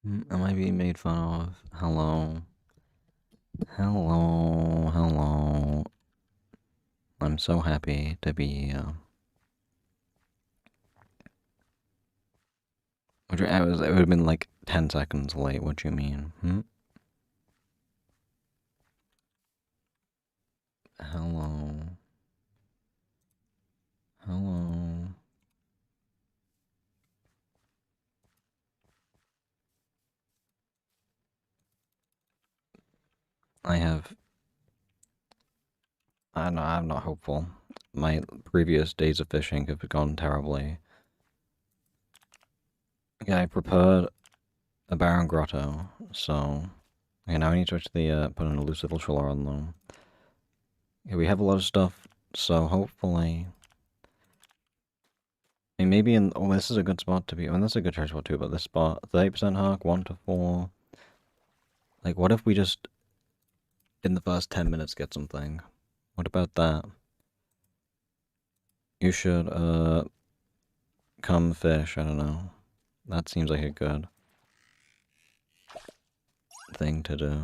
Am I being made fun of? Hello. Hello. Hello. I'm so happy to be here. It would have been like 10 seconds late, what do you mean? Hello. Hello. I'm not hopeful. My previous days of fishing have gone terribly. Yeah, I prepared a barren grotto, so... Okay, now I need to actually put an elusive ultralore on them. Yeah, we have a lot of stuff, so hopefully... I mean, maybe in... Oh, this is a good spot to be... I mean, that's a good charge spot too, but this spot... 30% hack, 1 to 4... Like, what if we just... In the first 10 minutes get something? What about that? You should, come fish, I don't know. That seems like a good thing to do.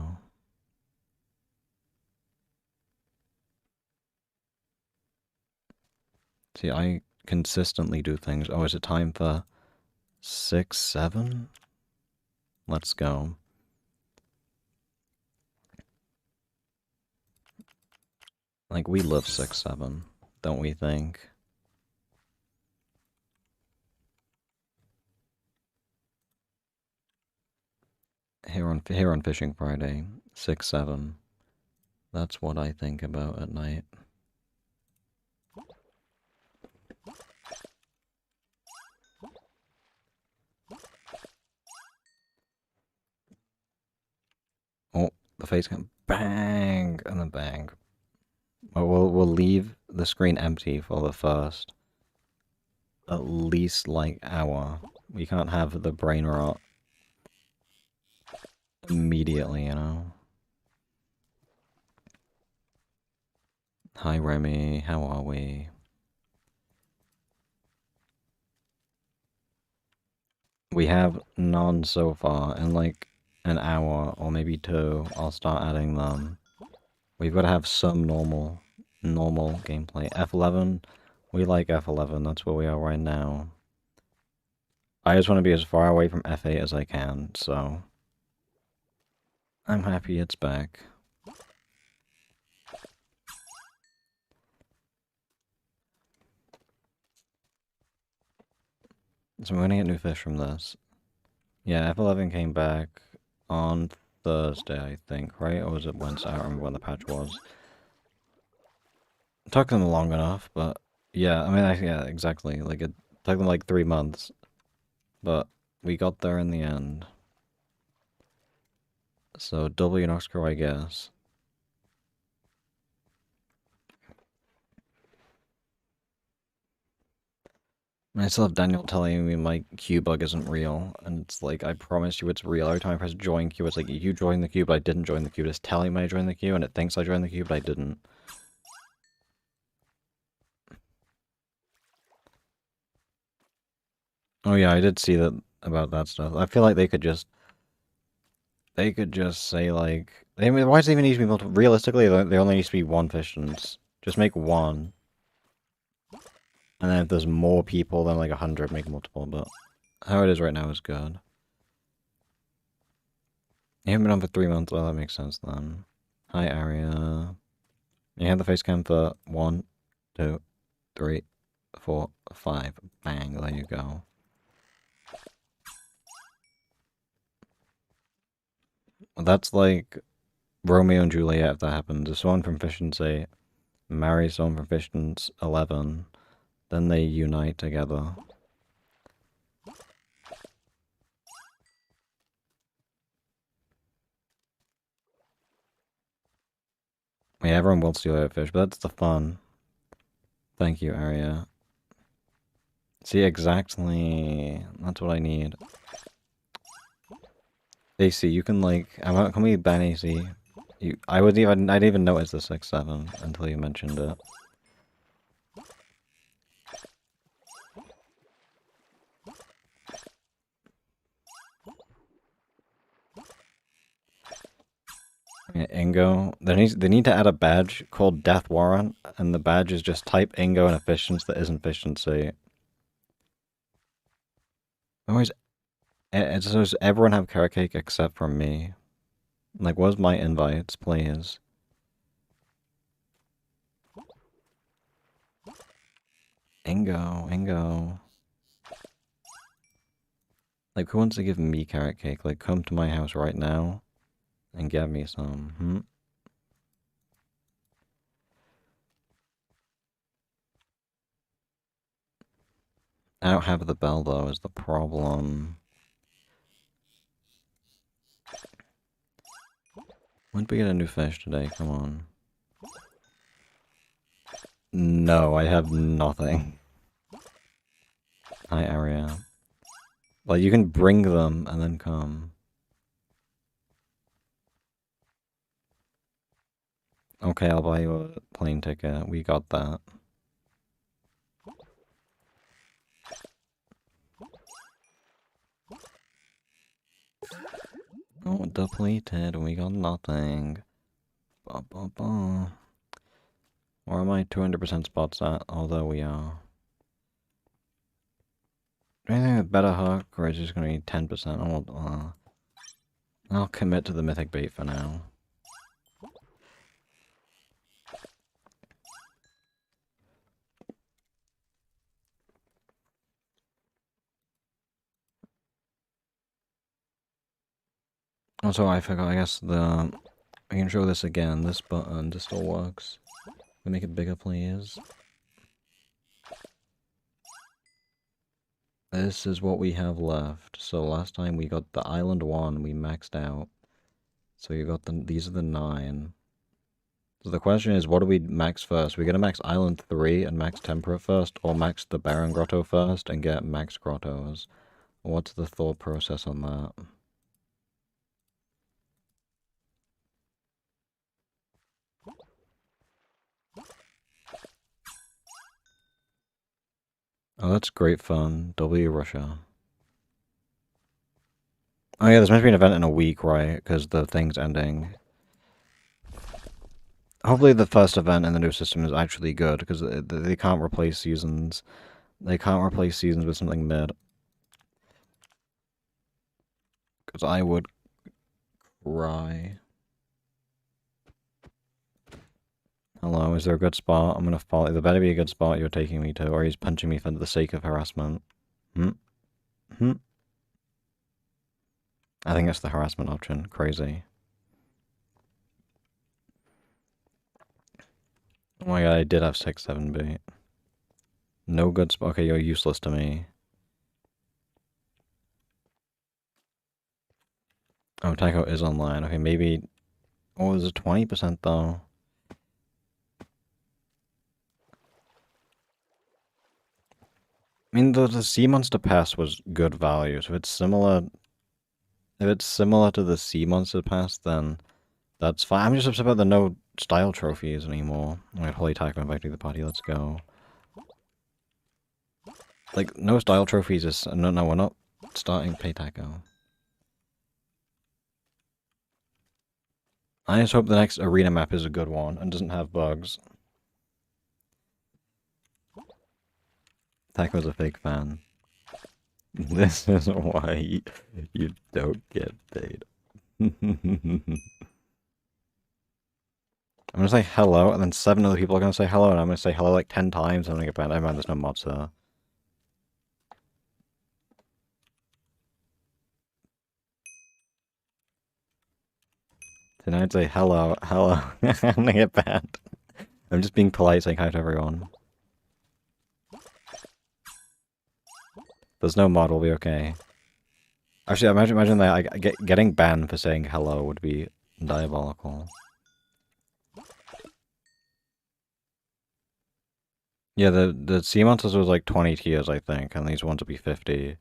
See, I consistently do things. Oh, is it time for 6, 7? Let's go. Like, we love 6, 7, don't we think? Here on Fishing Friday, 6, 7. That's what I think about at night. Oh, the face can bang and then bang. Oh, we'll leave the screen empty for the first at least like hour. We can't have the brain rot immediately, you know. Hi Remy, how are we? We have none so far. In like an hour or maybe 2, I'll start adding them. We've got to have some normal gameplay. F11, we like F11, that's where we are right now. I just want to be as far away from F8 as I can, so... I'm happy it's back. So we're gonna get new fish from this. Yeah, F11 came back on Thursday, I think, right? Or was it Wednesday? I don't remember when the patch was. It took them long enough, but yeah, I mean, yeah, exactly. Like, it took them like 3 months, but we got there in the end. So, W Noxcrow, I guess. I still have Daniel telling me my queue bug isn't real, and it's like, I promise you it's real. Every time I press join queue, it's like, you joined the queue, but I didn't join the queue. It's telling me I joined the queue, and it thinks I joined the queue, but I didn't. Oh yeah, I did see that about that stuff. I feel like they could just say like, why does it even need to be multiple? Realistically, there only needs to be one Fishins. Just make one. And then if there's more people than like 100, make multiple, but how it is right now is good. You haven't been on for 3 months, well that makes sense then. Hi Aria. You have the face cam for 1, 2, 3, 4, 5. Bang, there you go. That's like Romeo and Juliet if that happens. If someone from Fishins say marries someone from Fishins 11, then they unite together. Yeah, everyone will steal that fish, but that's the fun. Thank you, Aria. See, exactly. That's what I need. AC, you can like... Can we ban AC? I didn't even notice the 6-7 until you mentioned it. Ingo. They need to add a badge called Death Warrant, and the badge is just type Ingo and efficiency that isn't efficiency. Always, does everyone have carrot cake except for me? Like, where's my invites, please? Ingo. Like, who wants to give me carrot cake? Like, come to my house right now and get me some. I don't have the bell, though, is the problem. When did we get a new fish today? Come on. No, I have nothing. Hi, Aria. Like, you can bring them and then come. Okay, I'll buy you a plane ticket. We got that. Oh, depleted. We got nothing. Ba, ba, ba. Where are my 200% spots at? Although we are. Do you think a better hook, or is it just going to be 10%? I'll commit to the mythic bait for now. Also, I forgot, I guess I can show this again. This button, this still works. We make it bigger, please. This is what we have left. So last time we got the Island 1, we maxed out. So you got these are the 9. So the question is, what do we max first? We're gonna max Island 3 and max Temperate first, or max the Barren Grotto first and get max grottos? What's the thought process on that? Oh, that's great fun. W Russia. Oh yeah, there's meant to be an event in a week, right? Because the thing's ending. Hopefully the first event in the new system is actually good, because they can't replace seasons. They can't replace seasons with something mid. Because I would cry. Hello, is there a good spot? I'm gonna follow. There better be a good spot you're taking me to, or he's punching me for the sake of harassment. I think it's the harassment option. Crazy. Oh my god, I did have 6-7 bait. No good spot. Okay, you're useless to me. Oh, Taco is online. Okay, maybe... Oh, there's a 20% though. I mean, the Sea Monster Pass was good value, so if it's similar... If it's similar to the Sea Monster Pass, then that's fine. I'm just upset about the no style trophies anymore. Alright, Holy Taco invited to the party, let's go. Like, no style trophies is... No, we're not starting Pay Taco. I just hope the next arena map is a good one and doesn't have bugs. Taco's a fake fan. This is why you don't get paid. I'm gonna say hello, and then 7 other people are gonna say hello, and I'm gonna say hello like 10 times, and I'm gonna get banned. I mind there's no mods there. Then I'd say hello. I'm gonna get banned. I'm just being polite, saying hi to everyone. There's no mod, we'll be okay. Actually, imagine that getting banned for saying hello would be diabolical. Yeah, the sea monsters was like 20 tiers, I think, and these ones will be 50.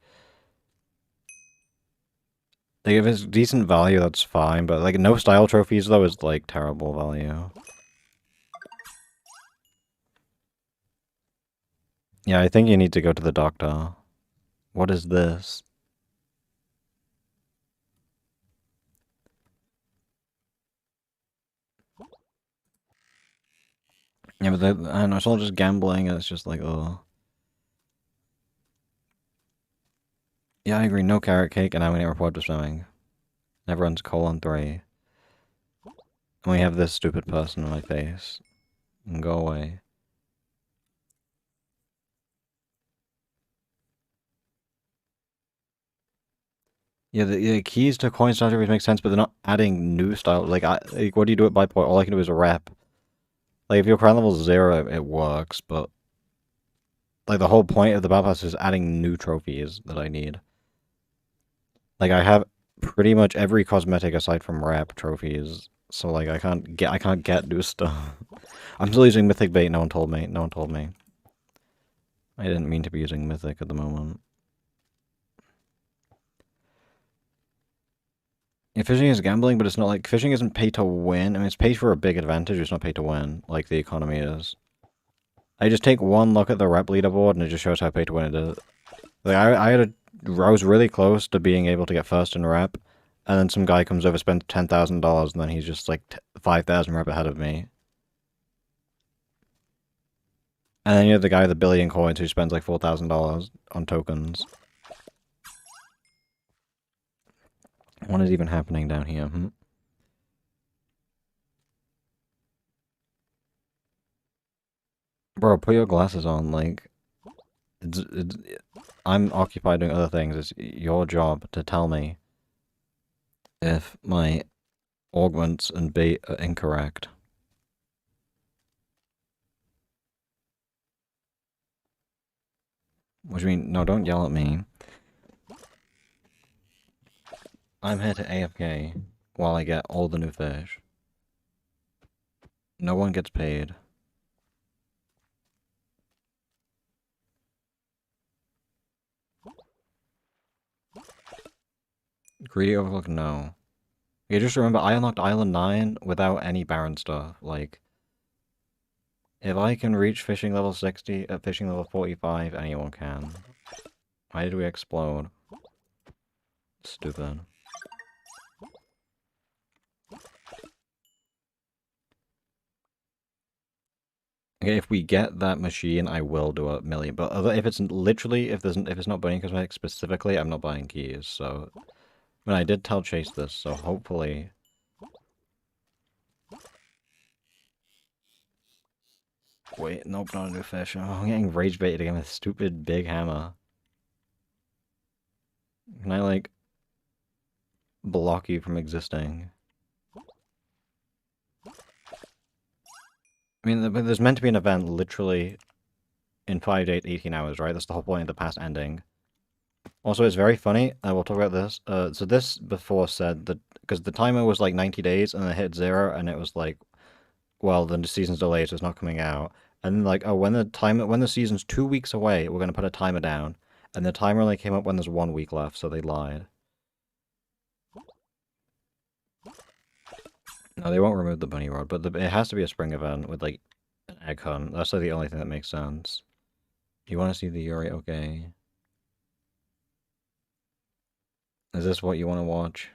Like, if it's decent value, that's fine, but like no style trophies though is like terrible value. Yeah, I think you need to go to the doctor. What is this? Yeah, but I don't know, it's all just gambling, and it's just like, oh. Yeah, I agree, no carrot cake, and I'm gonna get reported for swimming. Everyone's colon 3. And we have this stupid person in my face. And go away. Yeah, the keys to coin strategies make sense, but they're not adding new style. Like, what do you do at buy point? All I can do is a rep. Like, if your crown level's 0, it works, but like the whole point of the battle pass is adding new trophies that I need. Like, I have pretty much every cosmetic aside from rep trophies, so like I can't get new stuff. I'm still using mythic bait. No one told me. No one told me. I didn't mean to be using mythic at the moment. Yeah, fishing is gambling, but it's not like fishing isn't pay to win. I mean, it's pay for a big advantage. It's not pay to win like the economy is. I just take one look at the rep leaderboard and it just shows how pay to win it is. Like I was really close to being able to get first in rep, and then some guy comes over, spends $10,000, and then he's just like 5,000 rep ahead of me. And then you have the guy with the billion coins who spends like $4,000 on tokens. What is even happening down here? Bro, put your glasses on. Like, it's, I'm occupied doing other things. It's your job to tell me if my augments and bait are incorrect. What do you mean? No, don't yell at me. I'm here to AFK while I get all the new fish. No one gets paid. Greedy Overlook, no. You just remember, I unlocked Island 9 without any Baron stuff. Like, if I can reach fishing level 60 at fishing level 45, anyone can. Why did we explode? Stupid. Okay, if we get that machine, I will do a million. But if it's literally, if it's not buying cosmetics specifically, I'm not buying keys. So, I mean, I did tell Chase this, so hopefully. Wait, nope, not a new fish. Oh, I'm getting rage baited again with stupid big hammer. Can I like block you from existing? I mean, there's meant to be an event literally in 5 to 18 hours, right? That's the whole point of the past ending. Also, it's very funny. We'll talk about this. So this before said that because the timer was like 90 days and then it hit 0 and it was like, well, the season's delayed, so it's not coming out. And then like, oh, when the season's 2 weeks away, we're gonna put a timer down. And the timer only came up when there's 1 week left, so they lied. No, they won't remove the bunny rod, but it has to be a spring event with like an egg hunt. That's like the only thing that makes sense. You want to see the Yuri? Okay. Is this what you want to watch?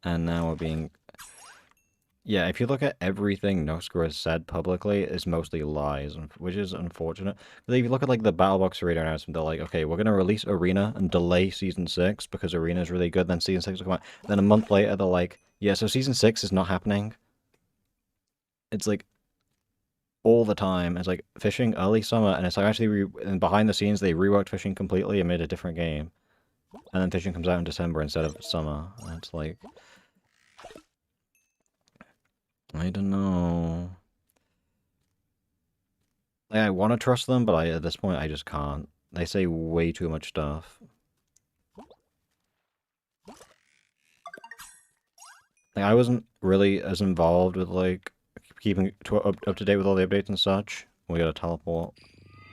And now we're being... Yeah, if you look at everything Noxcor has said publicly, it's mostly lies, which is unfortunate. But if you look at like the Battlebox Arena announcement, they're like, okay, we're gonna release Arena and delay Season 6 because Arena is really good, then Season 6 will come out. Then a month later, they're like, yeah, so Season 6 is not happening. It's like all the time. It's like fishing early summer, and it's like actually and behind the scenes they reworked fishing completely and made a different game, and then fishing comes out in December instead of summer. And it's like, I don't know. Like, I want to trust them, but at this point I just can't. They say way too much stuff. Like, I wasn't really as involved with like keeping up to date with all the updates and such. We gotta teleport.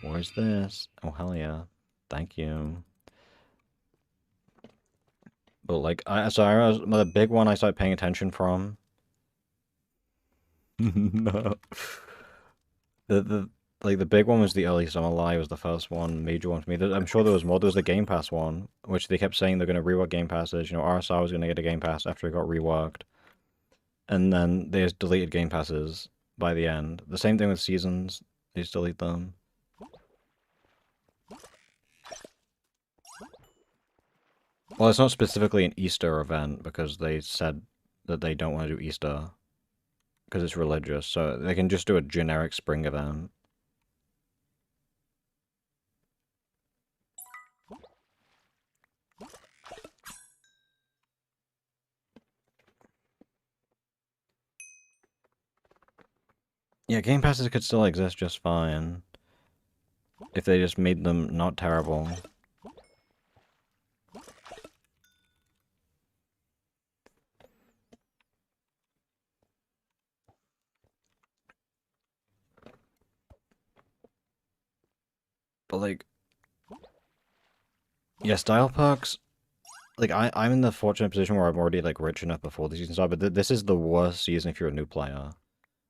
Where's this? Oh hell yeah! Thank you. But like, the big one I started paying attention from. No. like the big one was the early summer lie was the first one, major one for me. I'm sure there was more. There was the Game Pass one, which they kept saying they're going to rework Game Passes. You know, RSR was going to get a Game Pass after it got reworked, and then they just deleted Game Passes by the end. The same thing with seasons; they just delete them. Well, it's not specifically an Easter event because they said that they don't want to do Easter because it's religious, so they can just do a generic spring event. Yeah, Game Passes could still exist just fine if they just made them not terrible. But like, yeah, style perks. Like I'm in the fortunate position where I'm already like rich enough before the season started, but this is the worst season if you're a new player.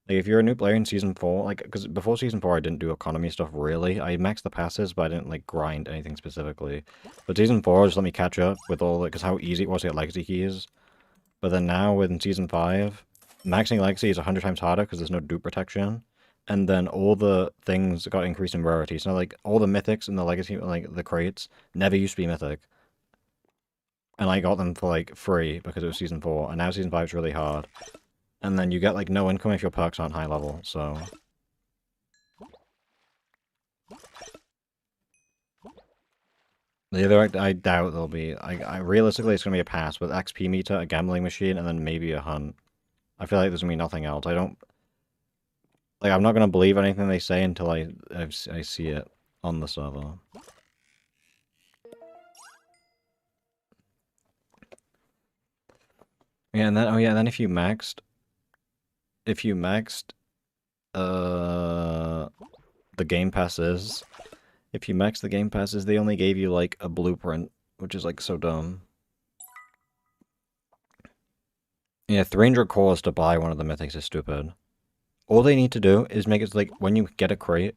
Like if you're a new player in season 4, like because before season 4 I didn't do economy stuff really. I maxed the passes, but I didn't like grind anything specifically. But season 4 just let me catch up with all because how easy it was to get legacy keys. But then now in season 5, maxing legacy is 100 times harder because there's no dupe protection. And then all the things got increased in rarity. So like all the mythics in the legacy, like the crates, never used to be mythic. And I got them for like free because it was season 4. And now season 5 is really hard. And then you get like no income if your perks aren't high level, so... The other I doubt there'll be. I realistically it's gonna be a pass with XP meter, a gambling machine, and then maybe a hunt. I feel like there's gonna be nothing else. I don't like. I'm not gonna believe anything they say until I see it on the server. Yeah, and then oh yeah, then if you maxed, uh, the game passes. If you max the game passes, they only gave you like a blueprint, which is like so dumb. Yeah, 300 cores to buy one of the mythics is stupid. All they need to do is make it like when you get a crate,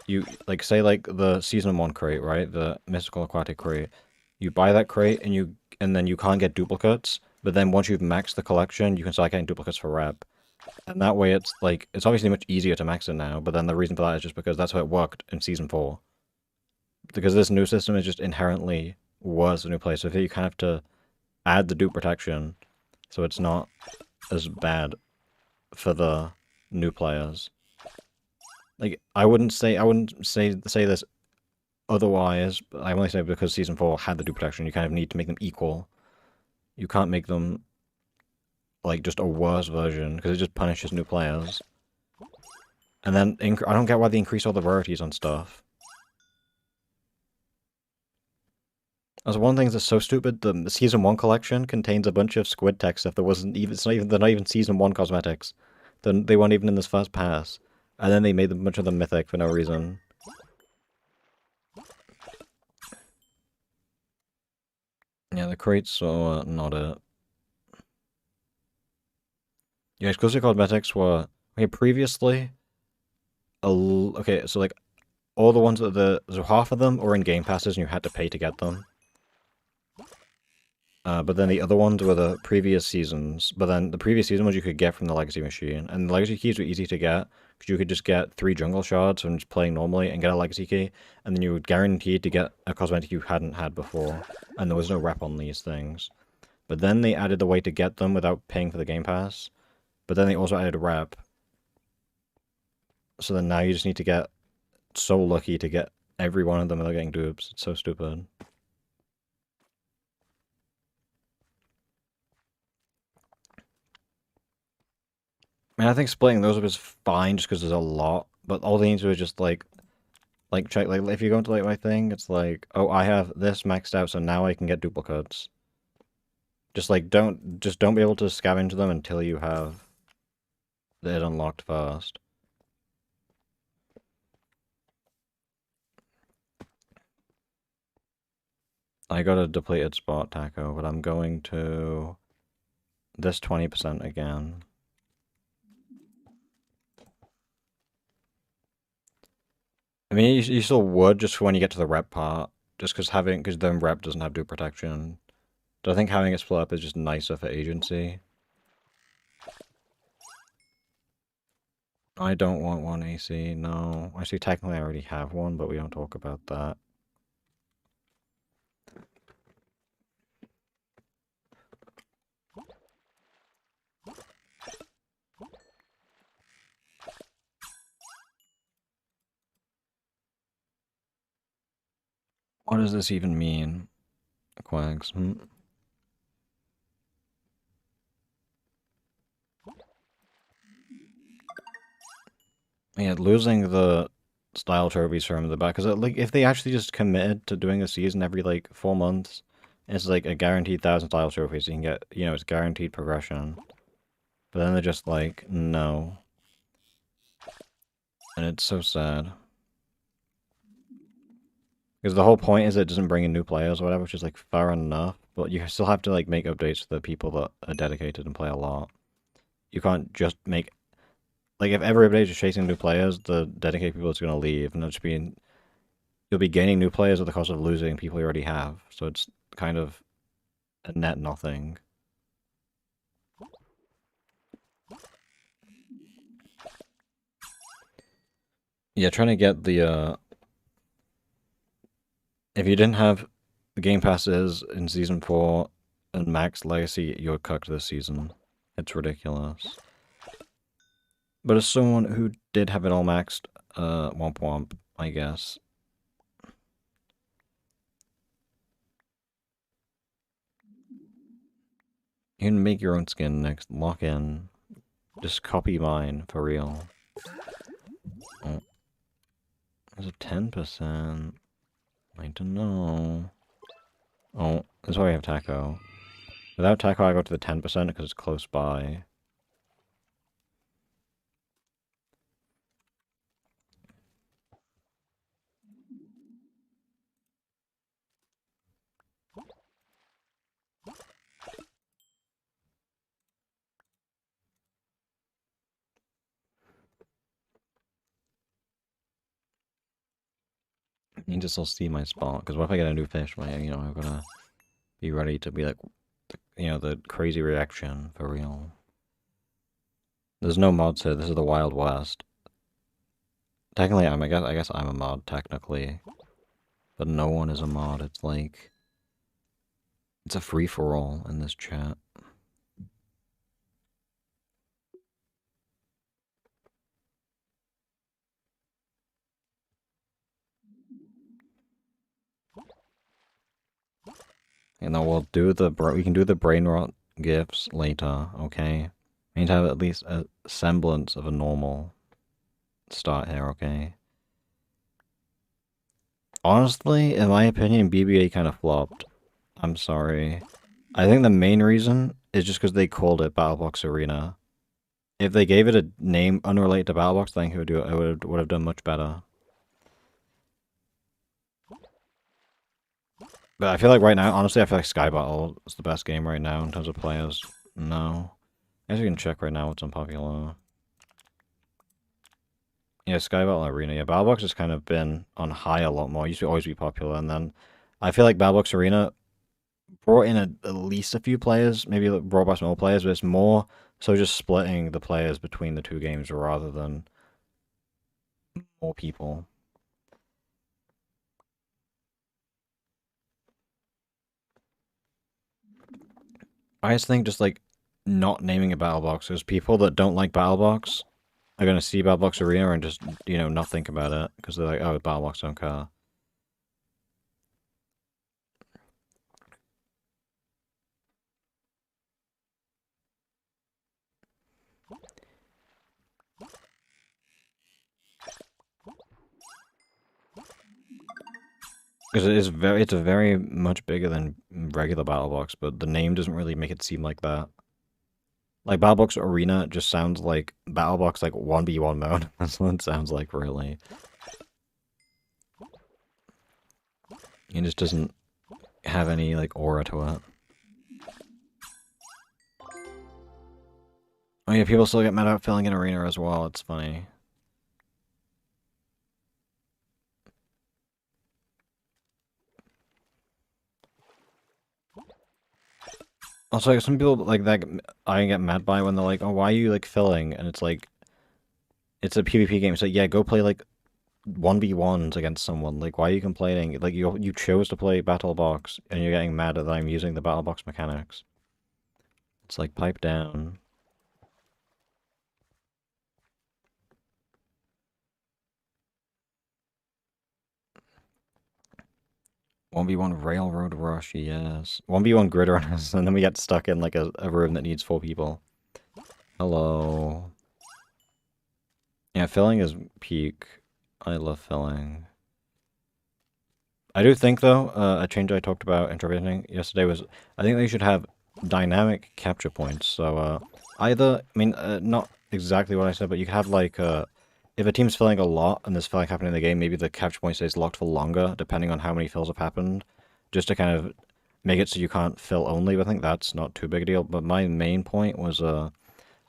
you like say like the season 1 crate, right? The mystical aquatic crate. You buy that crate and then you can't get duplicates, but then once you've maxed the collection, you can start getting duplicates for rep. And that way it's like it's obviously much easier to max it now, but then the reason for that is just because that's how it worked in season 4. Because this new system is just inherently worse than new play, so you kind of have to add the dupe protection so it's not as bad for the new players. Like I wouldn't say this otherwise, but I only say because season 4 had the dupe protection, you kind of need to make them equal. You can't make them like just a worse version because it just punishes new players. And then I don't get why they increase all the rarities on stuff. That's one thing that's so stupid. The season 1 collection contains a bunch of squid tech stuff that wasn't even. They're not even season 1 cosmetics. They weren't even in this first pass, and then they made a bunch of them mythic for no reason. Yeah, the crates are not it. Yeah, exclusive cosmetics were okay previously. Okay, so like all the ones that so half of them were in game passes and you had to pay to get them. But then the other ones were the previous seasons. But then the previous season ones you could get from the Legacy Machine. And the Legacy Keys were easy to get, because you could just get 3 Jungle Shards from just playing normally and get a Legacy Key. And then you would guarantee to get a cosmetic you hadn't had before. And there was no rep on these things. But then they added the way to get them without paying for the Game Pass. But then they also added a rep. So then now you just need to get so lucky to get every one of them without getting dupes. It's so stupid. I mean, I think splitting those up is fine just because there's a lot, but all they need to do is just like check, like if you go into like my thing, it's like, oh, I have this maxed out, so now I can get duplicates. Just like don't be able to scavenge them until you have it unlocked first. I got a depleted spot taco, but I'm going to this 20% again. I mean, you still would just when you get to the rep part, just because then rep doesn't have dual protection. Do I think having it split up is just nicer for agency? I don't want one AC, no. Actually, technically I already have one, but we don't talk about that. What does this even mean? Quags. Yeah, losing the style trophies from the back, because like if they actually just committed to doing a season every like 4 months, it's like a guaranteed 1,000 style trophies. You can get, it's guaranteed progression. But then they're just like, no. And it's so sad. Because the whole point is it doesn't bring in new players or whatever, which is like fair enough. But you still have to like make updates for the people that are dedicated and play a lot. You can't just make like if every update is chasing new players, the dedicated people is going to leave, and you'll be gaining new players at the cost of losing people you already have. So it's kind of a net nothing. Yeah, trying to get the if you didn't have the Game Passes in Season 4 and Max Legacy, you're cucked this season. It's ridiculous. But as someone who did have it all maxed, womp womp, I guess. You can make your own skin next. Lock in. Just copy mine, for real. Oh. There's a 10%. I don't know. Oh, that's why we have Taco. Without Taco, I go to the 10% because it's close by. I need to still see my spot, because what if I get a new fish? I'm gonna be ready to be like, the crazy reaction, for real. There's no mods here, this is the Wild West. Technically, I guess I'm a mod, technically. But no one is a mod, it's like... It's a free-for-all in this chat. And then we can do the brain rot gifts later, okay? We need to have at least a semblance of a normal start here, okay? Honestly, in my opinion, BBA kind of flopped. I'm sorry. I think the main reason is just because they called it Battlebox Arena. If they gave it a name unrelated to Battlebox, I think it would have done much better. But I feel like right now, honestly, I feel like Sky Battle is the best game right now in terms of players. No. I guess we can check right now what's unpopular. Yeah, Sky Battle Arena. Yeah, Battlebox has kind of been on high a lot more. It used to always be popular, and then I feel like Battlebox Arena brought in at least a few players, maybe brought by some more players, but it's more so just splitting the players between the two games rather than more people. I just think just like not naming a Battlebox, because people that don't like Battlebox are gonna see Battlebox Arena and just not think about it because they're like, oh, Battlebox don't care. Because it's a very much bigger than regular Battlebox, but the name doesn't really make it seem like that. Like Battlebox Arena just sounds like Battlebox like 1v1 mode. That's what it sounds like, really. It just doesn't have any like aura to it. Oh yeah, people still get mad about filling an arena as well. It's funny. Also, like, some people like that I get mad by when they're like, "Oh, why are you like filling?" And it's like, it's a PvP game. So yeah, go play like 1v1s against someone. Like, why are you complaining? Like, you chose to play Battle Box, and you're getting mad that I'm using the Battle Box mechanics. It's like, pipe down. 1v1 Railroad Rush, yes. 1v1 Grid Runners, and then we get stuck in like a room that needs 4 people. Hello. Yeah, filling is peak. I love filling. I do think, though, a change I talked about interpreting yesterday was, I think they should have dynamic capture points. So, either, I mean, not exactly what I said, but you could have, like, if a team's filling a lot and there's filling happening in the game, maybe the capture point stays locked for longer, depending on how many fills have happened, just to kind of make it so you can't fill only. But I think that's not too big a deal. But my main point was,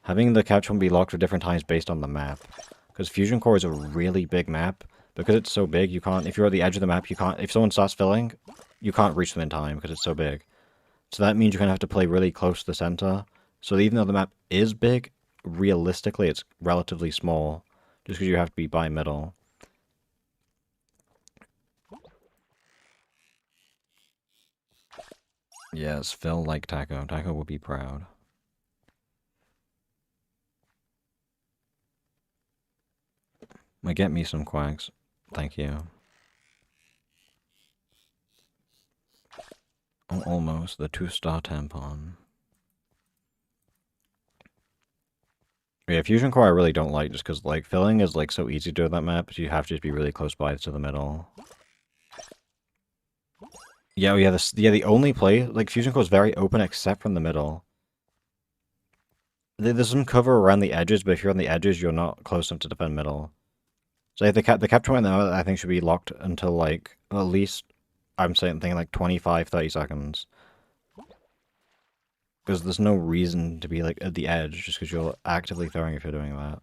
having the capture point be locked for different times based on the map. Because Fusion Core is a really big map. Because it's so big, you can't, if you're at the edge of the map, you can't, if someone starts filling, you can't reach them in time because it's so big. So that means you're going to have to play really close to the center. So even though the map is big, realistically it's relatively small. Just because you have to be by middle. Yes, Phil like Taco. Taco would be proud. Get me some quacks. Thank you. Oh, almost. The 2-star tampon. Yeah, Fusion Core I really don't like just because, like, filling is, like, so easy to do on that map, so you have to just be really close by to the middle. Yeah, the only play, like, Fusion Core is very open except from the middle. There's some cover around the edges, but if you're on the edges, you're not close enough to defend middle. So the capture point now, I think, should be locked until, like, at least, I'm saying, thinking, like, 25, 30 seconds. Because there's no reason to be, like, at the edge, just because you're actively throwing if you're doing that.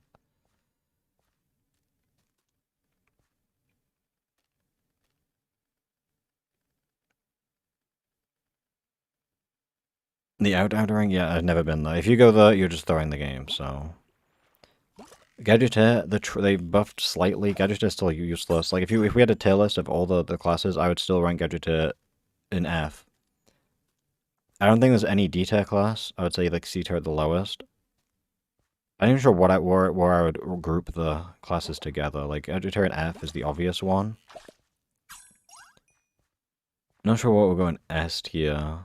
The outering, yeah, I've never been there. If you go there, you're just throwing the game, so... Gadgeteer, they buffed slightly. Gadgeteer is still useless. Like, if we had a tier list of all the classes, I would still rank Gadgeteer in F. I don't think there's any D tier class. I would say, like, C tier at the lowest. I'm not even sure where I would group the classes together. Like, Gadgeteer in F is the obvious one. Not sure what would go in S tier.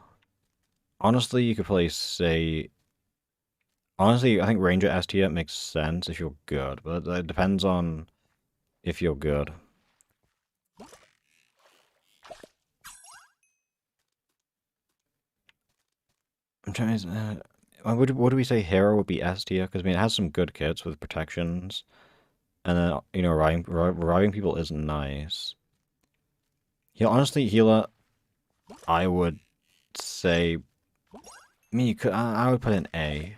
Honestly, you could probably say... Honestly, I think Ranger S tier makes sense if you're good, but it depends on if you're good. I'm trying to... what do we say Hero would be S tier? Because, I mean, it has some good kits with protections. And then, you know, reviving people is nice. Honestly, Healer, I would say... I mean, I would put an A.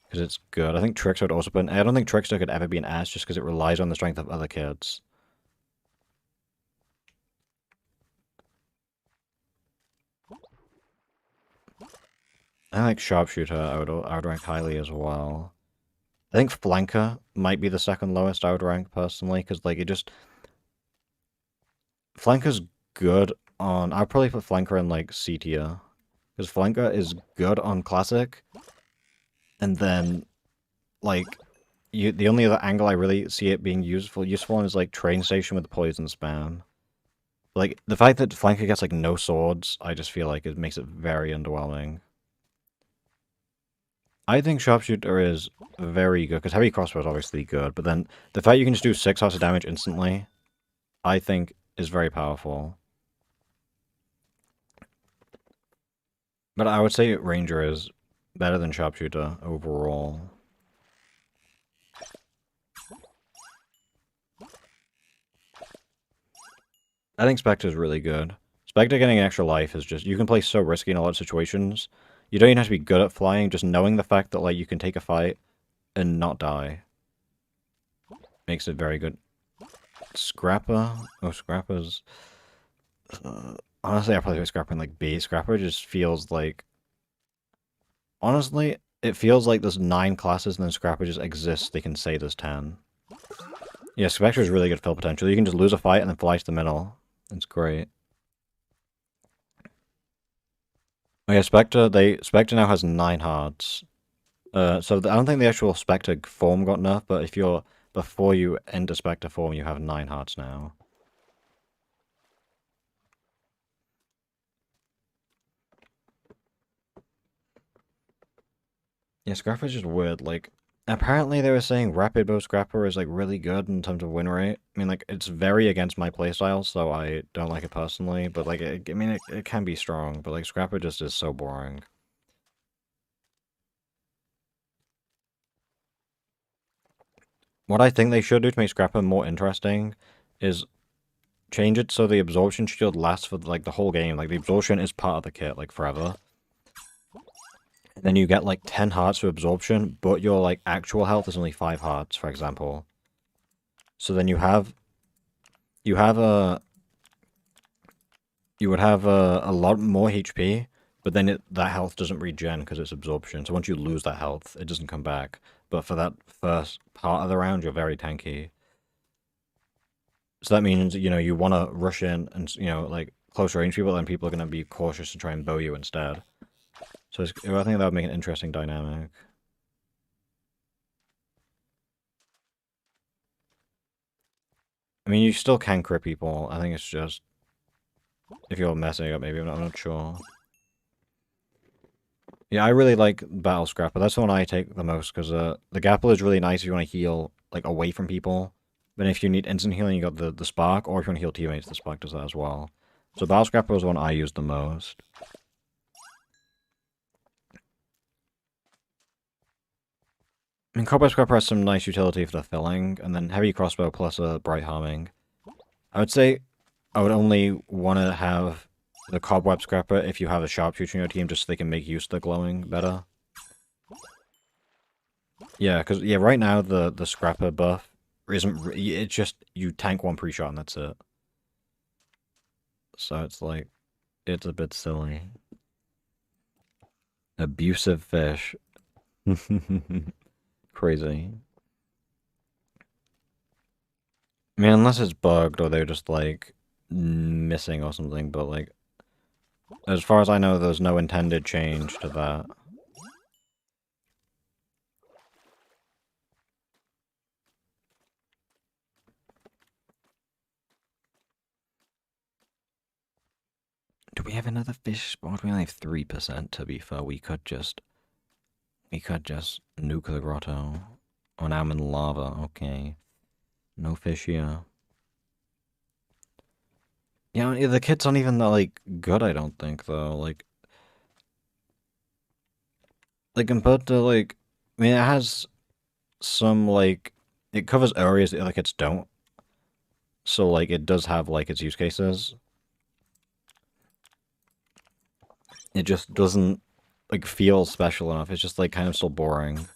Because it's good. I think Trickster would also put an A. I don't think Trickster could ever be an S just because it relies on the strength of other kids. I like Sharpshooter, I would rank highly as well. I think Flanker might be the second lowest I would rank, personally, because, like, it just... Flanker's good on... I'd probably put Flanker in, like, C tier. Because Flanker is good on Classic, and then, like, the only other angle I really see it being useful in is, like, Train Station with Poison Spam. Like, the fact that Flanker gets, like, no swords, I just feel like it makes it very underwhelming. I think Sharpshooter is very good, because Heavy Crossbow is obviously good, but then the fact you can just do 6 hearts of damage instantly, I think, is very powerful. But I would say Ranger is better than Sharpshooter overall. I think Spectre is really good. Spectre getting an extra life is just... You can play so risky in a lot of situations. You don't even have to be good at flying, just knowing the fact that, like, you can take a fight and not die makes it very good. Scrapper? Oh, Scrapper's... honestly, I probably put Scrapper in, like, B. Scrapper just feels like... Honestly, it feels like there's 9 classes and then Scrapper just exists. They can say there's 10. Yeah, Spectre is really good fill potential. You can just lose a fight and then fly to the middle. It's great. Oh yeah, Spectre now has 9 hearts. So I don't think the actual Spectre form got nerfed, but if you're before you enter Spectre form, you have 9 hearts now. Yeah, Scrapper is just weird. Like, apparently they were saying Rapid Bow Scrapper is like really good in terms of win rate. I mean, like it's very against my playstyle, so I don't like it personally. But like, I mean, it can be strong, but like Scrapper just is so boring. What I think they should do to make Scrapper more interesting is change it so the absorption shield lasts for like the whole game. Like the absorption is part of the kit, like forever. And then you get like 10 hearts for absorption, but your like actual health is only 5 hearts, for example. So then you have a you would have a lot more HP, but then that health doesn't regen because it's absorption. So once you lose that health, it doesn't come back. But for that first part of the round, you're very tanky. So that means, you know, you want to rush in and, you know, like, close range people, and people are going to be cautious to try and bow you instead. So I think that would make an interesting dynamic. I mean, you still can crit people. I think it's just, if you're messing up, maybe, I'm not sure. Yeah, I really like Battle Scrapper. That's the one I take the most, because the Gapple is really nice if you want to heal, like, away from people. But if you need instant healing, you got the Spark, or if you want to heal teammates, the Spark does that as well. So Battle Scrapper was the one I used the most. I mean, Cobweb Scrapper has some nice utility for the filling, and then Heavy Crossbow plus a Bright Harming. I would say I would only want to have the Cobweb Scrapper if you have a Sharpshooter in your team, just so they can make use of the glowing better. Yeah, because, yeah, right now the Scrapper buff isn't... It's just, you tank one pre-shot and that's it. So it's like, it's a bit silly. Abusive fish. Crazy. I mean, unless it's bugged or they're just, like, missing or something, but, like, as far as I know, there's no intended change to that. Do we have another fish spot? We only have 3%, to be fair. We could just nuke the grotto. Oh, now I'm in lava. Okay. No fish here. Yeah, the kits aren't even that, like, good, I don't think, though. Like, compared to, like... I mean, it has some, like... It covers areas the other kits don't. So, like, it does have, like, its use cases. It just doesn't, like, feel special enough. It's just, like, kind of still boring.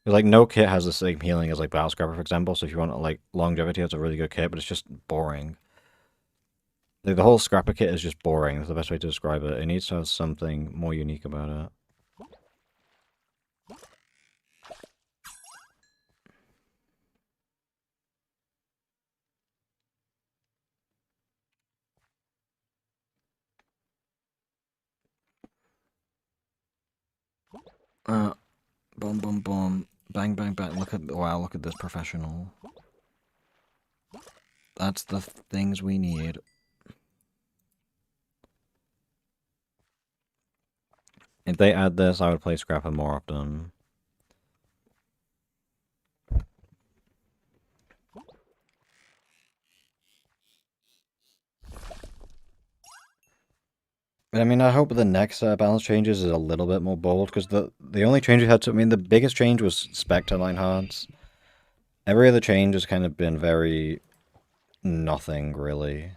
Like, no kit has the same healing as, like, Battle Scrapper, for example, so if you want, like, longevity, it's a really good kit, but it's just boring. Like, the whole Scrapper kit is just boring. That's the best way to describe it. It needs to have something more unique about it. Boom, boom, boom. Bang, bang, bang. Wow, look at this professional. That's the things we need. If they add this, I would play Scrapper more often. I mean, I hope the next balance changes is a little bit more bold, because the only change we had to... I mean, the biggest change was Spectre 9 hearts. Every other change has kind of been very... nothing, really.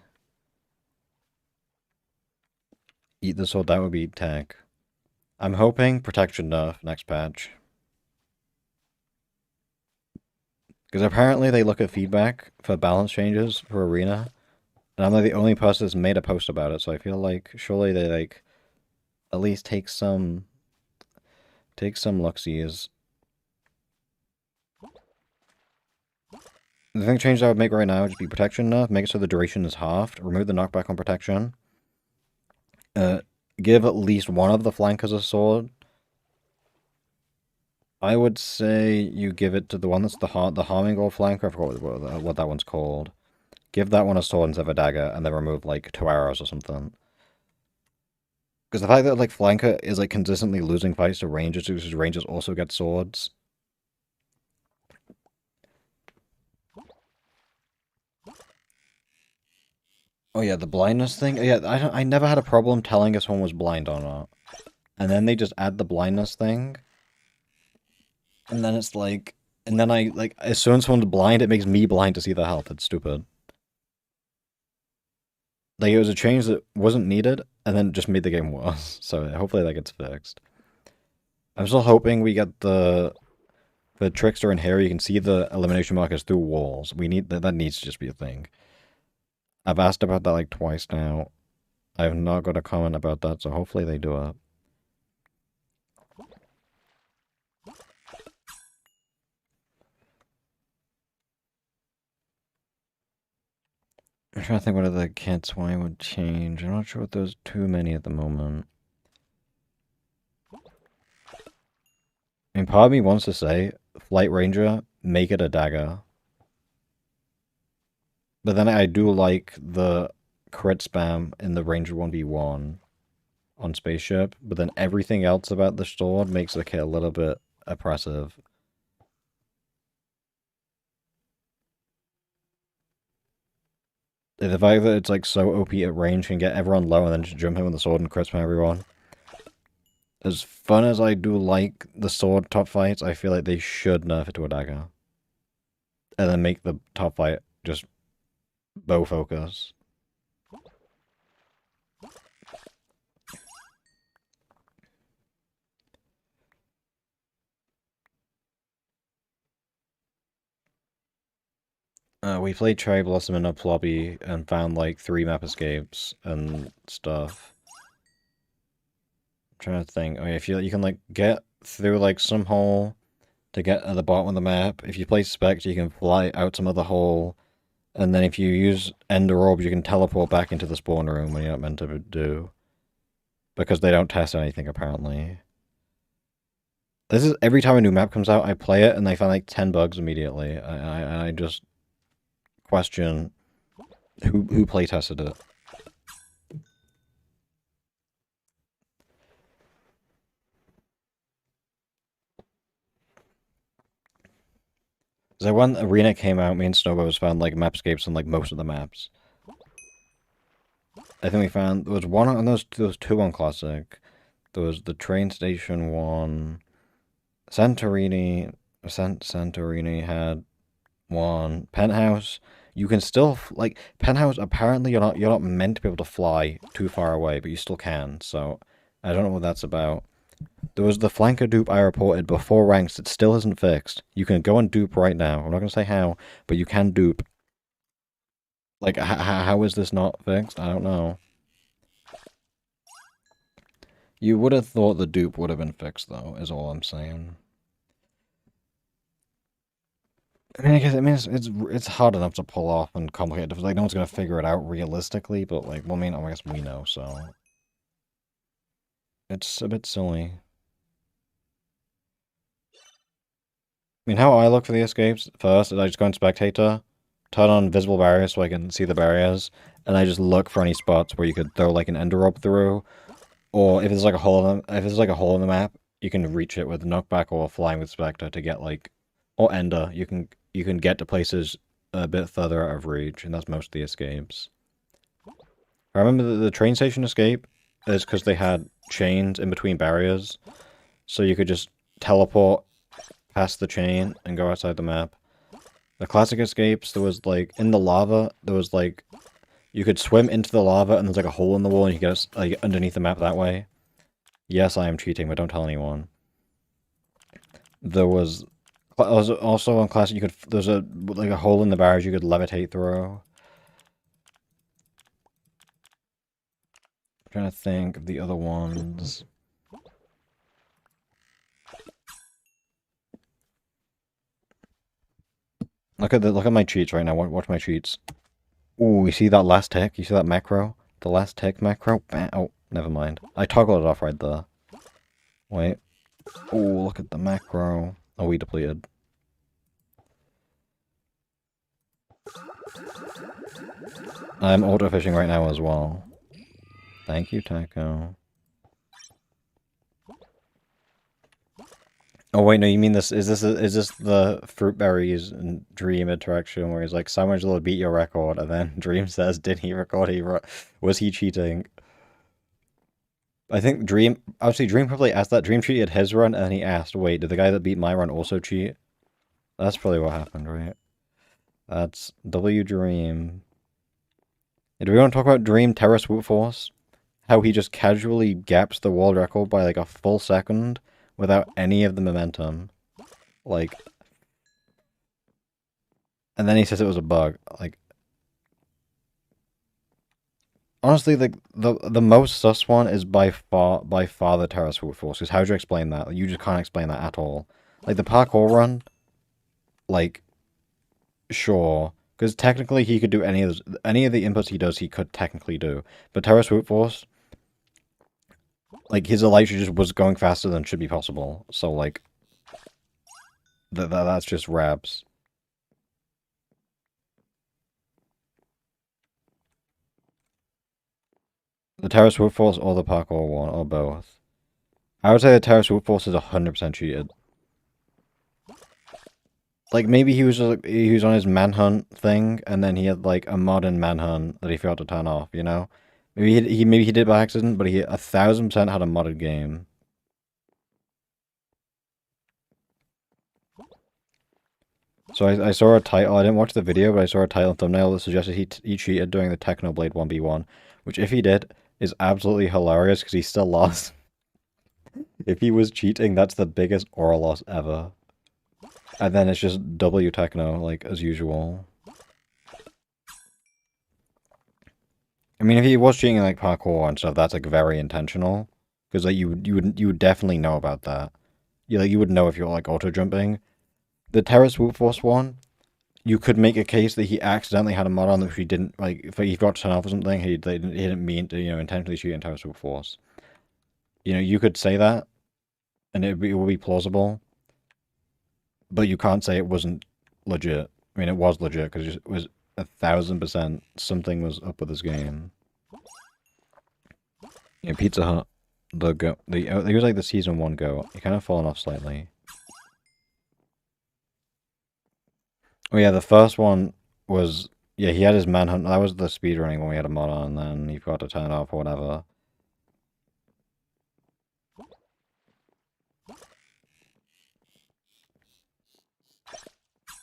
Eat the sword, that would be tech. I'm hoping Protection nerf next patch. Because apparently they look at feedback for balance changes for Arena, and I'm like the only person that's made a post about it, so I feel like surely they, like, at least take some Take some Luxies. The thing change I would make right now would just be protection enough. Make it so the duration is halved. Remove the knockback on protection. Give at least one of the flankers a sword. I would say you give it to the one that's the harming gold flanker. I forgot what that one's called. Give that one a sword instead of a dagger, and then remove like 2 arrows or something. Because the fact that like flanker is like consistently losing fights to rangers, because rangers also get swords. Oh yeah, the blindness thing. Yeah, I never had a problem telling if someone was blind or not. And then they just add the blindness thing. And then it's like, and then I like as soon as someone's blind, it makes me blind to see the health. It's stupid. Like it was a change that wasn't needed, and then it just made the game worse. So hopefully that gets fixed. I'm still hoping we get the trickster in here. You can see the elimination markers through walls. We need that. That needs to just be a thing. I've asked about that like twice now. I have not got a comment about that, so hopefully they do it. I'm trying to think what other kits I would change. I'm not sure if there's too many at the moment. I mean, part of me wants to say, Flight Ranger, make it a dagger. But then I do like the crit spam in the Ranger 1v1 on Spaceship, but then everything else about the sword makes the kit a little bit oppressive. The fact that it's like so OP at range can get everyone low and then just jump in with the sword and crit spam everyone. As fun as I do like the sword top fights, I feel like they should nerf it to a dagger. And then make the top fight just bow focus. We played Cherry Blossom in a lobby and found like 3 map escapes and stuff. I'm trying to think. Okay, if you can like get through like some hole to get at the bottom of the map. If you play Spect, you can fly out some other hole. And then if you use Ender Orbs, you can teleport back into the spawn room when you're not meant to do. Because they don't test anything, apparently. This is every time a new map comes out, I play it and I find like 10 bugs immediately. I just question who play tested it. So when Arena came out, me and Snowbows found like mapscapes on like most of the maps. I think we found there was one on those. There was 2 on Classic. There was the train station one. Santorini had one. Penthouse. You can still like Penthouse. Apparently, you're not meant to be able to fly too far away, but you still can. So I don't know what that's about. There was the flanker dupe I reported before ranks. It still isn't fixed. You can go and dupe right now. I'm not gonna say how, but you can dupe. Like, how is this not fixed? I don't know. You would have thought the dupe would have been fixed, though, is all I'm saying. I mean, I guess it's hard enough to pull off and complicated. Like, no one's gonna figure it out realistically, but like, well, I mean, I guess we know, so it's a bit silly. I mean, how I look for the escapes first is I just go in Spectator, turn on visible barriers so I can see the barriers, and I just look for any spots where you could throw like an ender orb through, or if there's like a hole in the map, you can reach it with knockback or flying with Spectre to get like, or ender. You can get to places a bit further out of reach, and that's most of the escapes. I remember the train station escape is because they had chains in between barriers, so you could just teleport past the chain and go outside the map. The classic escapes, there was like, in the lava, there was like, you could swim into the lava and there's like a hole in the wall and you get like underneath the map that way. Yes, I am cheating, but don't tell anyone. There was also on classic, there's like a hole in the barriers you could levitate through. I'm trying to think of the other ones. Look at my cheats right now. Watch my cheats. Ooh, you see that last tick? You see that macro? The last tick macro? Oh, never mind. I toggled it off right there. Wait. Ooh, look at the macro. Oh, we depleted. I'm auto fishing right now as well. Thank you, Taco. Oh wait, no, you mean this? Is this the fruit berries and Dream interaction where he's like, "Someone's will beat your record," and then Dream says, "Did he record? Was he cheating?" I think Dream, actually, Dream probably asked that. Dream cheated his run, and he asked, "Wait, did the guy that beat my run also cheat?" That's probably what happened, right? That's W Dream. Do we want to talk about Dream Terra Swoop Force? How he just casually gaps the world record by like a full second without any of the momentum. Like, and then he says it was a bug. Like, honestly, the most sus one is by far the Terra Swoop Force. Because how do you explain that? Like, you just can't explain that at all. Like the parkour run, like, sure, because technically he could do any of the inputs he does. He could technically do, but Terra Swoop Force, like his Elytra just was going faster than should be possible. So like, that's just raps. The Terra Swoop Force or the parkour one or both. I would say the Terra Swoop Force is 100% cheated. Like maybe he was on his manhunt thing, and then he had like a mod in manhunt that he forgot to turn off. You know, maybe he did by accident, but he 1,000% had a modded game. So I saw a title. I didn't watch the video, but I saw a title and thumbnail that suggested he cheated during the Technoblade 1v1, which if he did is absolutely hilarious because he still lost. If he was cheating, that's the biggest aura loss ever. And then it's just W Techno, like, as usual. I mean, if he was cheating like parkour and stuff, that's, like, very intentional. Because, like, you would definitely know about that. You would know if you're, like, auto-jumping. The Terra Swoop Force one, you could make a case that he accidentally had a mod on that he didn't, like, if he forgot to turn off or something, he didn't mean to, intentionally cheat in Terra Swoop Force. You could say that, and it would be plausible. But you can't say it wasn't legit. I mean, it was legit because it was 1,000% something was up with this game. Yeah, Pizza Hut, it was like the season 1 go. It kind of fallen off slightly. Oh yeah, the first one was, yeah, he had his manhunt. That was the speedrunning when we had a mod on, and then he forgot to turn it off or whatever.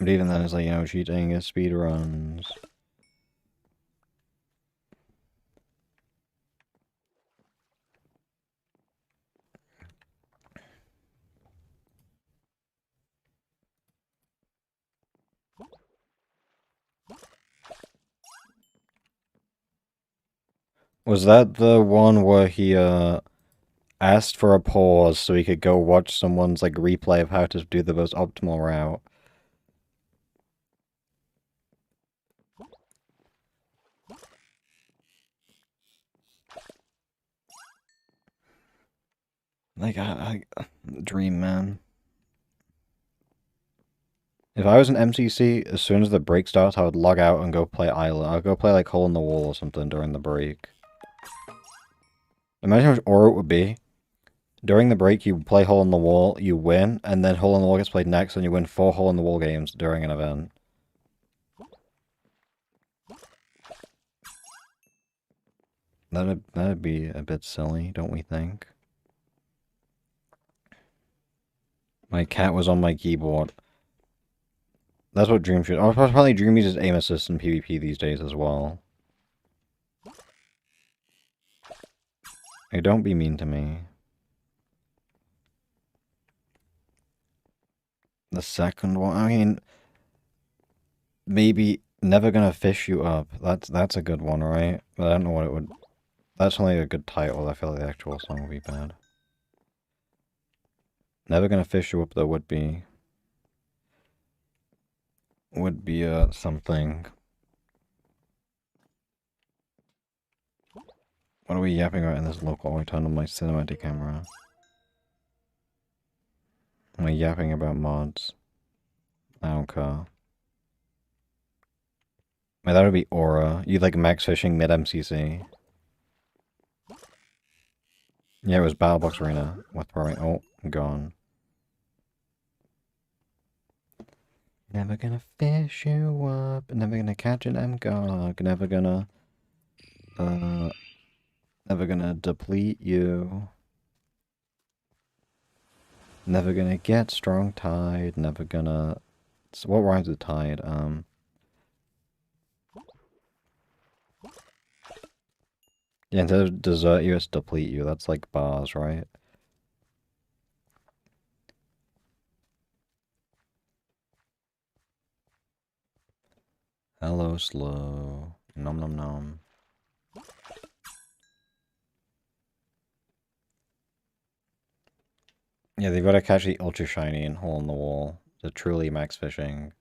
But even then, it's like, cheating is speedruns. Was that the one where he, asked for a pause so he could go watch someone's, like, replay of how to do the most optimal route? Like, Dream, man. If I was an MCC, as soon as the break starts, I would log out and go play Island. I'd go play, like, Hole in the Wall or something during the break. Imagine how much aura it would be. During the break, you play Hole in the Wall, you win, and then Hole in the Wall gets played next, and you win 4 Hole in the Wall games during an event. That'd be a bit silly, don't we think? My cat was on my keyboard. That's what Dream should. Oh, probably Dream uses aim assist in PvP these days as well. Hey, don't be mean to me. The second one, I mean, maybe Never Gonna Fish You Up. That's a good one, right? But I don't know what it would. That's only a good title. I feel like the actual song would be bad. Never Gonna Fish You Up, though, would be. would be something. What are we yapping about in this local? I turned on my cinematic camera. Am I yapping about mods? I don't care. Wait, that would be Aura. You like max fishing mid MCC. Yeah, it was Battlebox Arena with throwing. Oh, gone. Never gonna fish you up. Never gonna catch an MGOG. Uh, never gonna deplete you. Never gonna get strong tide. Never gonna. So what rhymes with tide? Yeah, instead of desert you, it's deplete you. That's like bars, right? Hello, slow. Nom nom nom. Yeah, they've got to catch the ultra shiny and hole in the wall. The truly max fishing.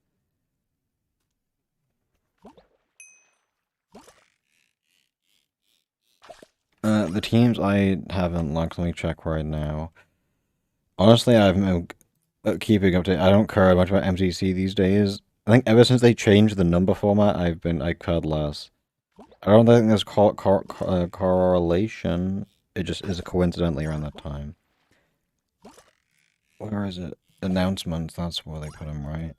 The teams I haven't looked. Let me check right now. Honestly, I'm keeping up to. I don't care much about MCC these days. I think ever since they changed the number format, I cared less. I don't think there's correlation. It just is coincidentally around that time. Where is it? Announcements. That's where they put them, right?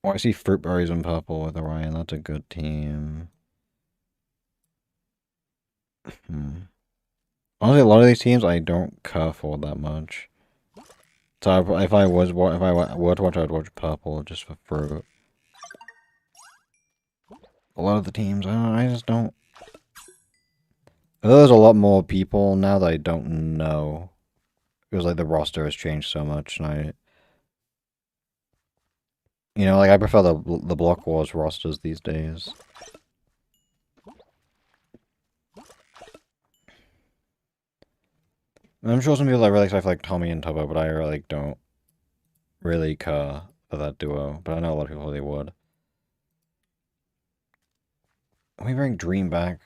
Oh, I see Fruit Berries in purple with Orion. That's a good team. Hmm. Honestly, a lot of these teams I don't care for that much. So if I were to watch, I'd watch purple just for fruit. A lot of the teams, I just don't. There's a lot more people now that I don't know. Because like the roster has changed so much, and like I prefer the Block Wars rosters these days. I'm sure some people are really excited for like Tommy and Tubbo, but I really don't really care for that duo. But I know a lot of people really would. Let me bring Dream back.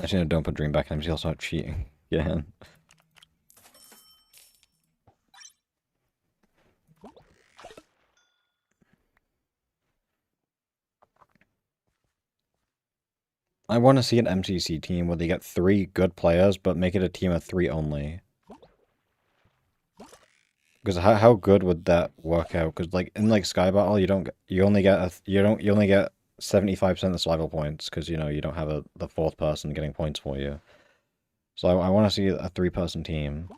Actually, no, don't put Dream back in him. He'll start cheating again. I want to see an MCC team where they get 3 good players, but make it a team of 3 only. Because how good would that work out? Because like in like Sky Battle, you only get 75% of the survival points because you don't have the 4th person getting points for you. So I want to see a 3-person team.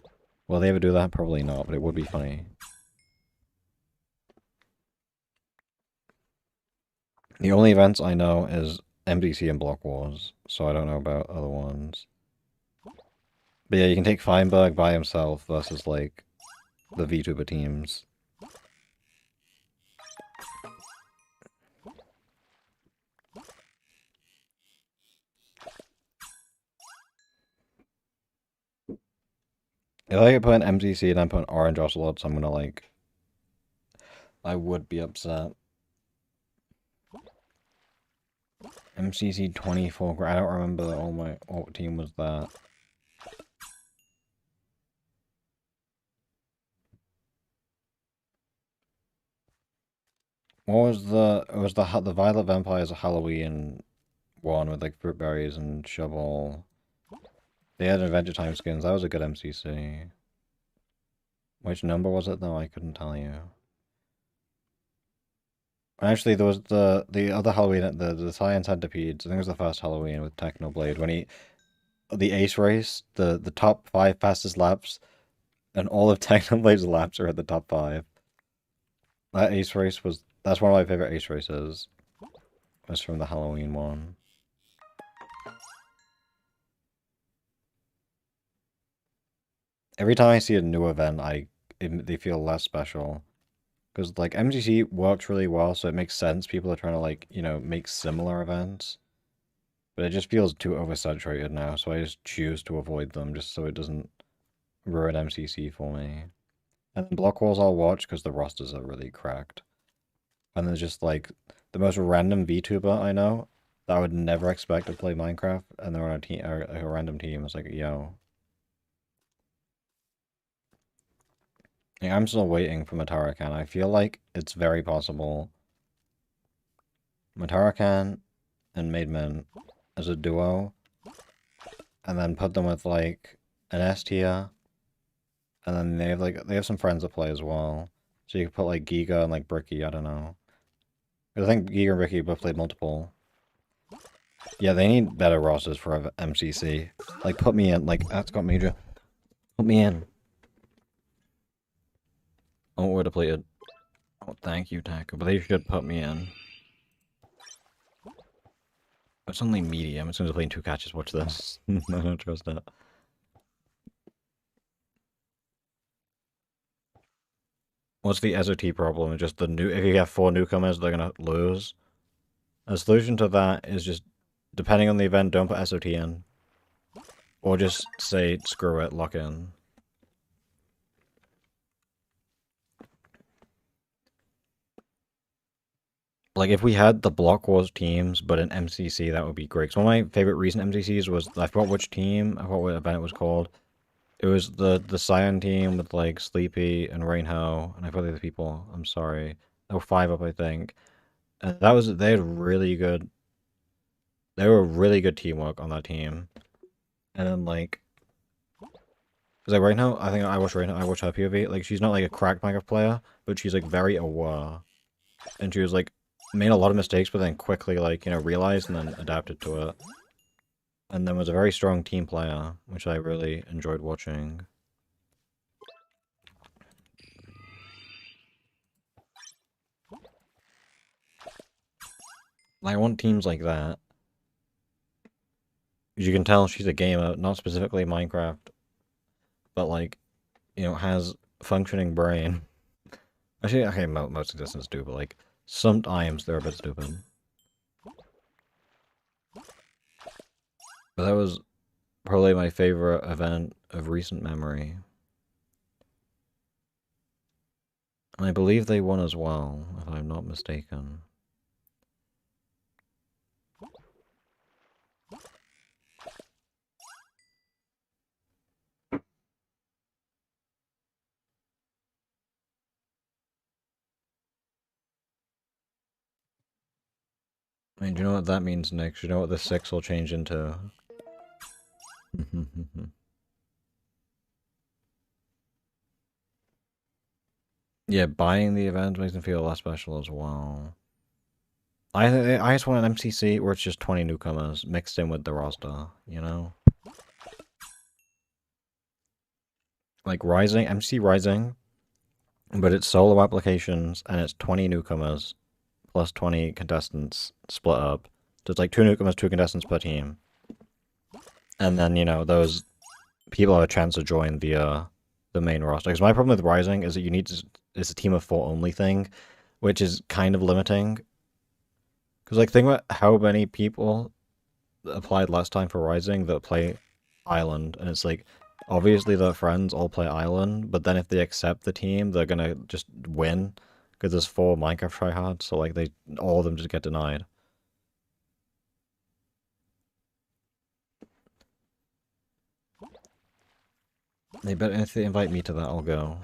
Will they ever do that? Probably not, but it would be funny. The only events I know is MDC and Block Wars, so I don't know about other ones. But yeah, you can take Feinberg by himself versus like the VTuber teams. If I could put an MCC and then put an Orange Ocelots, I'm gonna like... I would be upset. MCC 24, I don't remember what team was that. What was it was the Violet Vampires Halloween one with like fruit berries and shovel. They had Adventure Time skins, that was a good MCC. Which number was it though? I couldn't tell you. Actually, there was the other Halloween, the Science Centipedes. I think it was the first Halloween with Technoblade when the Ace Race, the top 5 fastest laps, and all of Technoblade's laps are at the top 5. That Ace Race that's one of my favorite Ace Races. Was from the Halloween one. Every time I see a new event, they feel less special. Because, like, MGC works really well, so it makes sense people are trying to, like, make similar events. But it just feels too oversaturated now, so I just choose to avoid them just so it doesn't ruin MCC for me. And then Block Wars I'll watch because the rosters are really cracked. And there's just like the most random VTuber I know that I would never expect to play Minecraft, and they're on a team, a random team. It's like, yo. Yeah, I'm still waiting for Matarakan. I feel like it's very possible Matarakan and Maidman as a duo, and then put them with like an S tier, and then they have some friends that play as well. So you could put like Giga and like Bricky. I don't know. I think Giga and Bricky both played multiple. Yeah, they need better rosters for MCC. Like, put me in. Like, that's got major. Put me in. Oh, would have played it. Oh, thank you, Taco. But they should put me in. It's only medium. As soon as I'm playing 2 catches, watch this. I don't trust that. What's the SOT problem? Just the new. If you have 4 newcomers, they're gonna lose. A solution to that is just, depending on the event, don't put SOT in. Or just say, screw it, lock in. Like, if we had the Block Wars teams, but in MCC, that would be great. So one of my favorite recent MCCs was, I forgot which team, I forgot what event it was called. It was the Cyan team with, like, Sleepy and Rainho, and I forgot the other people. I'm sorry. They were 5 up, I think. And that was, they were really good teamwork on that team. And then, like, because like right now, I think I watch her POV. Like, she's not like a cracked Minecraft player, but she's like very aware. And she was like made a lot of mistakes, but then quickly like, you know, realized and then adapted to it. And then was a very strong team player, which I really enjoyed watching. I want teams like that. You can tell she's a gamer, not specifically Minecraft, but like, you know, has functioning brain. Actually, okay, most contestants do, but like, sometimes they're a bit stupid. But that was probably my favorite event of recent memory. And I believe they won as well, if I'm not mistaken. I mean, do you know what that means, Nick? Do you know what the 6 will change into? Yeah, buying the event makes them feel less special as well. I just want an MCC where it's just 20 newcomers mixed in with the roster, you know? Like Rising, MC Rising, but it's solo applications and it's 20 newcomers plus 20 contestants split up. So it's like 2 newcomers, 2 contestants per team. And then, you know, those people have a chance to join the main roster. Because my problem with Rising is that you need to, it's a team of 4 only thing, which is kind of limiting. Because, like, think about how many people applied last time for Rising that play Island, and it's like, obviously their friends all play Island, but then if they accept the team, they're gonna just win, because there's 4 Minecraft tryhards, so like all of them just get denied. They bet if they invite me to that, I'll go.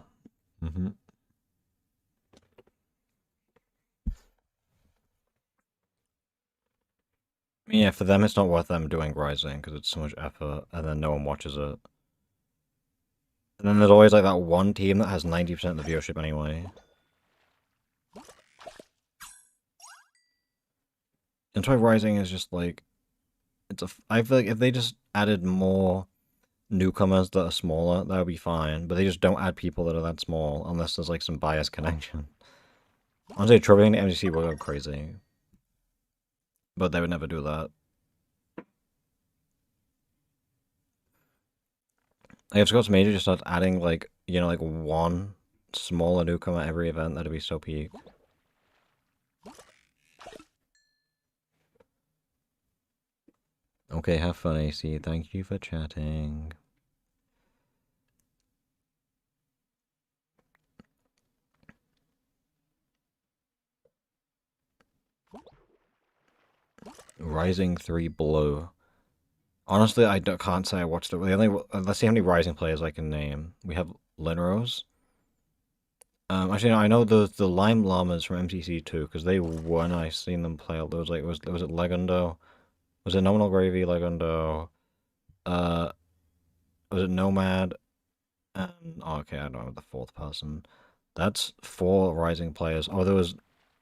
Yeah, for them it's not worth them doing Rising, because it's so much effort, and then no one watches it. And then there's always like that one team that has 90% of the viewership anyway. That's why Rising is just like, I feel like if they just added more newcomers that are smaller, that would be fine. But they just don't add people that are that small unless there's like some biased connection. Honestly, trolling the MGC would go crazy. But they would never do that. Like, if Scott's Major just starts adding like, you know, like one smaller newcomer every event, that'd be so peak. Okay, have fun, AC. Thank you for chatting. Rising 3 Blue. Honestly, can't say I watched it. Let's see how many Rising players I can name. We have Linrose. Actually, no, I know the Lime Llamas from MCC2 because they won. I seen them play. There was like was it Legundo? Was it Nominal Gravy Legundo? Uh, was it Nomad? And oh, okay, I don't know the fourth person. That's four Rising players. Oh, there was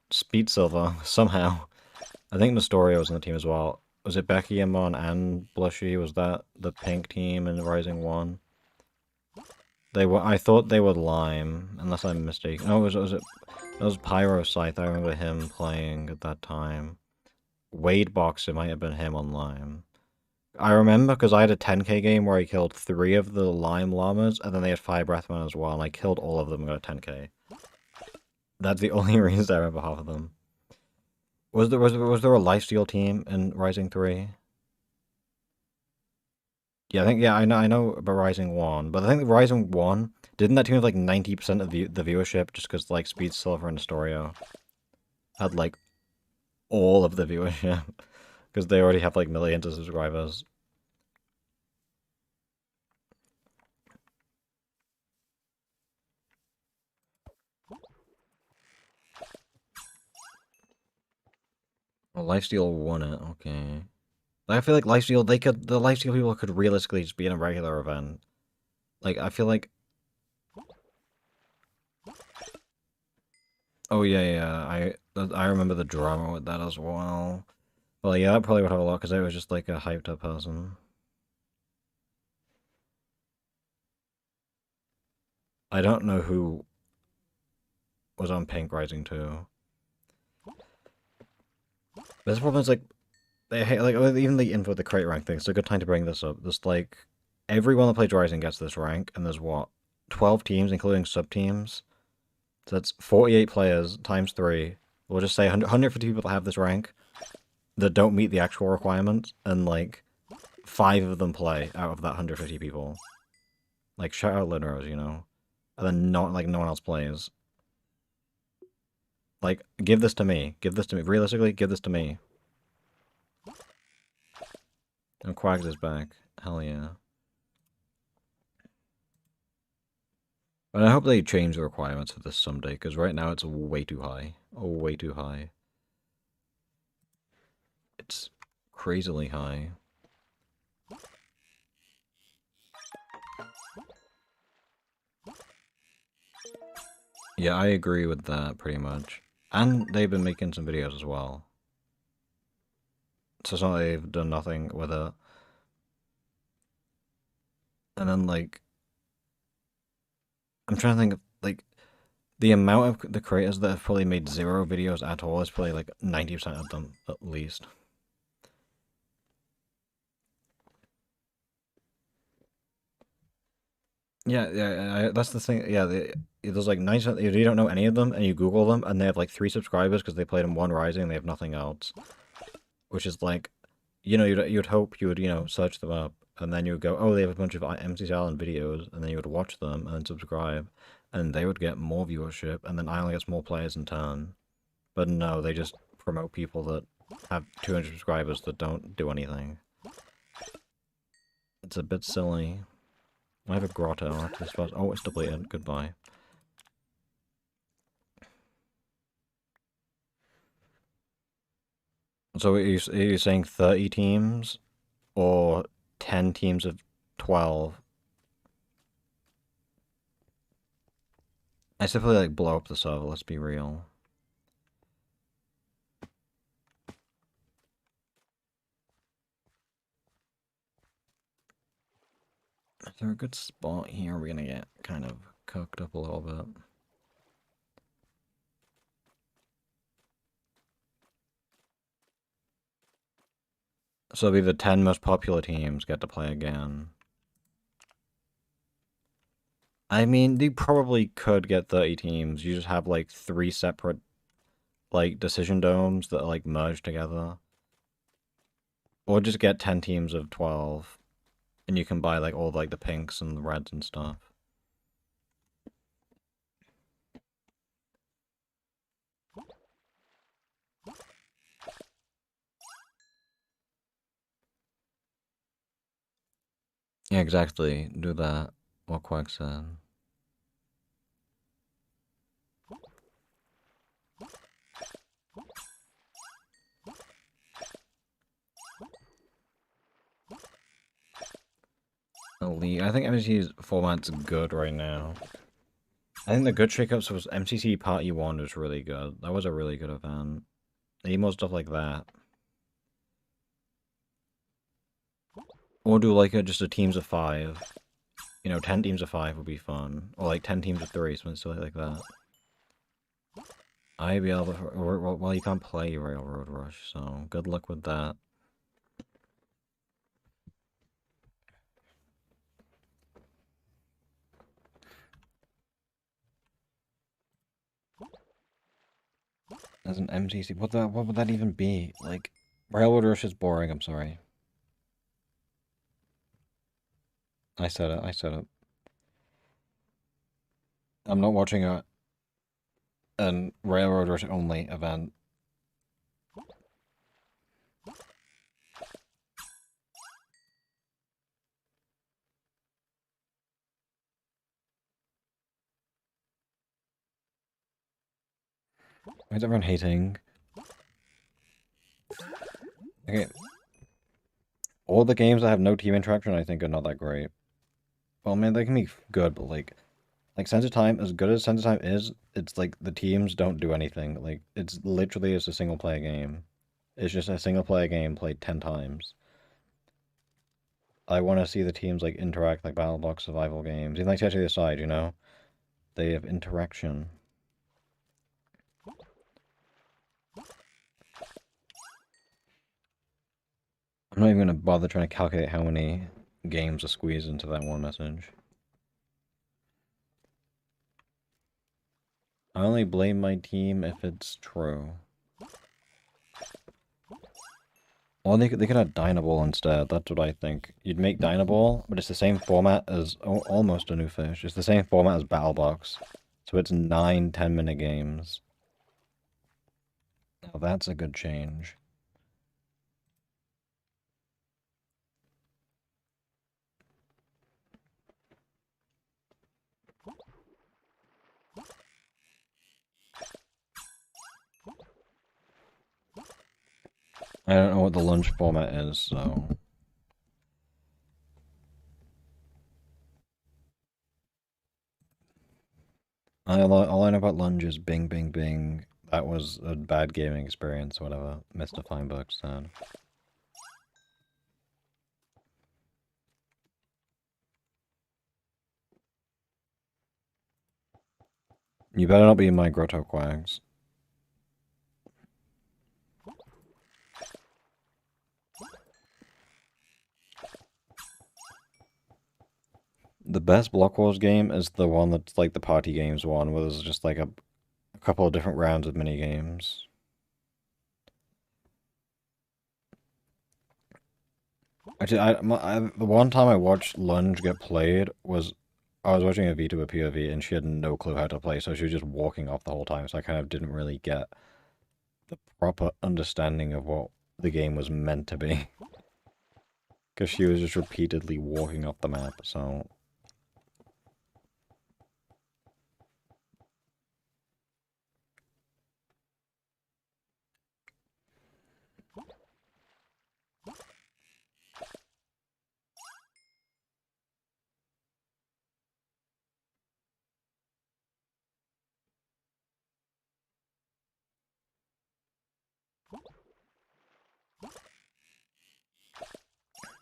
Speed Silver somehow. I think Nestoria was on the team as well. Was it Becky, Amon, and Blushy? Was that the pink team in Rising 1? They were. I thought they were Lime, unless I'm mistaken. Oh, it was Pyro Scythe. I remember him playing at that time. Wade Boxer might have been him on Lime. I remember because I had a 10k game where I killed 3 of the Lime Llamas, and then they had 5 Breathmen as well, and I killed all of them and got a 10k. That's the only reason I remember half of them. Was there a lifesteal team in Rising 3? Yeah, I think I know about Rising 1, but I think Rising 1 didn't that team have like 90% of the viewership just because like Speed Silver and Astoria had like all of the viewership because they already have like millions of subscribers. Well, Lifesteal won it, okay. I feel like Lifesteal, the Lifesteal people could realistically just be in a regular event. Like, I feel like, oh yeah, I remember the drama with that as well. Well, yeah, that probably would have a lot because I was just like a hyped up person. I don't know who was on Pink Rising 2. But the problem is like, like even the info the crate rank thing. It's a good time to bring this up. There's like everyone that plays Rising gets this rank, and there's what 12 teams, including sub teams. So that's 48 players times 3. We'll just say 150 people that have this rank that don't meet the actual requirements, and like 5 of them play out of that 150 people. Like shout out Linrose, you know, and then not like no one else plays. Like give this to me. Give this to me. Realistically, give this to me. And Quags is back. Hell yeah. But I hope they change the requirements for this someday, because right now it's way too high. Oh, way too high. It's crazily high. Yeah, I agree with that pretty much. And they've been making some videos as well. So it's not like they've done nothing with it. And then, like, I'm trying to think of, like, the amount of the creators that have probably made 0 videos at all is probably, like, 90% of them, at least. Yeah, that's the thing. Yeah, there's like 90%, if you don't know any of them, and you Google them, and they have, like, 3 subscribers because they played in one Rising, and they have nothing else. Which is like, you know, you'd hope you would, you know, search them up, and then you would go, oh, they have a bunch of MC Island videos, and then you would watch them and then subscribe, and they would get more viewership, and then Island gets more players in turn. But no, they just promote people that have 200 subscribers that don't do anything. It's a bit silly. I have a grotto after this first. Oh, it's depleted. Goodbye. So are you saying 30 teams or 10 teams of 12? I simply like blow up the server, let's be real. Is there a good spot here? We're gonna get kind of cooked up a little bit. So it'll be the 10 most popular teams get to play again. I mean, they probably could get 30 teams. You just have like 3 separate like decision domes that are like merged together. Or just get 10 teams of 12. And you can buy like all like the pinks and the reds and stuff. Yeah, exactly. Do that. What Quack said. Elite. I think MCC's format's good right now. I think the good shakeups was MCC Party 1 was really good. That was a really good event. Need more stuff like that. Or do like just a teams of 5. You know, 10 teams of 5 would be fun. Or like 10 teams of 3, something silly like that. I'd be able to, well, you can't play Railroad Rush, so good luck with that. As an MCC, what would that even be? Like, Railroad Rush is boring, I'm sorry. I said it. I'm not watching an Railroad Rush only event. Why is everyone hating? Okay, all the games that have no team interaction, I think, are not that great. Well, man, they can be good, but like Sense of Time, as good as Sense of Time is, it's like the teams don't do anything. Like it's literally just a single player game. It's just a single player game played 10 times. I want to see the teams like interact like Battle Block survival games. Even like Tetris Aside, you know, they have interaction. I'm not even gonna bother trying to calculate how many games are squeezed into that one message. I only blame my team if it's true. Or they could have Dynaball instead. That's what I think. You'd make Dynaball, but it's the same format as almost a new fish. It's the same format as BattleBox, so it's 9 10-minute games. Now that's a good change. I don't know what the lunch format is, so all I know about lunge is Bing Bing Bing. That was a bad gaming experience, whatever Mr. Feinberg said. You better not be in my grotto quags. The best Block Wars game is the one that's like the party games one, where there's just like a couple of different rounds of mini games. Actually, the one time I watched Lunge get played was I was watching a VTuber POV and she had no clue how to play, so she was just walking off the whole time. So I kind of didn't really get the proper understanding of what the game was meant to be, because she was just repeatedly walking off the map. So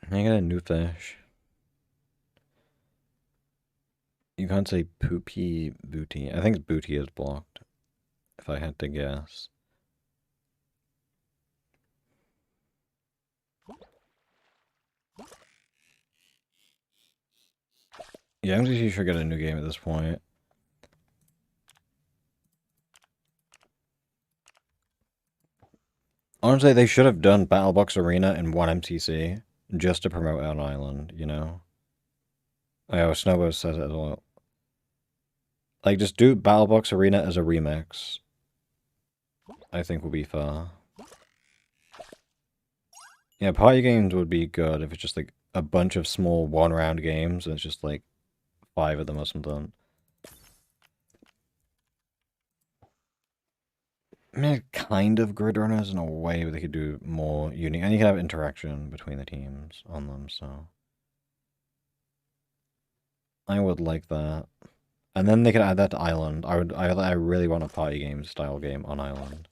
I got a new fish. You can't say poopy booty. I think booty is blocked, if I had to guess. Yeah, I'm just you should get a new game at this point. Honestly, they should have done Battlebox Arena in one MCC just to promote Out Island, you know? Oh, yeah, Snowbo says it as well. Like, just do Battlebox Arena as a remix. I think would be fair. Yeah, party games would be good if it's just like a bunch of small one-round games, and it's just like 5 of them or something. I mean, kind of grid runners in a way, but they could do more unique, and you can have interaction between the teams on them, so I would like that. And then they could add that to Island. I really want a party game style game on Island.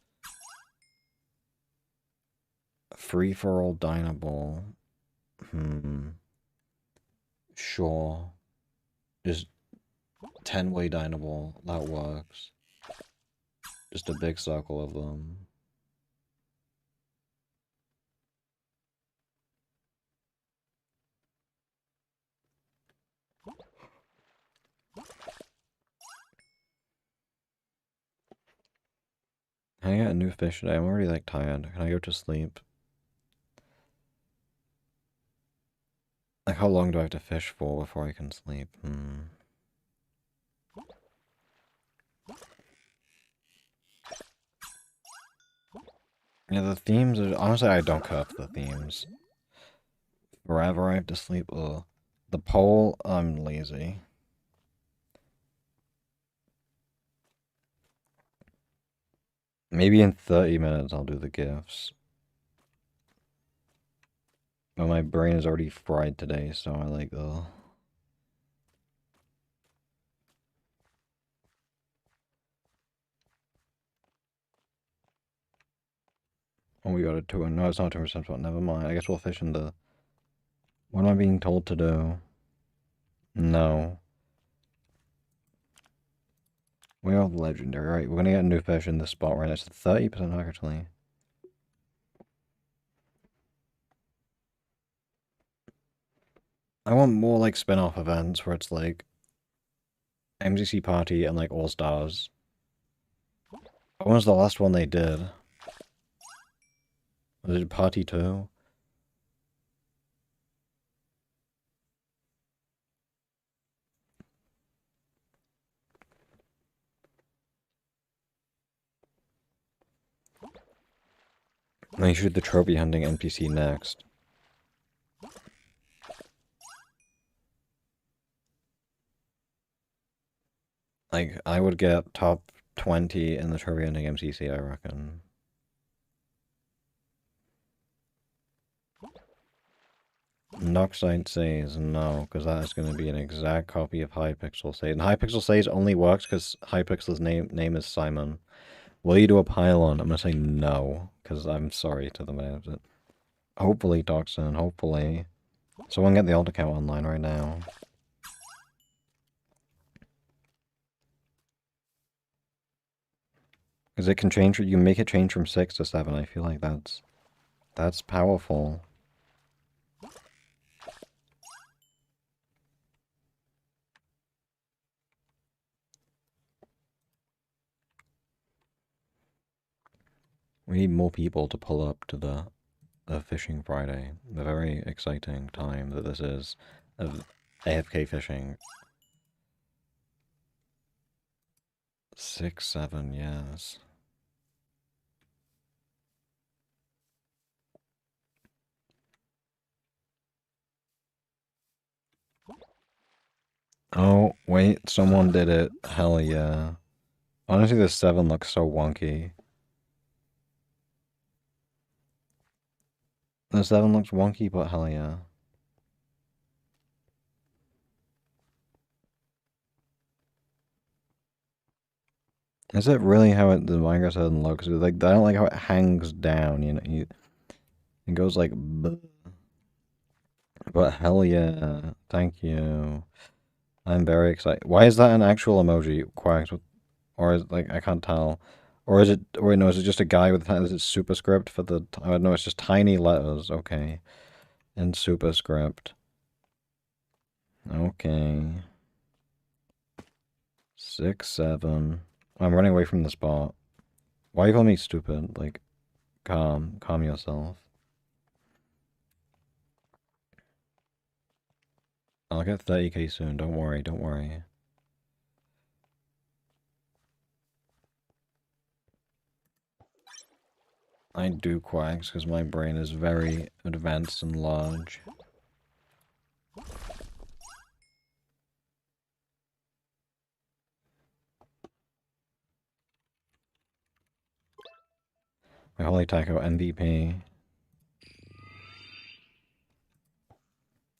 Free for all Dynaball. Sure. Just 10-way Dynaball. That works. Just a big circle of them. Can I get a new fish today? I'm already like tired. Can I go to sleep? Like how long do I have to fish for before I can sleep? Yeah, the themes are honestly I don't care for the themes. Forever I have to sleep. Ugh. The poll, I'm lazy. Maybe in 30 minutes I'll do the gifts. But my brain is already fried today, so I like, ugh. Oh, we got a 2. No, it's not 2% spot. Never mind. I guess we'll fish in the... What am I being told to do? No. We are legendary. Right, we're gonna get a new fish in this spot right next to 30% actually. I want more like spin-off events where it's like MCC Party and like All Stars. When was the last one they did? Was it Party 2? They should do the trophy hunting NPC next. Like, I would get top 20 in the trophy hunting MCC, I reckon. Noxite says no, because that is going to be an exact copy of Hypixel Says. And Hypixel Says only works because Hypixel's name is Simon. Will you do a pylon? I'm going to say no, because I'm sorry to the man. Hopefully, Toxin, hopefully. Someone get the alt account online right now. Because it can change, you can make it change from 6 to 7. I feel like that's powerful. We need more people to pull up to the Fishing Friday. The very exciting time that this is of AFK fishing. 6, 7, yes. Oh, wait, someone did it. Hell yeah. Honestly, the 7 looks so wonky. The 7 looks wonky, but hell yeah. Is it really how the Minecraft 7 looks? Like, I don't like how it hangs down, you know? It goes like... Bleh. But hell yeah. Thank you. I'm very excited. Why is that an actual emoji? Quacks with... Or is like, I can't tell. Or is it... Or wait, no, is it just a guy with... Is it superscript for the... Oh, no, it's just tiny letters. Okay. And superscript. Okay. 6, 7. I'm running away from the spot. Why you call me stupid? Like, calm yourself. I'll get 30k soon. Don't worry, don't worry. I do quacks because my brain is very advanced and large. My Holy Taco MVP.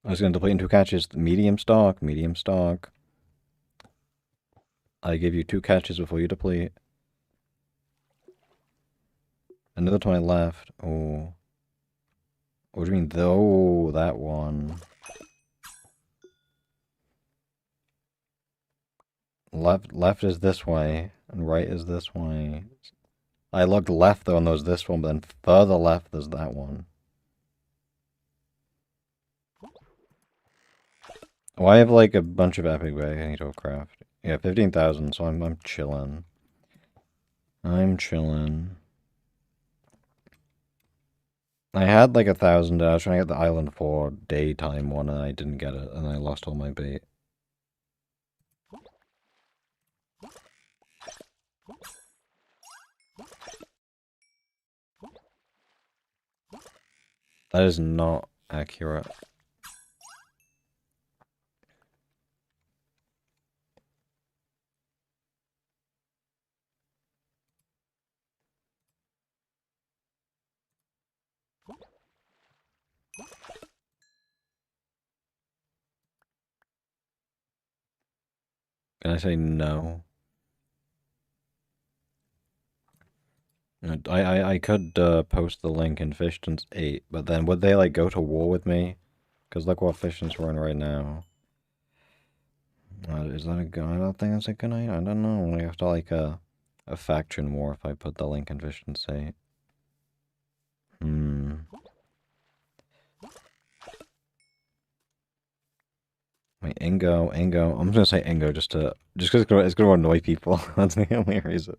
I was gonna deplete in 2 catches. Medium stock, medium stock. I give you 2 catches before you deplete. Another 20 left. Oh. What do you mean, though? That one. Left is this way, and right is this way. I looked left though, and there's this one, but then further left there's that one. Oh, I have like a bunch of epic bags I need to craft. Yeah, 15,000, so I'm chilling. I'm chilling. I had like 1,000. I was trying to get the Island 4 daytime one, and I didn't get it, and I lost all my bait. That is not accurate. Can I say no? I could post the link in Fishtons 8, but then would they like go to war with me? Because look what Fishtons we're in right now. Is that a good? I don't think that's a good idea. I don't know. We have to like a faction war if I put the link in Fishtons 8. Wait, Ingo. I'm just gonna say Ingo just because it's gonna annoy people. That's the only reason.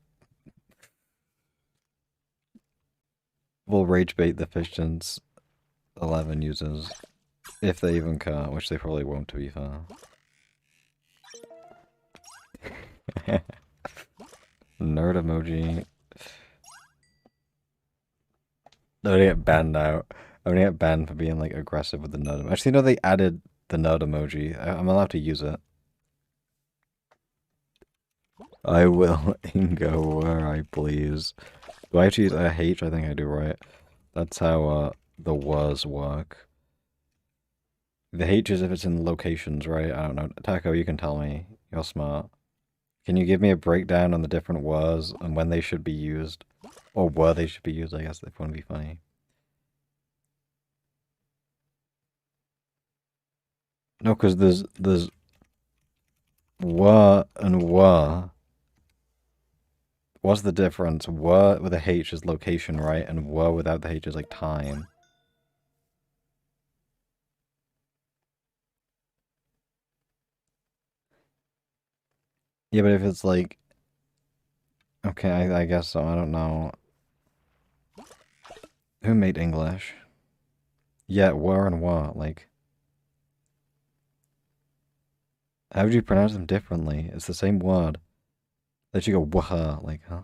We'll rage bait the Fishtons 11 users. If they even care, which they probably won't, to be fair. Nerd emoji. I'm gonna get banned out. I'm gonna get banned for being like aggressive with the nerd emoji. Actually, no, they added the nerd emoji. I'm allowed to use it. I will Ingo where I please. Do I have to use a H? I think I do, right? That's how the was work. The H is if it's in locations, right? I don't know. Taco, you can tell me. You're smart. Can you give me a breakdown on the different was and when they should be used? Or where they should be used, I guess, if you want to be funny. No, because there's were and were. What's the difference? Were with a H is location, right? And were without the H is like time. Yeah, but if it's like... Okay, I guess so. I don't know. Who made English? Yeah, were and were. Like... How would you pronounce them differently? It's the same word. They should go wah, like, huh?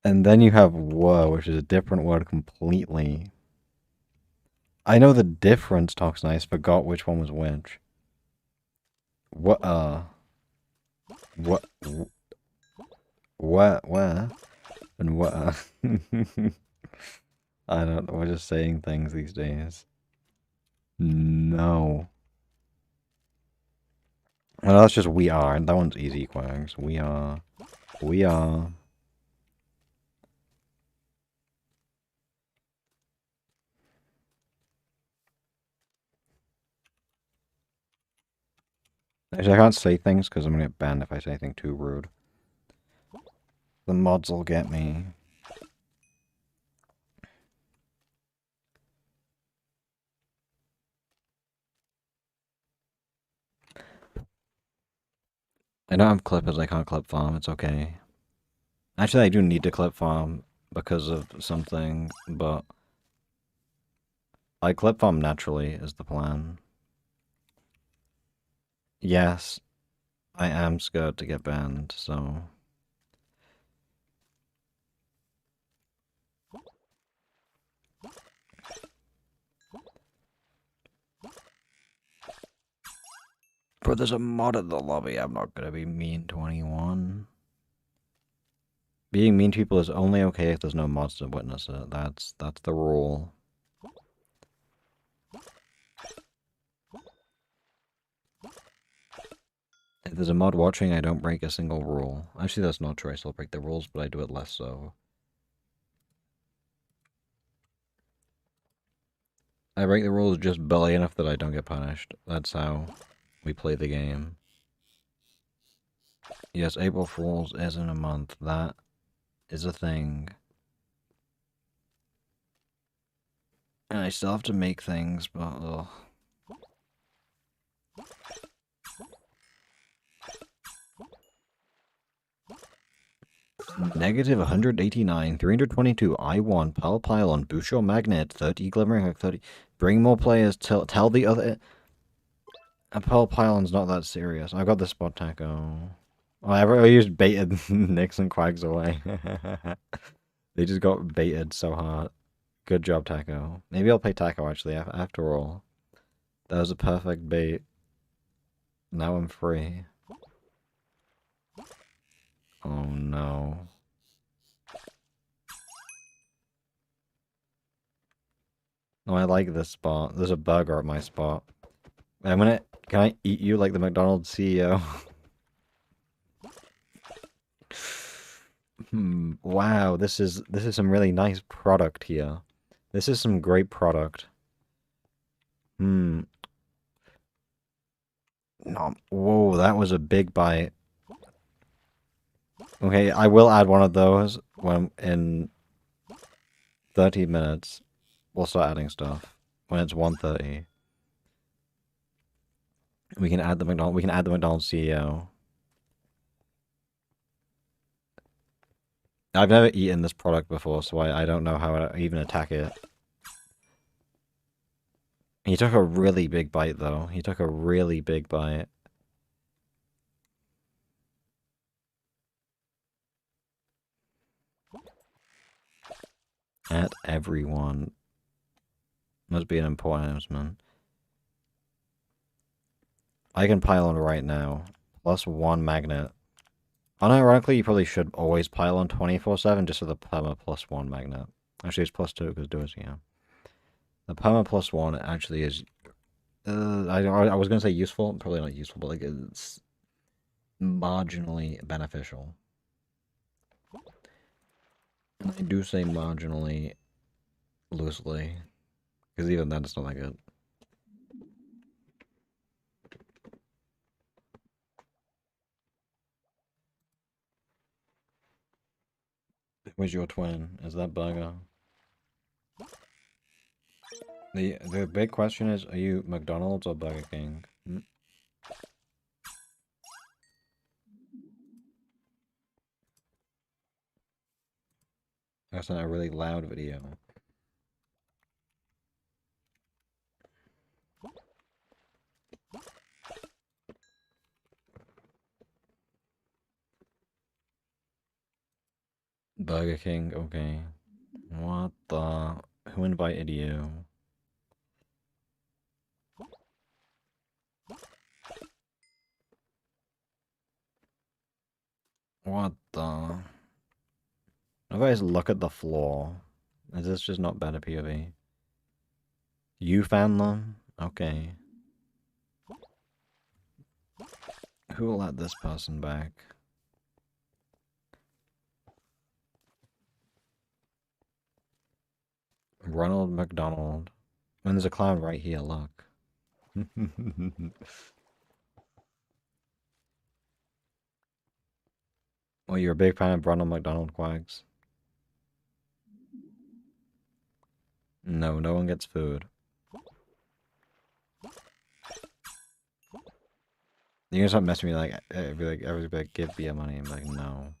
And then you have were, which is a different word completely. I know the difference, Talks Nice, forgot which one was which. What, what, where, and what, I don't know, we're just saying things these days. No. Well, that's just we are, that one's easy, Quags. We are. We are. Actually, I can't say things because I'm gonna get banned if I say anything too rude. The mods will get me. I don't have clippers, I can't clip farm, it's okay. Actually, I do need to clip farm because of something, but I clip farm naturally is the plan. Yes, I am scared to get banned, so... But there's a mod in the lobby. I'm not gonna be mean to anyone. Being mean to people is only okay if there's no mods to witness it. That's the rule. If there's a mod watching, I don't break a single rule. Actually, that's not true. I still break the rules, but I do it less so. I break the rules just barely enough that I don't get punished. That's how we play the game. Yes, April Fools is in a month. That is a thing. And I still have to make things, but ugh. Negative 189, 322, I1, Pearl Pylon, Busho Magnet, 30, Glimmering Hook, 30. Bring more players, tell the other... A Pearl Pylon's not that serious. I got the Spot Taco. Oh, I used baited Nixon Quags away. They just got baited so hard. Good job, Taco. Maybe I'll play Taco, actually, after all. That was a perfect bait. Now I'm free. Oh, no. Oh, I like this spot. There's a burger at my spot. I'm gonna... Can I eat you like the McDonald's CEO? Wow, this is some really nice product here. This is some great product. No. Whoa, that was a big bite. Okay, I will add one of those when in 30 minutes. We'll start adding stuff. When it's 1:30. We can add the McDonald's CEO. I've never eaten this product before, so I don't know how to even attack it. He took a really big bite, though. He took a really big bite. At everyone. Must be an important announcement. I can pile on right now. +1 magnet. Unironically, you probably should always pile on 24/7 just for the perma +1 magnet. Actually, it's +2 because do it, yeah. The perma +1 actually is... I was going to say useful. Probably not useful, but like it's marginally beneficial. And I do say marginally loosely. Because even then, it's not that good. Where's your twin? Is that Burger? The big question is, are you McDonald's or Burger King? That's not a really loud video. Burger King, okay. What the... Who invited you? What the... If I just look at the floor, is this just not better POV? You found them? Okay. Who will let this person back? Ronald McDonald. And there's a clown right here, look. Well, you're a big fan of Ronald McDonald Quags? No, no one gets food. You're gonna start messing with me like, everybody be like, give Bia money. I'm like, no.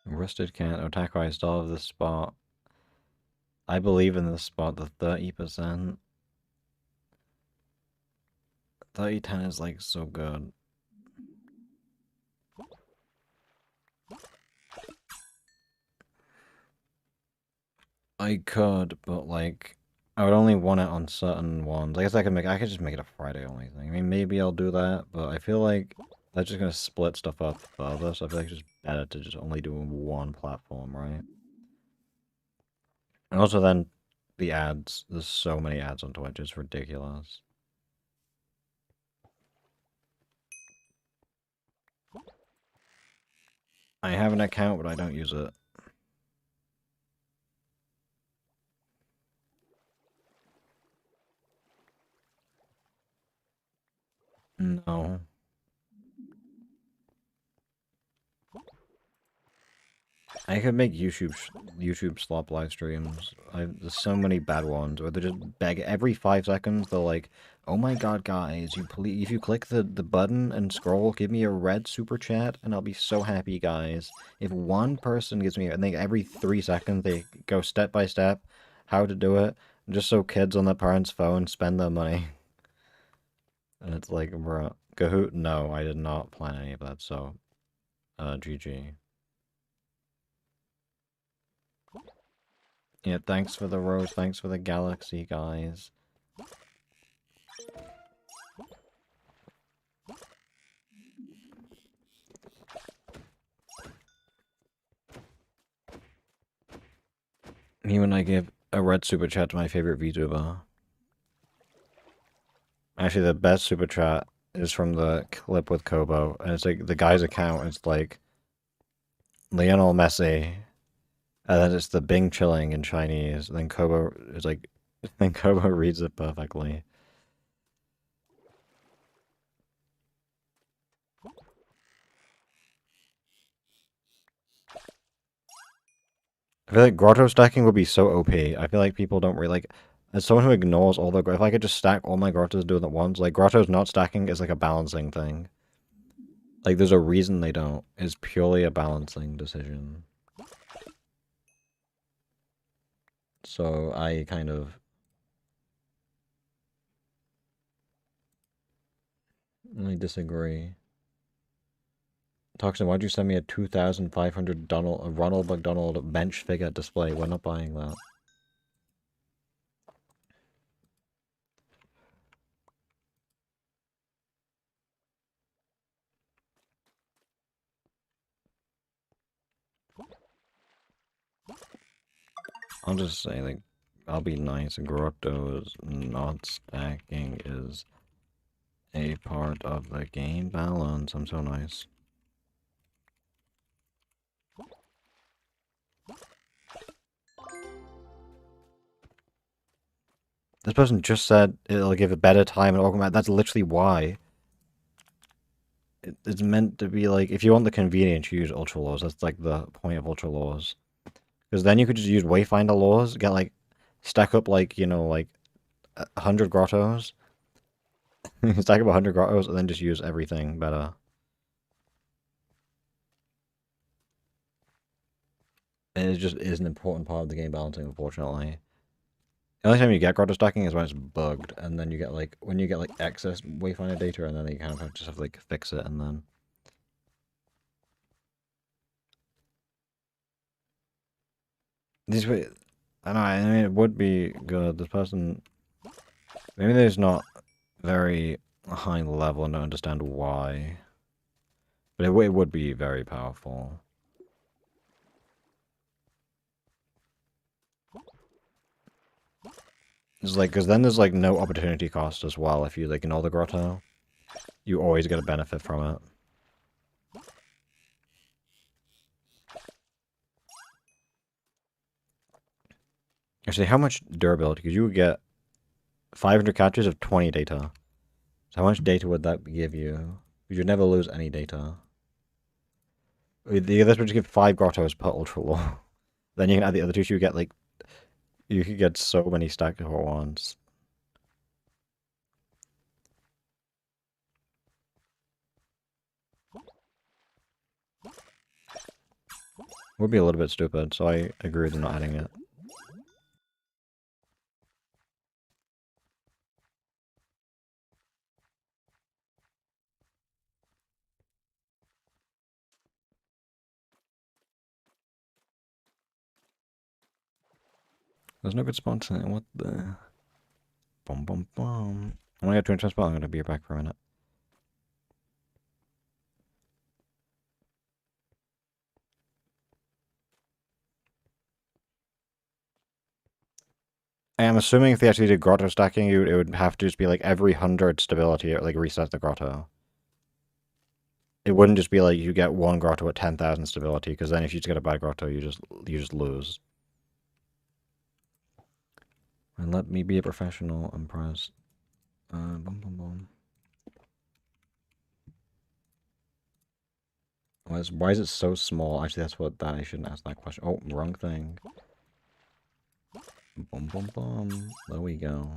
Rusted can Otaku, I still have this spot. I believe in this spot, the 30%. 30-10 is like so good. I could, but like I would only want it on certain ones. I guess I could just make it a Friday only thing. I mean maybe I'll do that, but I feel like that's just gonna split stuff up further, so I feel like it's just better to just only do one platform, right? And also then the ads. There's so many ads on Twitch, it's ridiculous. I have an account, but I don't use it. No. I could make YouTube slop live streams. There's so many bad ones where they just beg every 5 seconds. They're like, "Oh my God, guys, if you click the button and scroll, give me a red super chat, and I'll be so happy, guys. If one person gives me, and then every 3 seconds they go step by step how to do it, just so kids on their parents' phone spend their money." And it's like, bro, Kahoot? No, I did not plan any of that. So, GG. Yeah, thanks for the rose, thanks for the galaxy, guys. Me when I give a red super chat to my favorite VTuber. Actually, the best super chat is from the clip with Kobo, and it's like the guy's account is like Lionel Messi, and then it's the Bing chilling in Chinese, and then Kobo is like, then Kobo reads it perfectly. I feel like grotto stacking would be so OP. I feel like people don't really like. As someone who ignores all the, if I could just stack all my grottos doing at once, like grottos not stacking is like a balancing thing. Like there's a reason they don't. It's purely a balancing decision. So I kind of, I disagree. Toxin, why'd you send me a 2,500 Donald, a Ronald McDonald bench figure display? We're not buying that. I'll just say, like, I'll be nice. Grotto's not stacking is a part of the game balance. I'm so nice. This person just said it'll give a better time and augment. That's literally why. It's meant to be like, if you want the convenience, you use ultra laws. That's like the point of ultra laws. Because then you could just use Wayfinder laws, get like, stack up like, you know, like 100 grottos. Stack up 100 grottos and then just use everything better. And it just is an important part of the game balancing, unfortunately. The only time you get grotto stacking is when it's bugged, and then you get like, when you get like excess Wayfinder data, and then you kind of just have to like fix it, and then... This way, I know, I mean, it would be good. This person, maybe they're just not very high level and don't understand why. But it would be very powerful. It's like, because then there's like no opportunity cost as well. If you like ignore the grotto, you always get a benefit from it. Actually, how much durability? Because you would get 500 catches of 20 data. So how much data would that give you? You'd never lose any data. The other would give 5 grottos per ultra law. Then you can add the other two, so you get like, you could get so many stacked at once. Would be a little bit stupid, so I agree with not adding it. There's no good spots in it. What the? Bum bum bum. I'm gonna go to a spot. I'm gonna be back for a minute. I'm assuming if they actually did grotto stacking, it would have to just be like every 100 stability, it like resets the grotto. It wouldn't just be like you get one grotto at 10,000 stability, because then if you just get a bad grotto, you just lose. And let me be a professional and press. Boom, boom, boom. Why is it so small? Actually, I shouldn't ask that question. Oh, wrong thing. Boom, boom, boom. There we go.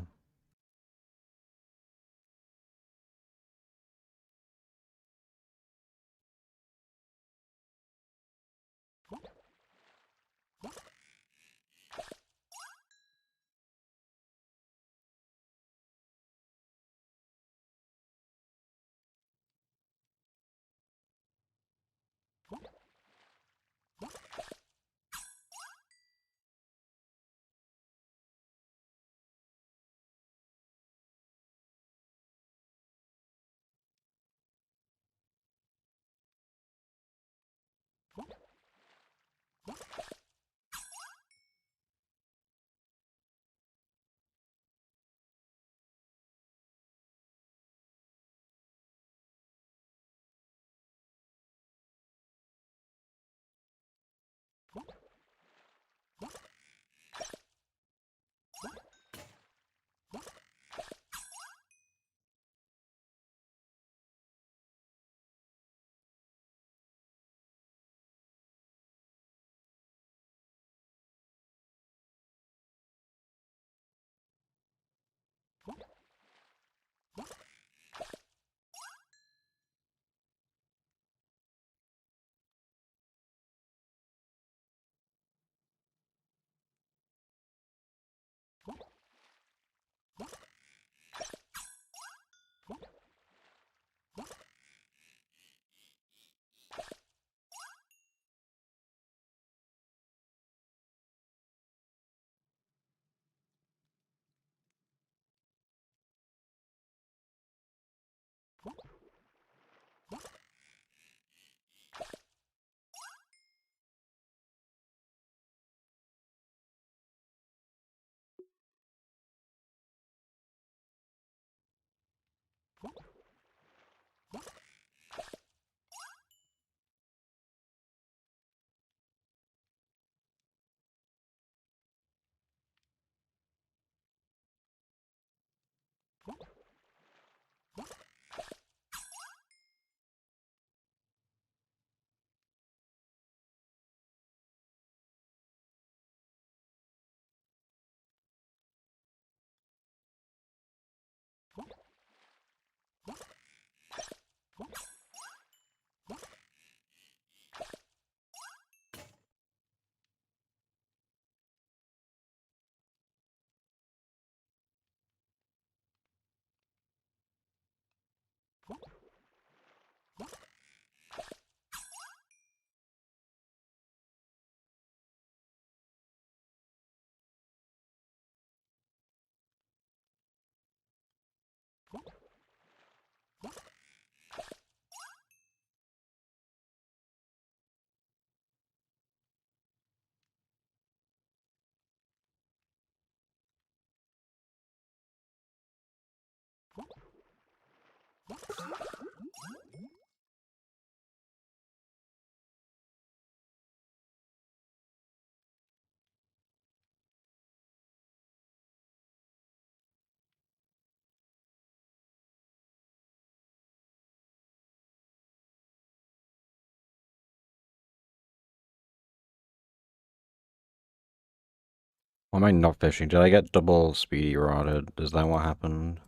Why am I not fishing? Did I get double speedy rotted? Is that what happened?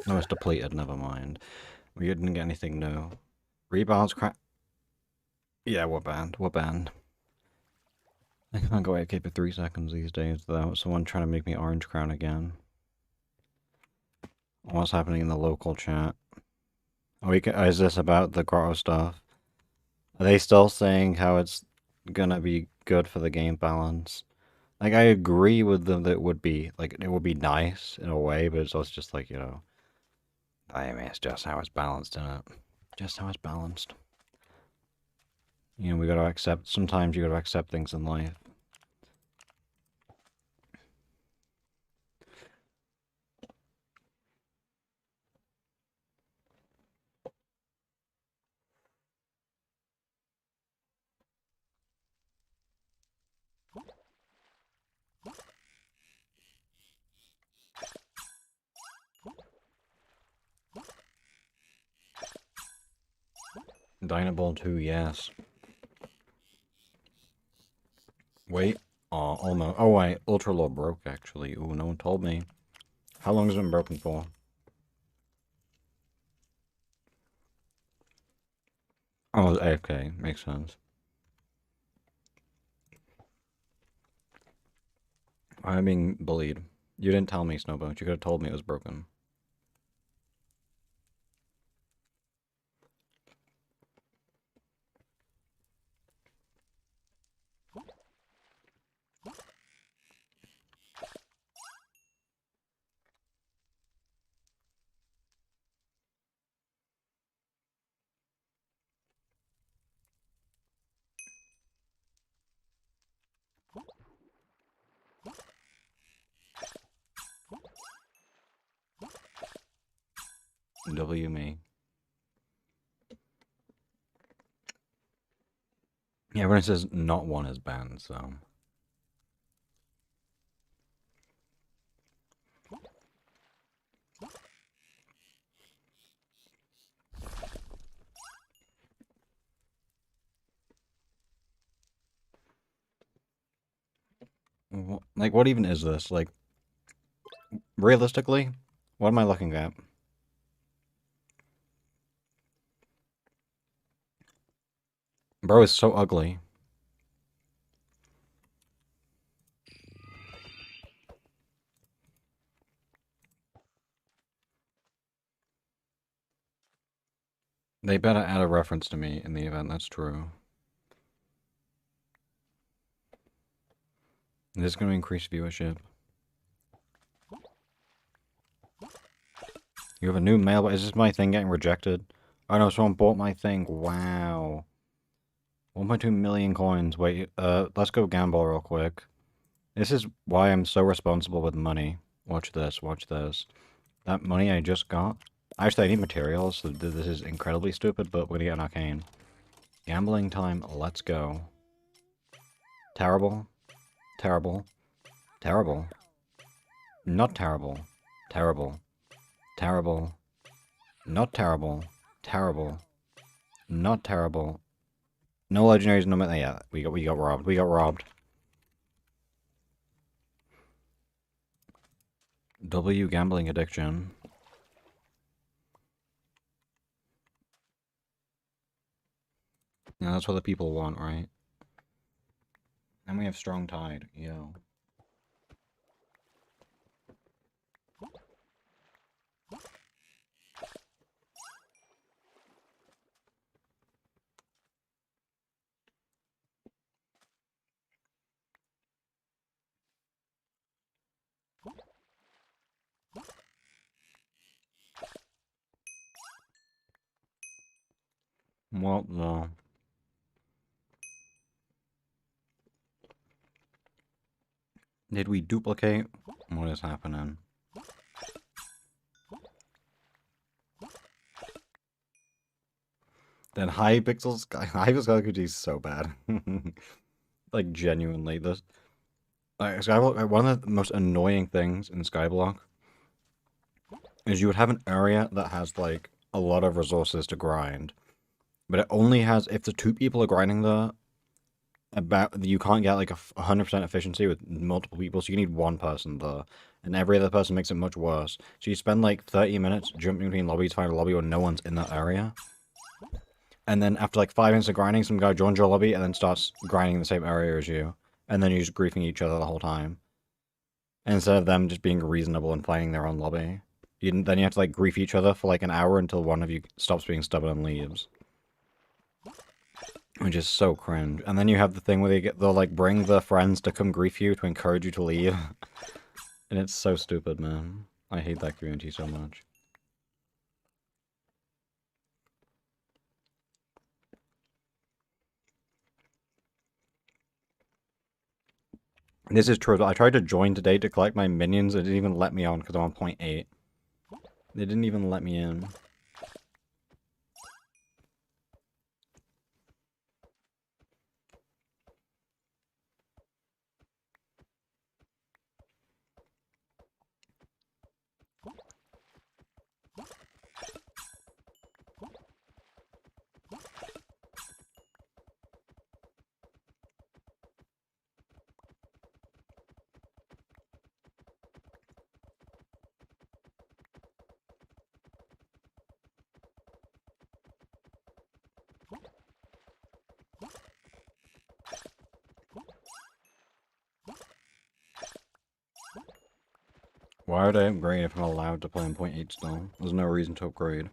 No, it's depleted, never mind. We didn't get anything new. Rebounds crack. Yeah, we're banned. We're banned. I can't go AFK for 3 seconds these days without someone trying to make me orange crown again. What's happening in the local chat? Is this about the grotto stuff? Are they still saying how it's gonna be good for the game balance? Like, I agree with them that it would be, like, it would be nice in a way, but it's also just like, I mean, it's just how it's balanced, isn't it? Just how it's balanced. We gotta accept, sometimes you gotta accept things in life. Dynaball 2, yes. Wait. Almost. Oh, wait. Ultra Law broke, actually. Ooh, no one told me. How long has it been broken for? Oh, it was AFK. Makes sense. I'm being bullied. You didn't tell me, Snowbones. You could have told me it was broken. W me. Yeah, everyone says not one is banned, so. Like, what even is this? Like, realistically, what am I looking at? Bro is so ugly. They better add a reference to me in the event that's true. This is going to increase viewership. You have a new mail. Is this my thing getting rejected? Oh no, someone bought my thing. Wow. 1.2 million coins. Wait, let's go gamble real quick. This is why I'm so responsible with money. Watch this, watch this. That money I just got. Actually, I need materials, so this is incredibly stupid, but we're gonna get an arcane. Gambling time, let's go. Terrible. Terrible. Terrible. Not terrible. Terrible. Terrible. Not terrible. Terrible. Not terrible. No legendaries, no matter. Yeah, we got robbed. We got robbed. W gambling addiction. Yeah, that's what the people want, right? And we have strong tide, yo. Well, no. Did we duplicate? What is happening? Then Hypixel Sky is so bad. Like genuinely, this Skyblock. One of the most annoying things in Skyblock is you would have an area that has like a lot of resources to grind, but it only has if the two people are grinding there. About you can't get like 100% efficiency with multiple people, so you need one person there, and every other person makes it much worse. So you spend like 30 minutes jumping between lobbies to find a lobby where no one's in that area. And then after like 5 minutes of grinding, some guy joins your lobby and then starts grinding in the same area as you. And then you're just griefing each other the whole time. And instead of them just being reasonable and finding their own lobby, then you have to like grief each other for like an hour until one of you stops being stubborn and leaves. Which is so cringe. And then you have the thing where they'll like bring the friends to come grief you to encourage you to leave. And it's so stupid, man. I hate that community so much. This is true. I tried to join today to collect my minions. It didn't even let me on because I'm on point 8. They didn't even let me in. Why would I upgrade if I'm allowed to play on point 8 still? There's no reason to upgrade.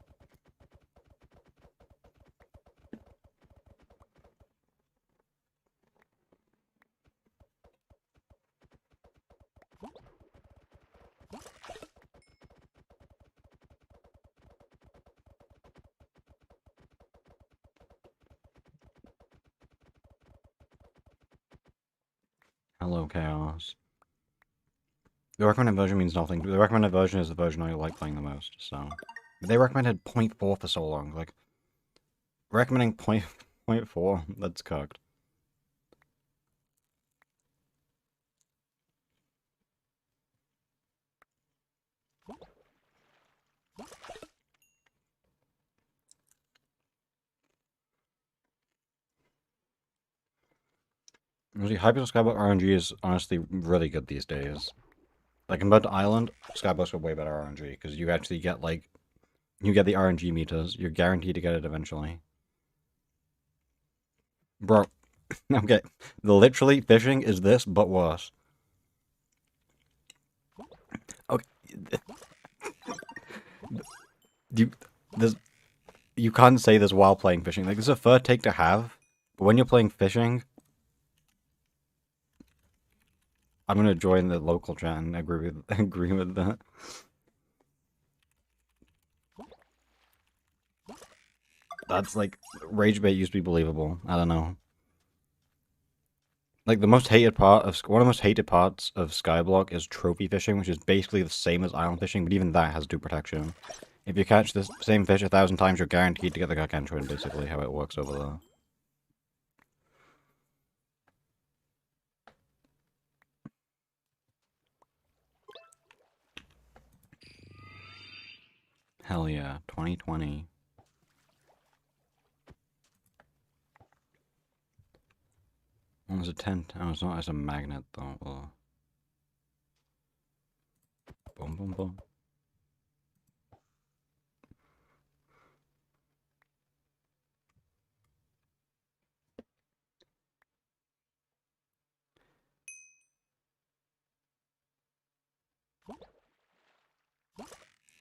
Hello, Chaos. The recommended version means nothing. The recommended version is the version I like playing the most, so... They recommended 0.4 for so long, like... Recommending 0.4? That's cooked. Honestly, Hyper Skyblock RNG is honestly really good these days. Like, compared to Island, Skyblock's got way better RNG, because you actually get, like... You get the RNG meters. You're guaranteed to get it eventually. Bro, okay. Literally, fishing is this, but worse. Okay. You, you can't say this while playing fishing. Like, this is a fair take to have, but when you're playing fishing... I'm gonna join the local chat and agree with that. That's like rage bait used to be believable. I don't know. Like the most hated part of one of the most hated parts of Skyblock is trophy fishing, which is basically the same as island fishing, but even that has due protection. If you catch the same fish 1,000 times, you're guaranteed to get the gargantuan. Basically, how it works over there. Hell yeah, 2020. What was a tent? Oh, it's not as a magnet though. Boom, boom, boom.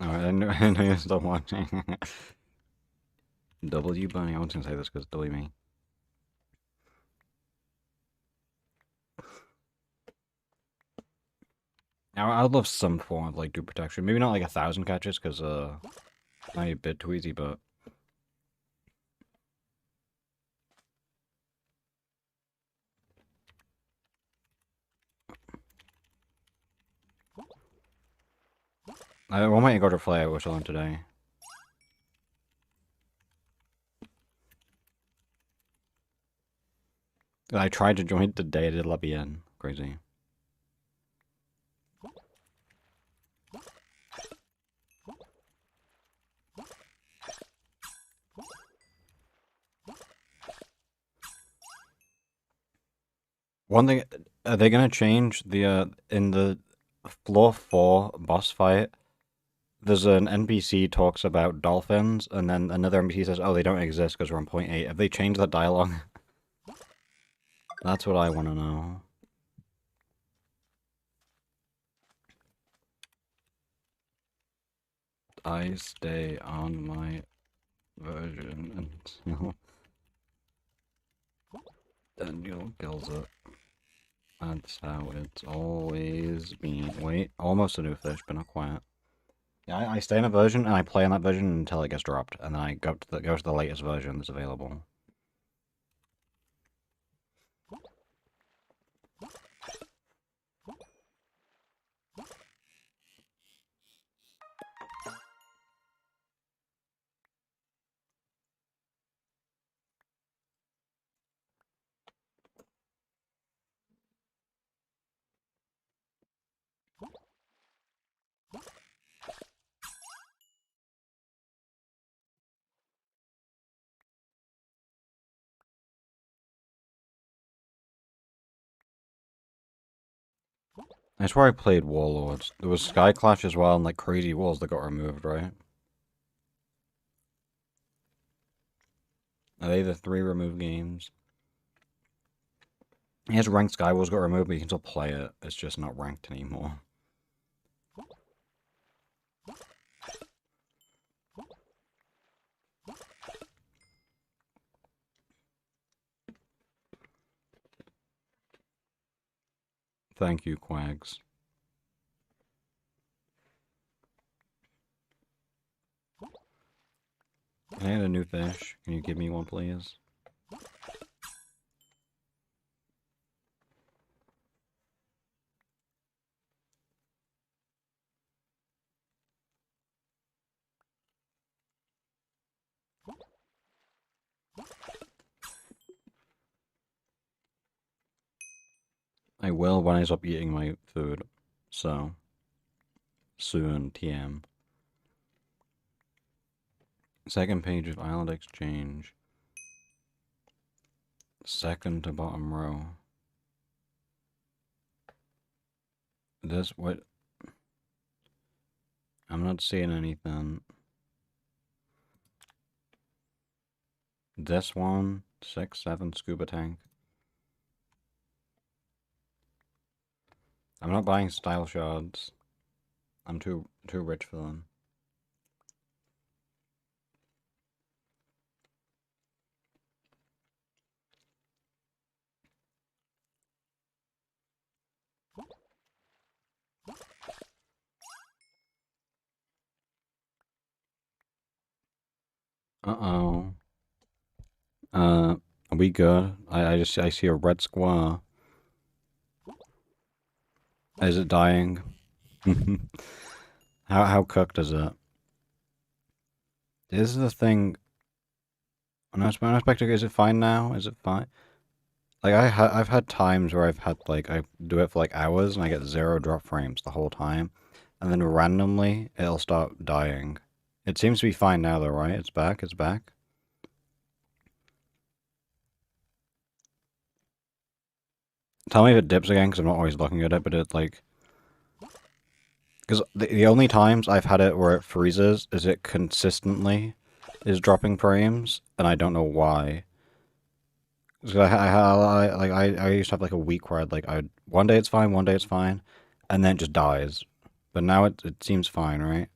Oh, I know you're still watching. W Bunny. I was gonna say this because W me. I'd love some form of like due protection. Maybe not like 1,000 catches because might be a bit too easy, but I want my go to fly out with someone today. I tried to join today. I did let me in. Crazy. One thing, are they gonna change the in the floor 4 boss fight? There's an NPC talks about dolphins, and then another NPC says, "Oh, they don't exist because we're on point 8." Have they changed that dialogue? That's what I want to know. I stay on my version until Daniel kills it. That's how it's always been. Wait, almost a new fish, but not quite. Yeah, I stay in a version and I play on that version until it gets dropped, and then I go to the latest version that's available. That's where I played Warlords. There was Sky Clash as well, and like Crazy Walls that got removed, right? Are they the 3 removed games? Yes, Ranked Sky Wars got removed, but you can still play it. It's just not ranked anymore. Thank you, Quags. Can I get a new fish? Can you give me one, please? I will when I stop eating my food. So, soon, TM. Second page of Island Exchange. Second to bottom row. This, what? I'm not seeing anything. This one, 6, 7 scuba tank. I'm not buying style shards. I'm too rich for them. Uh-oh. Are we good? I see a red square. Is it dying? How cooked is it? This is the thing. Unexpected. Is it fine now? Is it fine? Like I've had times where I've had like I do it for like hours and I get 0 drop frames the whole time, and then randomly it'll start dying. It seems to be fine now though, right? It's back. It's back. Tell me if it dips again, because I'm not always looking at it, but it like... Because the only times I've had it where it freezes is it consistently is dropping frames, and I don't know why. Because I used to have like a week where one day it's fine, one day it's fine, and then it just dies. But now it seems fine, right?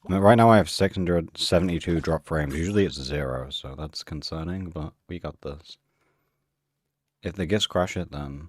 I mean, right now I have 672 drop frames. Usually it's 0, so that's concerning, but we got this. If the gifts crash it, then...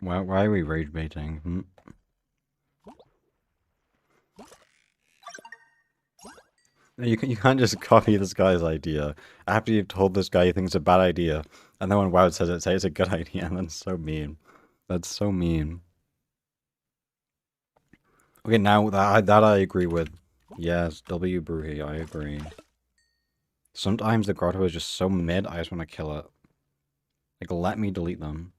Why are we rage baiting? Hmm? You can't just copy this guy's idea after you've told this guy you think it's a bad idea, and then when WoW says it, say it's a good idea, and that's so mean. That's so mean. Okay, now that I agree with. Yes, W Bruhey, I agree. Sometimes the grotto is just so mid, I just want to kill it. Like, let me delete them.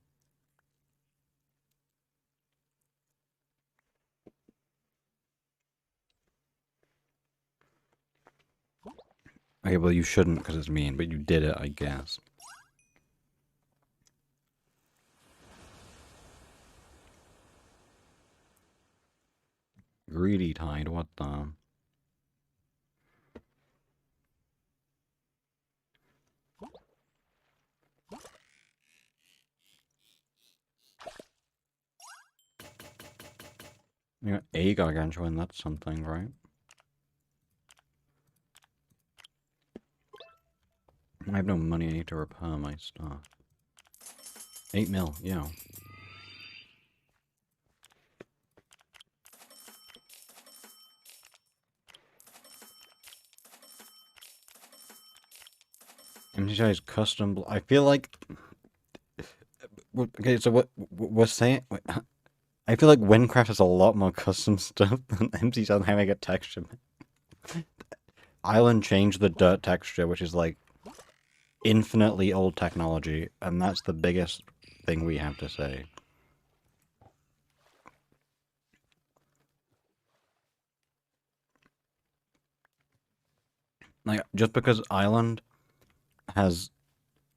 Okay, well you shouldn't because it's mean, but you did it, I guess. Greedy Tide, what the? Yeah, a gargantuan, that's something, right? I have no money, I need to repair my stuff. 8 mil, yeah. MTG's custom. I feel like. Okay, so what we're saying. I feel like Windcraft has a lot more custom stuff than MTG having a texture. Island changed the dirt texture, which is like infinitely old technology, and that's the biggest thing we have to say. Like, just because Island has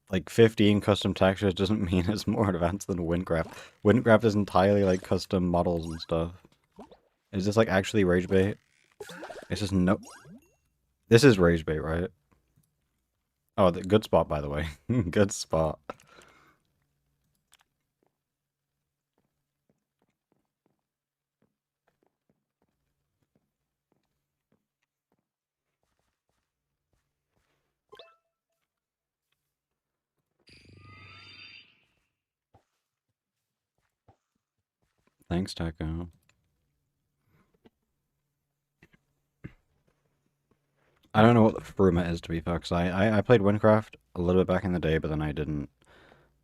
like 15 custom textures doesn't mean it's more advanced than Windcraft. Windcraft is entirely like custom models and stuff. Is this like actually rage bait? It's just no. This is rage bait, right? Oh, good spot, by the way. Good spot. Thanks, Taco. I don't know what the Fruma is, to be fair, because I played Windcraft a little bit back in the day, but then I didn't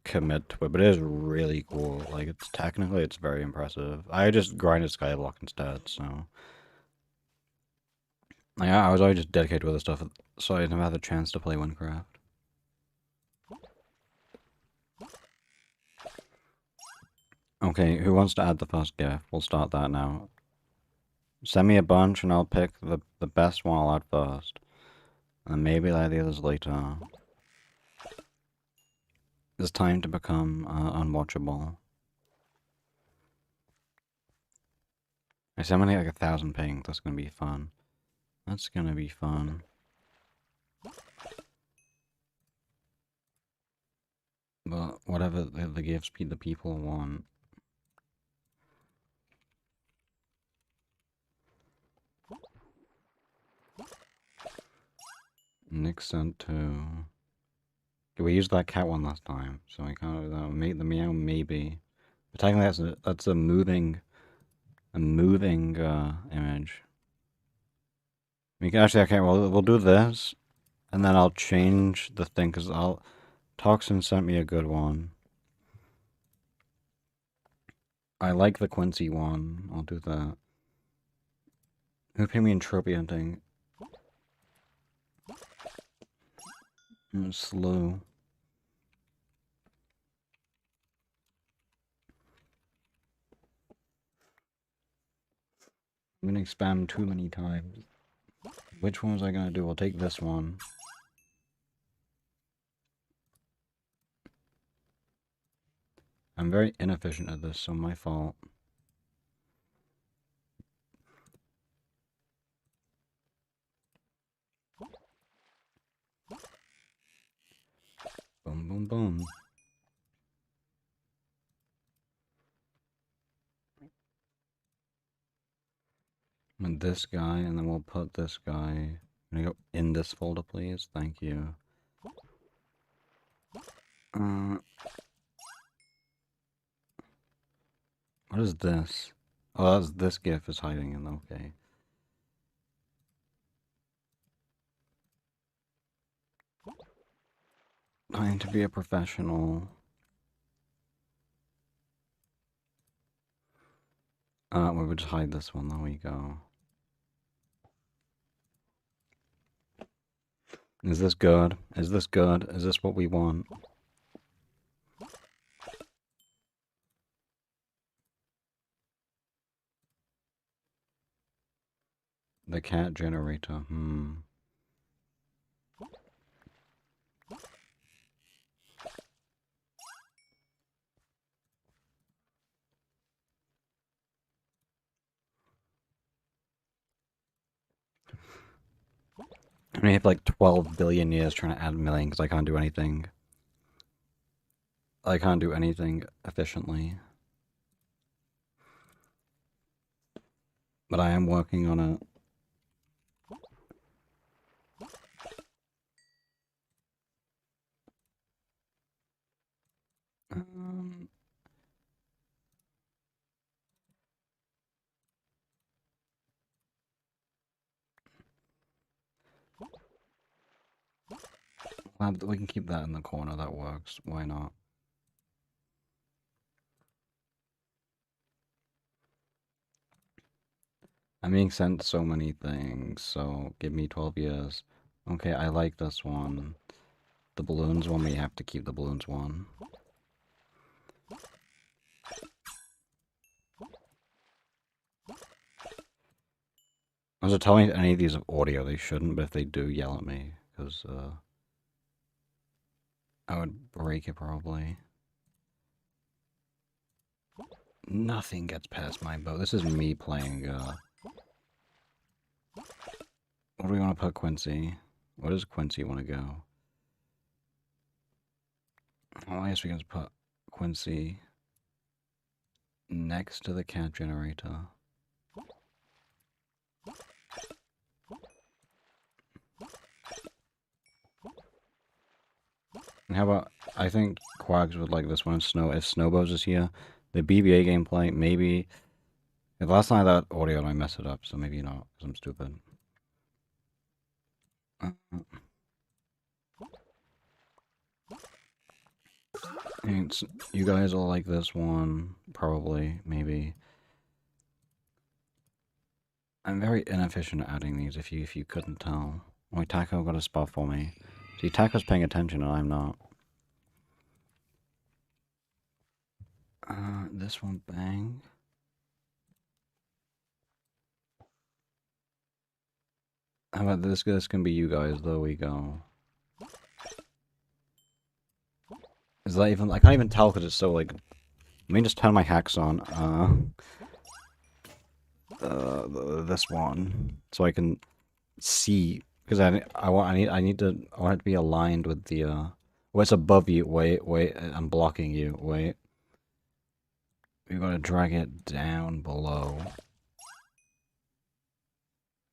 commit to it. But it is really cool. Like, it's technically, it's very impressive. I just grinded Skyblock instead, so... Like, I was always just dedicated to other stuff, so I never had the chance to play Windcraft. Okay, who wants to add the first gift? We'll start that now. Send me a bunch, and I'll pick the best one I'll add first. And maybe add the others later. It's time to become unwatchable. I see I'm gonna get like 1,000 ping. That's gonna be fun. That's gonna be fun. But whatever the gifts the people want. Nick sent to. We used that cat one last time, so I kind of make the meow maybe. But technically that's a moving image. We can actually okay. We'll do this, and then I'll change the thing because Toxin sent me a good one. I like the Quincy one. I'll do that. Who pay me in trophy hunting? Slow. I'm gonna spam too many times. Which one was I gonna do? I'll take this one. I'm very inefficient at this, so my fault. Boom, boom, boom. And this guy, and then we'll put this guy. Can I go in this folder, please? Thank you. What is this? Oh, that's this GIF is hiding in. Okay. Trying to be a professional. We would just hide this one. There we go. Is this good? Is this good? Is this what we want? The cat generator. I have like 12 billion years trying to add a million because I can't do anything. I can't do anything efficiently. But I am working on it. Um, we can keep that in the corner, that works. Why not? I'm being sent so many things, so give me 12 years. Okay, I like this one. The balloons one, we have to keep the balloons one. Was it telling me any of these have audio? They shouldn't, but if they do, yell at me, because, I would break it probably. Nothing gets past my boat. This is me playing, What do we want to put Quincy? Where does Quincy want to go? Well, I guess we can just put Quincy next to the cat generator. And how about, I think Quags would like this one if Snowbows is here. The BBA gameplay, maybe. If last time I had that audio, I mess it up, so maybe not, because I'm stupid. And you guys will like this one, probably, maybe. I'm very inefficient at adding these, if you couldn't tell. Oh, Taco got a spot for me. See, Taco's paying attention and I'm not. This one, bang. How about this? This can be you guys. There we go. Is that even? I can't even tell because it's so like. Let me just turn my hacks on. This one, so I can see because I want it to be aligned with the Oh, it's above you. Wait, I'm blocking you. Wait. We gotta drag it down below.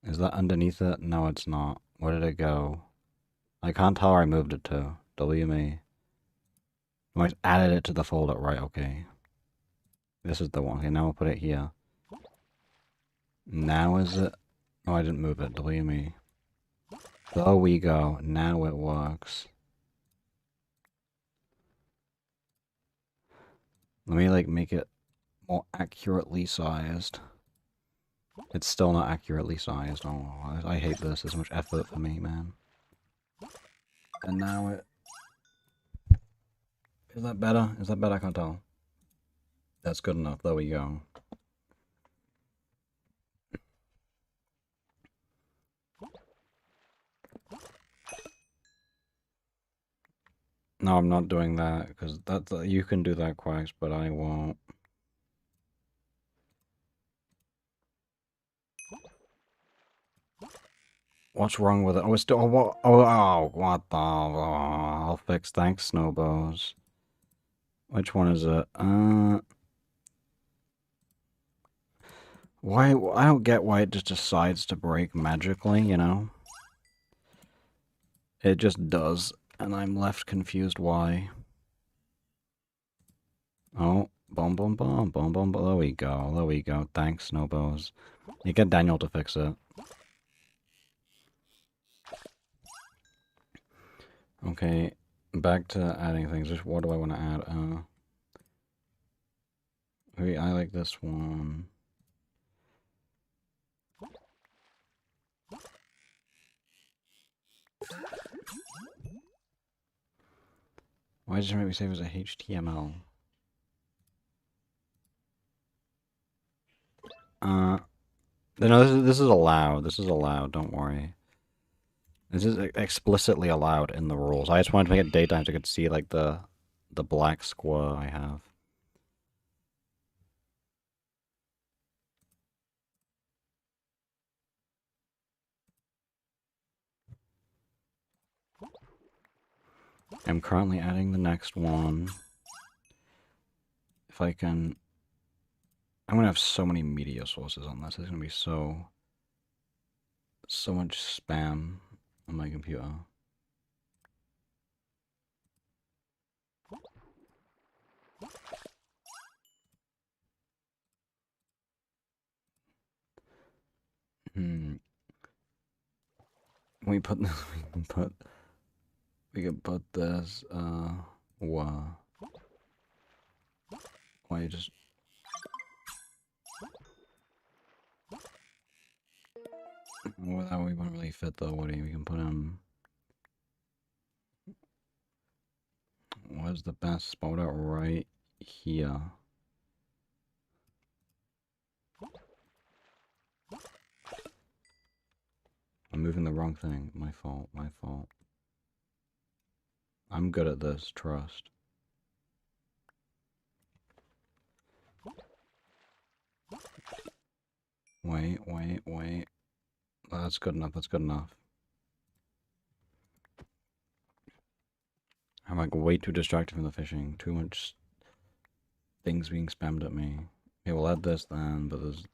Is that underneath it? No, it's not. Where did it go? I can't tell where I moved it to. WME. I added it to the folder. Right, okay. This is the one. Okay, now we'll put it here. Now is it? Oh, I didn't move it. WME. There we go. Now it works. Let me, like, make it more accurately sized. It's still not accurately sized. Oh, I hate this. There's so much effort for me, man. And now it... Is that better? Is that better? I can't tell. That's good enough. There we go. No, I'm not doing that, because that's... you can do that, Quacks, but I won't. What's wrong with it? Oh, it's still... what the... Oh, I'll fix. Thanks, Snowbows. Which one is it? Why... I don't get why it just decides to break magically, you know? It just does, and I'm left confused why. Oh, boom, boom, boom, boom, boom, boom. There we go, there we go. Thanks, Snowbows. You get Daniel to fix it. Okay, back to adding things. Just what do I want to add? I like this one. Why does it make me save as a HTML? No, this is allowed. This is allowed. Don't worry. This is explicitly allowed in the rules. I just wanted to make it daytime so I could see like the black square I have. I'm currently adding the next one. If I can... I'm gonna have so many media sources on this. There's gonna be so much spam on my computer. We put this, we can put this, wow. Why you just... Well, that we won't really fit though, Woody. We can put him... What's the best spot out right here? I'm moving the wrong thing. My fault, my fault. I'm good at this, trust. Wait, wait, wait. That's good enough, that's good enough. I'm like way too distracted from the fishing. Too much things being spammed at me. Okay, we'll add this then, but there's...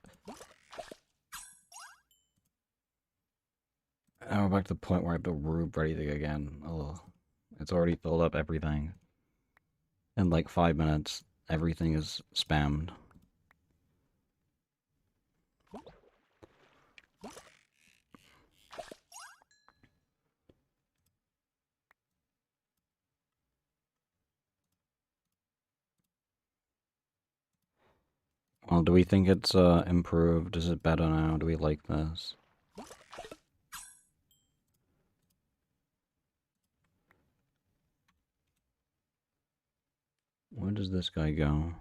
Now we're back to the point where I have to rube everything again. Ugh. It's already filled up everything. In like 5 minutes, everything is spammed. Well, do we think it's improved? Is it better now? Do we like this? Where does this guy go?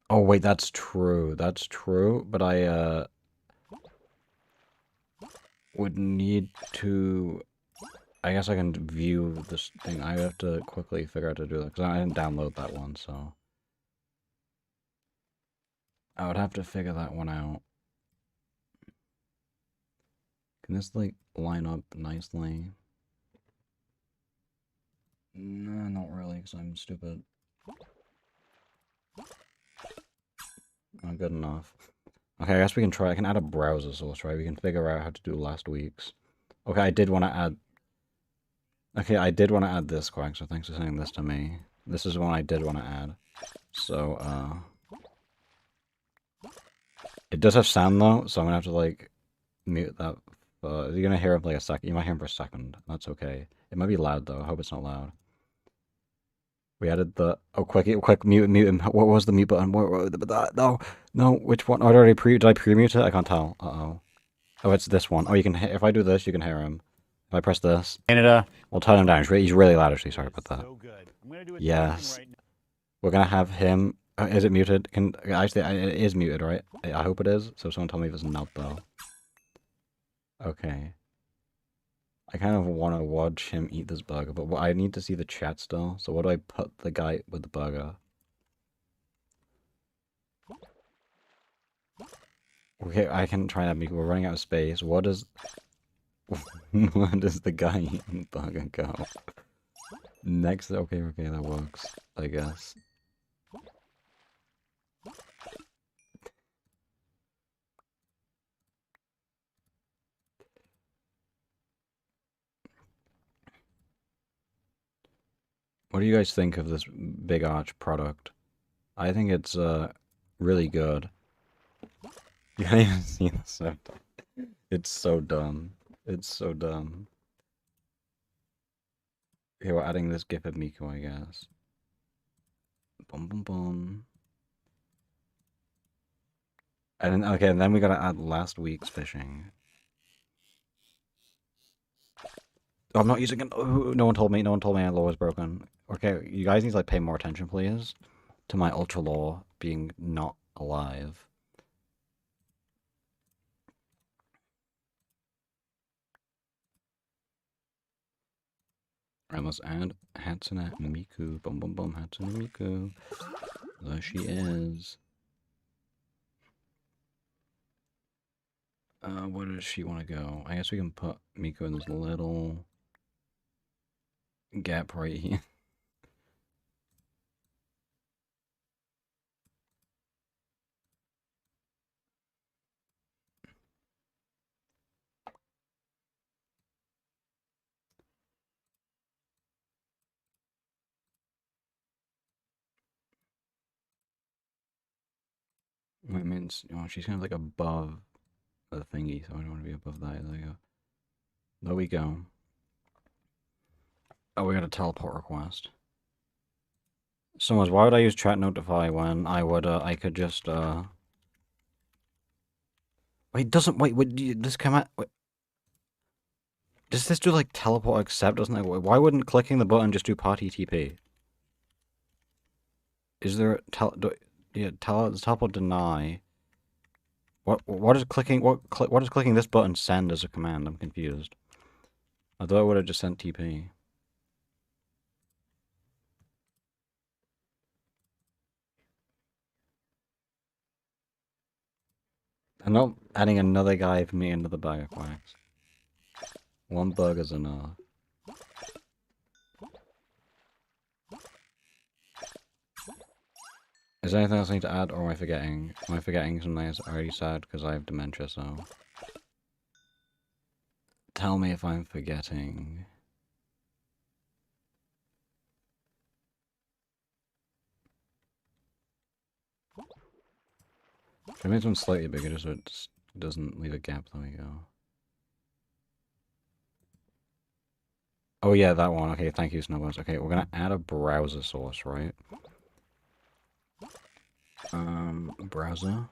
Oh wait, that's true. That's true, but I would need to... I guess I can view this thing. I have to quickly figure out how to do that, because I didn't download that one, so... I would have to figure that one out. Can this, like, line up nicely? No, not really, because I'm stupid. Not good enough. Okay, I guess we can try. I can add a browser source, right? We can figure out how to do last week's. Okay, I did want to add... Okay, I did want to add this, Quack, so thanks for sending this to me. This is one I did want to add. So, it does have sound, though, so I'm gonna have to, like, mute that. You're gonna hear him for, like, a second. You might hear him for a second. That's okay. It might be loud, though. I hope it's not loud. We added the... Oh, quick, mute him. What was the mute button? No, no, which one? Oh, did I pre-mute it? I can't tell. Uh-oh. Oh, it's this one. Oh, you can... If I do this, you can hear him. If I press this... Canada. We'll turn him down. He's really loud, actually. Sorry about that. Yes. We're gonna have him... is it muted? Actually, it is muted, right? I hope it is. So someone tell me if it's not, though. Okay. I kind of want to watch him eat this burger, but I need to see the chat still. So what do I put the guy with the burger? Okay, I can try that. We're running out of space. What does... Where does the guy eating burger go? Next... Okay, that works. I guess. What do you guys think of this Big Arch product? I think it's really good. You can't even see the sound. It's so dumb. It's so dumb. Okay, we're adding this GIF of Miko, I guess. Boom, boom, boom. And then, okay, and then we gotta add last week's fishing. Oh, I'm not using it. Oh, no one told me. No one told me my law was broken. Okay, you guys need to like pay more attention, please, to my ultra law being not alive. Alright, let's add Hatsune Miku. Boom, boom, boom. Hatsune Miku. There she is. Where does she want to go? I guess we can put Miku in this little gap right here. It means, you know, she's kind of like above the thingy, so I don't want to be above that. There we go. There we go. Oh, we got a teleport request. Someone's, why would I use chat notify when I could just, Wait, doesn't, wait, this come out, wait, does this do, like, teleport accept, doesn't it? Why wouldn't clicking the button just do party TP? Is there, teleport deny? What is clicking, what does clicking this button send as a command? I'm confused. I thought it would have just sent TP. I'm not adding another guy for me into the bag of wax. One bug is enough. Is there anything else I need to add, or am I forgetting? Am I forgetting something that's already said because I have dementia, so... Tell me if I'm forgetting. Should I make this one slightly bigger just so it doesn't leave a gap? There we go. Oh yeah, that one. Okay, thank you, Snowbones. Okay, we're gonna add a browser source, right? Browser.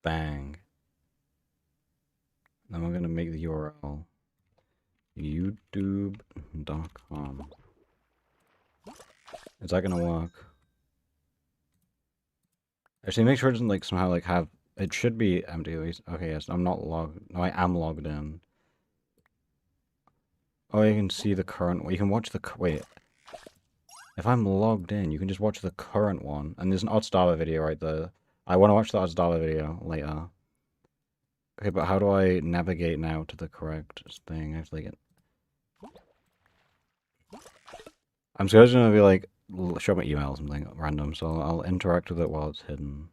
Bang. Then we're gonna make the URL youtube.com. Is that gonna work? Actually, make sure it doesn't like somehow like have. It should be empty at least. Okay, yes, I'm not logged. No, I am logged in. Oh, you can see the current. You can watch the. Wait. If I'm logged in, you can just watch the current one. And there's an Oddsdava video right there. I want to watch the Oddsdava video later. Okay, but how do I navigate now to the correct thing? I have to like. I'm just gonna be like, show my email or something random, so I'll interact with it while it's hidden.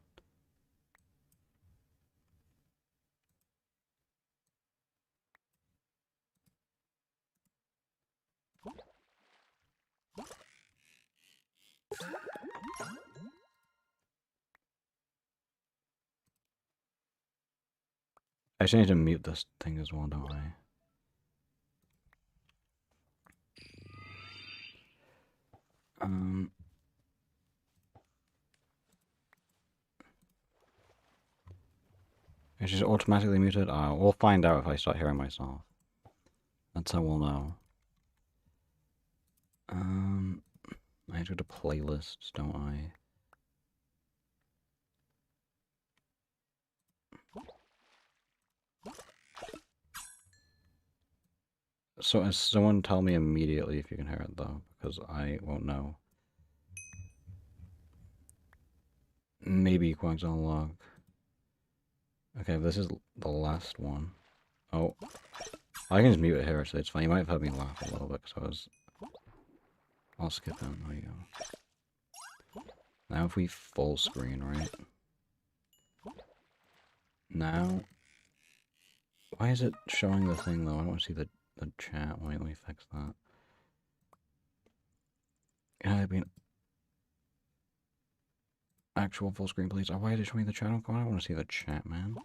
I actually need to mute this thing as well, don't I? Is she automatically muted? We'll find out if I start hearing myself. That's how we'll know. I have to go to playlists, don't I? So, someone tell me immediately if you can hear it, though, because I won't know. Maybe Quack's on log. Okay, this is the last one. Oh. I can just mute it here, so it's fine. You might have heard me laugh a little bit, because I'll skip in. There you go. Now if we full screen, right? Now... Why is it showing the thing, though? I don't want to see the chat. Wait, let me fix that. Can I be an actual full screen, please? Oh, why is it showing the chat? I don't want to see the chat, man.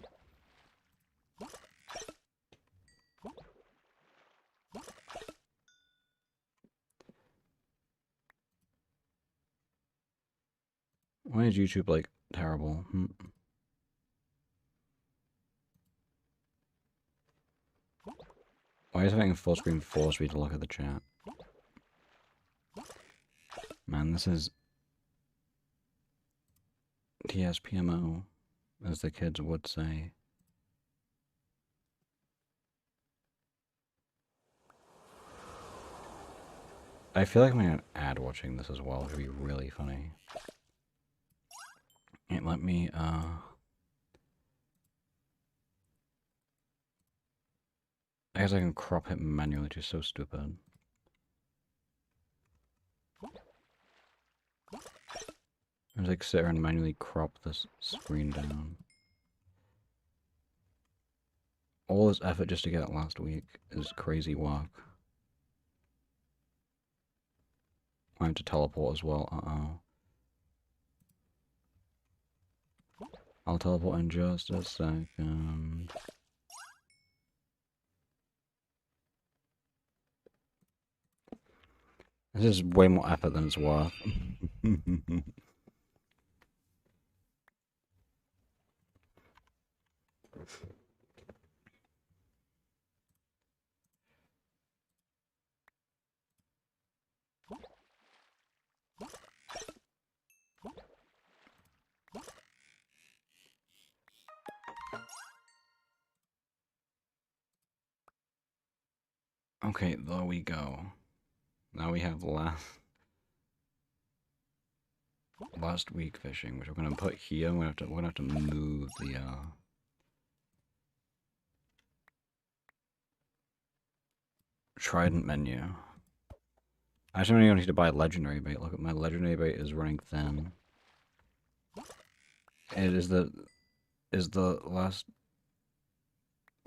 Why is YouTube, like, terrible? Why is having full screen force me to look at the chat? Man, this is TSPMO, as the kids would say. I feel like I'm gonna ad watching this as well. It would be really funny. Let me, I guess I can crop it manually, which is so stupid. I just like sit here and manually crop this screen down. All this effort just to get it last week is crazy work. I have to teleport as well, I'll teleport in just a second. This is way more effort than it's worth. Okay, there we go. Now we have last week fishing, which we're gonna put here. We're gonna have to move the trident menu. I actually don't need to buy legendary bait. Look at my legendary bait is running thin. It is the last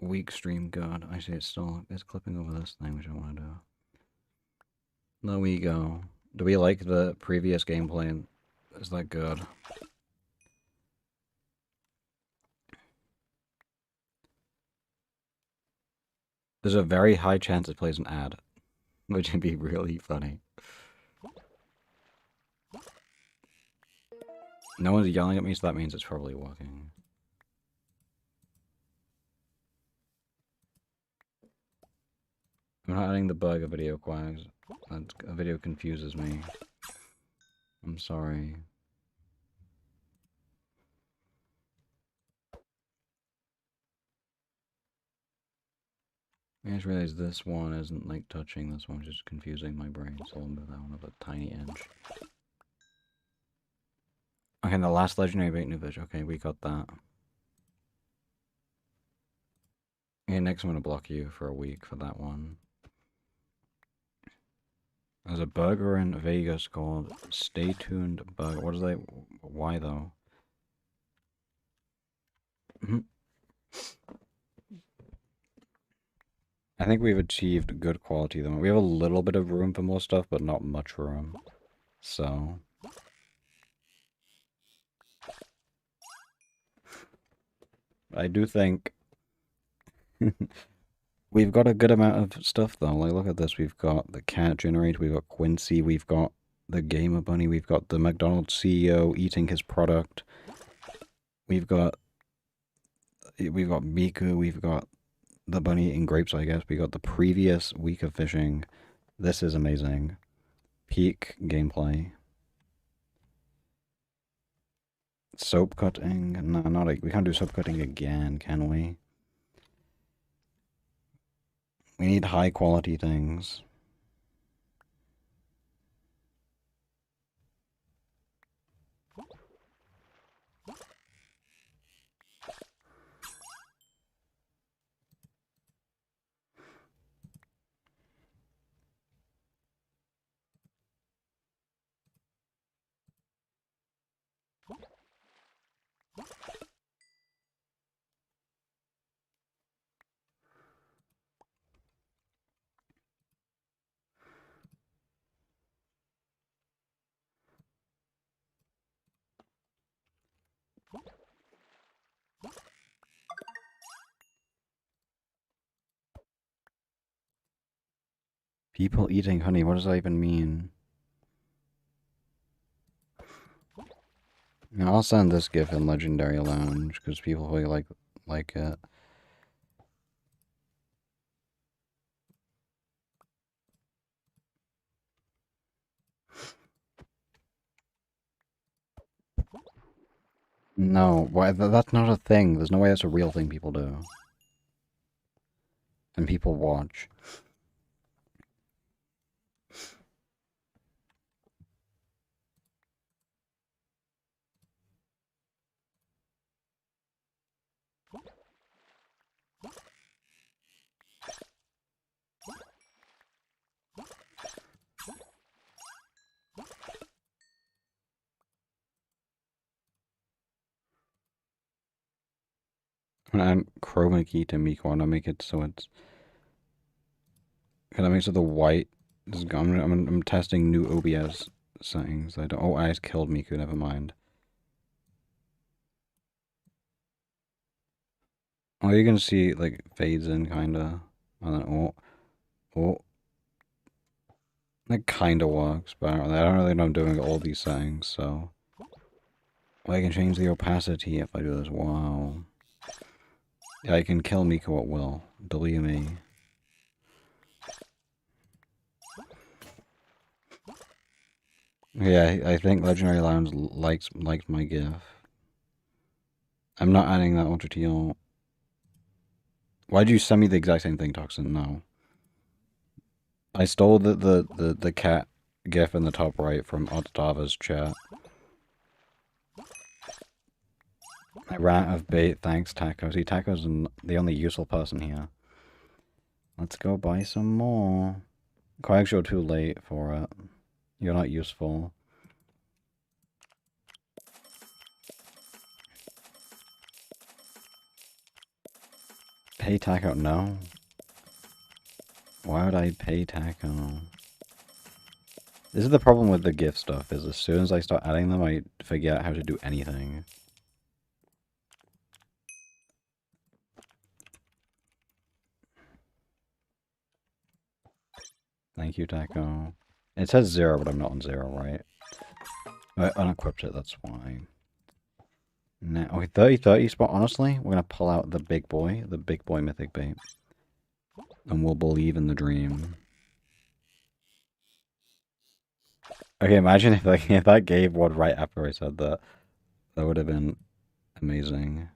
week stream good. Actually, it's clipping over this thing, which I want to do. There we go. Do we like the previous gameplay? Is that good? There's a very high chance it plays an ad, which would be really funny. No one's yelling at me, so that means it's probably working. I'm not adding the bug of video quags. That video confuses me. I'm sorry. I just realized this one isn't like touching this one, just confusing my brain, so I'll move that one up a tiny inch. Okay, the last legendary bait new fish. Okay, we got that. Okay, next I'm gonna block you for a week for that one. There's a burger in Vegas called Stay Tuned Burger. What is that? Why though? I think we've achieved good quality though. We have a little bit of room for more stuff, but not much room. So I do think we've got a good amount of stuff though. Like look at this. We've got the cat generator, we've got Quincy, we've got the gamer bunny, we've got the McDonald's CEO eating his product. We've got Miku, we've got the bunny eating grapes, I guess. We got the previous week of fishing. This is amazing. Peak gameplay. Soap cutting? No, not like we can't do soap cutting again, can we? We need high quality things. People eating honey, what does that even mean? And I'll send this GIF in Legendary Lounge because people really like it. No, why? That's not a thing. There's no way that's a real thing people do. And people watch. And chroma key to Miko. I'm gonna make it so it's. Can I make so the white is gone? I'm testing new OBS settings. I don't. Oh, I just killed Miku. Never mind. Oh, you can see like fades in kinda, and then oh, it kinda works, but I don't really know I'm doing all these settings. So I can change the opacity if I do this. Wow. Yeah, I can kill Miko at will. W me. Yeah, I think Legendary Lounge likes my GIF. I'm not adding that Ultra Teal. Why'd you send me the exact same thing, Toxin? No. I stole the cat GIF in the top right from Oddstava's chat. I ran out of bait, thanks Taco. See, Taco's the only useful person here. Let's go buy some more. Quags, you're too late for it. You're not useful. Pay Taco? No. Why would I pay Taco? This is the problem with the gift stuff, is as soon as I start adding them, I forget how to do anything. Thank you, Taco. It says 0, but I'm not on 0, right? I unequipped it, that's why. Now, okay, 30-30 spot, honestly, we're gonna pull out the big boy mythic bait. And we'll believe in the dream. Okay, imagine if like if that gave one right after I said that. That would have been amazing.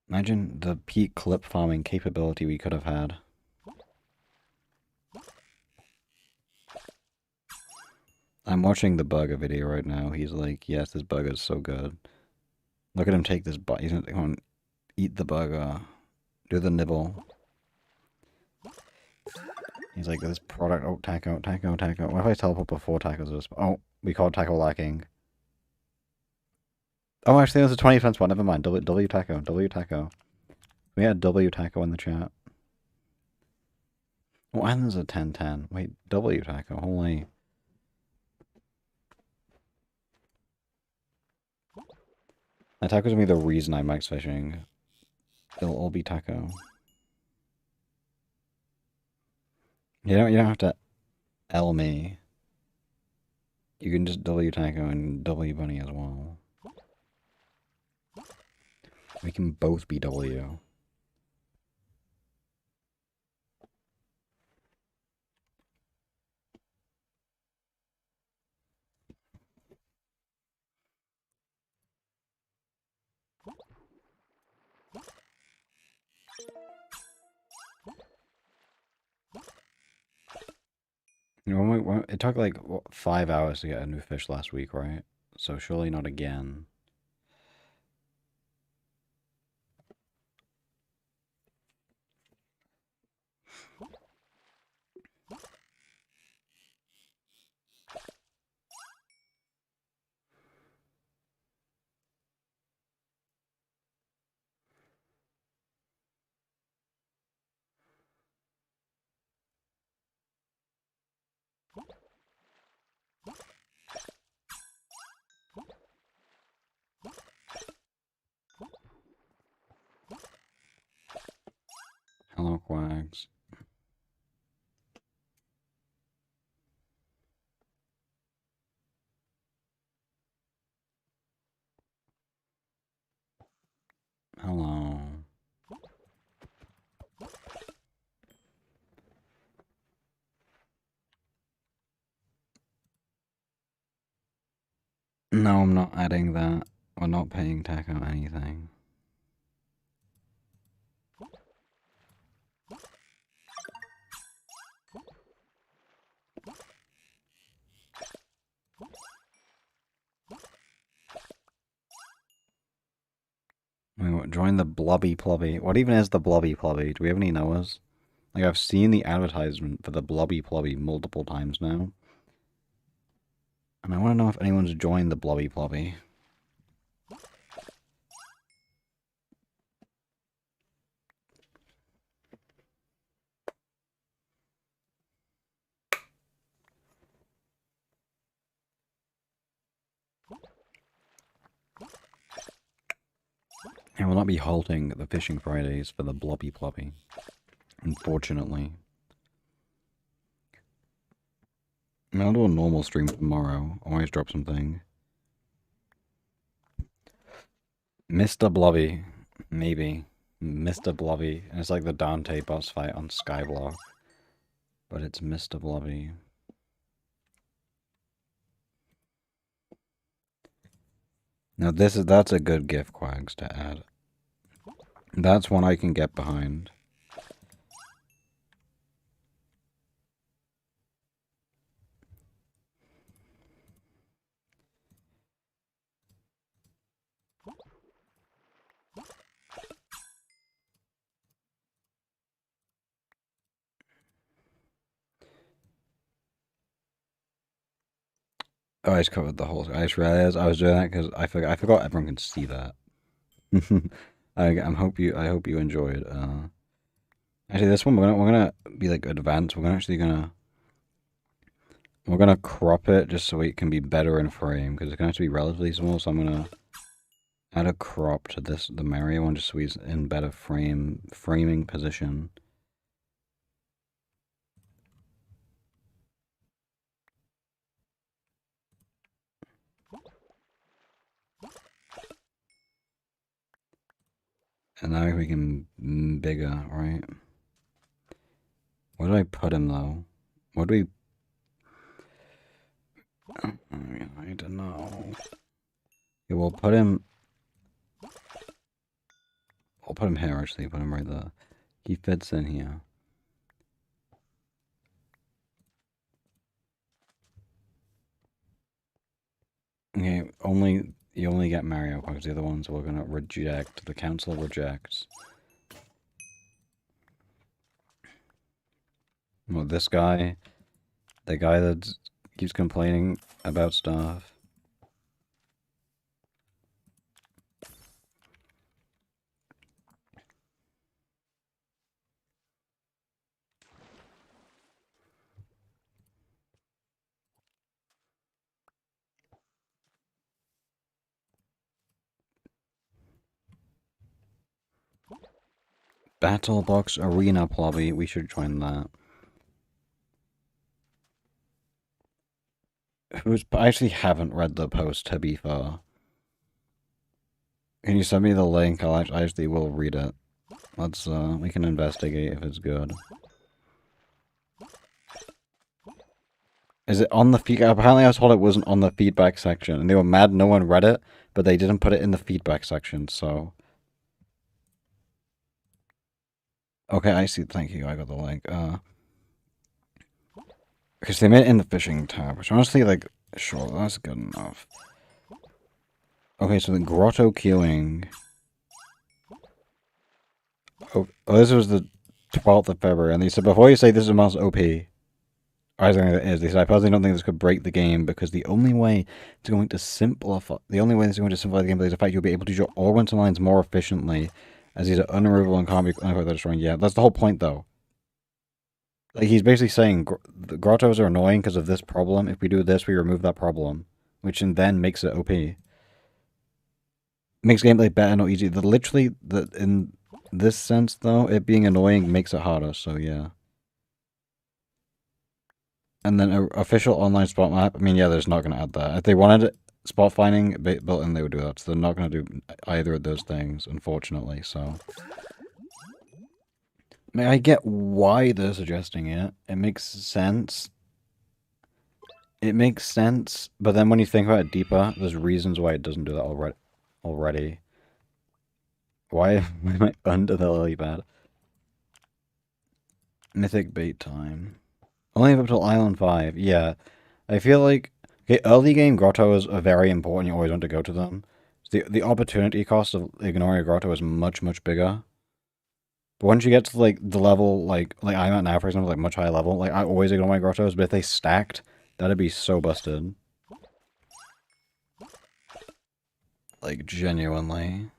Imagine the peak clip farming capability we could have had. I'm watching the burger video right now. He's like, yes, this burger is so good. Look at him take this bite. He's gonna go and eat the burger. Do the nibble. He's like, this product. Oh, taco, taco, taco. What if I teleport before tacos? Oh, we called taco lacking. Oh, actually, there's a 20 defense spot. Never mind. W taco. W taco. We had W taco in the chat. Oh, and there's a 10-10. Wait, W taco. Holy. That taco's gonna be the reason I'm max fishing. It'll all be taco. You don't have to L me. You can just W taco and W bunny as well. We can both be W. You know, it took like what, 5 hours to get a new fish last week, right? So surely not again. Hello, Quags. Hello. No, I'm not adding that. We're not paying taco anything. Join the Blobby Plobby. What even is the Blobby Plobby? Do we have any knowers? Like, I've seen the advertisement for the Blobby Plobby multiple times now. And I want to know if anyone's joined the Blobby Plobby. I will not be halting the fishing Fridays for the Blobby Plobby. Unfortunately. I mean, I'll do a normal stream tomorrow. I'll always drop something. Mr. Blobby. Maybe. Mr. Blobby. And it's like the Dante boss fight on Skyblock. But it's Mr. Blobby. Now that's a good gift, Quags, to add. That's one I can get behind. Oh, I just covered the whole. I just realized I was doing that because I forgot everyone can see that. I hope you enjoyed. Actually, this one we're gonna be like advanced. We're gonna crop it just so it can be better in frame because it's gonna have to be relatively small. So I'm gonna add a crop to the Mario one just so he's in better framing position. And now we can bigger, right? Where do I put him though? What do we? I don't know. Yeah, we'll put him. I'll put him here actually. Put him right there. He fits in here. Okay, you only get Mario because the other ones we're gonna reject. The council rejects. Well, this guy, the guy that keeps complaining about stuff. Battle Box Arena Plobby, we should join that. I actually haven't read the post, to be fair. Can you send me the link? I actually will read it. Let's, we can investigate if it's good. Is it on the feedback? Apparently I was told it wasn't on the feedback section, and they were mad no one read it, but they didn't put it in the feedback section, so... Okay, I see, thank you, I got the link, because they made it in the fishing tab, which honestly, like, sure, that's good enough. Okay, so the grotto queuing... Oh, this was the 12th of February, and they said, before you say this is most OP, I think it is. They said, I personally don't think this could break the game, because the only way it's going to simplify the gameplay is the fact you'll be able to use your ornamental lines more efficiently, as these are unremovable and can't be destroyed. Yeah, that's the whole point, though. Like, he's basically saying the grottos are annoying because of this problem. If we do this, we remove that problem, which then makes it OP. Makes gameplay better, not easier. In this sense, though, it being annoying makes it harder, so yeah. And then an official online spot map, I mean, yeah, they're not going to add that. If they wanted spot finding built in, they would do that. So they're not going to do either of those things, unfortunately, so... I mean, I get why they're suggesting it. It makes sense. It makes sense, but then when you think about it deeper, there's reasons why it doesn't do that already. Why am I under the lily pad? Mythic bait time. Only up till Island 5. Yeah. I feel like... Okay, early game grottos are very important. You always want to go to them. The opportunity cost of ignoring a grotto is much, much bigger. But once you get to like the level like I'm at now, for example, like much higher level, like I always ignore my grottos, but if they stacked, that'd be so busted. Like genuinely.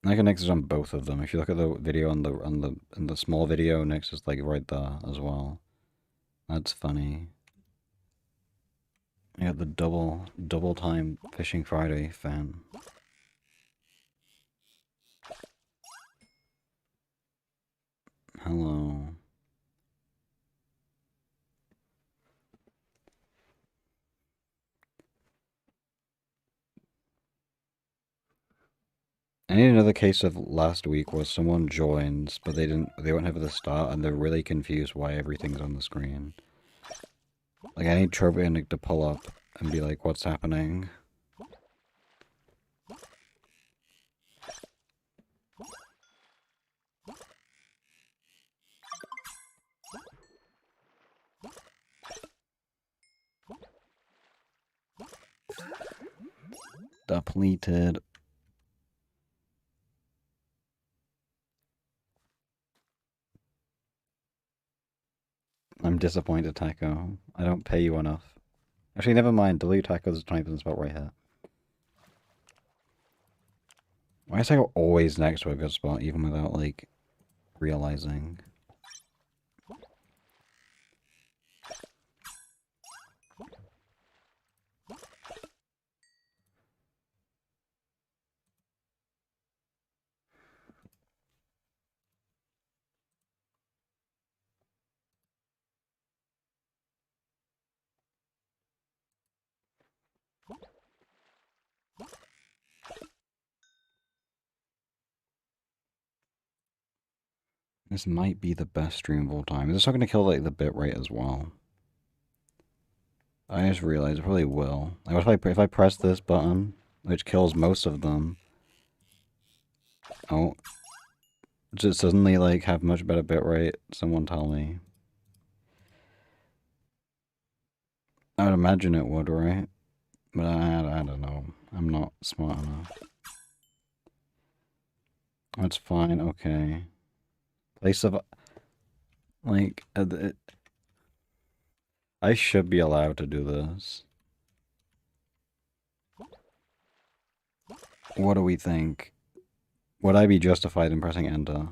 I can next is on both of them. If you look at the video on the small video, next is like right there as well. That's funny. I got the double time Fishing Friday fan. Hello. I need another case of last week where someone joins, but they won't have it at the start, and they're really confused why everything's on the screen. Like, I need Trophy and Nick to pull up and be like, what's happening? Depleted. I'm disappointed, Taco. I don't pay you enough. Actually, never mind. Delete Taco's 20% spot right here. Why is Taco always next to a good spot, even without, like, realizing? This might be the best stream of all time. Is this not going to kill, like, the bitrate as well? I just realized it probably will. Like, what if I press this button, which kills most of them? Oh, does it suddenly, like, have much better bitrate? Someone tell me. I would imagine it would, right? But I don't know. I'm not smart enough. That's fine, okay. Place of... Like, I should be allowed to do this. What do we think? Would I be justified in pressing enter?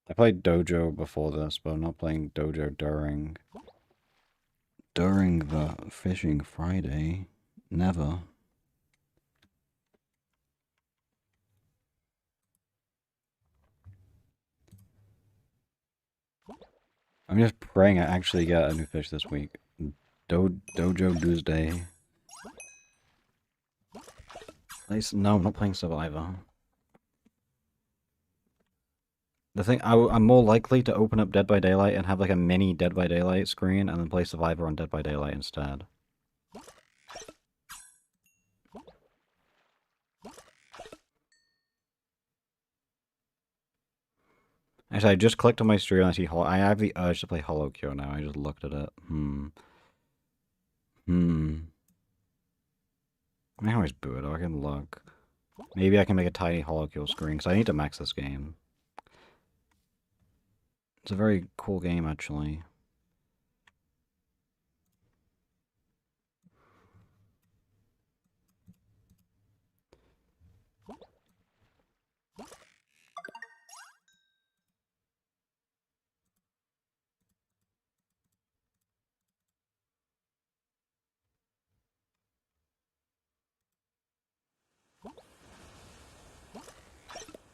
I played Dojo before this, but I'm not playing Dojo during the Fishing Friday. Never. I'm just praying I actually get a new fish this week. Dojo Tuesday. No, I'm not playing Survivor. The thing, I'm more likely to open up Dead by Daylight and have like a mini Dead by Daylight screen and then play Survivor on Dead by Daylight instead. Actually, I just clicked on my stream and I see I have the urge to play Hollow Cure now. I just looked at it. I can always boot it. I can look. Maybe I can make a tiny Hollow Cure screen because I need to max this game. It's a very cool game, actually.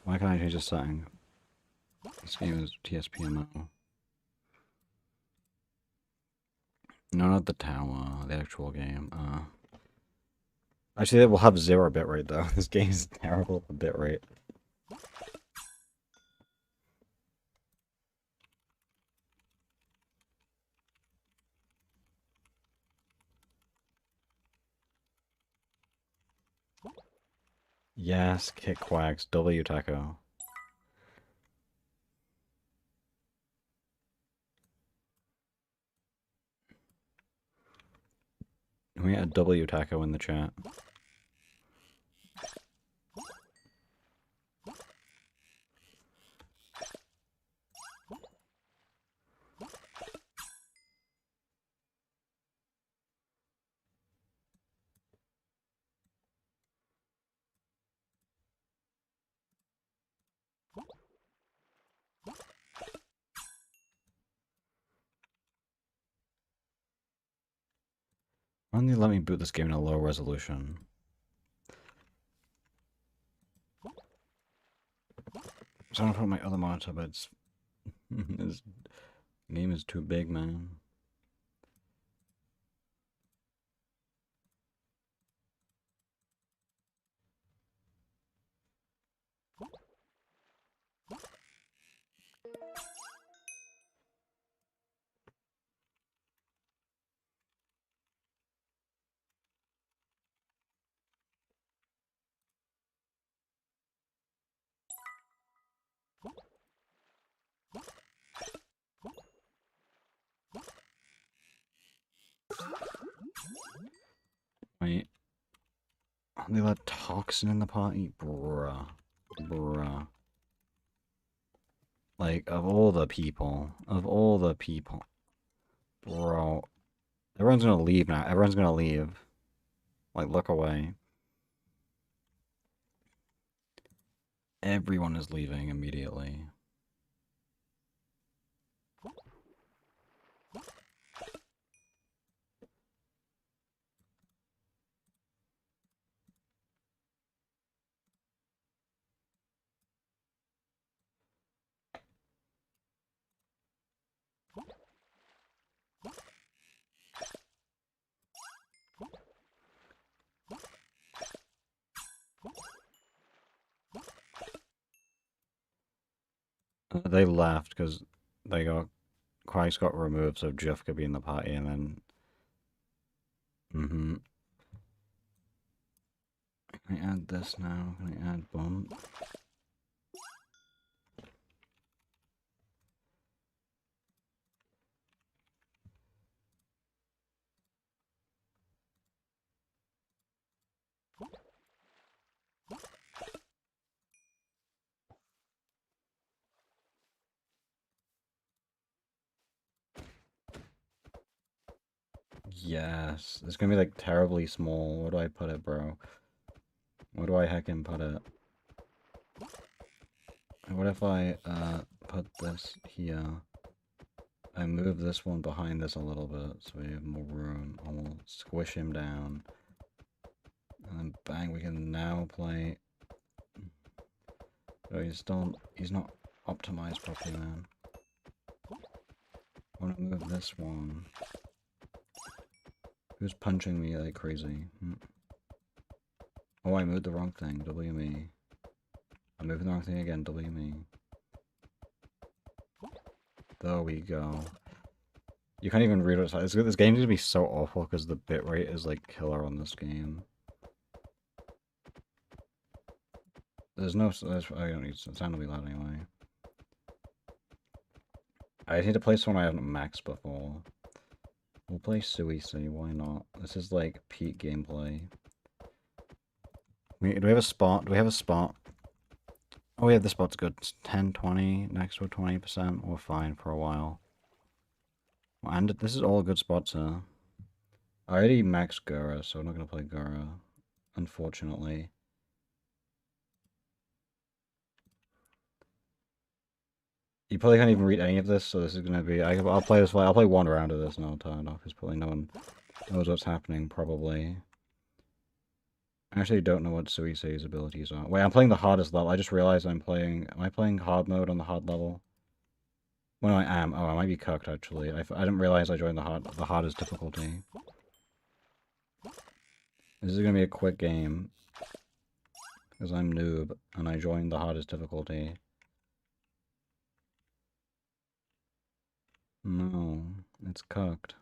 Why can't I change the setting? This game is TSPMO. No, not the tower. The actual game. Actually, it will have 0 bitrate though. This game is terrible for bitrate. Yes, Kick Quacks, W Taco. We had W Taco in the chat. Why don't they let me boot this game in a low resolution? So I don't put my other monitor, but it's this game is too big, man. Wait, they let Toxin in the party? Bruh. Bruh. Like, of all the people. Of all the people. Bro. Everyone's gonna leave now. Everyone's gonna leave. Like, look away. Everyone is leaving immediately. They left because they got Christ got removed, so Jeff could be in the party, and then. Can I add this now? Can I add bump? Yes. It's gonna be like terribly small. Where do I put it, bro? Where do I heckin' put it? What if I put this here? I move this one behind this a little bit so we have more room. And we'll squish him down. And then bang, we can now play. Oh, he's not optimized properly, man. I wanna move this one. Who's punching me like crazy? Oh, I moved the wrong thing. W me. I'm moving the wrong thing again. W me. There we go. You can't even read what it's like. This game's gonna be so awful because the bitrate is like killer on this game. There's no. I don't need sound to be loud anyway. I need to play someone I haven't maxed before. We'll play Suicide, why not? This is like peak gameplay. Do we have a spot? Do we have a spot? Oh yeah, this spot's good. It's 10, 20, next to 20%. We're fine for a while. And this is all good spots here. I already maxed Gura, so I'm not gonna play Gura, unfortunately. You probably can't even read any of this, so this is gonna be. I'll play this. I'll play one round of this and I'll turn it off because probably no one knows what's happening. Probably. I actually don't know what Suisei's abilities are. Wait, I'm playing the hardest level. I just realized I'm playing. Am I playing hard mode on the hard level? Well, no, I am. Oh, I might be cooked actually. I didn't realize I joined the hardest difficulty. This is gonna be a quick game because I'm noob and I joined the hardest difficulty. No, it's cooked.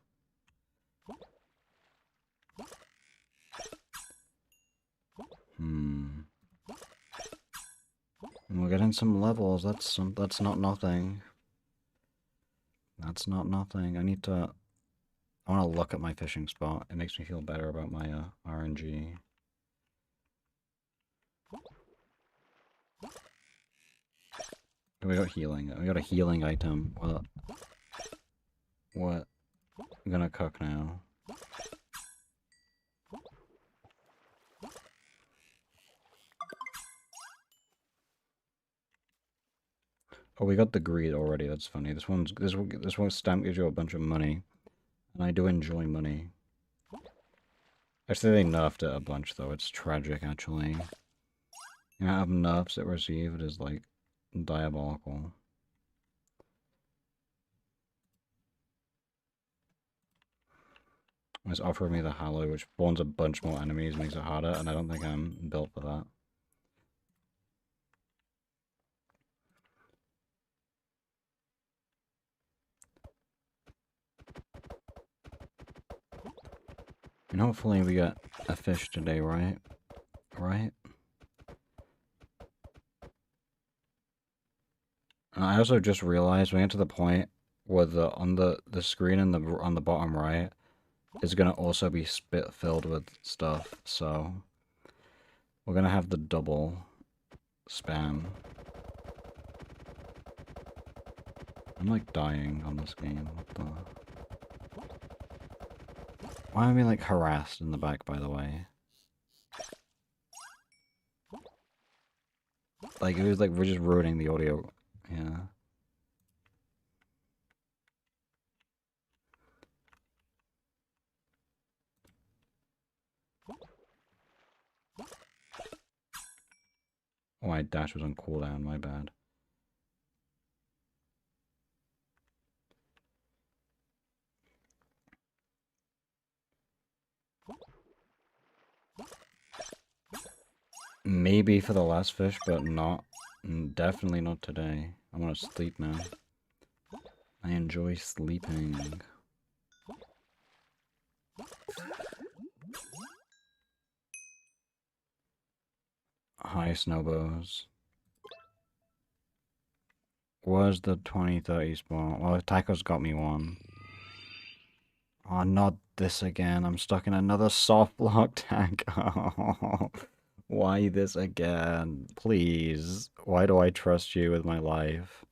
getting some levels. That's not nothing. That's not nothing. I want to look at my fishing spot. It makes me feel better about my RNG. We got healing. We got a healing item. What? I'm gonna cook now. Oh, we got the greed already. That's funny. This one's stamp gives you a bunch of money, and I do enjoy money. Actually, they nerfed it a bunch though. It's tragic, actually. The amount of nerfs it received is like diabolical. It's offering me the Hallow, which spawns a bunch more enemies, makes it harder, and I don't think I'm built for that. And hopefully we get a fish today, right? Right? I also just realized we get to the point where on the screen on the bottom right is gonna also be filled with stuff, so we're gonna have the double spam. I'm like dying on this game. What the? Why am I being like harassed in the back, by the way? Like it was like we're just ruining the audio. Yeah. Oh, my dash was on cooldown, my bad. Maybe for the last fish, but not. Definitely not today. I want to sleep, man. I enjoy sleeping. Hi, Snowbows. Where's the 2030 spawn? Well, Taco's got me one. Oh, not this again. I'm stuck in another soft lock tank. Oh, why this again? Please. Why do I trust you with my life?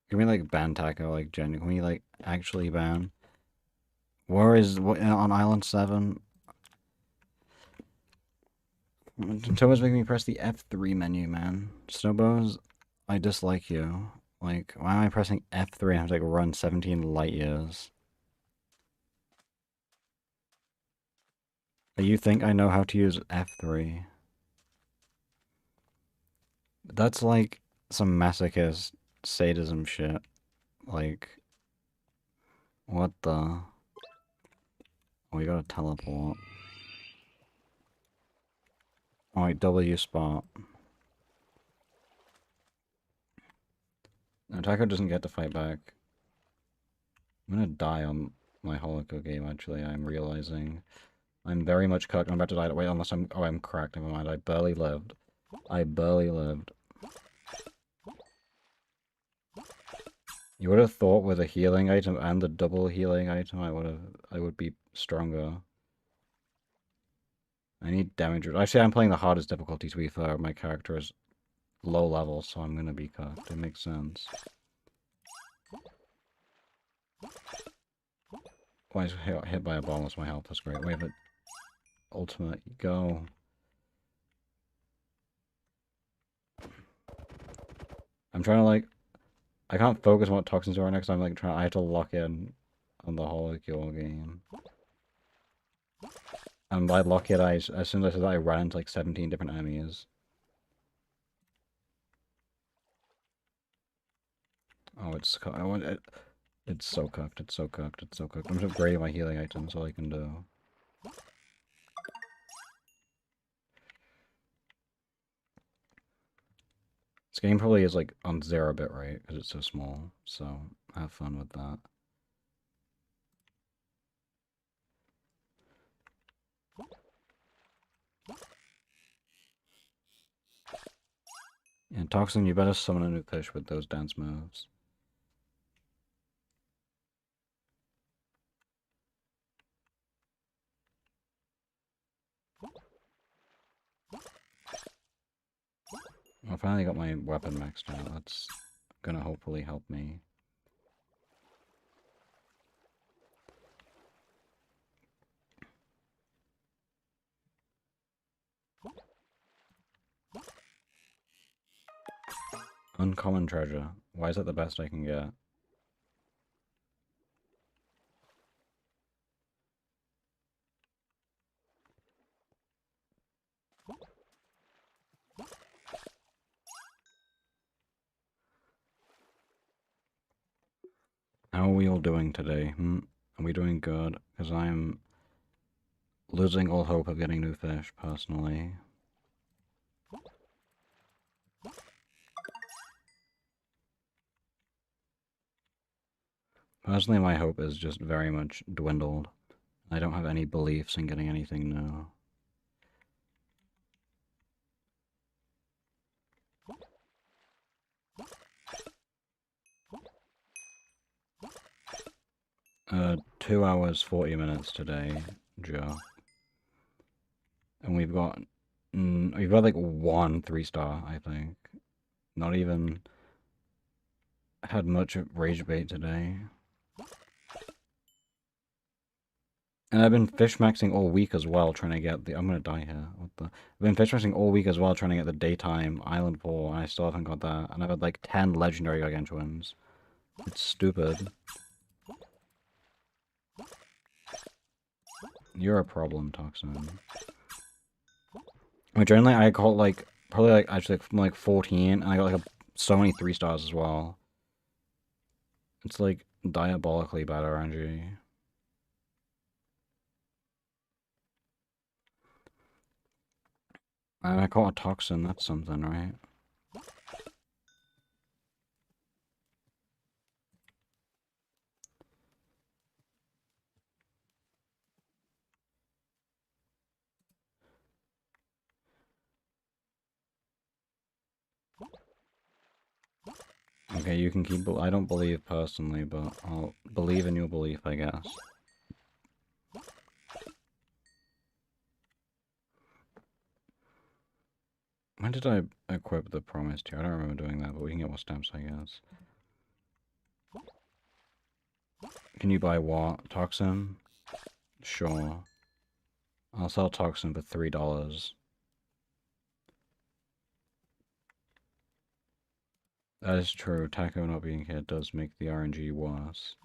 Can we, like, ban Taco? Like, can we, like, actually ban? Where is... What, on Island 7? Toba's making me press the F3 menu, man. Snowbows, I dislike you. Like, why am I pressing F3 and I have to, like, run 17 light years? You think I know how to use F3? That's, like, some masochist sadism shit. Like, what the... Oh, we gotta teleport. Oh, wait, W spot. Attacker doesn't get to fight back. I'm gonna die on my Holoco game, actually, I'm realizing. I'm very much cooked. I'm about to die. Wait, unless I'm... Oh, I'm cracked. Never mind. I barely lived. I barely lived. You would have thought with a healing item and the double healing item, I would be stronger. I need damage. Actually, I'm playing the hardest difficulty, to be fair. My character is low level, so I'm gonna be cooked. It makes sense. Why is hit by a bomb with my health? That's great. Wait, but ultimate, go. I'm trying to, like, I can't focus on what toxins are next. I'm like I have to lock in on the Holoco game. And by lock it, as soon as I said that, I ran into like 17 different enemies. Oh, it's so cooked. It's so cooked. It's so cooked. I'm just upgrading my healing items. All I can do. This game probably is like on 0-bit, right? Because it's so small. So have fun with that. And Toxin, you better summon a new fish with those dance moves. I finally got my weapon maxed out. That's gonna hopefully help me. Uncommon treasure. Why is that the best I can get? How are we all doing today? Are we doing good? Because I'm losing all hope of getting new fish, personally. Personally, my hope is just very much dwindled. I don't have any beliefs in getting anything new. Uh, 2 hours, 40 minutes today, Joe. And we've got like 1 3-star, I think. Not even had much rage bait today. And I've been fish maxing all week as well, trying to get the. I'm gonna die here. What the? I've been fish maxing all week as well, trying to get the daytime island pool, and I still haven't got that. And I've had like 10 legendary gargantuans. It's stupid. You're a problem, Toxin. I mean, generally, I caught like probably like actually from like 14, and I got like so many 3-stars as well. It's like diabolically bad RNG. And I caught a toxin, that's something, right? Okay, you can keep. I don't believe personally, but I'll believe in your belief, I guess. When did I equip the promise tier? I don't remember doing that, but we can get more stamps, I guess. Can you buy what? Toxin? Sure. I'll sell Toxin for $3. That is true. Taco not being here does make the RNG worse.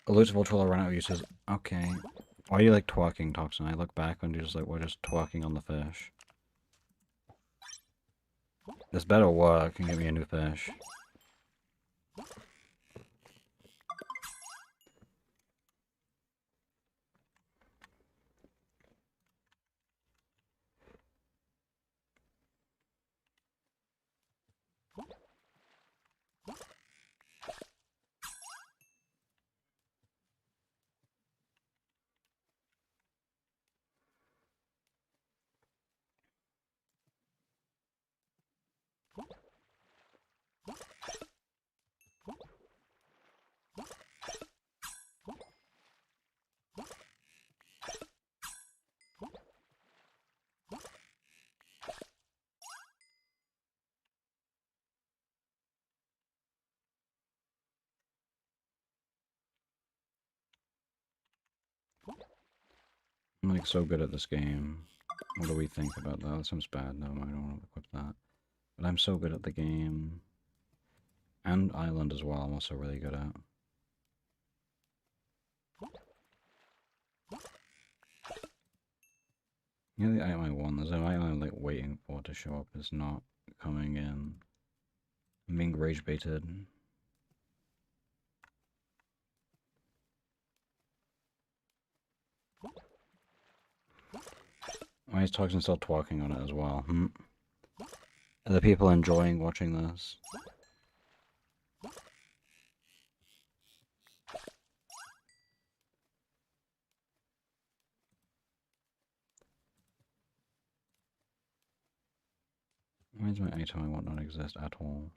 Elusive troll run out of uses. Okay. Why are you like twerking, Toxin? I look back and you're just like, we're just twerking on the fish. This better work and get me a new fish. I'm like so good at this game. What do we think about that? That sounds bad. No, I don't want to equip that. But I'm so good at the game. And Island as well, I'm also really good at. Yeah, the item I want, there's an item I'm like waiting for to show up. It's not coming in. I'm being rage baited. Why is Toxin still talking on it as well? Are the people enjoying watching this? Why does my item I want not exist at all?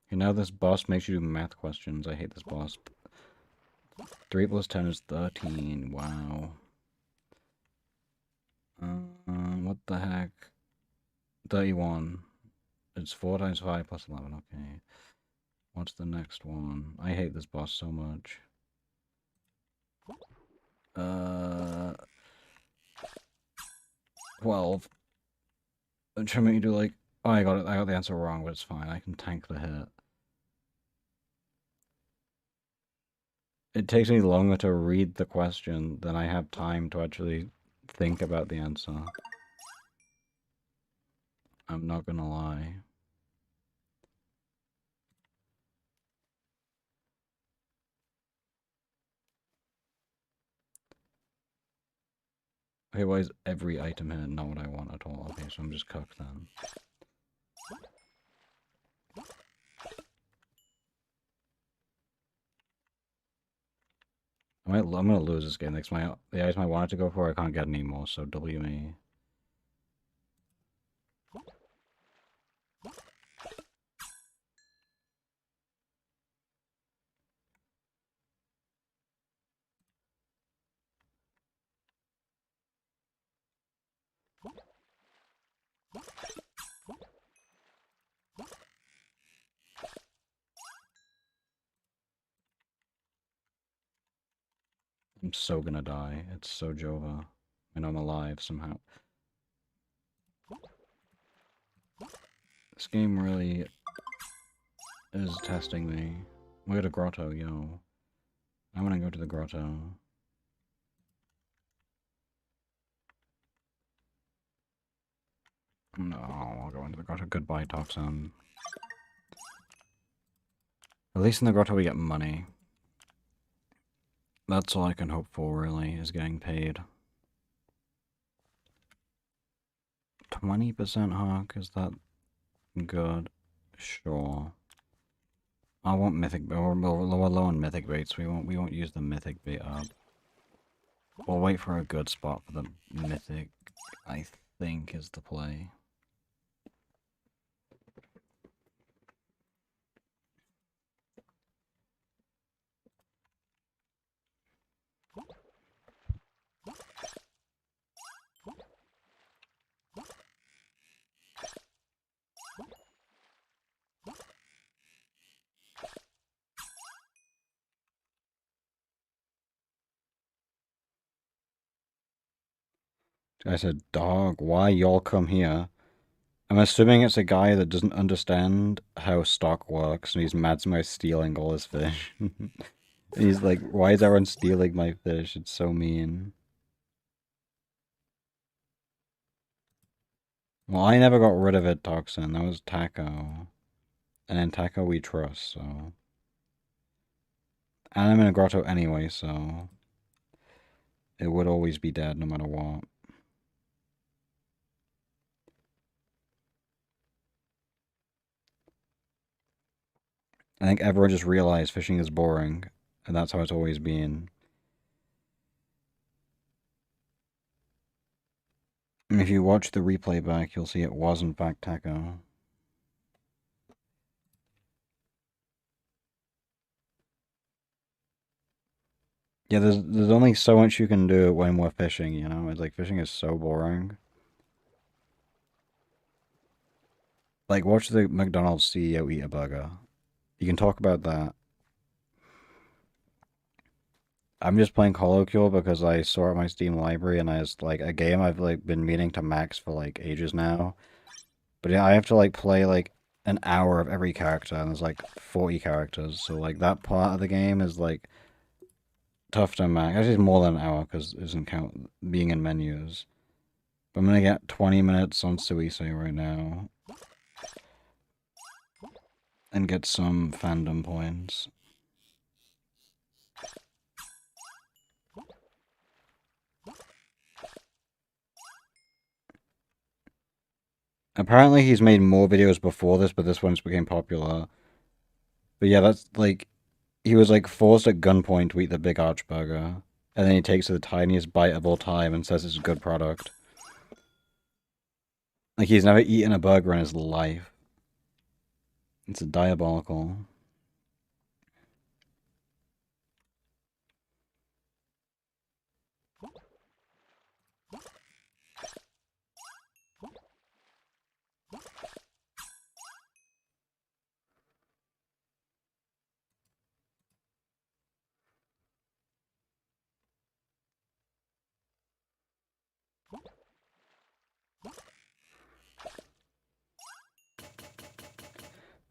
Okay, now this boss makes you do math questions. I hate this boss. 3 plus 10 is 13. Wow. What the heck? 31. It's 4 times 5 plus 11. Okay. What's the next one? I hate this boss so much. 12. I'm trying to make you do like... Oh, I got it. I got the answer wrong, but it's fine. I can tank the hit. It takes me longer to read the question than I have time to actually think about the answer. I'm not gonna lie. Okay, why is every item here not what I want at all? Okay, so I'm just cooked then. I'm gonna lose this game. Next, the item I wanted to go for, I can't get anymore, so W me. I'm so gonna die. It's so Jova. And I'm alive somehow. This game really is testing me. Look at a grotto, yo. I wanna go to the grotto. No, I'll go into the grotto. Goodbye, Toxin. At least in the grotto we get money. That's all I can hope for, really, is getting paid. 20% Hawk, is that good? Sure. I want mythic, or we're low on mythic baits. We won't use the mythic bait up. We'll wait for a good spot for the mythic, I think, is the play. I said, dog, why y'all come here? I'm assuming it's a guy that doesn't understand how stock works, and he's mad at my stealing all his fish. He's like, why is everyone stealing my fish? It's so mean. Well, I never got rid of it, Toxin. That was Taco. And in Taco we trust, so... And I'm in a grotto anyway, so... It would always be dead, no matter what. I think everyone just realized fishing is boring, and that's how it's always been. And if you watch the replay back, you'll see it was in fact Taco. Yeah, there's only so much you can do when we're fishing, you know? It's like, fishing is so boring. Like, watch the McDonald's CEO eat a burger. You can talk about that. I'm just playing Holocure because I saw it in my Steam library, and it's like a game I've like been meaning to max for like ages now. But yeah, I have to like play like an hour of every character, and there's like 40 characters, so like that part of the game is like tough to max. Actually, it's more than an hour because it doesn't count being in menus. But I'm gonna get 20 minutes on Suisei right now. And get some fandom points. Apparently he's made more videos before this, but this one's became popular. But yeah, that's like he was like forced at gunpoint to eat the big arch burger, and then he takes the tiniest bite of all time and says it's a good product. Like he's never eaten a burger in his life. It's diabolical.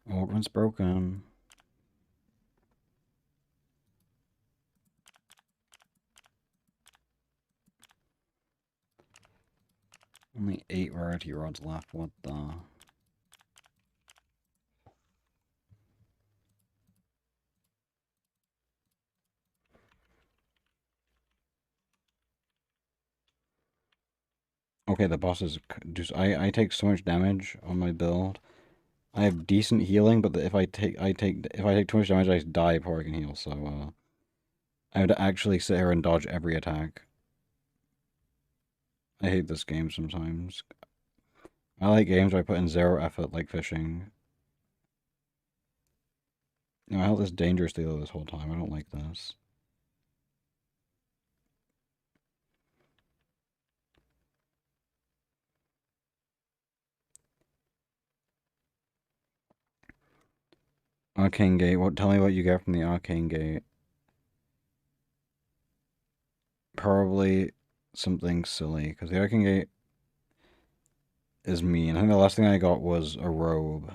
Organ's broken. Only 8 rarity rods left. What the? Okay, the boss is just. I take so much damage on my build. I have decent healing, but if I take too much damage, I die before I can heal. So I have to actually sit here and dodge every attack. I hate this game sometimes. I like games where I put in zero effort, like fishing. No, I held this dangerous dealer this whole time. I don't like this. Arcane Gate. What? Tell me what you get from the Arcane Gate. Probably something silly, because the Arcane Gate is mean. I think the last thing I got was a robe.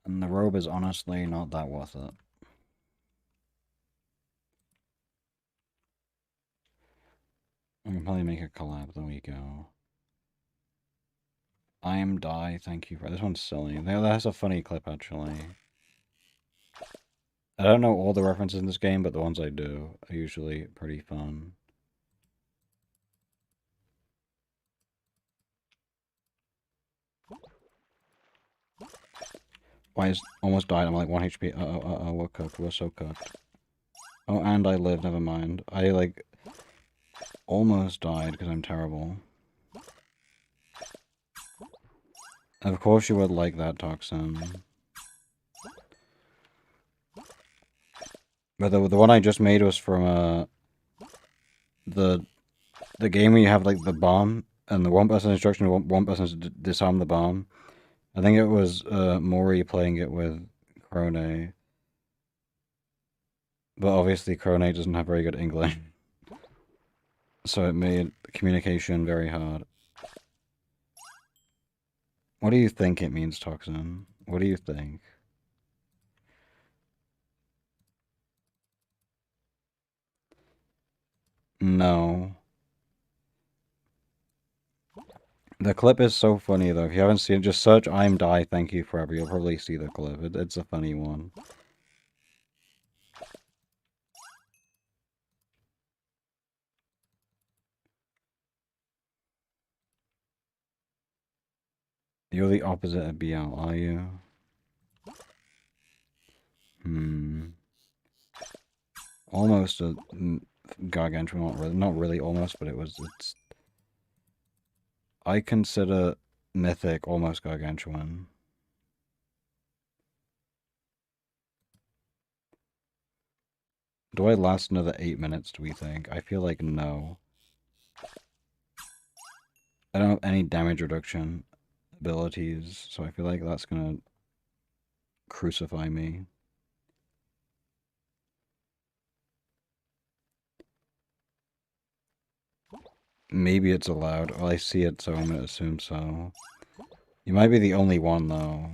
And the robe is honestly not that worth it. I can probably make a collab. There we go. I am die. Thank you for this one's silly. That's a funny clip actually. I don't know all the references in this game, but the ones I do are usually pretty fun. Why is almost died? I'm like 1 HP. We're cooked. We're so cooked. Oh, and I live. Never mind. I like almost died because I'm terrible. Of course you would like that, Toxin. But the one I just made was from the game where you have like the bomb and the one person instruction, one person to disarm the bomb. I think it was Mori playing it with Krone. But obviously Krone doesn't have very good English. So it made communication very hard. What do you think it means, Toxin? What do you think? No. The clip is so funny though. If you haven't seen it, just search I'm die thank you forever. You'll probably see the clip. It's a funny one. You're the opposite of BL, are you? Hmm. Almost a gargantuan, not really almost, but it's... I consider mythic almost gargantuan. Do I last another 8 minutes, do we think? I feel like no. I don't have any damage reduction abilities, so I feel like that's gonna crucify me. Maybe it's allowed. Well, I see it, so I'm gonna assume so. You might be the only one, though.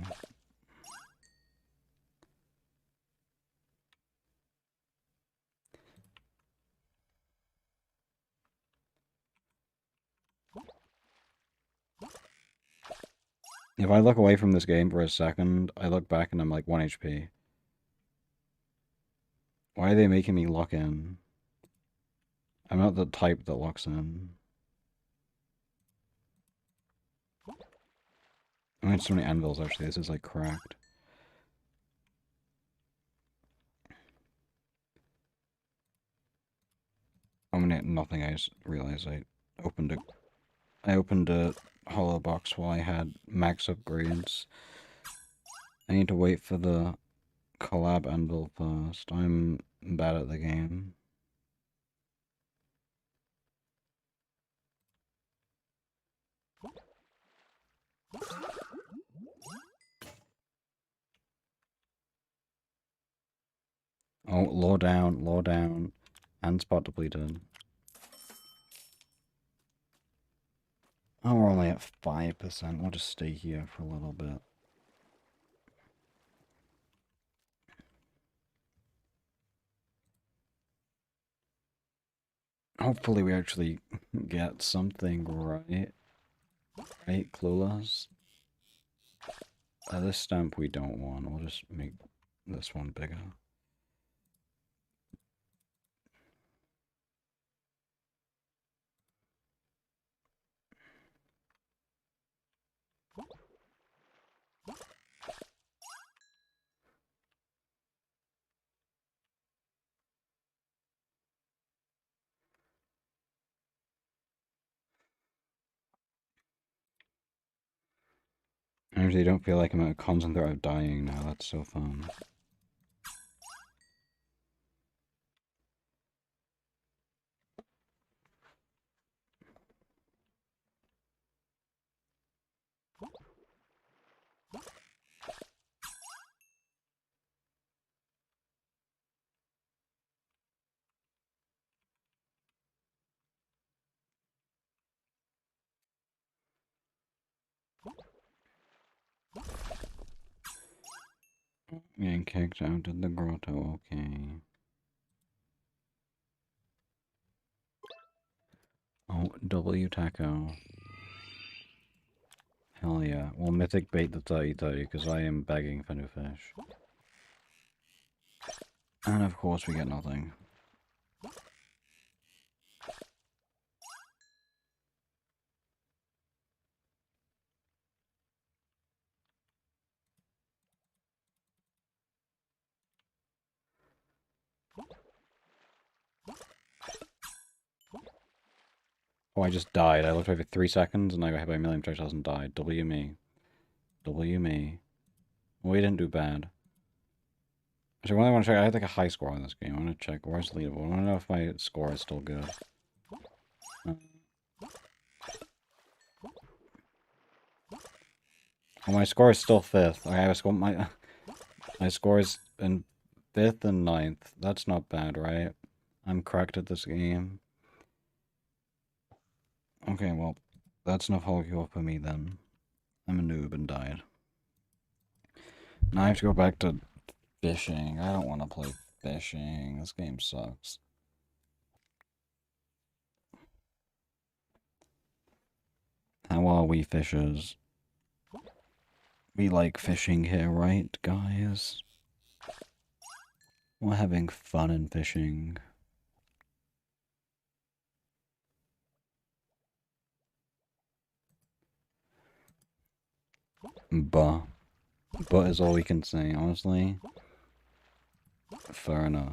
If I look away from this game for a second, I look back and I'm like 1 HP. Why are they making me lock in? I'm not the type that locks in. I made so many anvils, actually. This is, like, cracked. I mean, nothing. I just realized opened a... I opened a hollow box while I had max upgrades. I need to wait for the collab anvil first. I'm bad at the game. Oh, low down, and spot depleted. Oh, we're only at 5%. We'll just stay here for a little bit. Hopefully we actually get something right. Right, clueless? This stamp we don't want. We'll just make this one bigger. I actually don't feel like I'm at a constant threat of dying now. That's so fun. Getting kicked out of the grotto, okay. Oh, W taco. Hell yeah. Well, mythic bait the 30-30, because I am begging for new fish. And of course we get nothing. Oh, I just died. I looked over 3 seconds and I got hit by a million projectiles and died. W me. W me. We didn't do bad. Actually, I want to check. I had like a high score on this game. I want to check. Where's the leaderboard? I want to know if my score is still good. Oh, my score is still 5th. Okay, my score is in 5th and 9th. That's not bad, right? I'm correct at this game. Okay, well, that's enough Holo for me then. I'm a noob and died. Now I have to go back to fishing. I don't want to play fishing. This game sucks. How are we fishers? We like fishing here, right, guys? We're having fun in fishing. But is all we can say, honestly. Fair enough.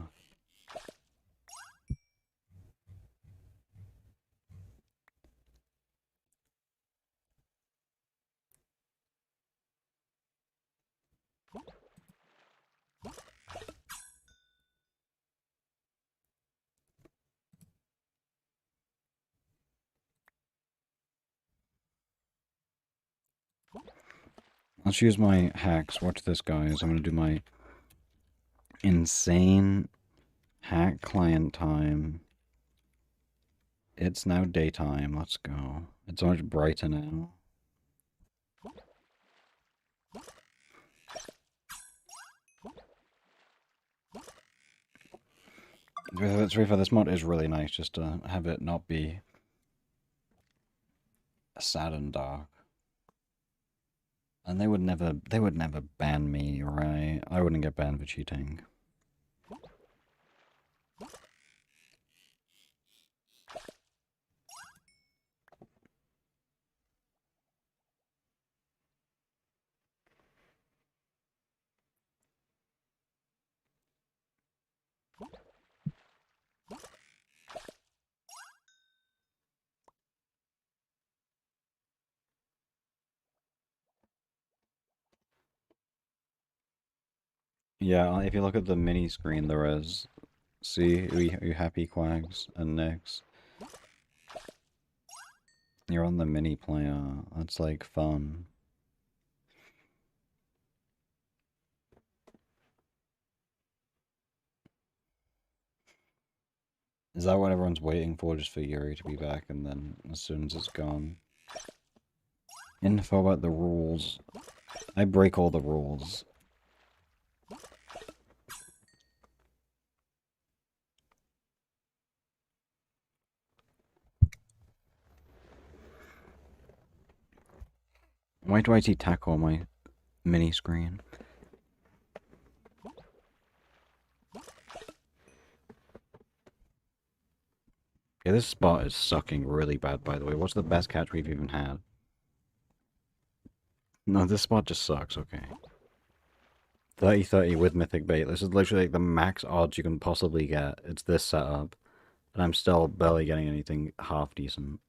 Let's use my hacks. Watch this, guys. I'm gonna do my insane hack client time. It's now daytime. Let's go. It's so much brighter now. This mod is really nice, just to have it not be sad and dark. And they would never ban me, right? I wouldn't get banned for cheating. Yeah, if you look at the mini screen, there is. See, you happy Quags and Nix. You're on the mini player. That's like fun. Is that what everyone's waiting for, just for Yuri to be back, and then as soon as it's gone? Info about the rules. I break all the rules. Why do I see tackle on my mini screen? Yeah, this spot is sucking really bad, by the way. What's the best catch we've even had? No, this spot just sucks, okay. 30-30 with Mythic Bait. This is literally like the max odds you can possibly get. It's this setup. And I'm still barely getting anything half decent.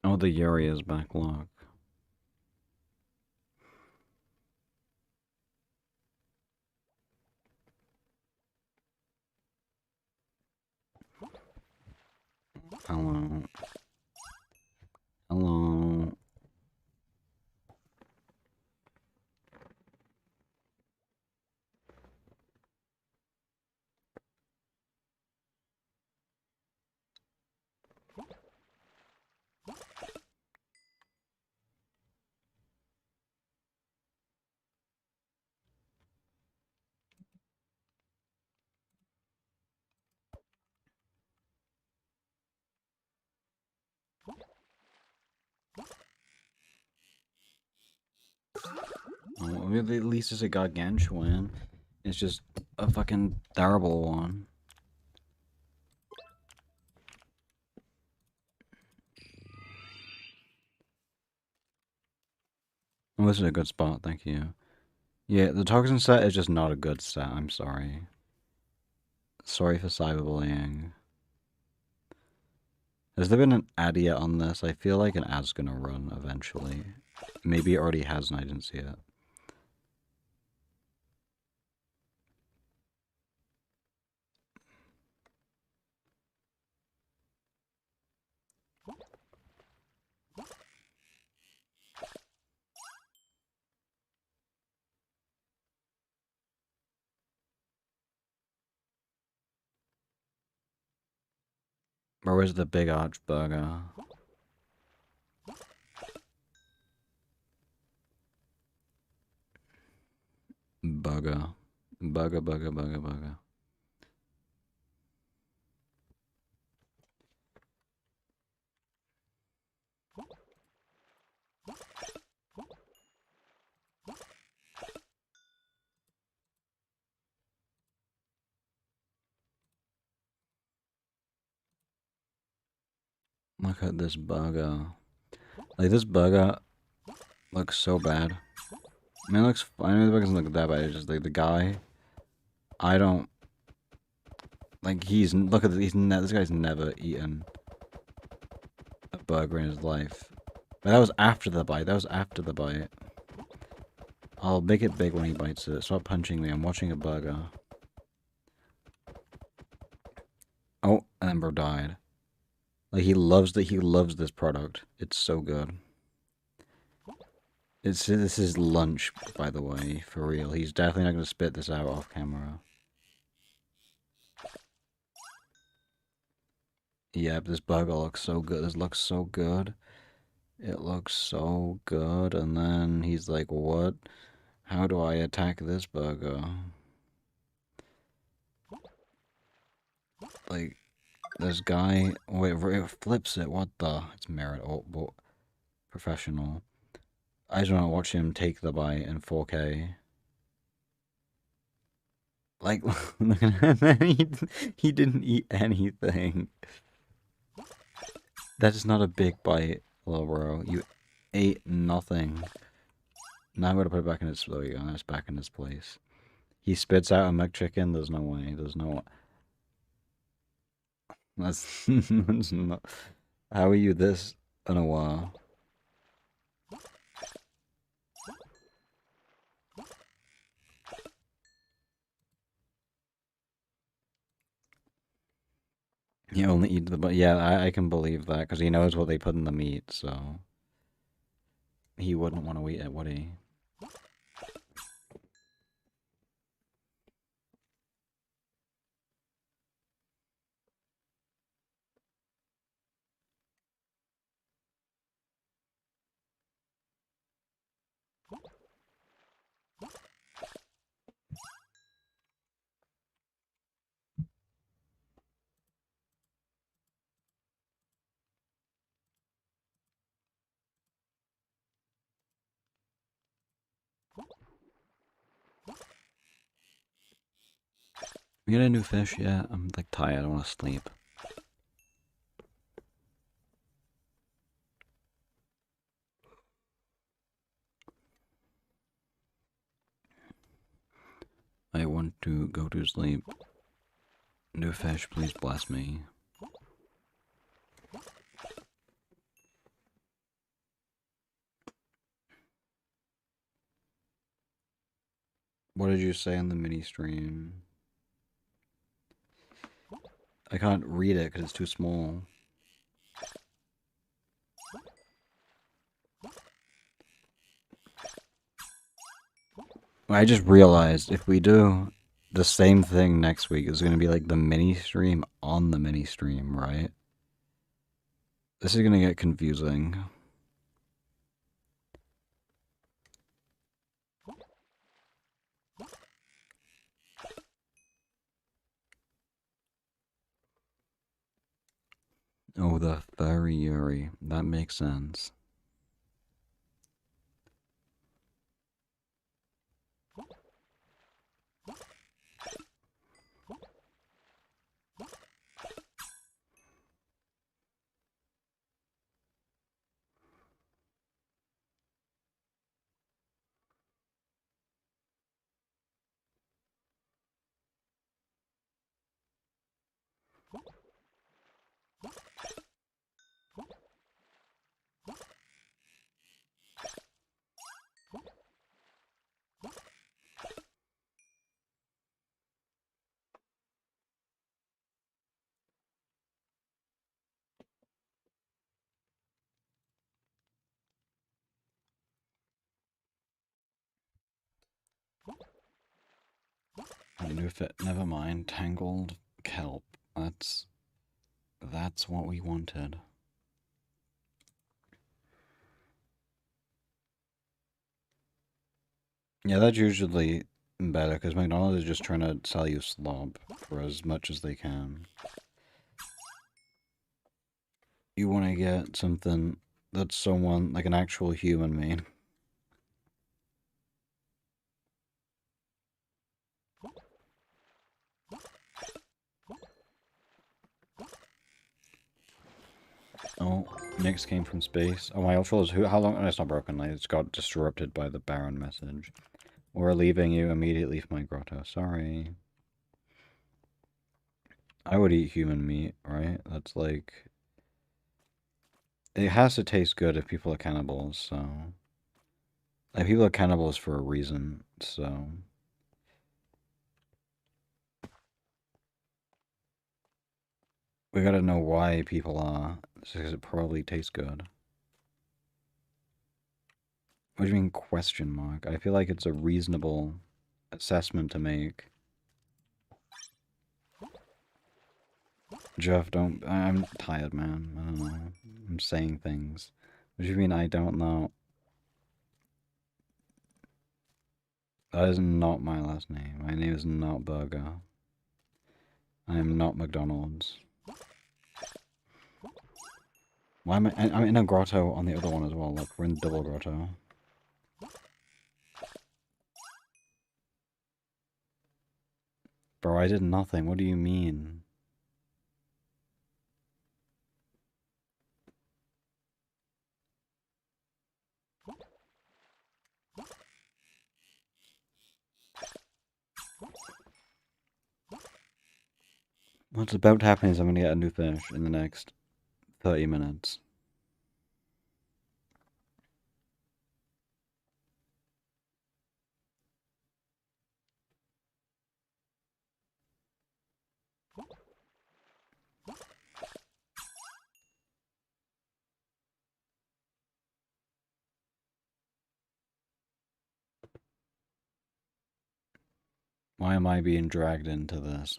Oh, the Yuri is back, look. Hello. Hello. Oh, at least it's a gargantuan. It's just a fucking terrible one. Oh, this is a good spot, thank you. Yeah, the toxin set is just not a good set, I'm sorry. Sorry for cyberbullying. Has there been an ad yet on this? I feel like an ad's gonna run eventually. Maybe it already has and I didn't see it. Where was the big arch burger? Burger. Burger. Look at this burger. Like, this burger looks so bad. I mean, it looks fine. I mean, the burger doesn't look that bad. It's just, like, the guy. I don't... Like, look at this. This guy's never eaten a burger in his life. But that was after the bite. That was after the bite. I'll make it big when he bites it. Stop punching me. I'm watching a burger. Oh, and then bro died. Like, he loves this product. It's so good. This is lunch, by the way, for real. He's definitely not going to spit this out off camera. Yep, this burger looks so good. This looks so good. It looks so good. And then he's like, what? How do I attack this burger? Like, this guy... Wait, it flips it. What the? It's merit. Oh, but professional. I just want to watch him take the bite in 4K. Like, he didn't eat anything. That is not a big bite, little bro. You ate nothing. Now I'm gonna put it back in its... There we go, now it's back in its place. He spits out a McChicken, there's no way, there's no... That's not... How are you this in a while? You only eat the... But yeah, I can believe that, because he knows what they put in the meat, so... He wouldn't want to eat it, would he? You get a new fish yet? I'm like tired, I want to sleep. I want to go to sleep. New fish, please bless me. What did you say in the mini stream? I can't read it because it's too small. I just realized if we do the same thing next week, it's going to be like the mini stream on the mini stream, right? This is going to get confusing. Oh, the furry Yuri. That makes sense. Never mind. Tangled kelp. That's what we wanted. Yeah, that's usually better because McDonald's is just trying to sell you slop for as much as they can. You want to get something that someone, like an actual human, made. Oh, Nyx came from space. Oh, my outro is how long? Oh, it's not broken. Like, it's got disrupted by the Baron message. We're leaving you immediately for my grotto. Sorry. I would eat human meat, right? That's like... It has to taste good if people are cannibals, so... Like, people are cannibals for a reason, so... We gotta know why people are, because it probably tastes good. What do you mean question mark? I feel like it's a reasonable assessment to make. Jeff, don't... I'm tired, man. I don't know. I'm saying things. What do you mean I don't know? That is not my last name. My name is not Burger. I am not McDonald's. Why am I'm in a grotto on the other one as well. Look, we're in double grotto. Bro, I did nothing. What do you mean? What's about to happen is I'm gonna get a new fish in the next 30 minutes. Why am I being dragged into this?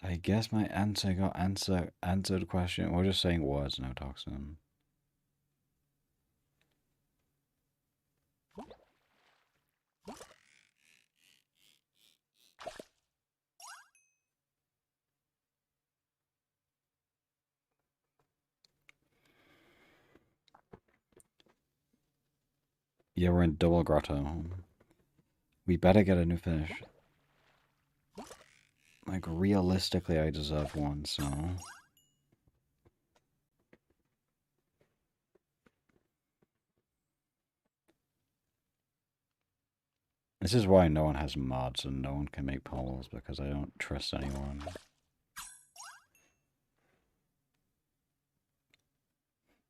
I guess my answer got answered question. We're just saying words, no toxin. Yeah, we're in double grotto. We better get a new fish. Like, realistically, I deserve one, so... This is why no one has mods and no one can make polls, because I don't trust anyone.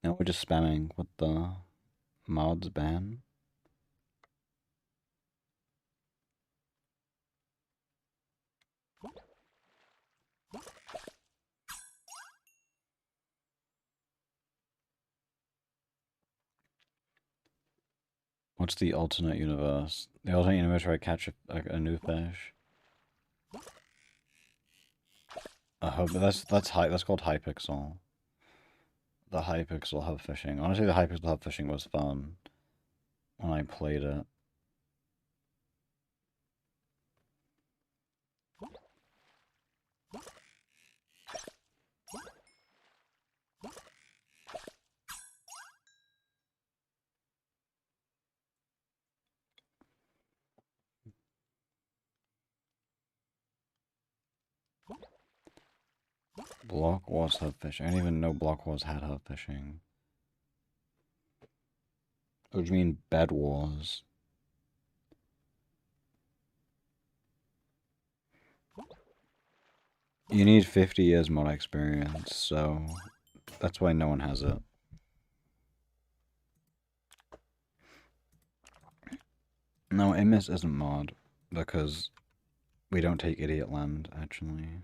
Now we're just spamming what the mods ban. What's the alternate universe? The alternate universe where I catch a new fish. That's called Hypixel. The Hypixel hub fishing. Honestly, the Hypixel hub fishing was fun when I played it. Block Wars hub fishing. I didn't even know Block Wars had hub fishing. What do you mean Bed Wars? You need 50 years mod experience, so that's why no one has it. No, ImAS isn't mod, because we don't take Idiot Land, actually.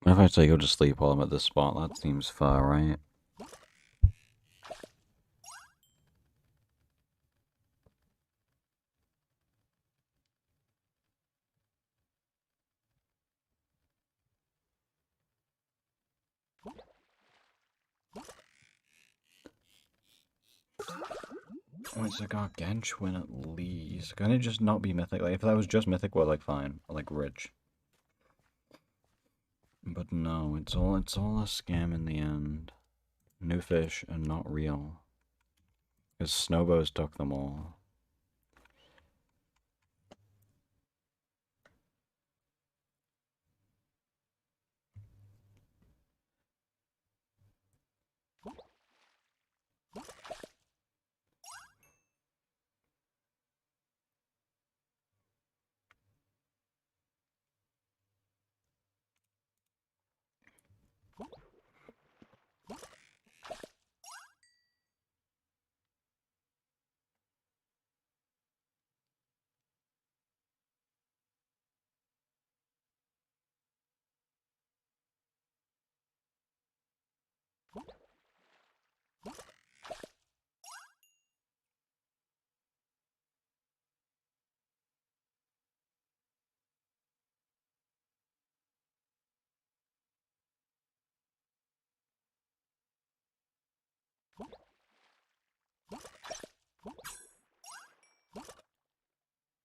What if I say go to sleep while I'm at this spot? That seems far, right? Oh, it's a gargantuan at least. Can it just not be mythic? Like, if that was just mythic, we're like fine, like rich. But no, it's all a scam in the end. New fish and not real. Because Snowbows took them all.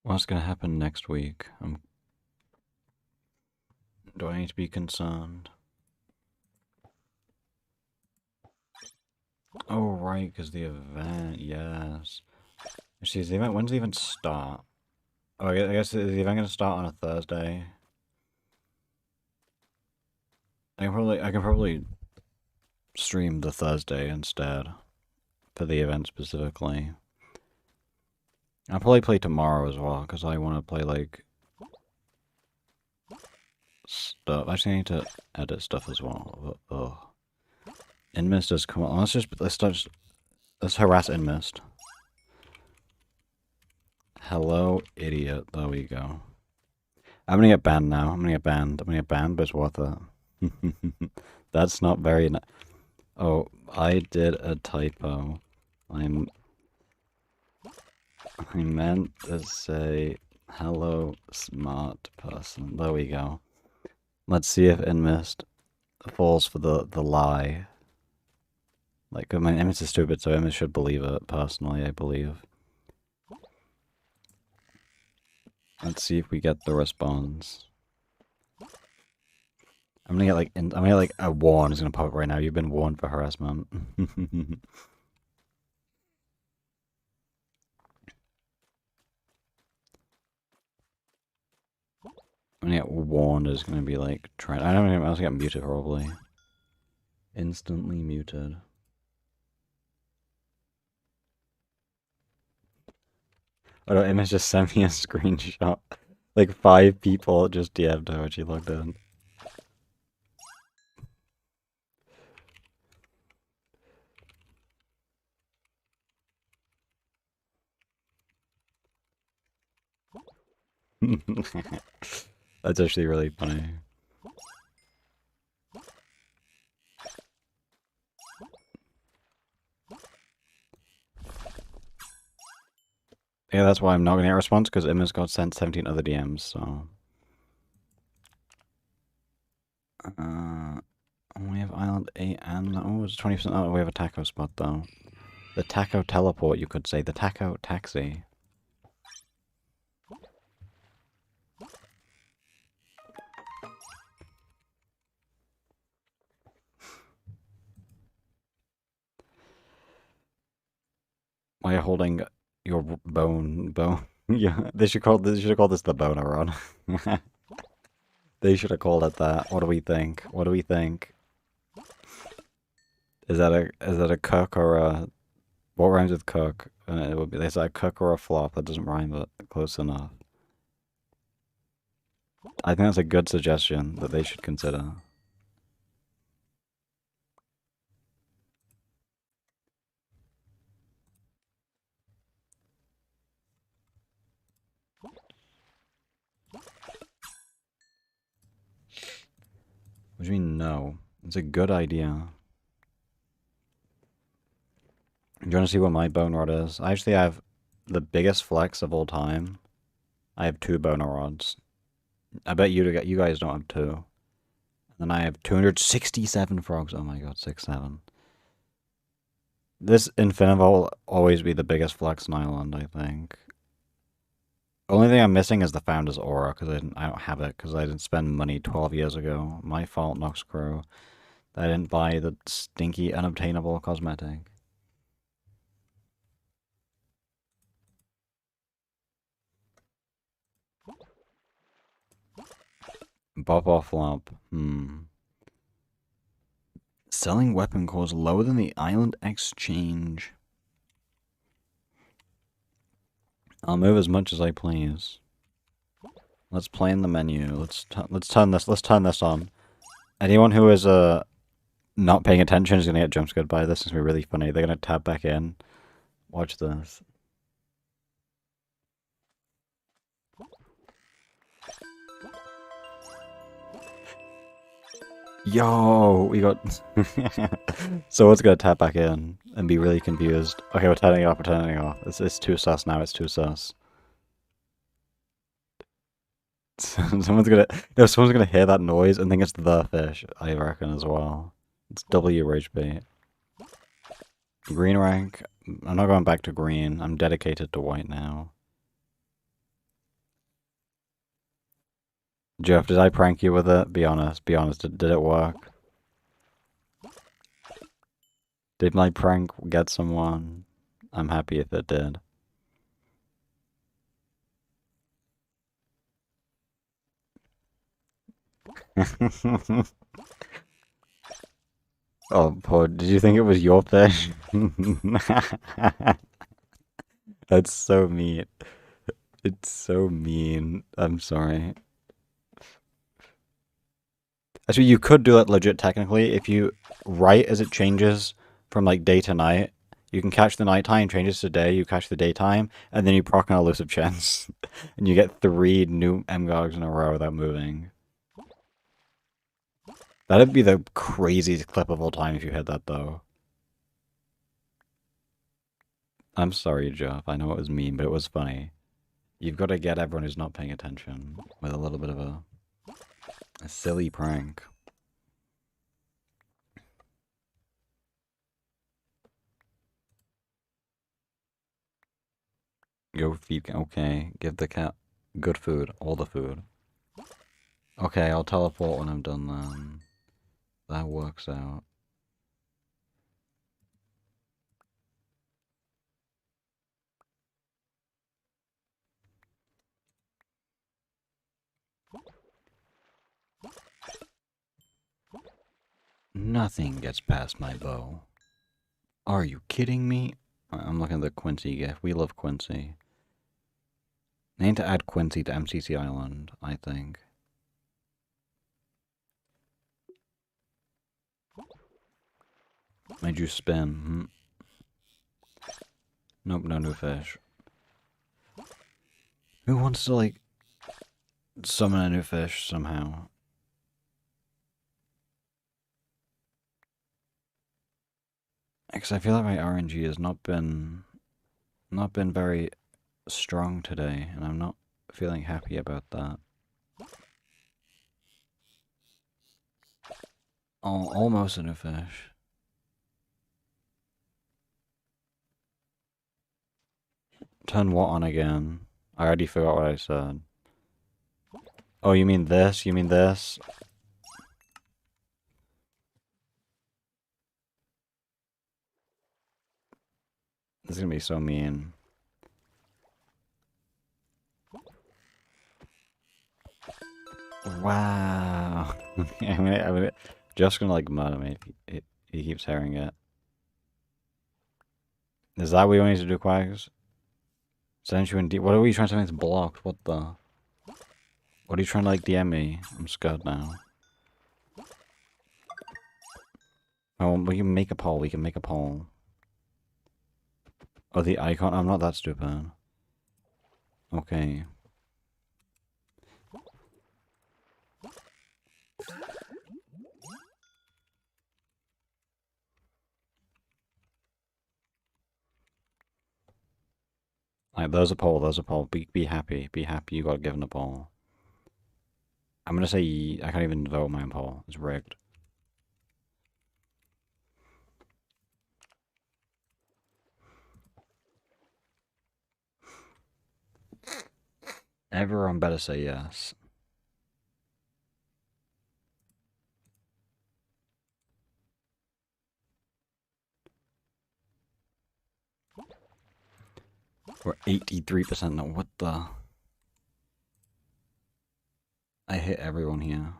What's gonna happen next week? Do I need to be concerned? Oh, right, because the event, yes. Actually, is the event, when's the event start? Oh, I guess is the event going to start on a Thursday? I can probably stream the Thursday instead for the event specifically. I'll probably play tomorrow as well because I want to play like stuff. Actually, I need to edit stuff as well. Ugh. InMist has come on. Let's harass InMist. Hello, idiot. There we go. I'm gonna get banned now. I'm gonna get banned, but it's worth it. That's not very. Oh, I did a typo. I meant to say hello, smart person. There we go. Let's see if InMist falls for the lie. Like, my ImASt is stupid, so ImASt should believe it. Personally, I believe. Let's see if we get the response. I'm gonna get like a warn is gonna pop up right now. You've been warned for harassment. I'm gonna get warned is gonna be like trying. I don't know. I was get muted probably. Instantly muted. Oh no, Emma just sent me a screenshot. Like 5 people just DM'd her when she logged in. That's actually really funny. Yeah, that's why I'm not gonna get a response, because Emma's got sent 17 other DMs, so... we have Island 8 and... Oh, it's 20%. Oh, we have a taco spot, though. The taco teleport, you could say. The taco taxi. Why you're holding your bone... Yeah, they should have called this the boner rod. They should have called it that. What do we think? What do we think? Is that a cook or a... What rhymes with cook? It would be... Is that a cook or a flop? That doesn't rhyme, but close enough. I think that's a good suggestion that they should consider. What do you mean no? It's a good idea. Do you want to see what my bone rod is? I actually have the biggest flex of all time. I have 2 boner rods. I bet you guys don't have 2. And then I have 267 frogs. Oh my god, 6-7. This Infinivore will always be the biggest flex in Ireland, I think. Only thing I'm missing is the Founder's Aura, because I don't have it, because I didn't spend money 12 years ago. My fault, Nox Crew. I didn't buy the stinky, unobtainable cosmetic. Bop or flop. Selling weapon cores lower than the island exchange. I'll move as much as I please. Let's play in the menu. Let's turn this on. Anyone who is not paying attention is gonna get jump scared by this. It's gonna be really funny. They're gonna tab back in. Watch this. Yo, we got... Someone's gonna tap back in and be really confused. Okay, we're turning it off, It's too sus now, it's too sus. Someone's gonna hear that noise and think it's the fish, I reckon, as well. It's W rage bait. Green rank. I'm not going back to green. I'm dedicated to white now. Jeff, did I prank you with it? Be honest. Be honest. Did it work? Did my prank get someone? I'm happy if it did. Oh, poor. Did you think it was your fish? That's so mean. It's so mean. I'm sorry. Actually, you could do it legit technically if you right as it changes from like day to night. You can catch the nighttime, changes to day, you catch the daytime, and then you proc an elusive chance. And you get 3 new MGOGs in a row without moving. That'd be the craziest clip of all time if you had that though. I'm sorry, Jeff. I know it was mean, but it was funny. You've got to get everyone who's not paying attention with a little bit of a silly prank. Go feed. Okay, give the cat good food, all the food. Okay, I'll teleport when I'm done then. That works out. Nothing gets past my bow. Are you kidding me? I'm looking at the Quincy gift. We love Quincy. They need to add Quincy to MCC Island, I think. Made you spin. Nope, no new fish. Who wants to, like, summon a new fish somehow? Because I feel like my RNG has not been very strong today, and I'm not feeling happy about that. Oh, almost a new fish. Turn what on again? I already forgot what I said. Oh, you mean this? You mean this? This is gonna be so mean. Wow. I'm just gonna like murder me if he keeps hearing it. Is that what you want me to do, Quags? Send you indeed. What are we trying to make this blocked? What the? What are you trying to like DM me? I'm scared now. Oh, we can make a poll. We can make a poll. Oh, the icon. I'm not that stupid. Okay. Alright, there's a poll. There's a poll. Be happy. Be happy you got given a poll. I'm gonna say I can't even vote my own poll. It's rigged. Everyone better say yes. We're 83% now. What the? I hit everyone here.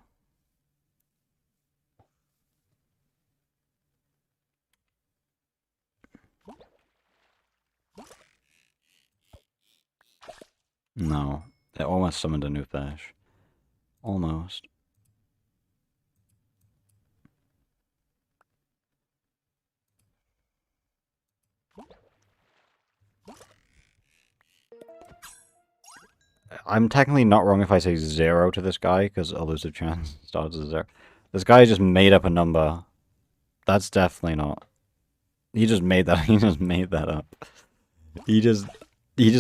No. They almost summoned a new fish. Almost. I'm technically not wrong if I say 0 to this guy, because elusive chance starts as 0. This guy just made up a number. That's definitely not. He just made that. He just made that up. He just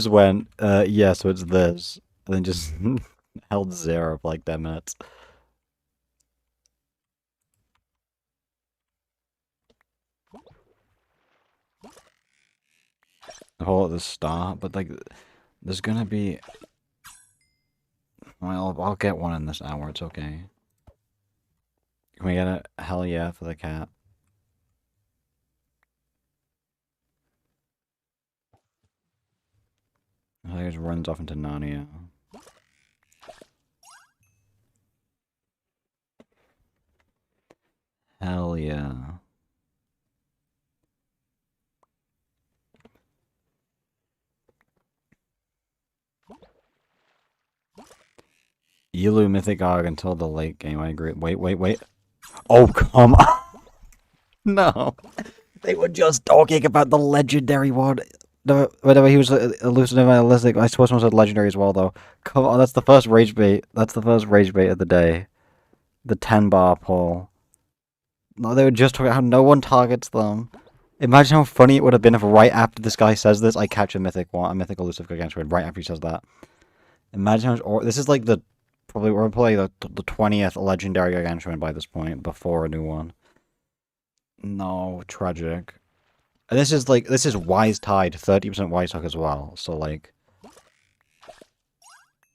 went, yeah, so it's this, and then just held 0 for like 10 minutes. Hold at the start, but like, there's gonna be. Well, I'll get one in this hour, it's okay. Can we get a hell yeah for the cat? He just runs off into Narnia. Hell yeah. Elu Mythic Arg until the late game, I agree. Wait. Oh, come on! No! They were just talking about the legendary one. Whatever he was elusive and realistic. I suppose one said legendary as well, though. Come on, that's the first rage bait. That's the first rage bait of the day. The 10 bar pull. No, they were just talking about how no one targets them. Imagine how funny it would have been if right after this guy says this, I catch a mythic one, a mythic elusive gargantuan. Right after he says that. Imagine how much. Or this is like the we're probably the 20th legendary gargantuan by this point before a new one. No, tragic. And this is Wise Tide, 30% Wise Talk as well. So like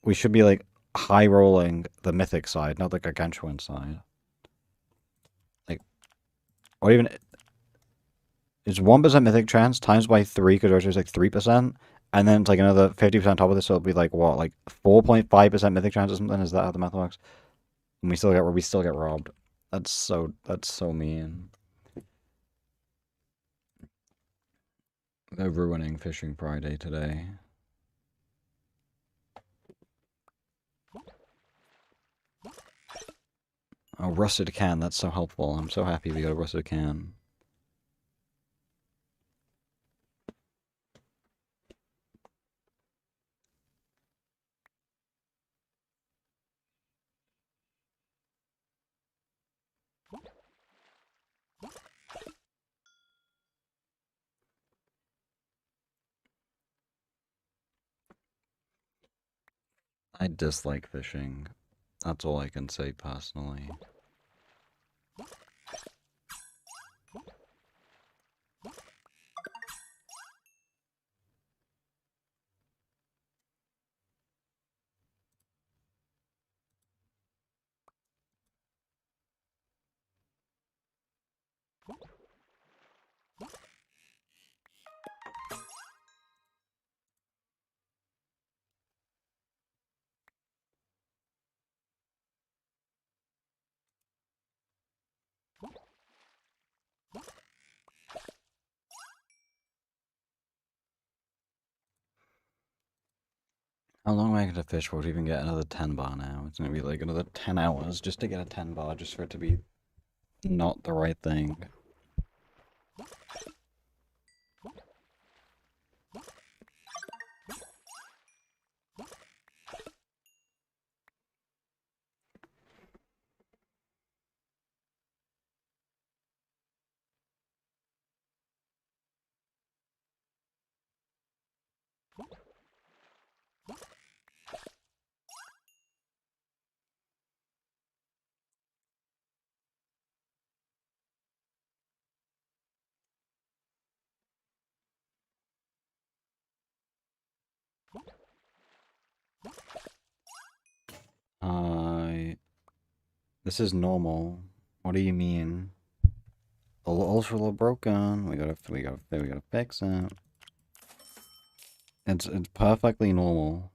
we should be like high rolling the mythic side, not the gargantuan side. Like, or even it's 1% mythic chance times by 3 because it's like 3%, and then it's like another 50% on top of this, so it'll be like what, like 4.5% mythic chance or something. Is that how the math works? And we still get robbed. That's so mean. They're ruining Fishing Friday today. Oh, rusted can, that's so helpful. I'm so happy we got a rusted can. I dislike fishing. That's all I can say personally. How long am I going to fish for to even get another 10 bar now? It's going to be like another 10 hours just to get a 10 bar, just for it to be not the right thing. This is normal. What do you mean? Ultra low broken. We gotta fix it. It's perfectly normal.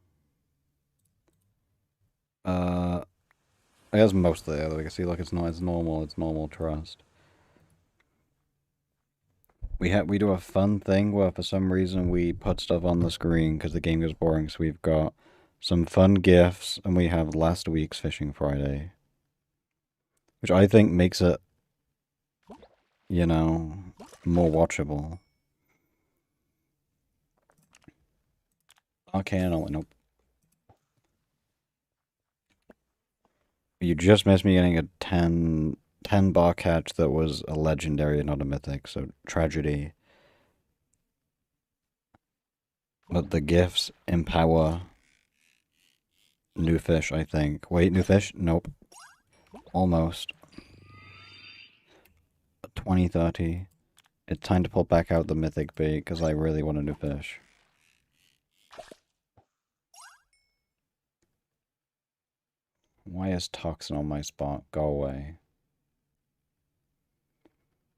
I guess most of the other, like, see, look, it's normal, trust. We do a fun thing where for some reason we put stuff on the screen because the game goes boring, so we've got some fun gifts, and we have last week's Fishing Friday. Which I think makes it, you know, more watchable. Okay, no, nope. You just missed me getting a 10 bar catch that was a legendary and not a mythic, so tragedy. But the gifts empower new fish, I think. Wait, new fish? Nope. Almost. 2030. It's time to pull back out the mythic bait, because I really want a new fish. Why is toxin on my spot? Go away.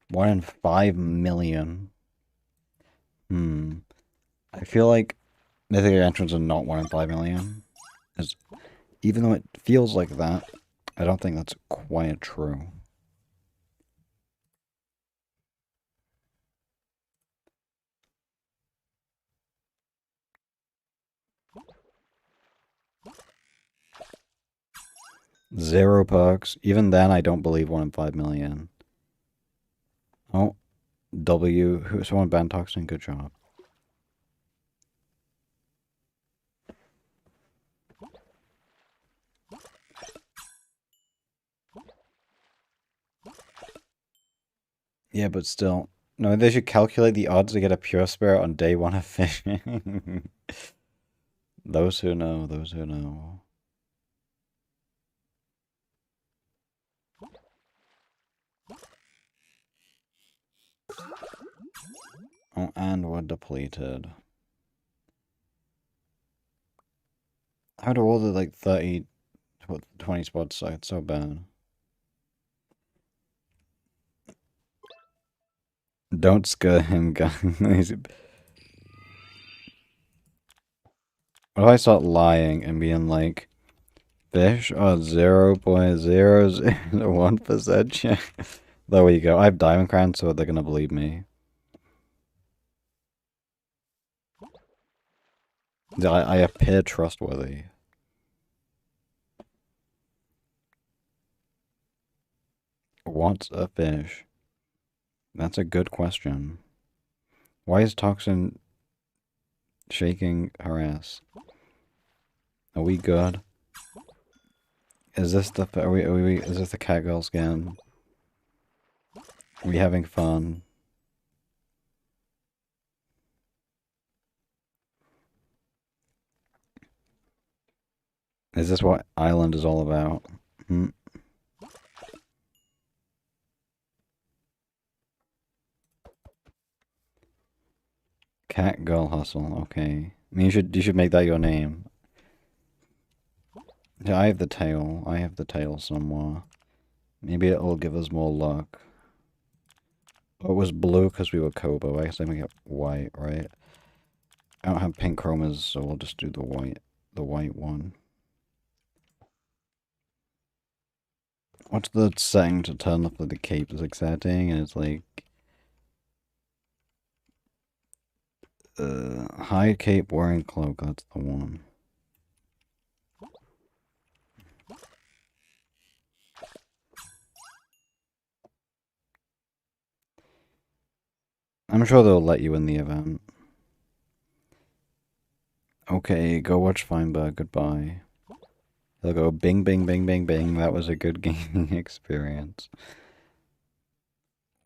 1 in 5 million. I feel like mythic entrants are not 1 in 5 million. Even though it feels like that, I don't think that's quite true. Zero perks. Even then, I don't believe 1 in 5 million. Oh, W. Someone banned toxin. Good job. Yeah, but still. No, they should calculate the odds to get a pure spirit on day 1 of fishing. Those who know, those who know. Oh, and we're depleted. How do all the, like, 30, 20 spots suck so bad? Don't scare him, guys. What if I start lying and being like, fish are 0.001% chance? There we go. I have diamond crown, so they're gonna believe me. I appear trustworthy. What's a fish? That's a good question. Why is Toxin shaking her ass? Are we good? Is this the is this the catgirl skin? Are we having fun? Is this what Island is all about? Cat girl hustle, okay. I mean, you should make that your name. Yeah, I have the tail. I have the tail somewhere. Maybe it'll give us more luck. Oh, it was blue because we were Kobo. I guess I make it white, right? I don't have pink chromas, so we'll just do the white one. What's the setting to turn off the cape? Is exciting, and it's like high cape wearing cloak. That's the one. I'm sure they'll let you in the event. Okay, go watch Feinberg. Goodbye. They'll go bing, bing, bing, bing, bing. That was a good gaming experience.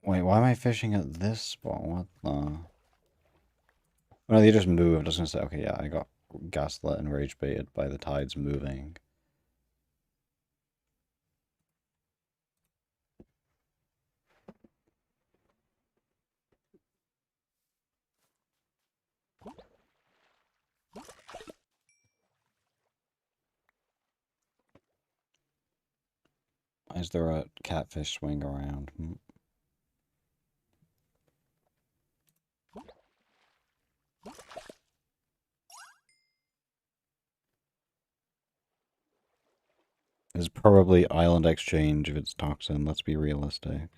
Wait, why am I fishing at this spot? What the? No, they just moved. I was gonna say, okay, yeah, I got gaslit and rage baited by the tides moving. Is there a catfish swing around? It's probably Island Exchange if it's Toxin. Let's be realistic.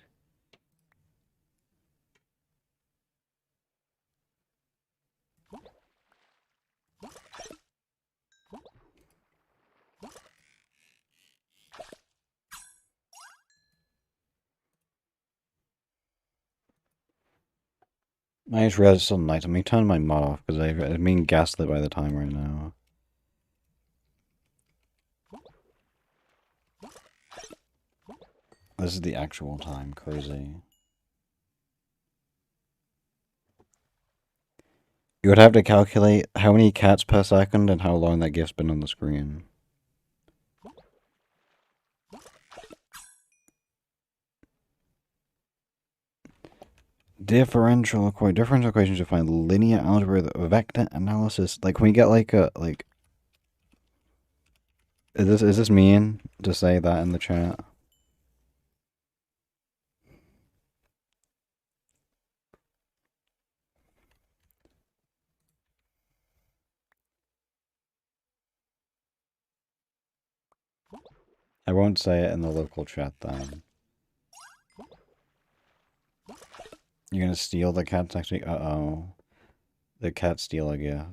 I just realized it's still night. I'm gonna turn my mod off because I'm being gaslit by the time right now. This is the actual time. Crazy. You would have to calculate how many cats per second and how long that GIF's been on the screen. Differential equations define linear algebra, vector analysis. Like when we get like a Is this mean to say that in the chat? I won't say it in the local chat then. You're gonna steal the cat's actually. Uh-oh. The cat steal a gift.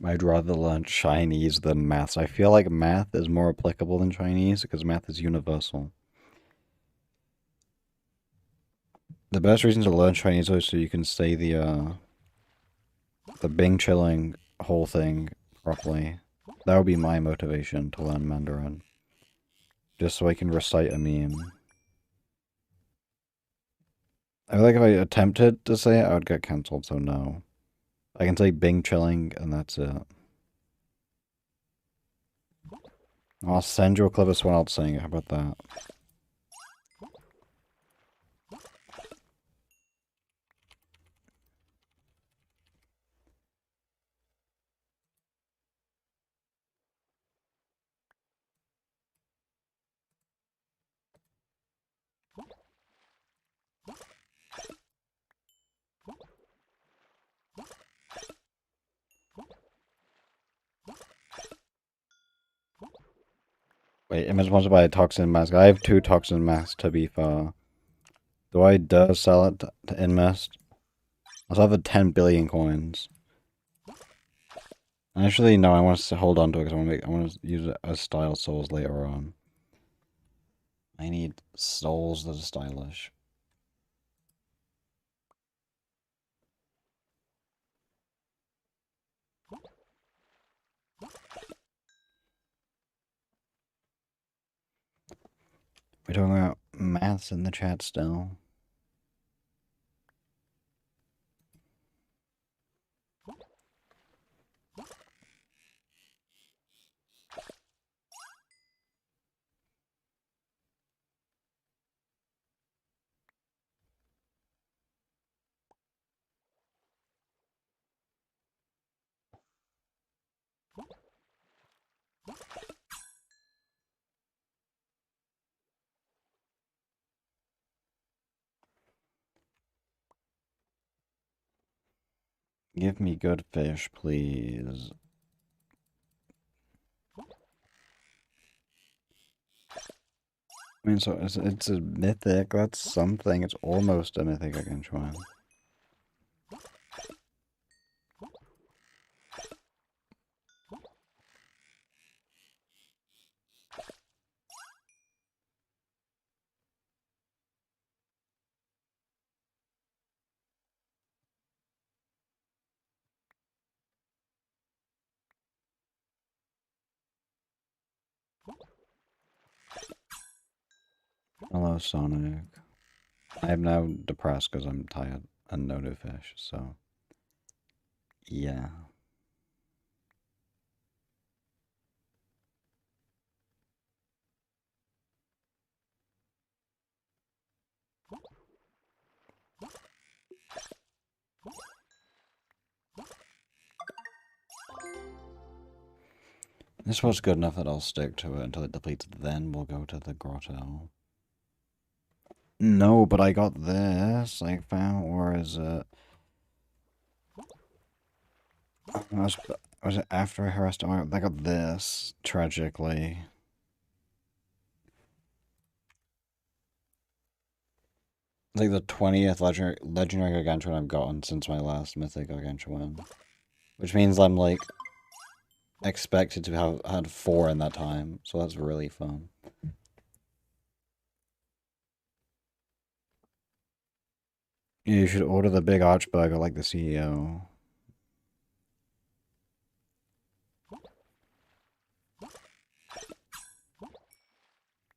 I'd rather learn Chinese than math. I feel like math is more applicable than Chinese because math is universal. The best reason to learn Chinese is so you can say the Bing chilling whole thing properly. That would be my motivation to learn Mandarin. Just so I can recite a meme. I feel like if I attempted to say it, I would get cancelled, so no. I can say Bing chilling, and that's it. I'll send you a clip of someone else saying it. How about that? Wait, image sponsored by a toxin mask. I have 2 toxin masks, to be fair. Do I dare sell it to InMest? I also have 10 billion coins. Actually, no, I want to hold on to it because I want to use it as style souls later on. I need souls that are stylish. We're talking about maths in the chat still. Give me good fish, please. I mean, so it's a mythic. That's something. It's almost a mythic I can try. Hello, Sonic. I am now depressed because I'm tired and no new fish, so yeah. This was good enough that I'll stick to it until it depletes, then we'll go to the grotto. No, but I got this. I found, where is it? Was it after I harassed? I got this, tragically. It's like the 20th legendary gargantuan I've gotten since my last mythic gargantuan. Which means I'm like expected to have had 4 in that time, so that's really fun. Yeah, you should order the big archburger like the CEO.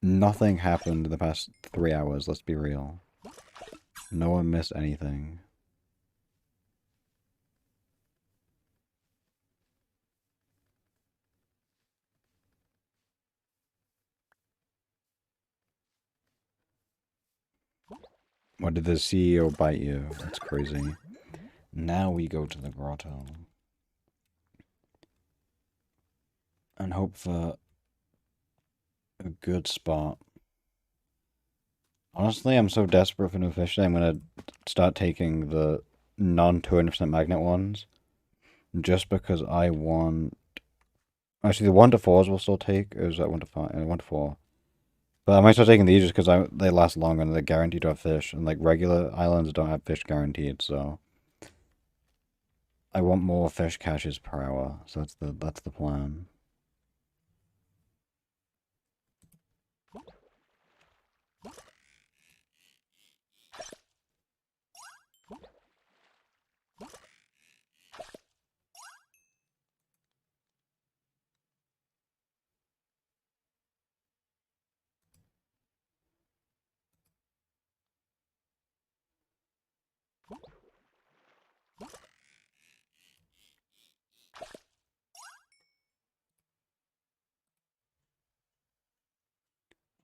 Nothing happened in the past 3 hours, let's be real. No one missed anything. What did the CEO bite you? That's crazy. Now we go to the grotto. And hope for a good spot. Honestly, I'm so desperate for new fish today, I'm gonna start taking the non-200% magnet ones. Just because I want... Actually, the 1 to 4s will still take, or is that 1 to 5? 1 to 4. But I might start taking these just because they last longer and they're guaranteed to have fish. And like regular islands don't have fish guaranteed, so I want more fish catches per hour. So that's the plan.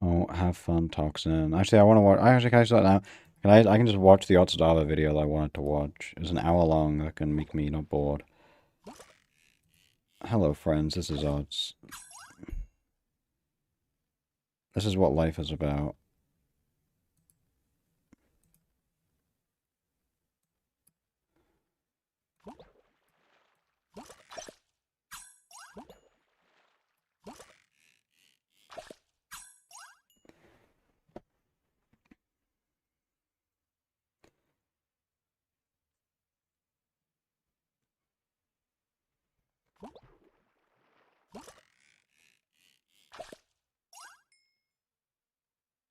Oh, have fun, Toxin. Actually, I want to watch. Can I start now? I can just watch the Otsadava video that I wanted to watch. It's an hour long. That can make me not bored. Hello, friends. This is Odds. This is what life is about.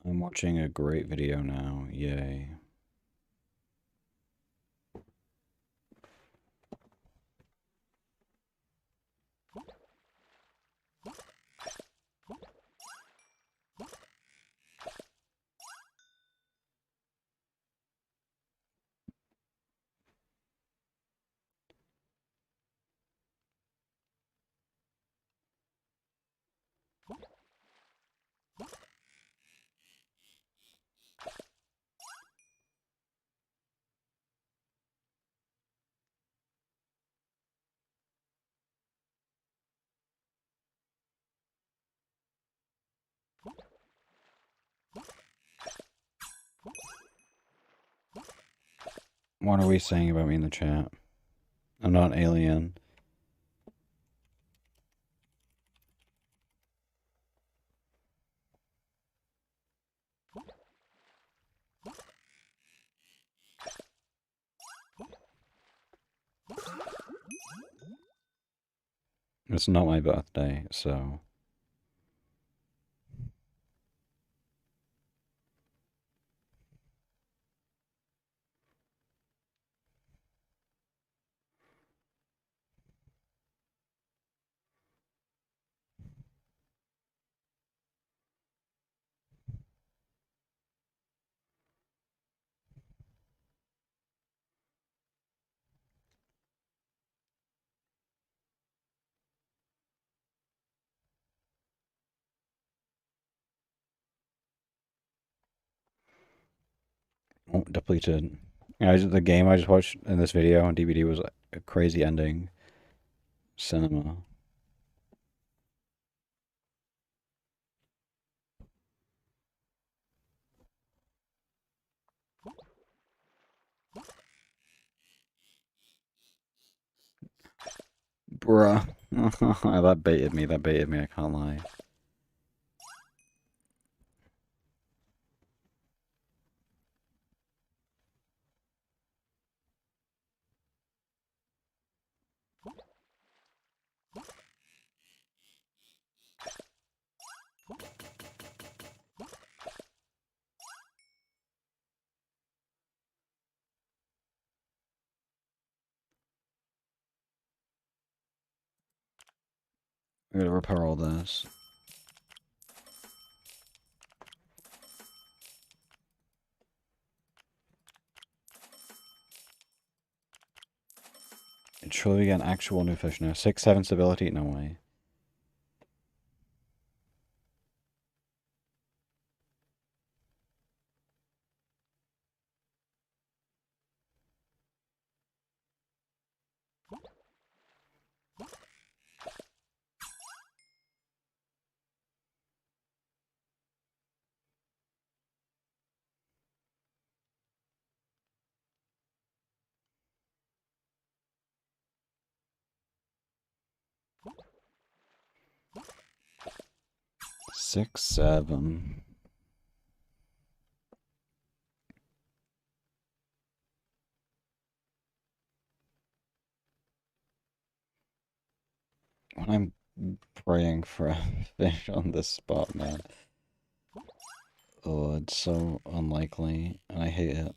I'm watching a great video now. Yay. What are we saying about me in the chat? I'm not an alien. It's not my birthday, so... Oh, depleted. Yeah, the game I just watched in this video on DVD was a crazy ending. Cinema. Bruh. That baited me, I can't lie. I'm gonna repair all this. Surely we get an actual new fish now. 6-7 stability? No way. 6, 7. When I'm praying for a fish on this spot, man. Oh, it's so unlikely, and I hate it.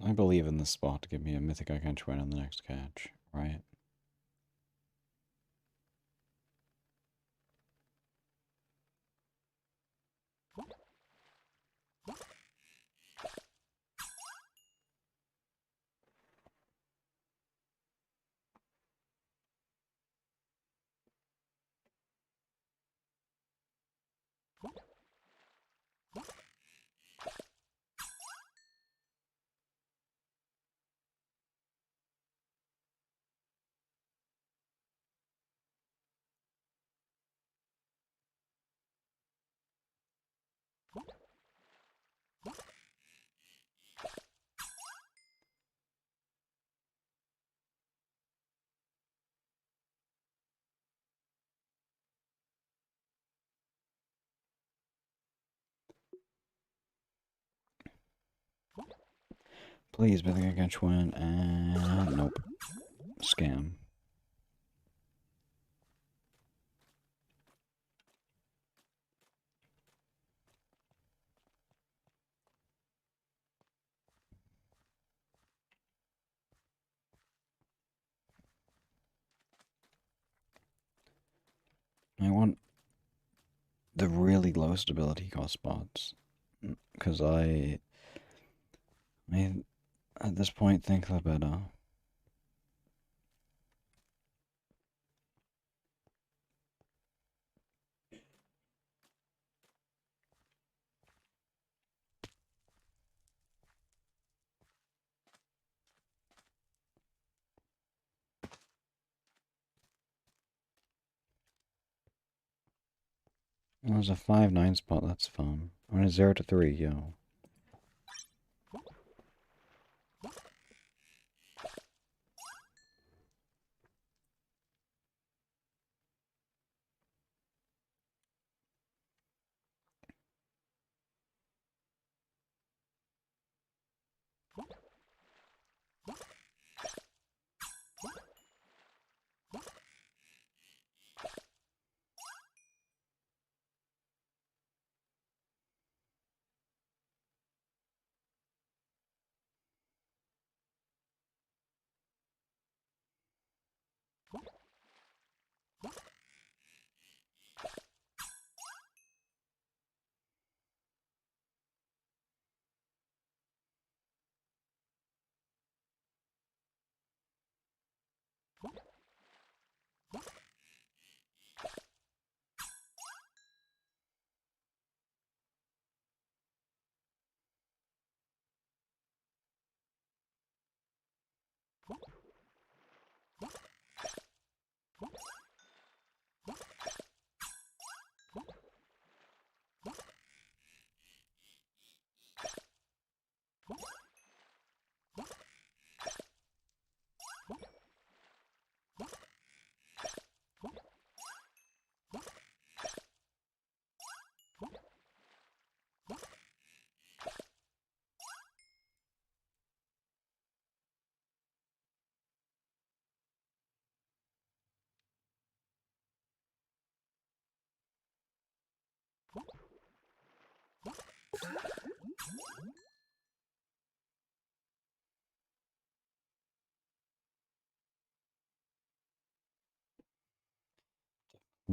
I believe in this spot to give me a mythic gargantuan on the next catch, right? Please, mythic gargantuan, and nope. Scam. I want the really low stability cost spots. Because I at this point think they're better. Well, there's a 5-9 spot, that's fun. I want a 0 to 3, yo.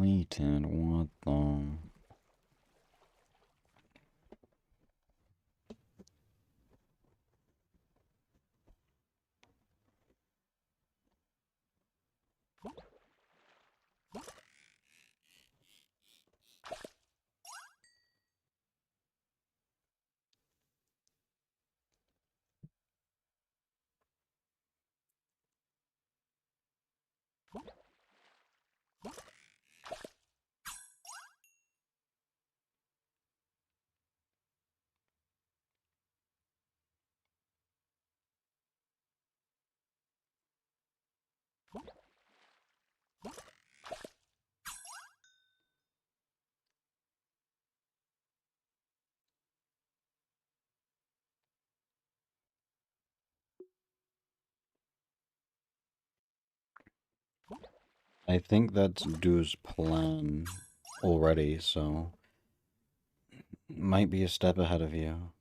Depleted, what the... I think that's Du's plan already, so... Might be a step ahead of you.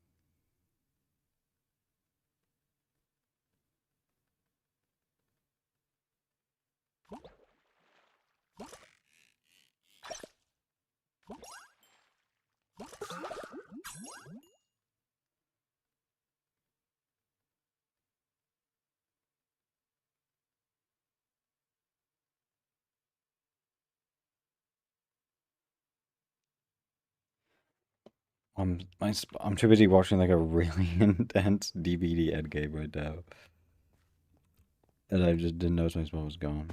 I'm too busy watching like a really intense DBD Ed game right now. And I just didn't notice my spell was gone.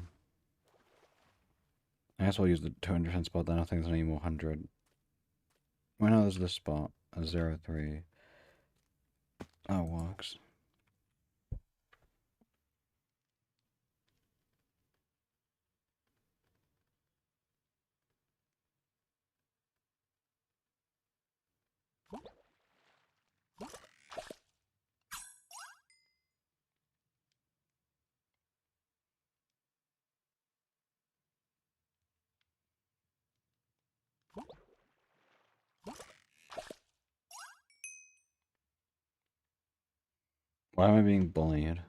I guess I'll use the 200% spot then. I think there's any more 100. Why not there's this spot? A 0-3. Oh, it works. Why am I being bullied?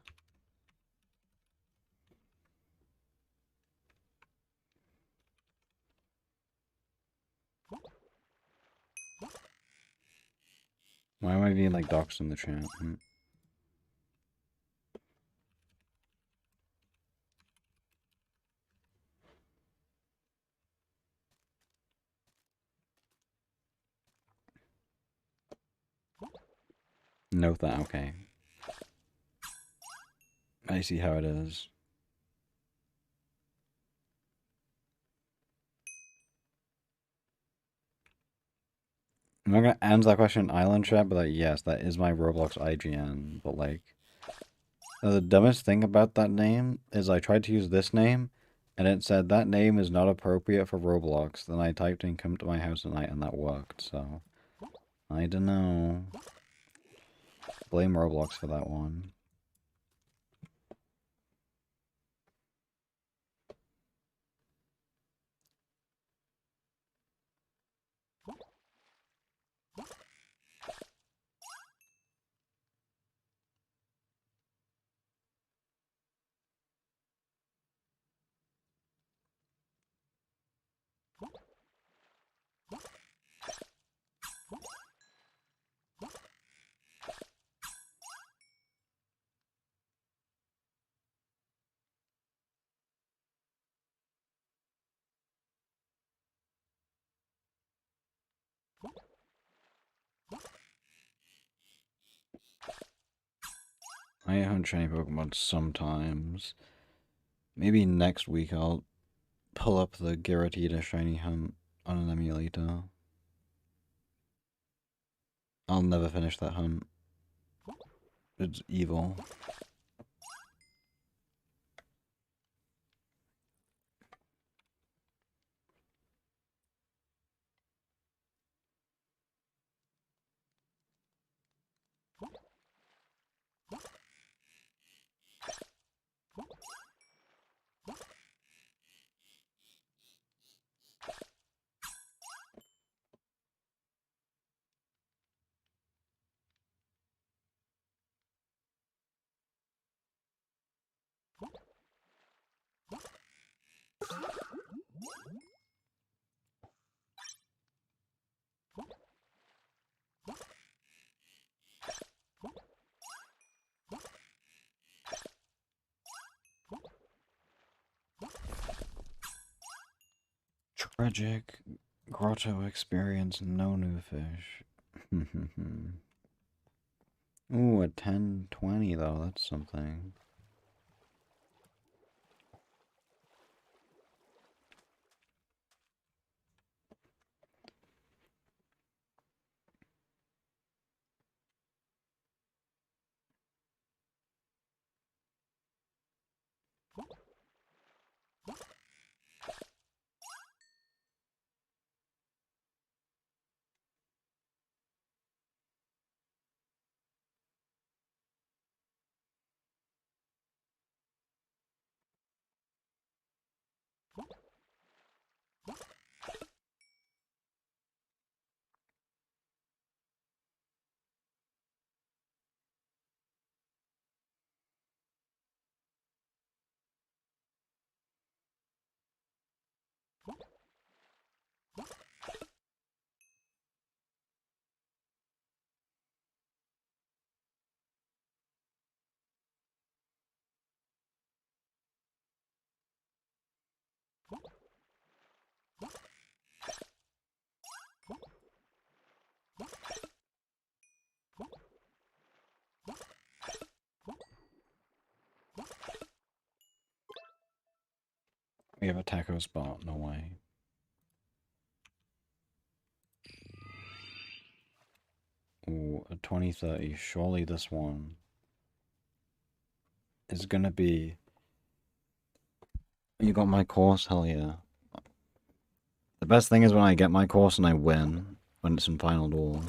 Why am I being like doxxed in the chat? Note that, okay. I see how it is. I'm not gonna answer that question in Island chat, but like, yes, that is my Roblox IGN. But like, the dumbest thing about that name is I tried to use this name, and it said that name is not appropriate for Roblox. Then I typed in "come to my house tonight," and that worked. So I don't know. Blame Roblox for that one. I hunt shiny Pokemon sometimes. Maybe next week I'll pull up the Giratina shiny hunt on an emulator. I'll never finish that hunt. It's evil. Tragic grotto experience, no new fish. Ooh, a 10-20 though, that's something. We have a taco spot, no way. Ooh, a 20-30. Surely this one is gonna be. You got my course? Hell yeah. The best thing is when I get my course and I win, when it's in Final Duel.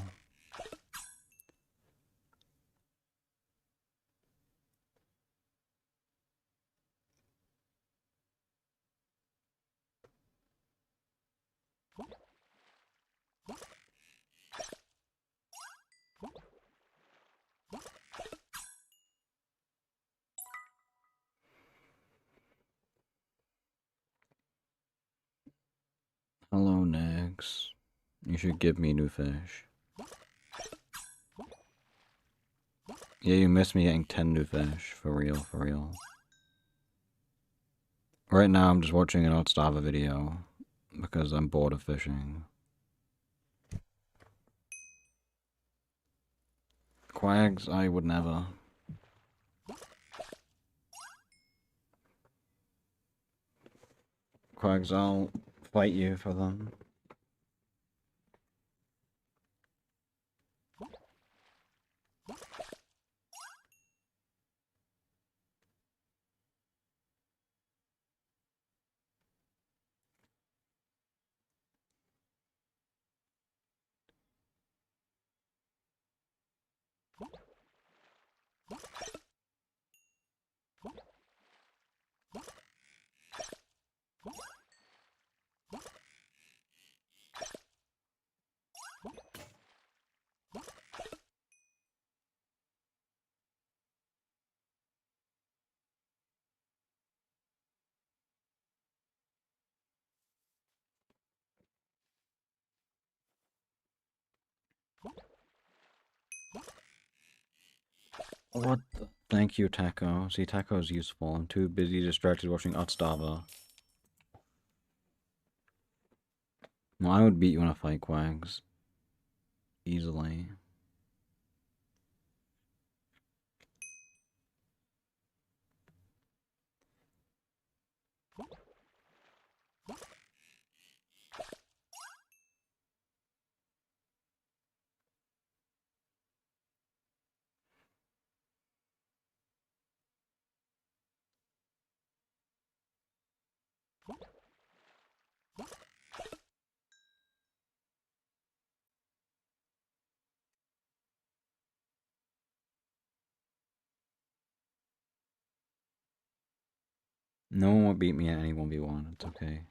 Hello, Nix. You should give me new fish. Yeah, you missed me getting 10 new fish. For real, for real. Right now, I'm just watching an Outstava video because I'm bored of fishing. Quags, I would never. Quags, I'll fight you for them. What the? Thank you, Taco. See, Taco is useful. I'm too busy distracted watching Outstava. Well, I would beat you in a fight, Quags. Easily. No one will beat me at any 1v1. It's okay.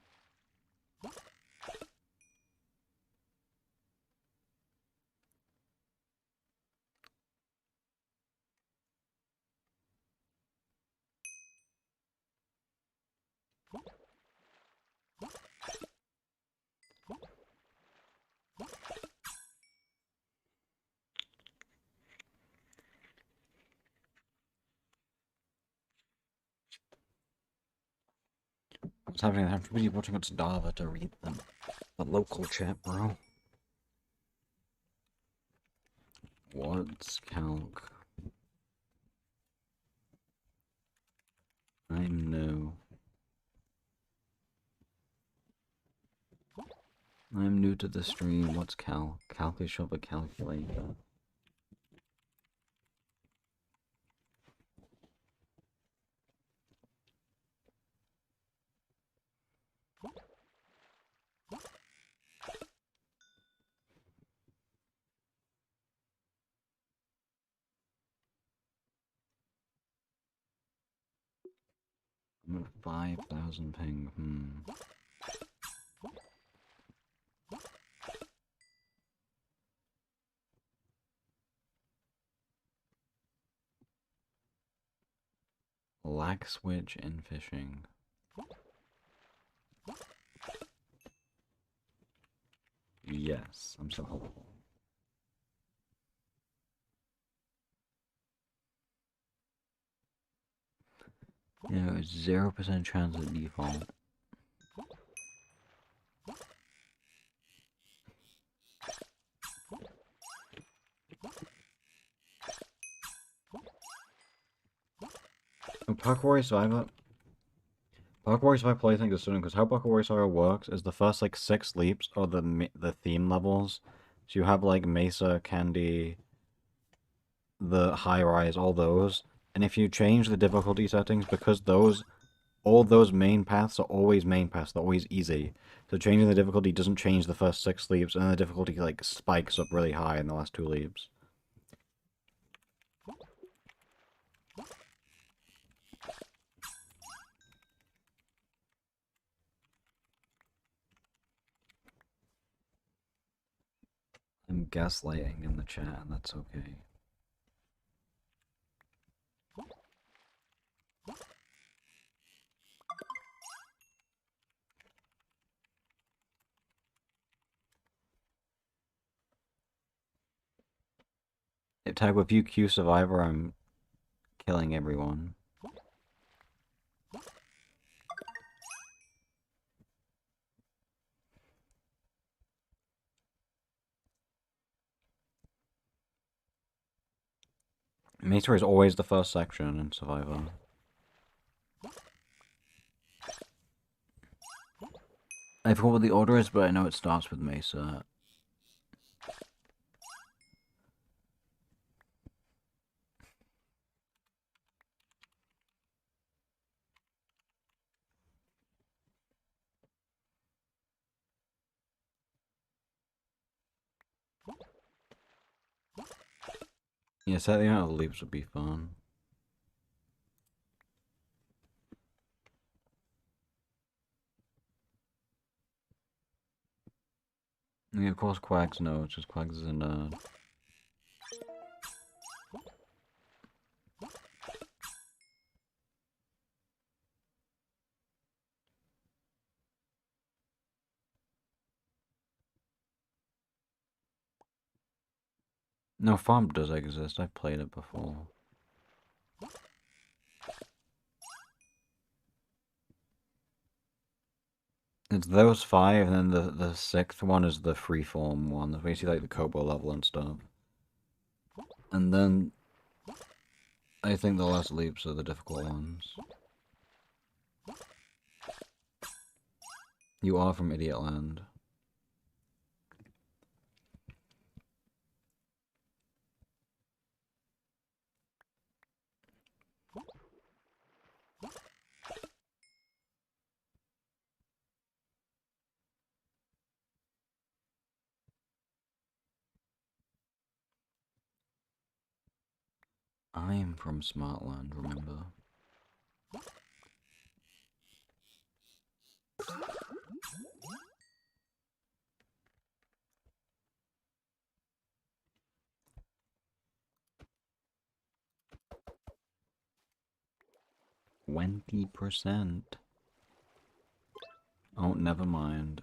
What's happening? I'm too busy watching Dava to read the local chat, bro. What's calc? I'm new. I'm new to the stream. What's calc? Calc is short for calculator. I'm at 5,000 ping. Lag switch in fishing. Yes, I'm so hopeful. Yeah, it's 0% chance at default. Parkour Warrior Survivor. Parkour Warrior Survivor plaything is student because how Parkour Warrior Survivor works is the first like 6 leaps are the theme levels. So you have like Mesa, Candy, the high rise, all those. And if you change the difficulty settings, because all those main paths are always main paths, they're always easy. So changing the difficulty doesn't change the first 6 leaps, and then the difficulty like spikes up really high in the last 2 leaps. I'm gaslighting in the chat, and that's okay. If tag with you Q Survivor, I'm killing everyone. Mesa is always the first section in Survivor. I forgot what the order is, but I know it starts with Mesa. Yeah, setting out the leaps would be fun. Yeah, of course Quags knows, because Quags is a nerd. No, Farm does exist, I've played it before. It's those 5, and then the 6th one is the freeform one. That's basically like the Kobo level and stuff. And then I think the last leaps are the difficult ones. You are from Idiot Land. I'm from Smartland, remember? $20%. Oh, never mind.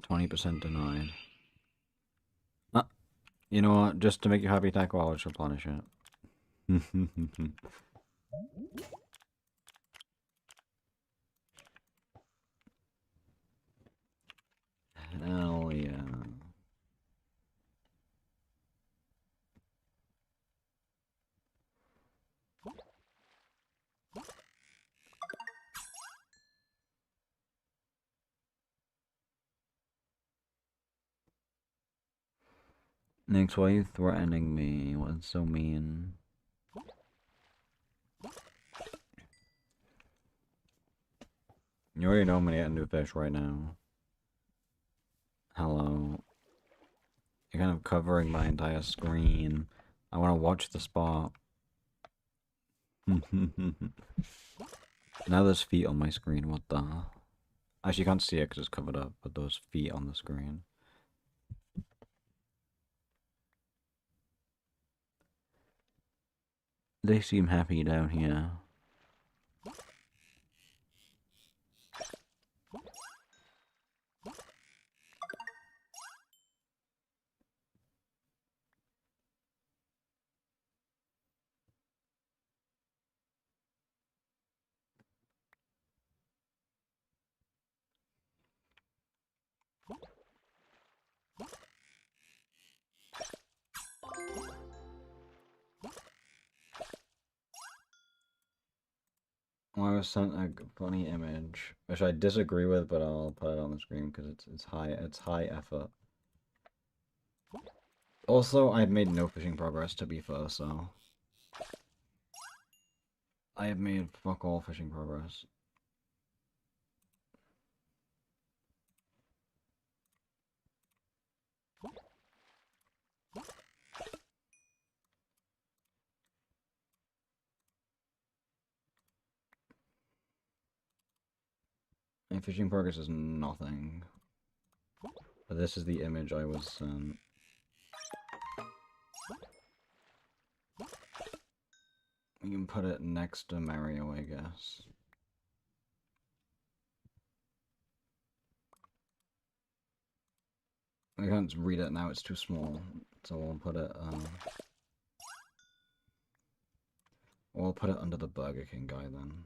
20% denied. You know what? Just to make you happy, Taco, I'll just replenish it. Nix, why are you threatening me? What's so mean? You already know I'm gonna get a new fish right now. Hello. You're kind of covering my entire screen. I want to watch the spot. Now there's feet on my screen, what the? Actually, you can't see it because it's covered up, but those feet on the screen. They seem happy down here. Well, I was sent a funny image, which I disagree with, but I'll put it on the screen because it's high effort. Also, I've made no fishing progress to be fair, so I have made fuck all fishing progress. My fishing progress is nothing. But this is the image I was sent. We can put it next to Mario, I guess. I can't read it now, it's too small. So we'll put it under the Burger King guy then.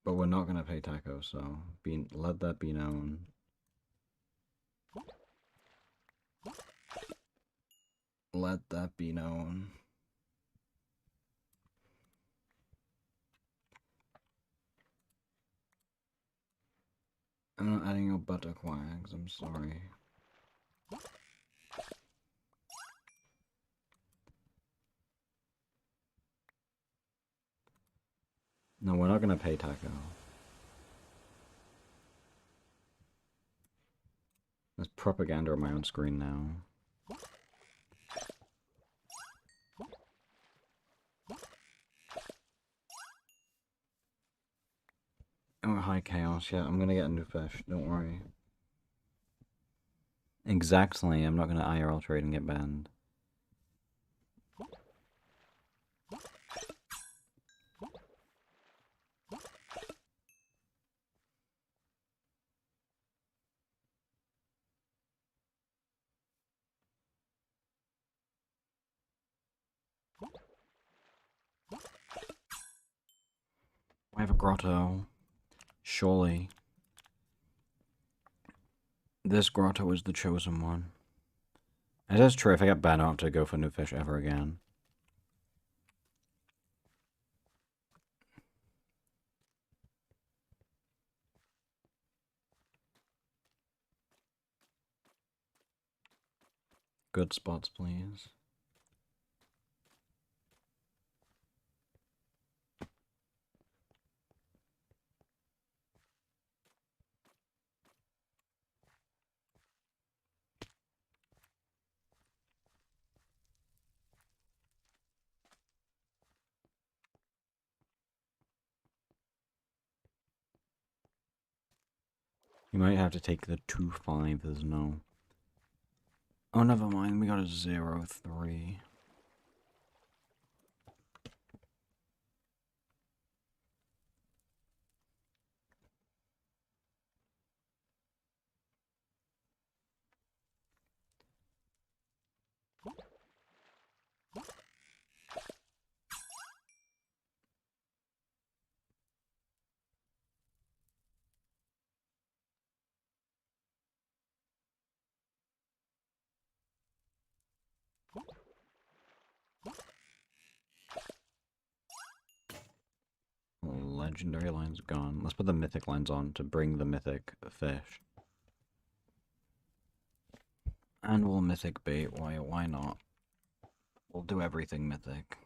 But we're not gonna pay taco, so let that be known. Let that be known. I'm not adding your butterquags, I'm sorry. No, we're not gonna pay taco. There's propaganda on my own screen now. Oh, hi Chaos, yeah, I'm gonna get a new fish, don't worry. Exactly, I'm not gonna IRL trade and get banned. I have a grotto. Surely. This grotto is the chosen one. It is true, if I get banned, I don't have to go for new fish ever again. Good spots, please. You might have to take the 2-5 as no. Oh, never mind, we got a 0-3. Legendary line's gone. Let's put the mythic lines on to bring the mythic fish. And we'll mythic bait, why not? We'll do everything mythic.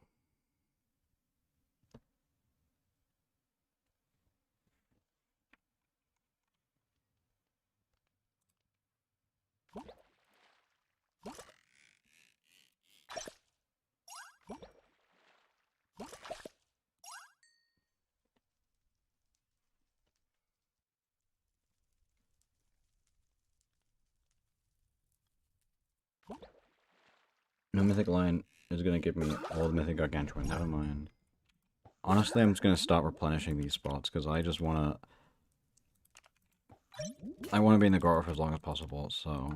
No mythic line is gonna give me all the mythic gargantuan, never mind. Honestly, I'm just gonna start replenishing these spots, because I just wanna... I wanna be in the grotto for as long as possible, so...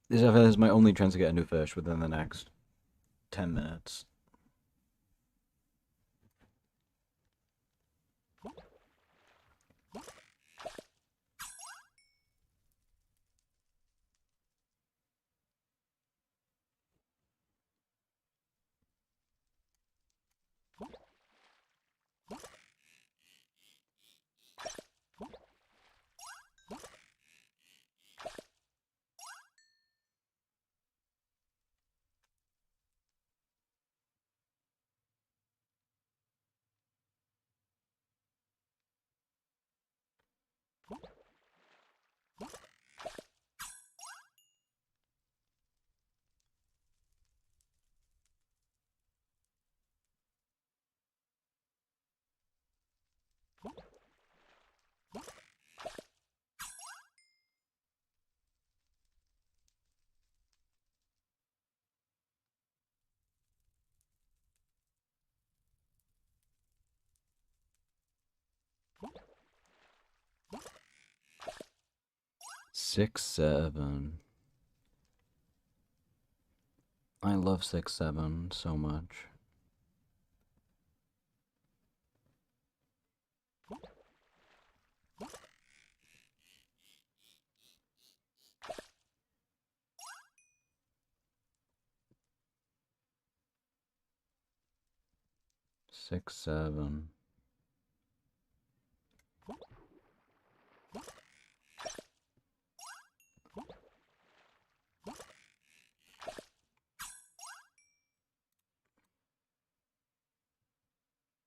This is my only chance to get a new fish within the next 10 minutes. Six, 7. I love 6, 7 so much. Six, 7.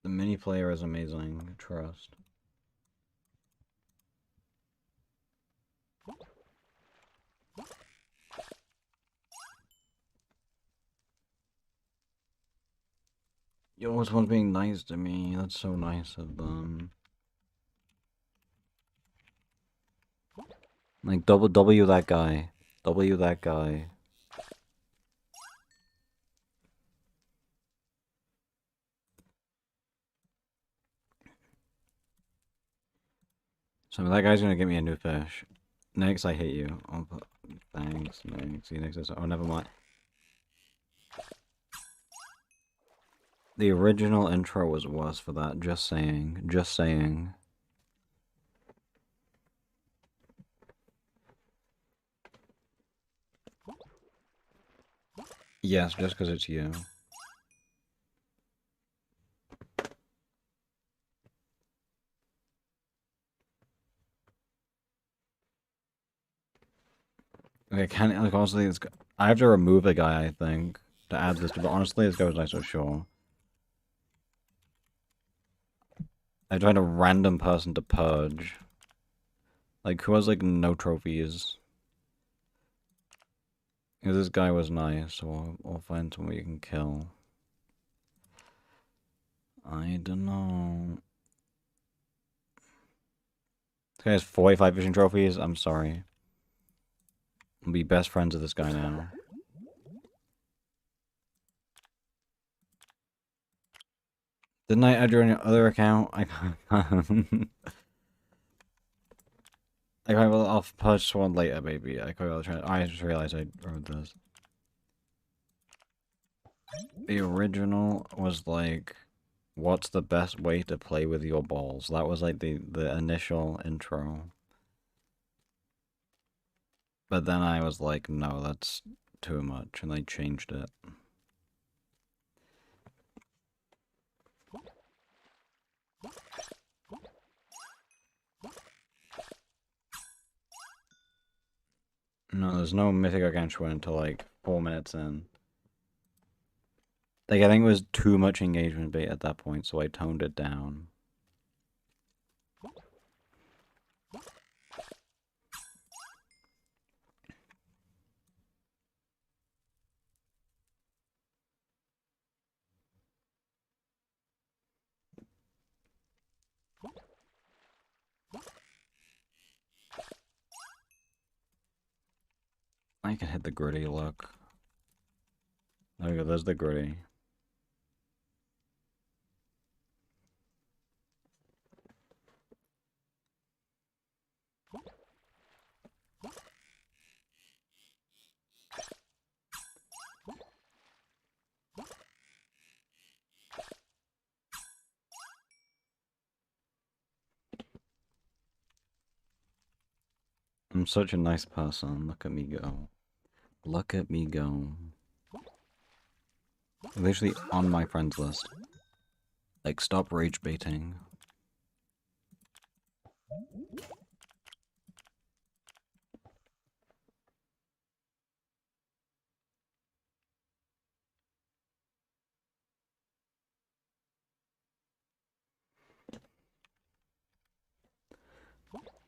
The mini player is amazing, trust. You always want being nice to me, that's so nice of them. Like, W that guy. W that guy. So that guy's gonna get me a new fish. Next, I hate you. Oh, thanks, next. See you next. Oh, never mind. The original intro was worse for that. Just saying. Just saying. Yes, just because it's you. Okay, can like honestly, it's, I have to remove a guy, I think, to add this to. But honestly, this guy was nice, so sure. I tried a random person to purge. Like, who has like no trophies? Because this guy was nice, so we'll find someone you can kill. I don't know. This guy has 45 fishing trophies. I'm sorry. I'll be best friends with this guy now. Didn't I add your other account? I can't. I'll purchase one later, baby. I just realized I wrote this. The original was like, what's the best way to play with your balls? That was like the initial intro. But then I was like, no, that's too much, and I changed it. No, there's no Mythic Gargantuan until like 4 minutes in. Like, I think it was too much engagement bait at that point, so I toned it down. I can hit the gritty, look. There we go, there's the gritty. I'm such a nice person. Look at me go. Look at me go. Literally on my friends list. Like, stop rage baiting.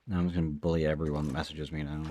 Now I'm just gonna bully everyone that messages me now.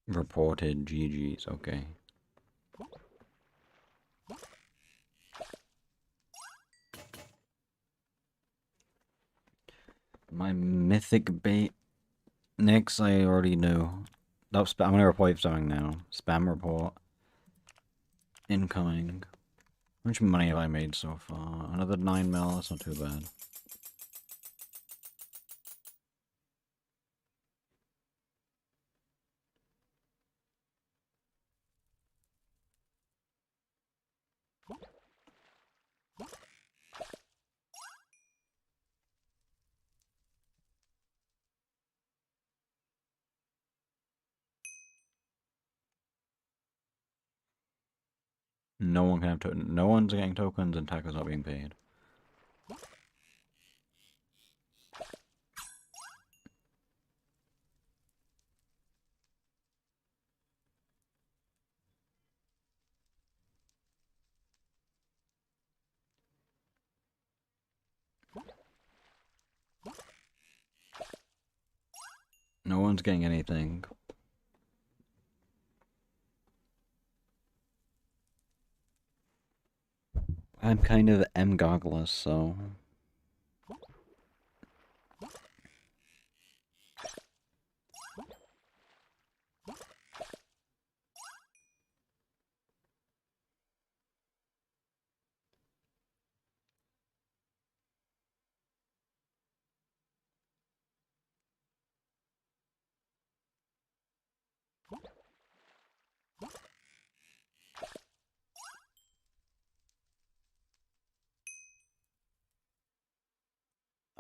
Reported GG's, okay. My mythic bait. Next, I already knew. I'm gonna report something now. Spam report. Incoming. How much money have I made so far? Another 9 mil, that's not too bad. No one can have no one's getting tokens and Taco's not being paid. No one's getting anything. I'm kind of M-goggless, so...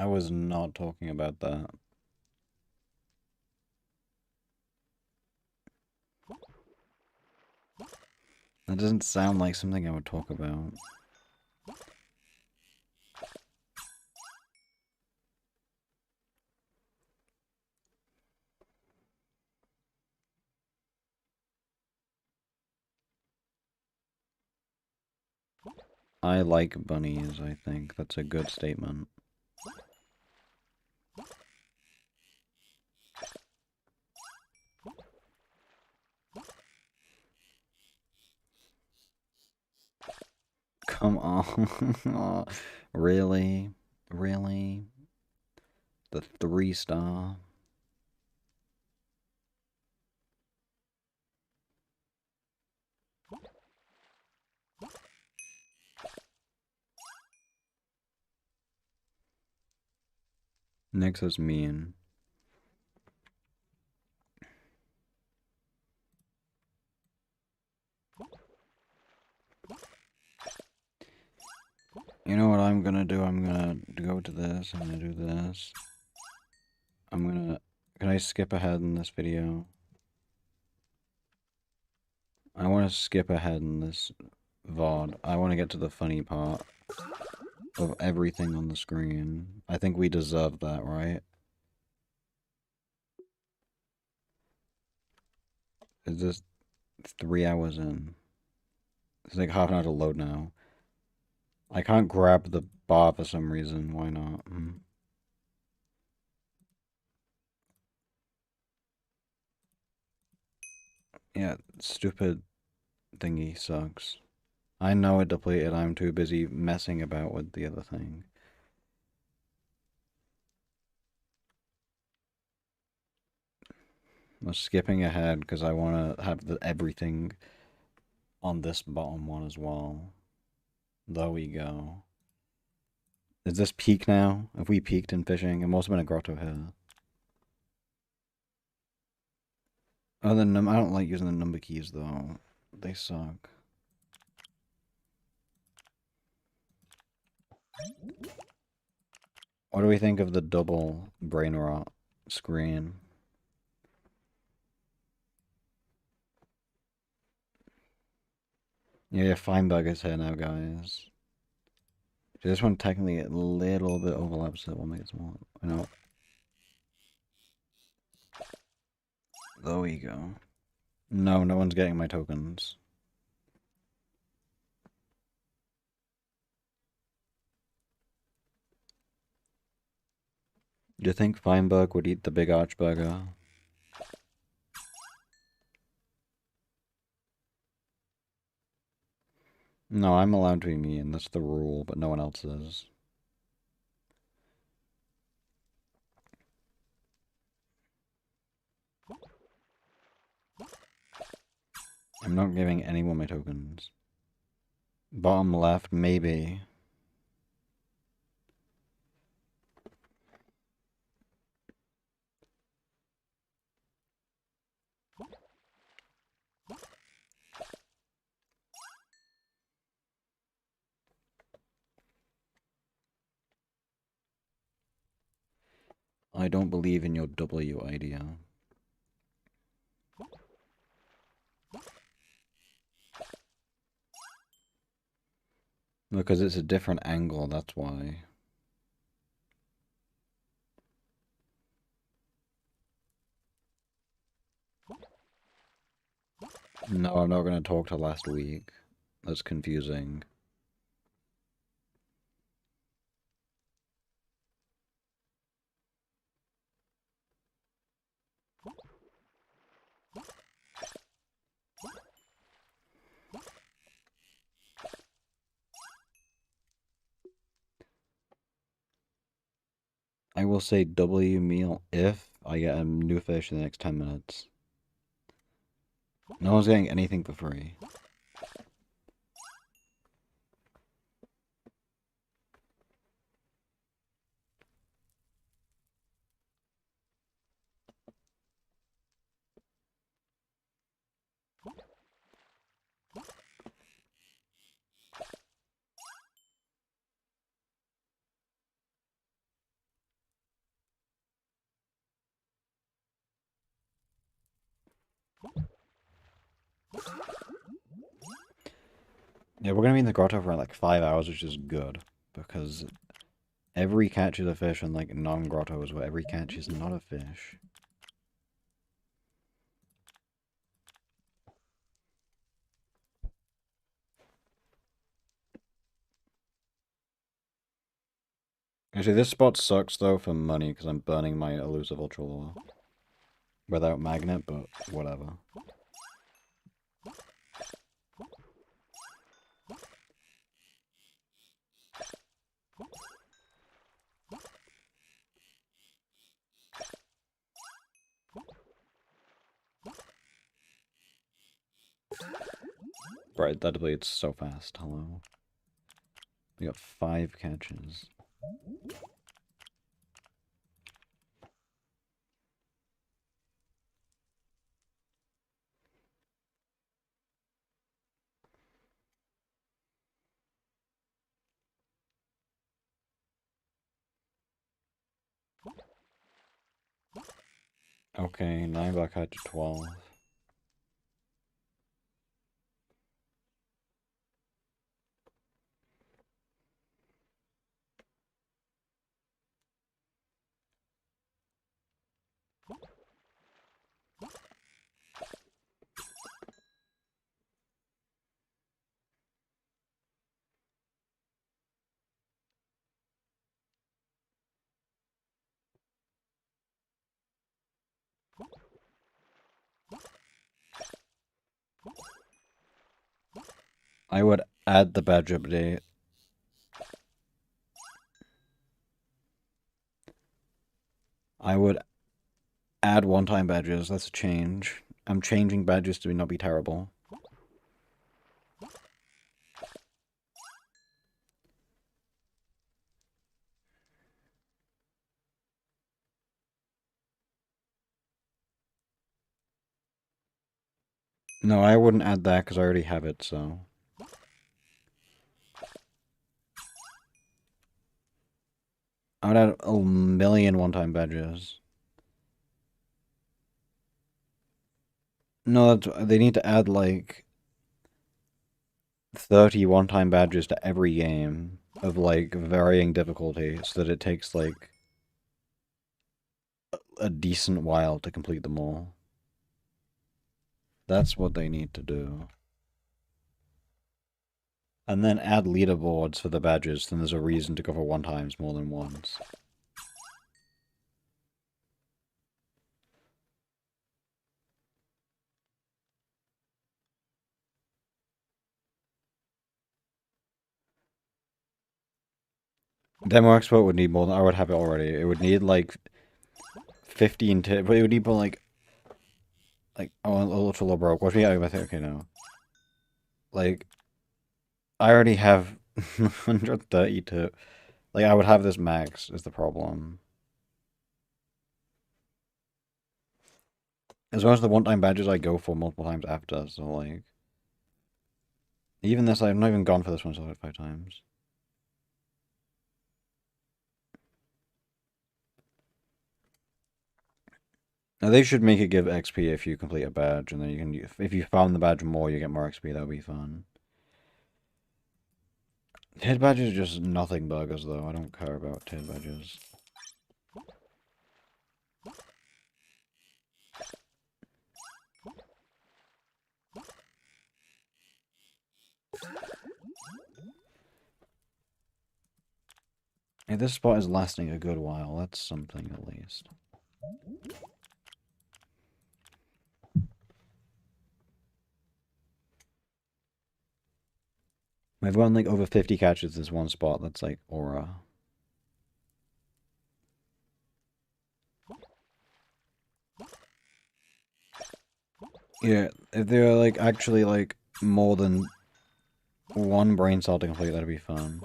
I was not talking about that. That doesn't sound like something I would talk about. I like bunnies, I think. That's a good statement. Come on. Really? Really? The 3-star? Nick says mean. You know what I'm gonna do? I'm gonna go to this. I'm gonna do this. I'm gonna... Can I skip ahead in this video? I want to skip ahead in this VOD. I want to get to the funny part of everything on the screen. I think we deserve that, right? Is this 3 hours in? It's like half an hour to load now. I can't grab the bar for some reason. Why not? Yeah, stupid thingy sucks. I know it depleted. I'm too busy messing about with the other thing. I'm skipping ahead because I want to have everything on this bottom one as well. There we go. Is this peak now? Have we peaked in fishing? It must have been a grotto here. Oh, I don't like using the number keys though. They suck. What do we think of the double brain rot screen? Yeah, Feinberger's here now, guys. This one technically a little bit overlaps, so we'll make it smaller. I know. There we go. No, no one's getting my tokens. Do you think Feinberg would eat the big archburger? No, I'm allowed to be mean. That's the rule, but no one else is. I'm not giving anyone my tokens. Bottom left, maybe. I don't believe in your W idea. Because it's a different angle, that's why. No, I'm not going to talk to last week. That's confusing. I will say W meal if I get a new fish in the next 10 minutes. No one's getting anything for free. Yeah, we're gonna be in the grotto for like 5 hours, which is good. Because every catch is a fish, and like non-grottos where every catch is not a fish. Actually, this spot sucks though for money because I'm burning my elusive ultra lure. Without magnet, but whatever. Right, that depletes so fast. Hello. We got 5 catches. Okay, 9 black hat to 12. I would add the badge update. I would add one-time badges. That's a change. I'm changing badges to not be terrible. No, I wouldn't add that because I already have it, so. I would add a million one-time badges. No, they need to add like 30 one-time badges to every game of like varying difficulty so that it takes like a decent while to complete them all. That's what they need to do. And then add leaderboards for the badges, then there's a reason to go for one times more than once. Demo Expert would need more than I would have it already. It would need like 15 to, but it would need more like oh, ultra low broke. What if we okay no. Like I already have 130 to like I would have this max is the problem. As well as the one-time badges I go for multiple times after, so like even this I've not even gone for this one so like 5 times. Now they should make it give XP if you complete a badge, and then you can if you farm the badge more, you get more XP. That would be fun. Tid badges are just nothing burgers though. I don't care about tid badges. Hey, this spot is lasting a good while. That's something at least. I've gotten like over 50 catches this one spot. That's like aura. Yeah, if there are like actually like more than one brain cell to complete, that'd be fun.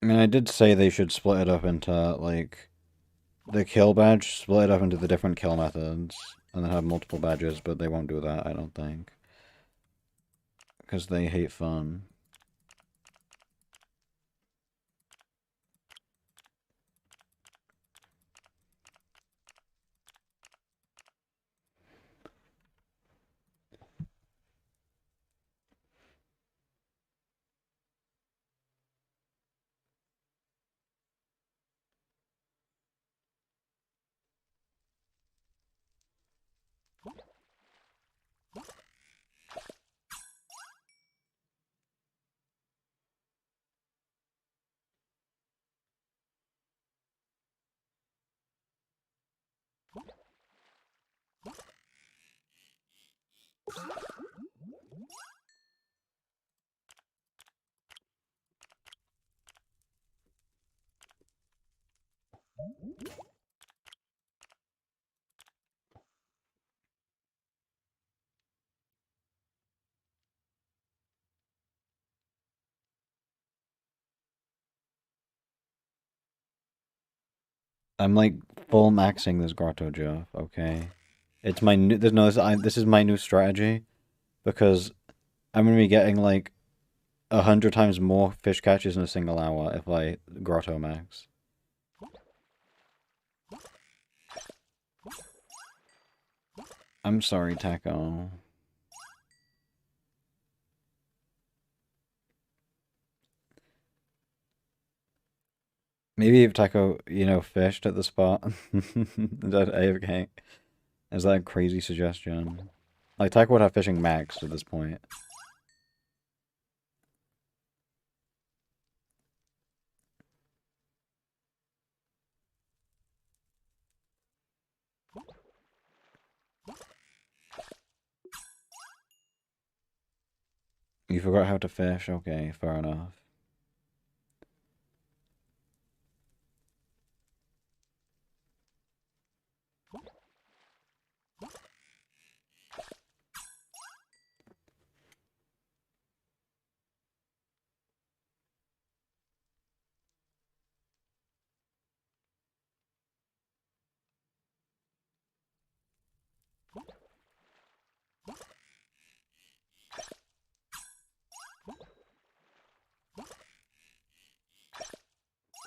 I mean, I did say they should split it up into like the kill badge, split it up into the different kill methods, and then have multiple badges, but they won't do that, I don't think. Because they hate fun. I'm like full maxing this grotto Jeff, okay? It's my new, this is my new strategy, because I'm gonna be getting like 100 times more fish catches in a single hour if I grotto max. I'm sorry, Taco. Maybe if Taco, fished at the spot. Is that AFK? Is that a crazy suggestion? Like, Taco would have fishing maxed at this point. You forgot how to fish? Okay, fair enough.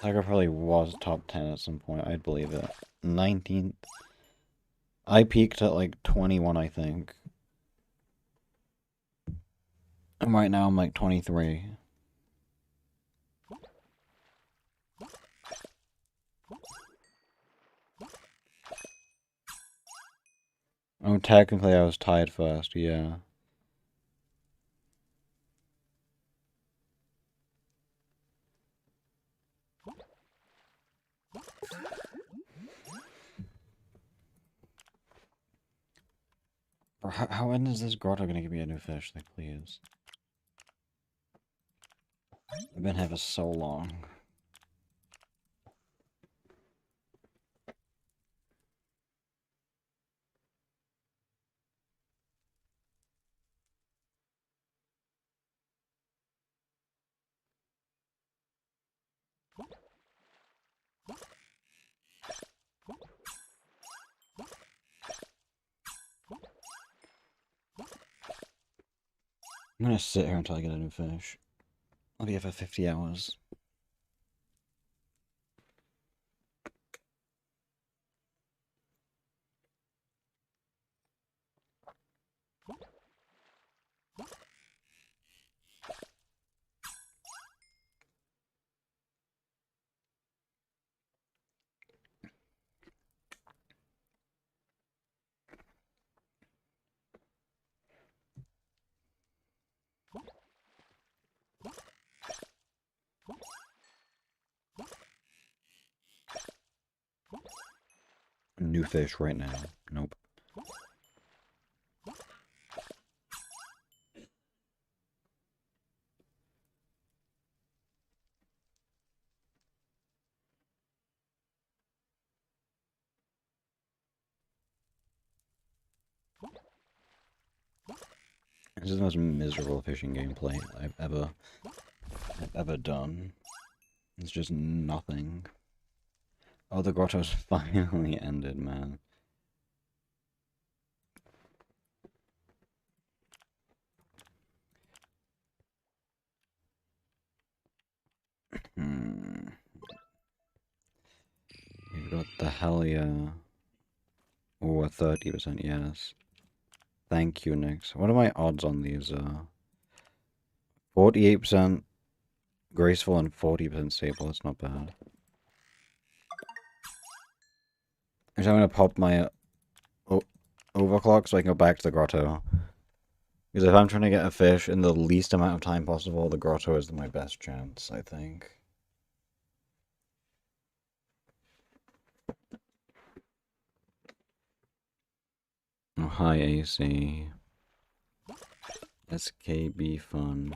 Tiger probably was top 10 at some point, I'd believe it. 19th. I peaked at like 21, I think. And right now I'm like 23. Oh, technically I was tied first, yeah. When is this grotto gonna give me a new fish? Like, please. I've been here for so long. I'm gonna sit here until I get a new fish. I'll be here for 50 hours. New fish right now. Nope. This is the most miserable fishing gameplay I've ever done. It's just nothing. Oh, the grotto's finally ended, man. We've got the Hellia. Oh, a 30% yes. Thank you, Nix. What are my odds on these? 48% graceful and 40% stable. That's not bad. I'm gonna pop my overclock so I can go back to the grotto. Because if I'm trying to get a fish in the least amount of time possible, the grotto is my best chance, I think. Oh, hi, AC. SKB fun.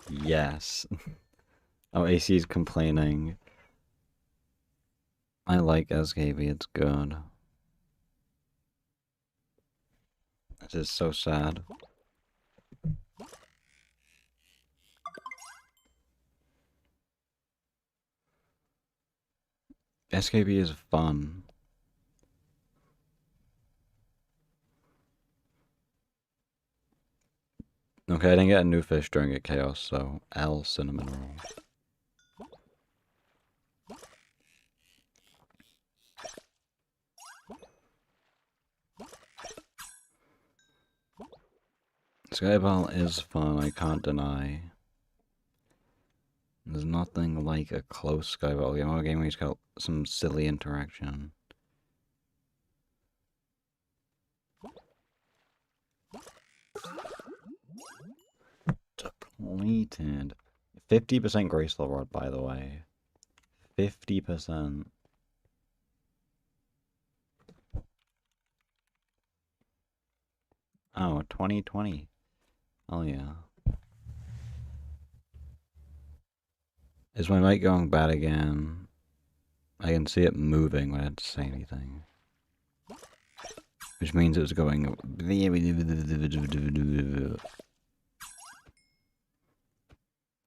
Yes. Oh, AC is complaining. I like SKB, it's good. This is so sad. SKB is fun. Okay, I didn't get a new fish during a chaos, so L cinnamon roll. Skyball is fun, I can't deny. There's nothing like a close Skyball game. Our game where he's got some silly interaction. Depleted. 50% graceful rod, by the way. 50%. Oh, 2020. Oh yeah. Is my mic going bad again? I can see it moving when I don't say anything. Which means it was going...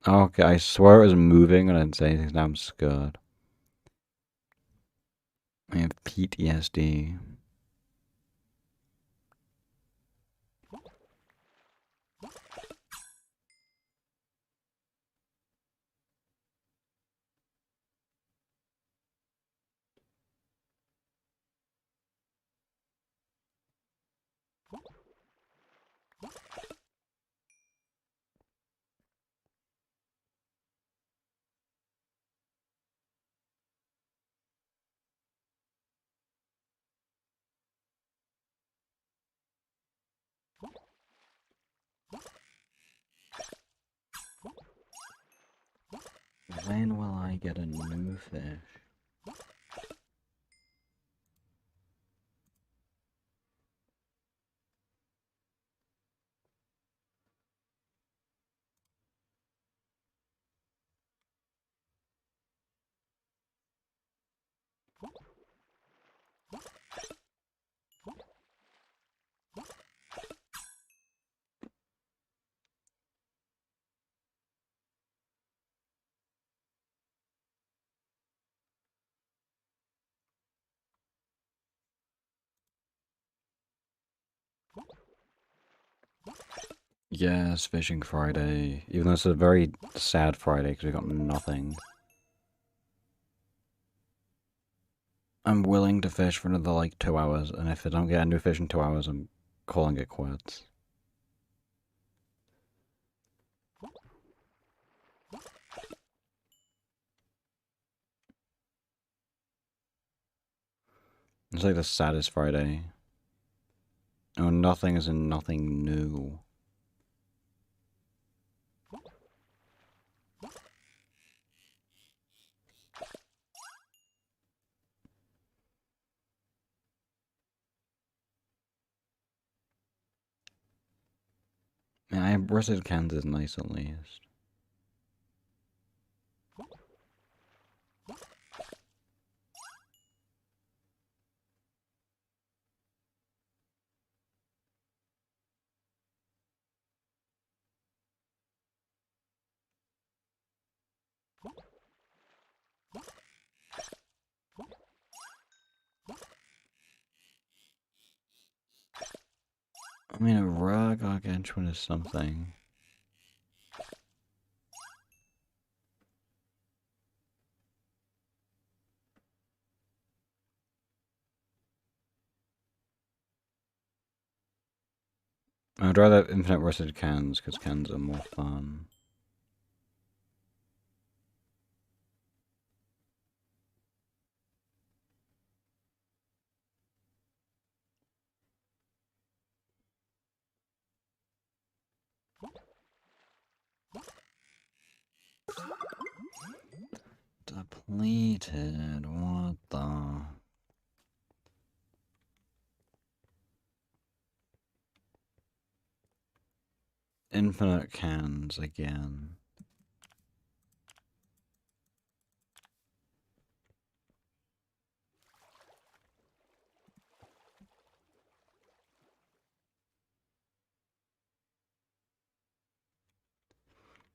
Okay, I swear it was moving when I didn't say anything, now I'm scared. I have PTSD. When will I get a new fish? Yes, Fishing Friday. Even though it's a very sad Friday because we got nothing. I'm willing to fish for another like 2 hours, and if I don't get a new fish in 2 hours, I'm calling it quits. It's like the saddest Friday. Oh, nothing is in nothing new. Yeah, I have rusted cans is nice at least. I mean, a rare gargantuan is something. I'd rather have infinite rusted cans, because cans are more fun. Depleted, what the... Infinite cans again.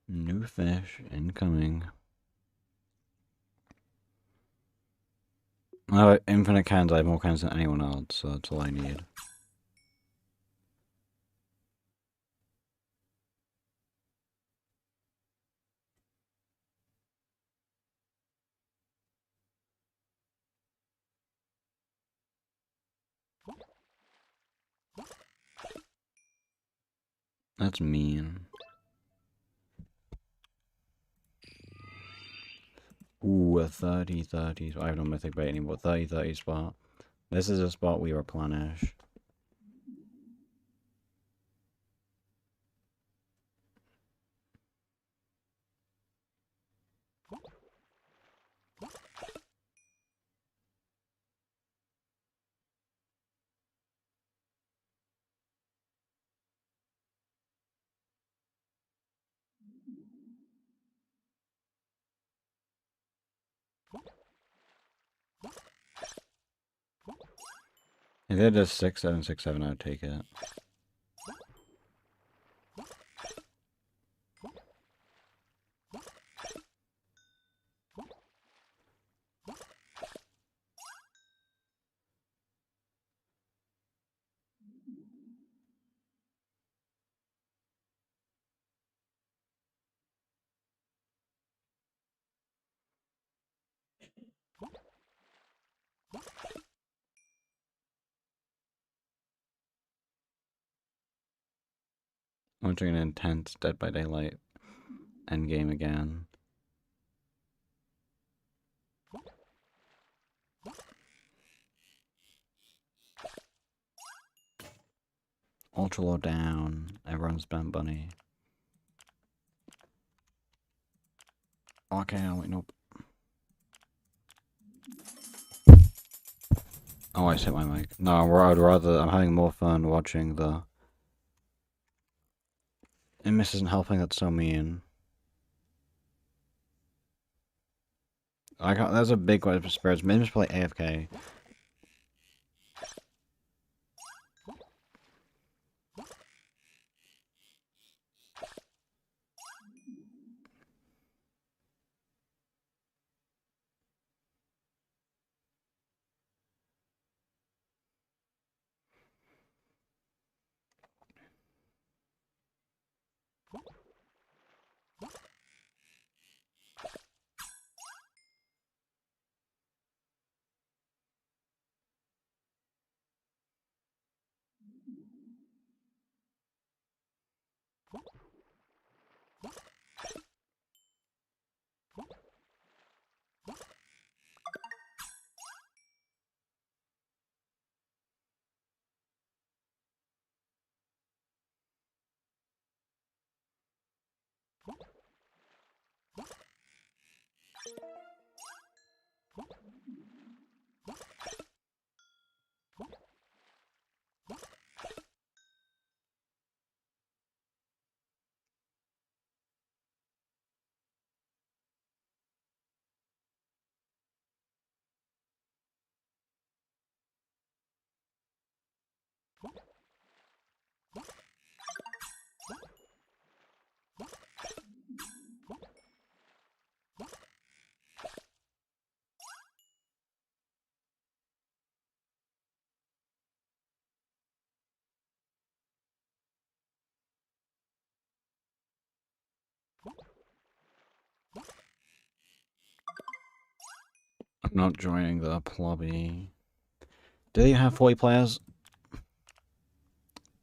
New fish incoming. I have infinite cans, I have more cans than anyone else, so that's all I need. That's mean. Ooh, a 30-30. I have no mythic bait anymore. 30-30 spot. This is a spot we replenish. If they're just 6-7, 6-7, I'd take it. I'm entering an intense Dead by Daylight endgame again. Ultra low down. Everyone's spent bunny. Okay, wait, nope. Oh, I hit my mic. No, I'm having more fun watching the... Immis isn't helping, that's so mean. There's a big one for spirits. Immis play AFK. I'm not joining the plobby. Do they have 40 players?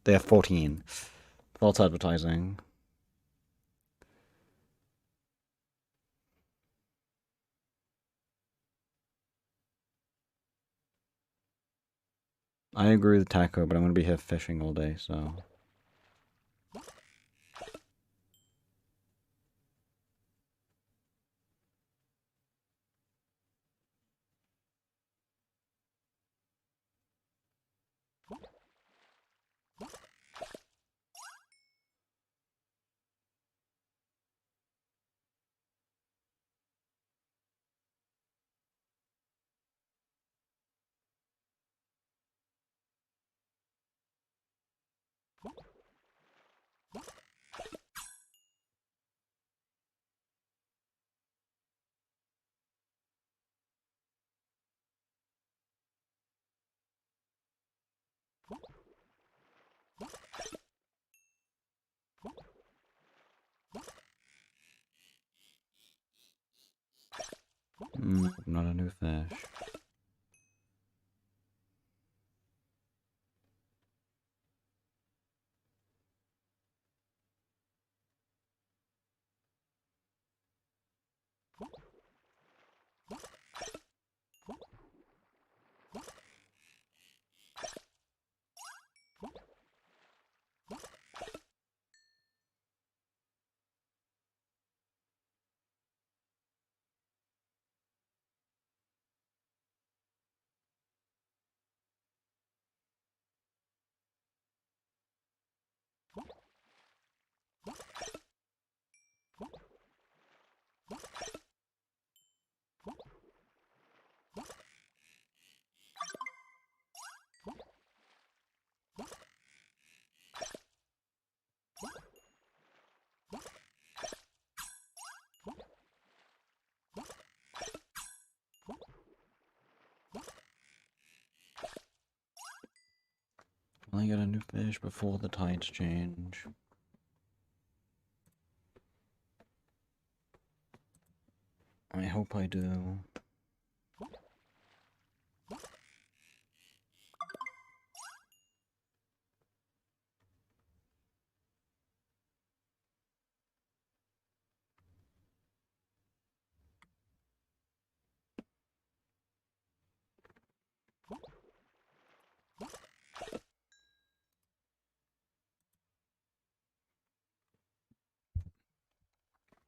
They have 14. False advertising. I agree with Taco, but I'm gonna be here fishing all day, so... Not a new fish. Will I get a new fish before the tides change? I hope I do.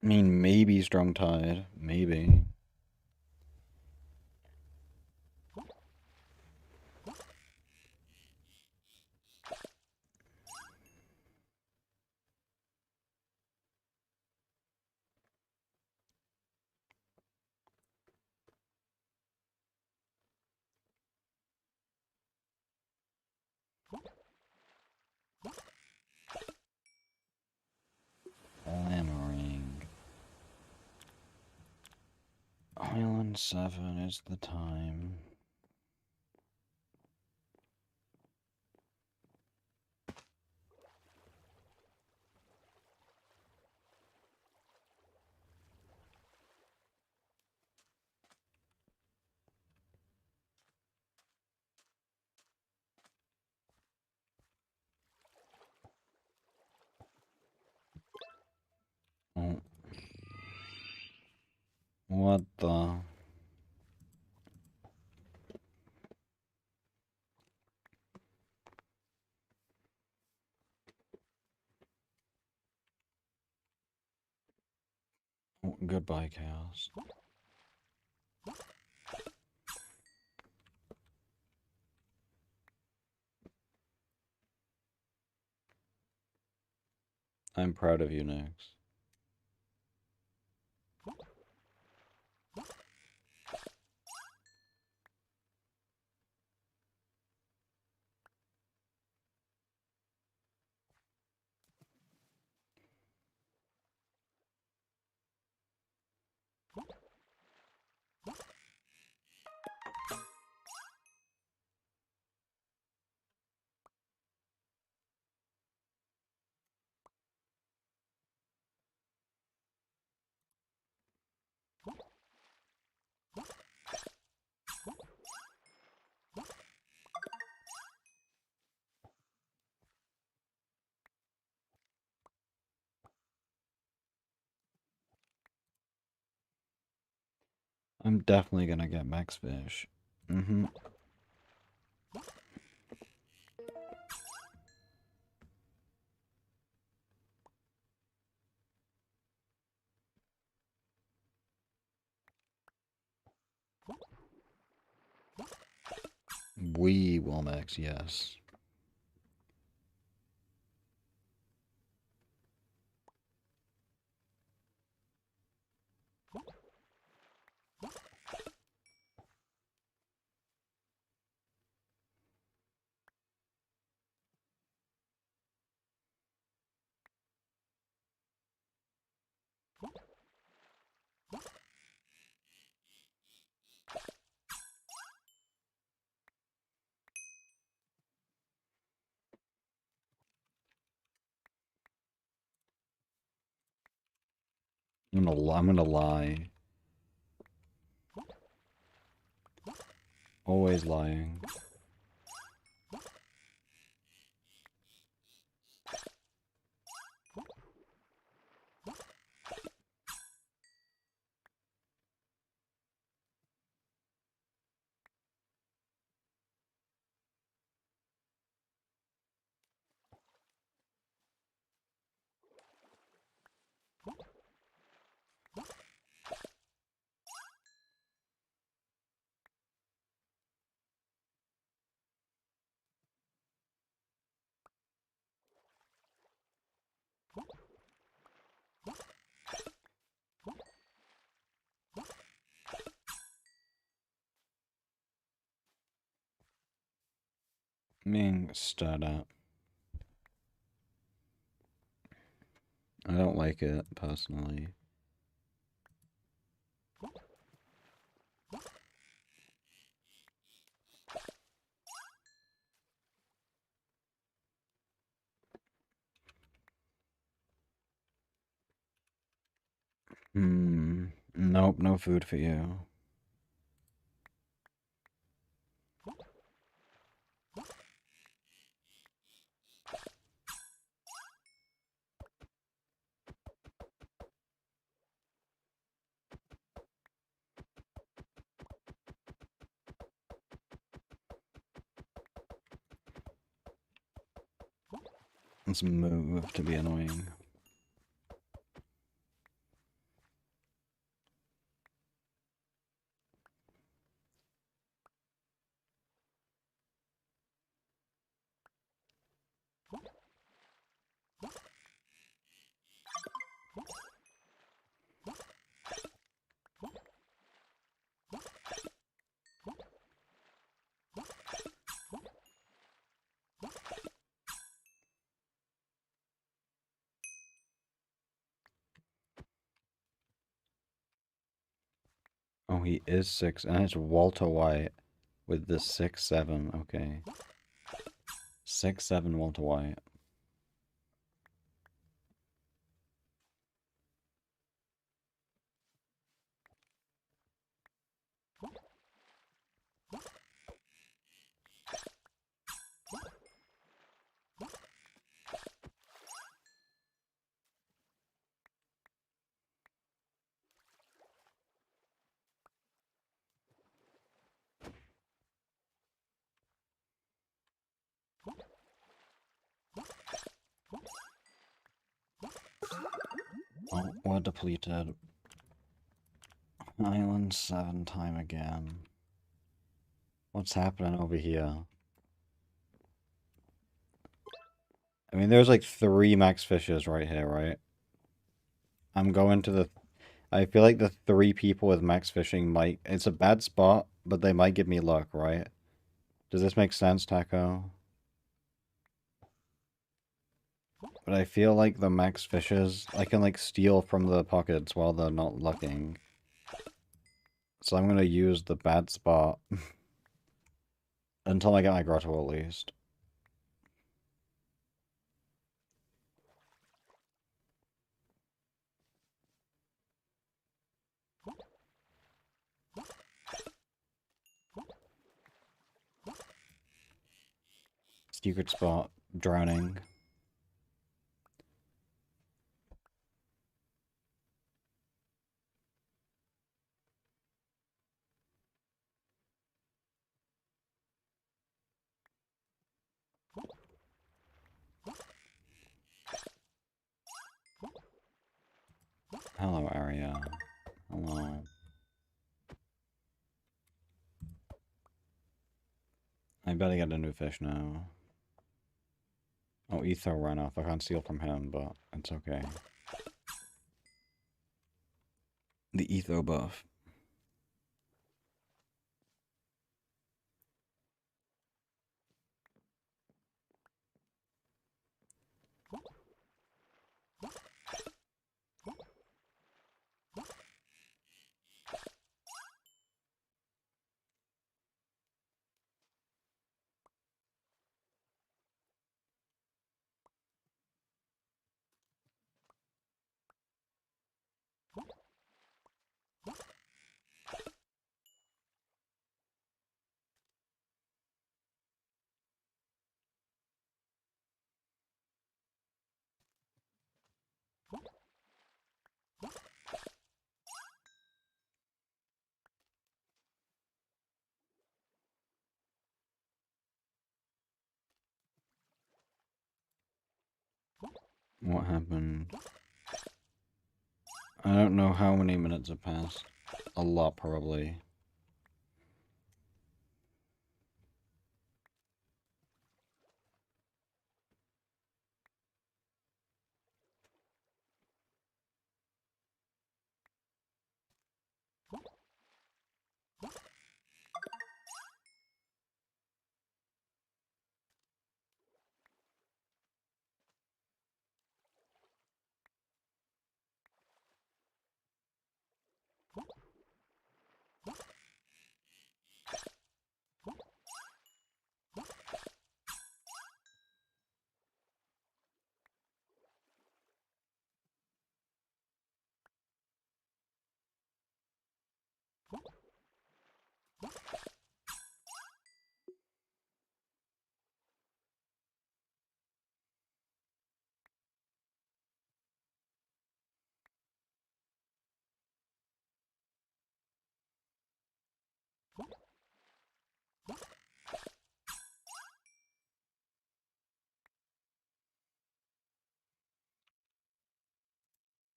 I mean, maybe strong tide. Maybe. Clamoring. Island 7 is the time. Oh. What the? Oh, goodbye, chaos. I'm proud of you, Nix. I'm definitely gonna get max fish. Mm-hmm. We will max, yes. I'm gonna lie. Always lying. Being stared at. I don't like it, personally. Nope, no food for you. Let's move to be annoying. Oh, he is 6, and it's Walter White with the 6-7. Okay. 6-7 Walter White. Oh, we're depleted. Island 7 time again. What's happening over here? I mean, there's like 3 max fishes right here, right? I'm going to the... I feel like the 3 people with max fishing might... It's a bad spot, but they might give me luck, right? Does this make sense, Taco? But I feel like the max fishes, I can like steal from the pockets while they're not looking. So I'm gonna use the bad spot until I get my grotto at least. Secret spot, drowning. Hello, area. Hello. I better get a new fish now. Oh, Etho ran off. I can't steal from him, but it's okay. The Etho buff. What happened? I don't know how many minutes have passed. A lot, probably.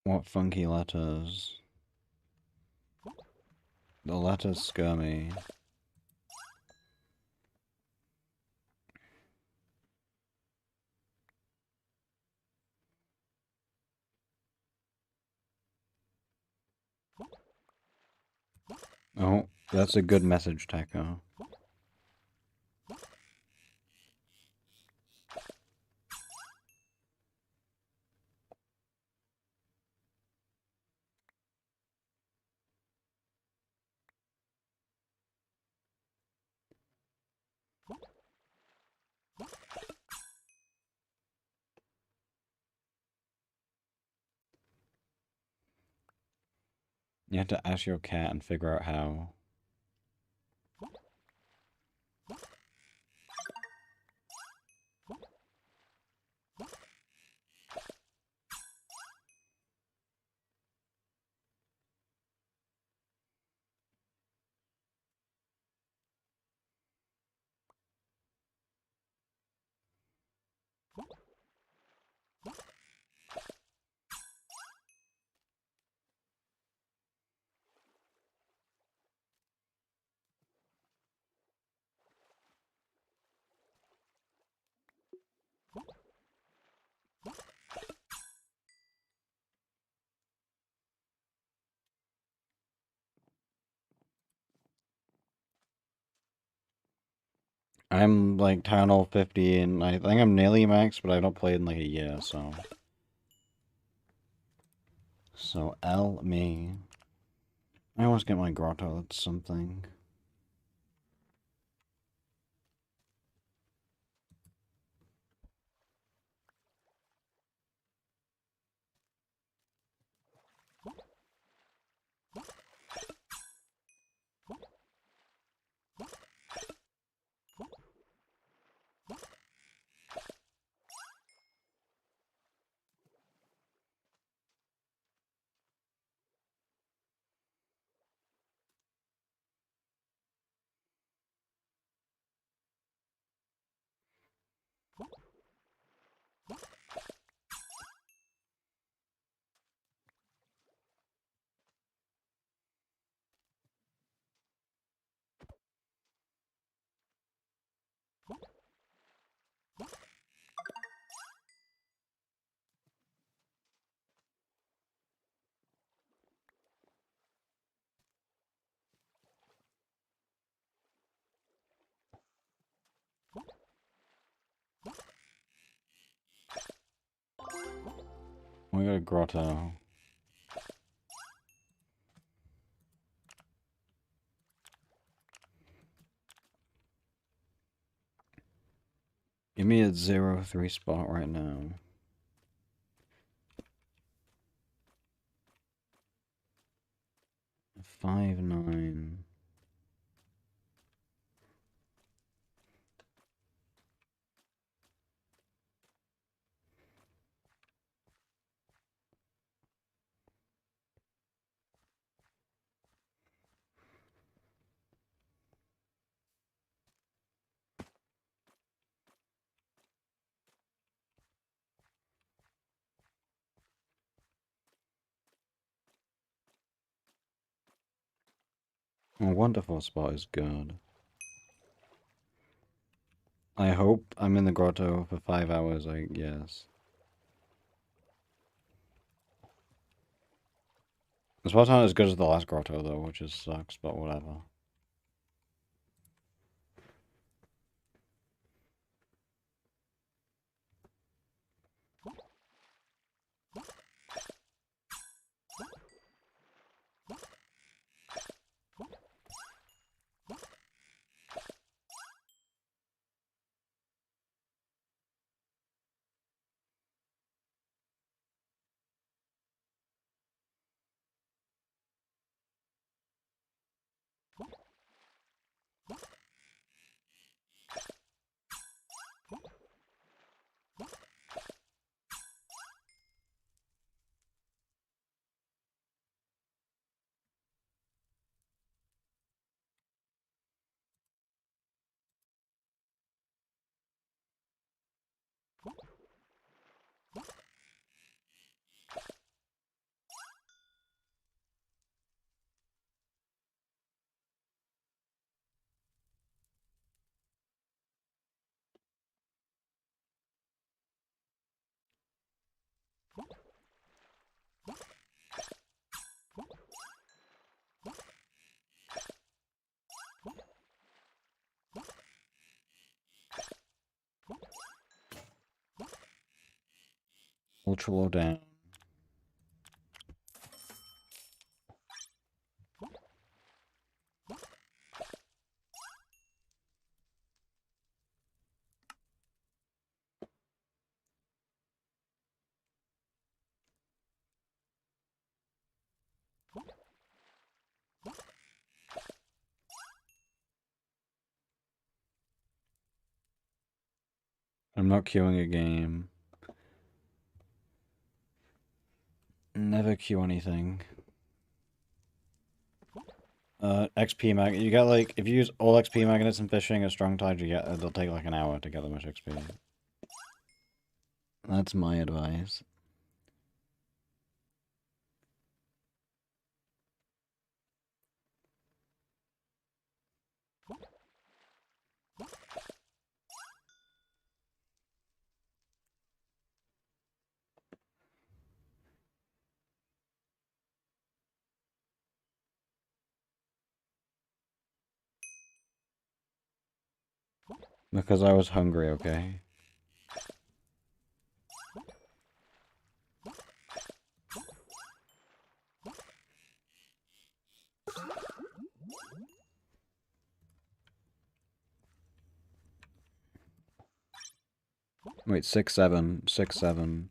What funky letters? The letters scare me. Oh, that's a good message, Taco. You have to ask your cat and figure out how. I'm like Town Hall 50 and I think I'm nearly max, but I don't play in like a year, so. So L me. I always get my grotto, that's something. We got a grotto. Give me a 0-3 spot right now. 5-9. A wonderful spot is good. I hope I'm in the grotto for 5 hours, I guess. The spot's not as good as the last grotto though, which just sucks, but whatever. Ultra low down. I'm not queuing a game. Never queue anything. XP mag. You get like, if you use all XP magnets and fishing or strong tide, you get, it'll take like an hour to get that much XP. That's my advice. Because I was hungry, okay? Wait, 6-7. 6-7.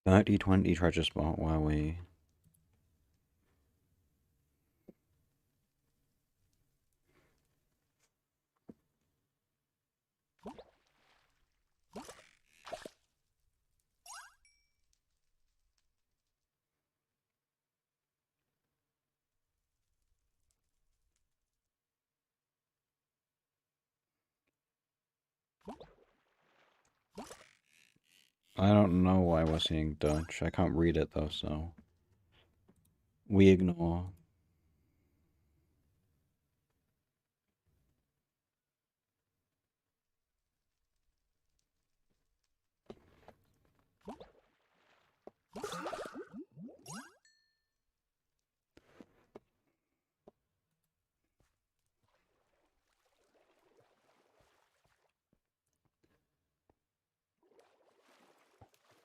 $30-20 treasure spot, wowee. I don't know why we're seeing Dutch. I can't read it though, so we ignore.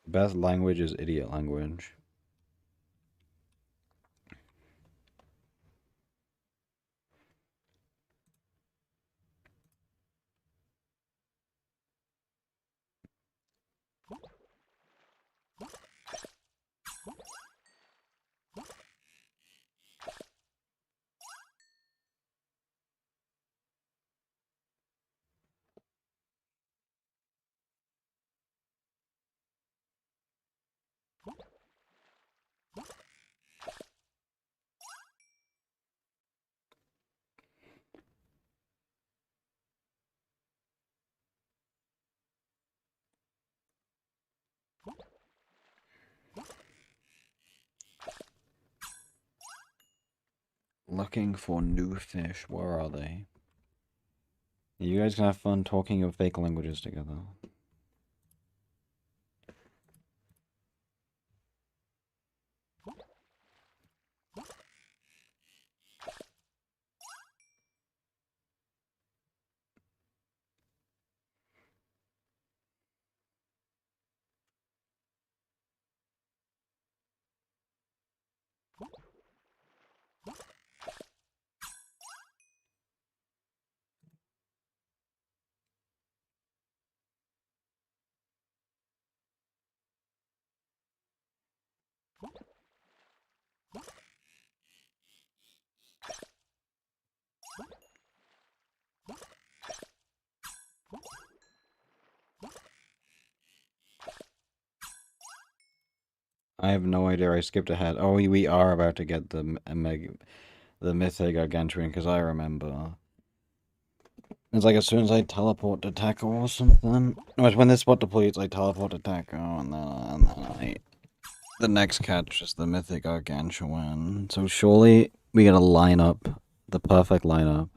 Best language is idiot language. Looking for new fish. Where are they? You guys can have fun talking of fake languages together. I have no idea. I skipped ahead. Oh, we are about to get the mythic gargantuan because I remember. It's like as soon as I teleport to Taco or something. No, it's when this spot depletes, I teleport to Taco, and then the next catch is the mythic gargantuan. So surely we gotta line up the perfect lineup.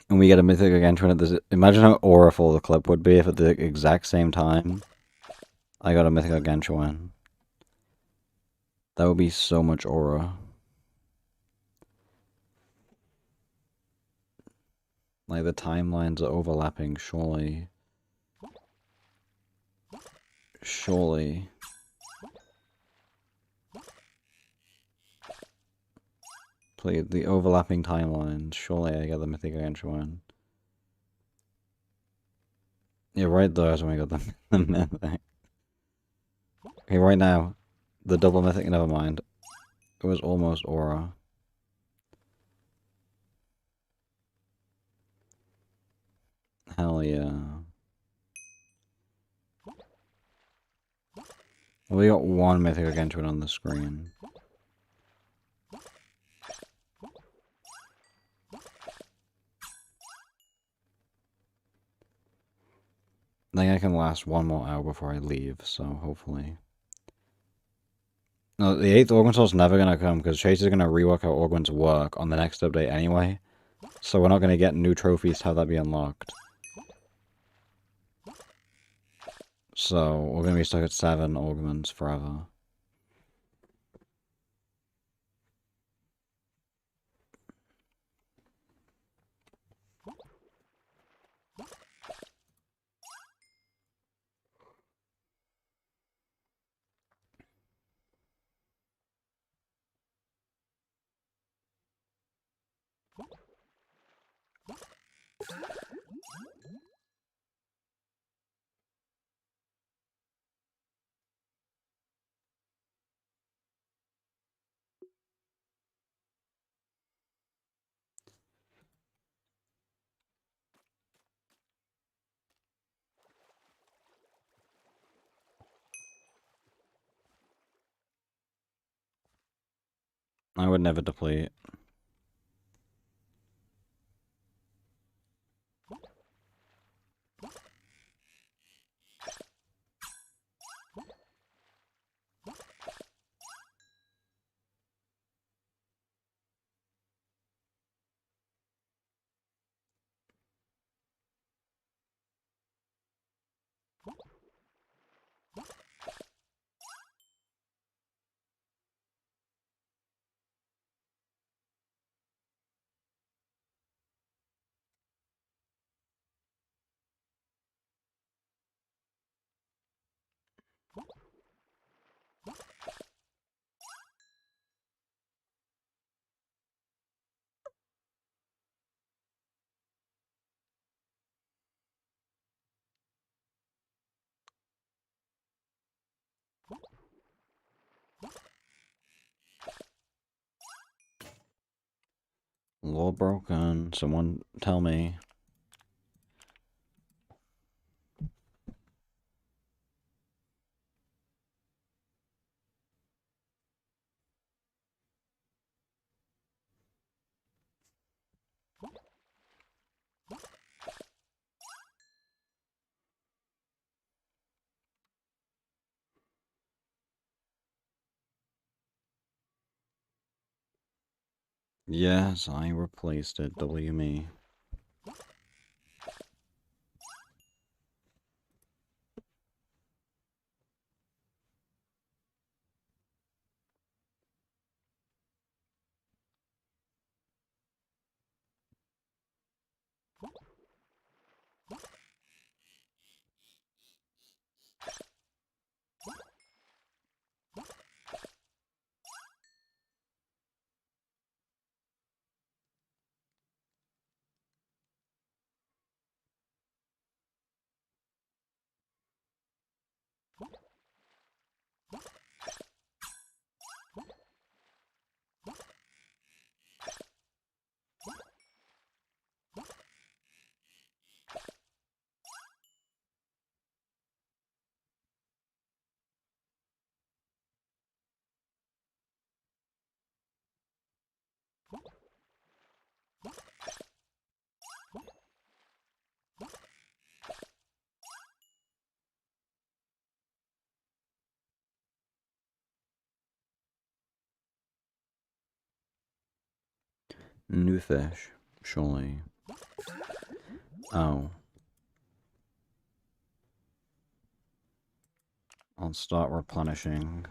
And we get a mythic gargantuan at this. Imagine how auriful the clip would be if at the exact same time I got a mythic gargantuan. That would be so much aura. Like the timelines are overlapping, surely. Surely. Please, the overlapping timelines. Surely I get the mythic gargantuan. Yeah, right there is when we got the mythic. Okay, right now, the double mythic, never mind. It was almost aura. Hell yeah. Well, we got one mythic gargantuan on the screen. I think I can last one more hour before I leave, so hopefully. No, the 8th Augment Soul's never gonna come, because Chase is gonna rework how Augments work on the next update anyway. So we're not gonna get new trophies to have that be unlocked. So we're gonna be stuck at 7 Augments forever. I would never deplete. Law broken. Someone tell me. Yes, I replaced it. W me. New fish, surely. Oh. I'll start replenishing.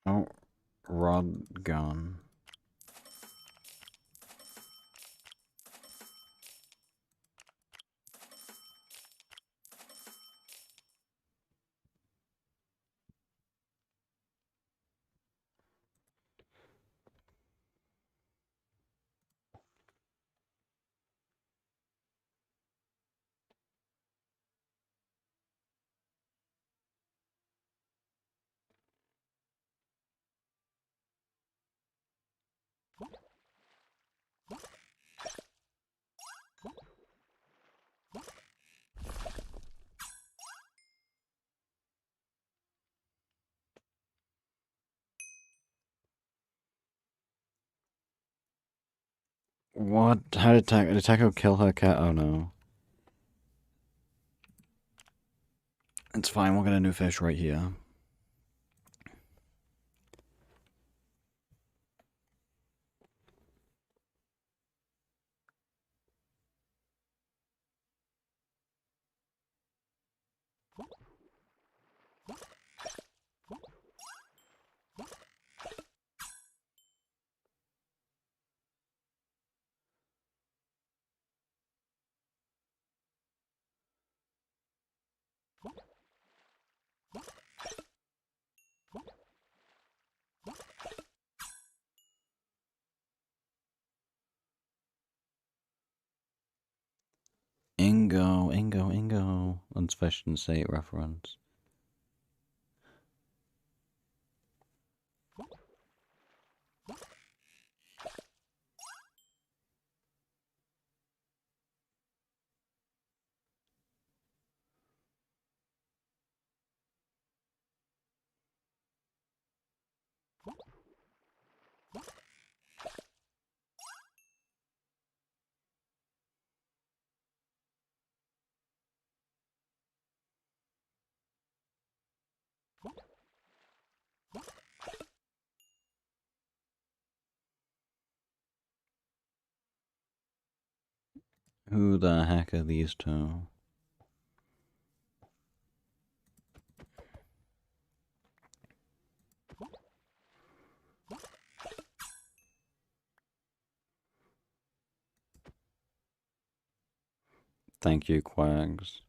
Oh, rod gun. What? How did Taco kill her cat? Oh no. It's fine, we'll get a new fish right here. Ingo. That's Fashion State reference. Who the heck are these two? Thank you, Quags.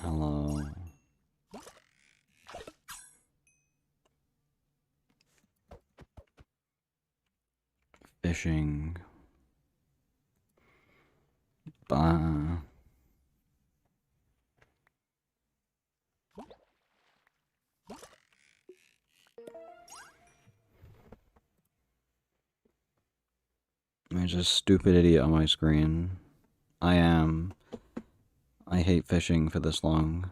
Hello. Fishing. Bah. There's a stupid idiot on my screen. I hate fishing for this long.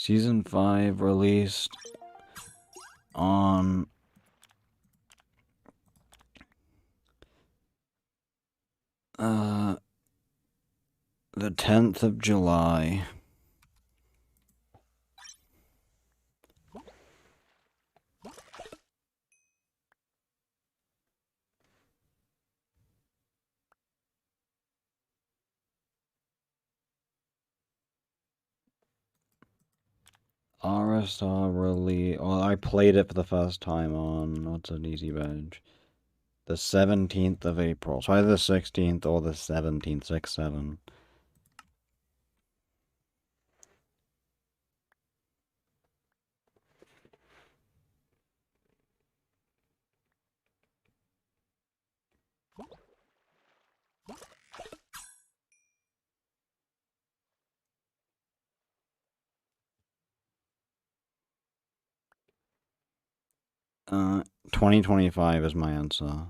Season 5 released on the 10th of July. RSR release. Well, I played it for the first time on what's an easy badge? The 17th of April. So either the 16th or the 17th, 6-7. Uh, 2025 is my answer.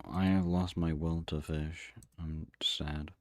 I have lost my will to fish. I'm sad.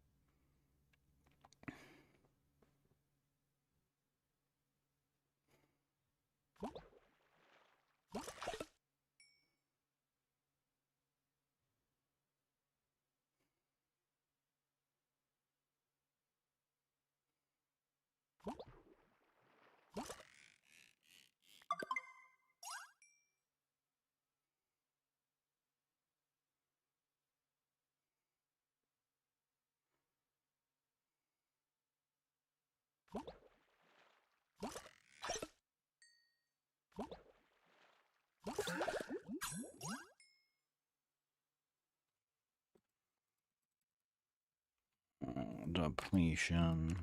Depletion.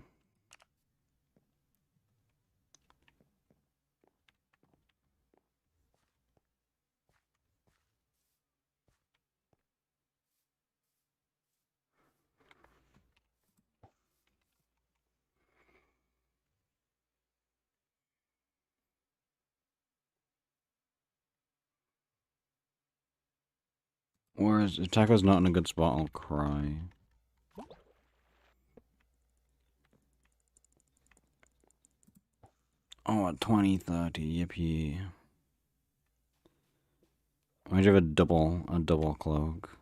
Whereas if Taco's not in a good spot, I'll cry. Oh, at 2030, yippee. I might have a double cloak.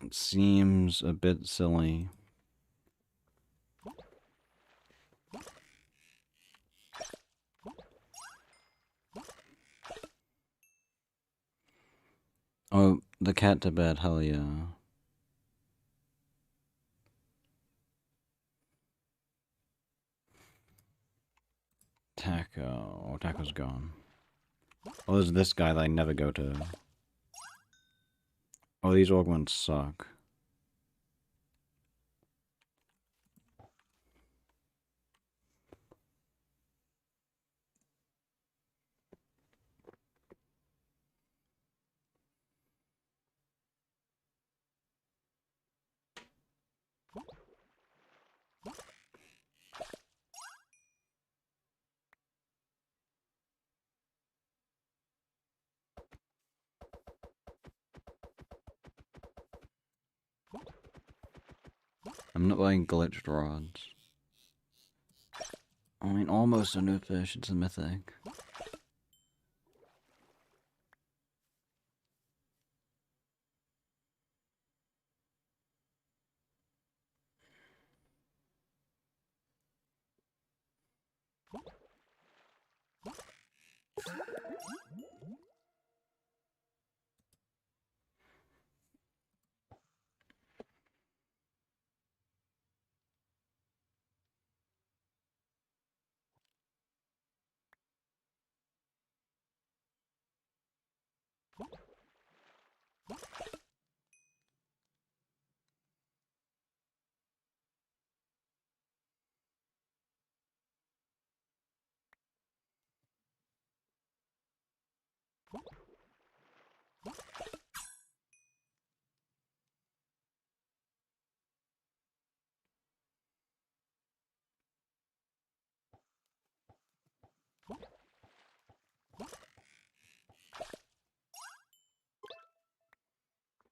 It seems a bit silly. Oh, the cat to bed, hell yeah. Taco. Oh, Taco's gone. Oh, there's this guy that I never go to. Oh, these augments suck. I'm not buying glitched rods. I mean, almost a new fish, it's a mythic.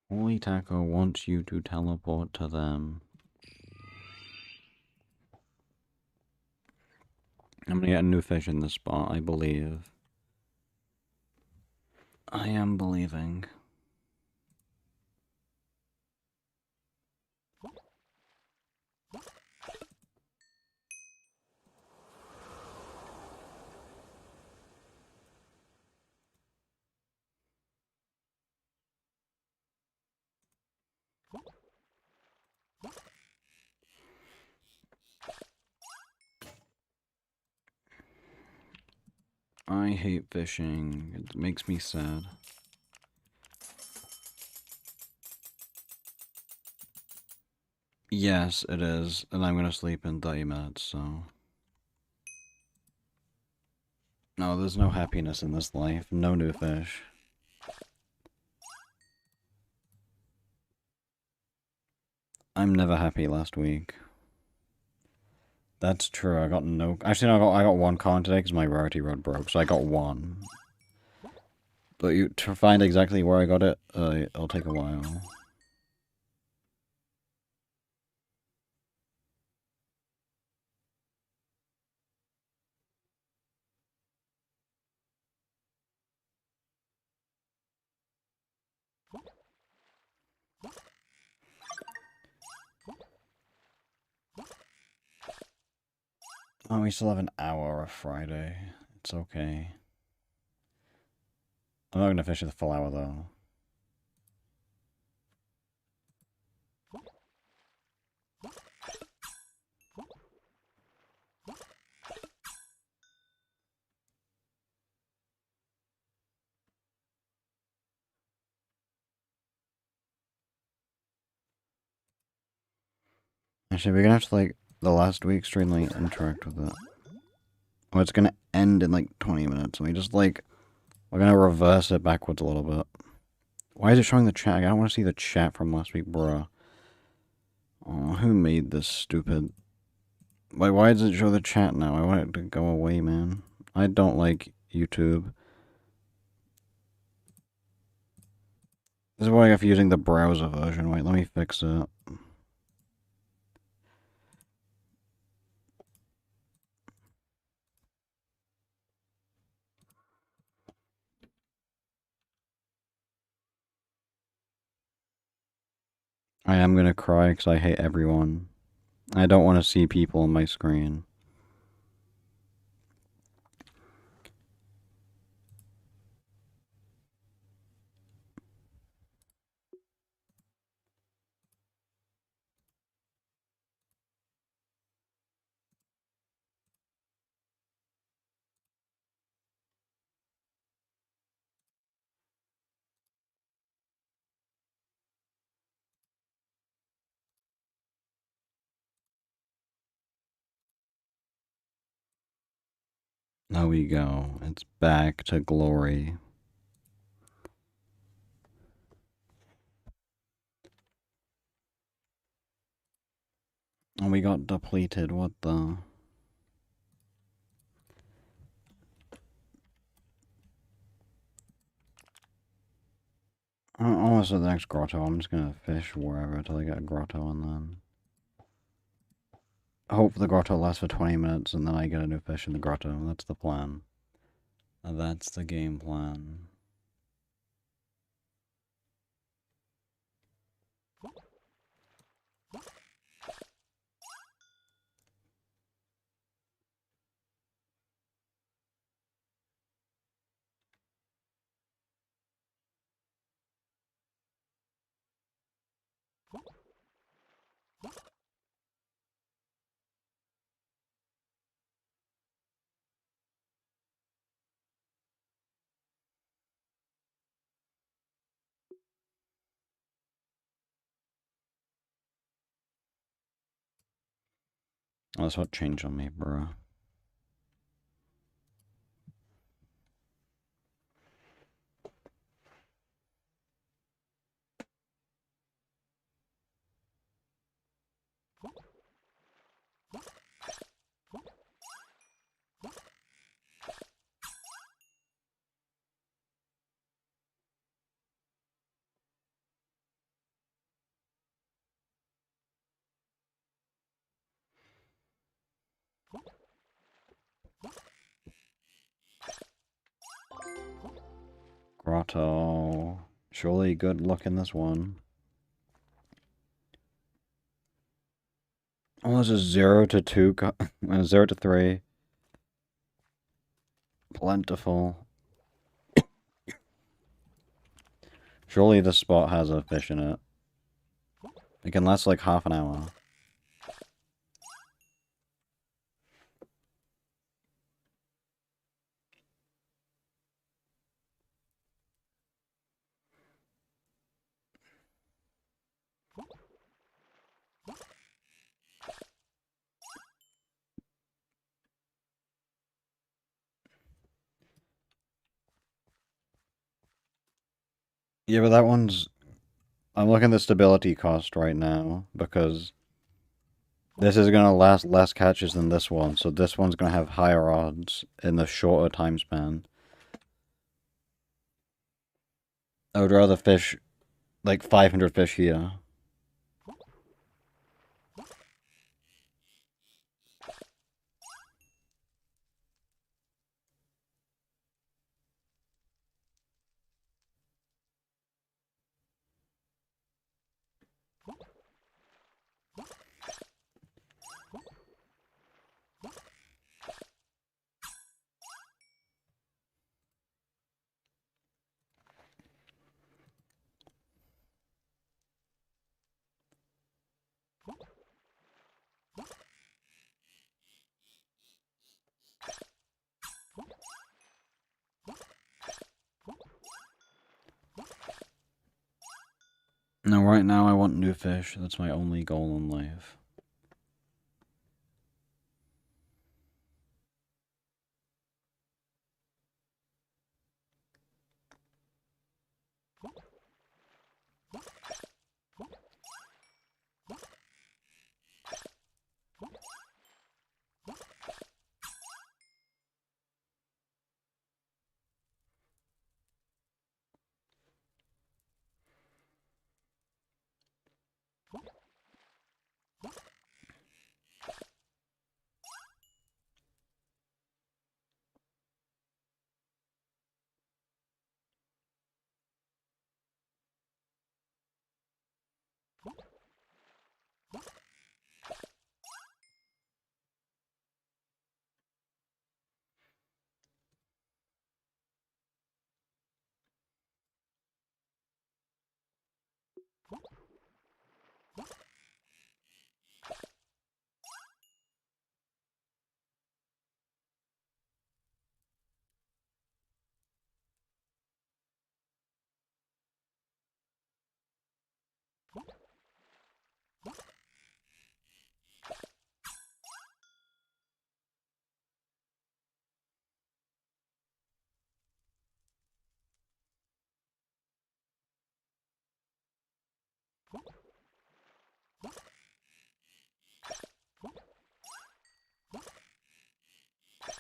Holy Taco wants you to teleport to them. I'm gonna get a new fish in this spot, I believe. I am believing. I hate fishing. It makes me sad. Yes, it is. And I'm gonna sleep in 30 minutes, so... No, there's no happiness in this life. No new fish. I'm never happy last week. That's true, I got no... Actually, no, I got one con today because my rarity rod broke, so I got one. But to find exactly where I got it, it'll take a while. Oh, we still have an hour of Friday. It's okay. I'm not gonna finish the full hour though. Actually, we're gonna have to, like, the last week extremely interact with it. Oh, it's gonna end in, like, 20 minutes. And we just, like, we're gonna reverse it backwards a little bit. Why is it showing the chat? I don't want to see the chat from last week, bruh. Oh, who made this stupid? Why does it show the chat now? I want it to go away, man. I don't like YouTube. This is why I have using the browser version. Wait, let me fix it. I am gonna cry because I hate everyone. I don't want to see people on my screen. There we go. It's back to glory. And we got depleted. What the? Almost at the next grotto. I'm just gonna fish wherever till I get a grotto and then hope the grotto lasts for 20 minutes and then I get a new fish in the grotto. That's the plan. That's the game plan. Oh, that's what changed on me, bro. Grotto. Surely good luck in this one. Oh, this is 0 to 2, 0 to 3. Plentiful. Surely this spot has a fish in it. It can last like half an hour. Yeah, but that one's... I'm looking at the stability cost right now, because this is going to last less catches than this one, so this one's going to have higher odds in the shorter time span. I would rather fish like 500 fish here. No, right now I want new fish. That's my only goal in life.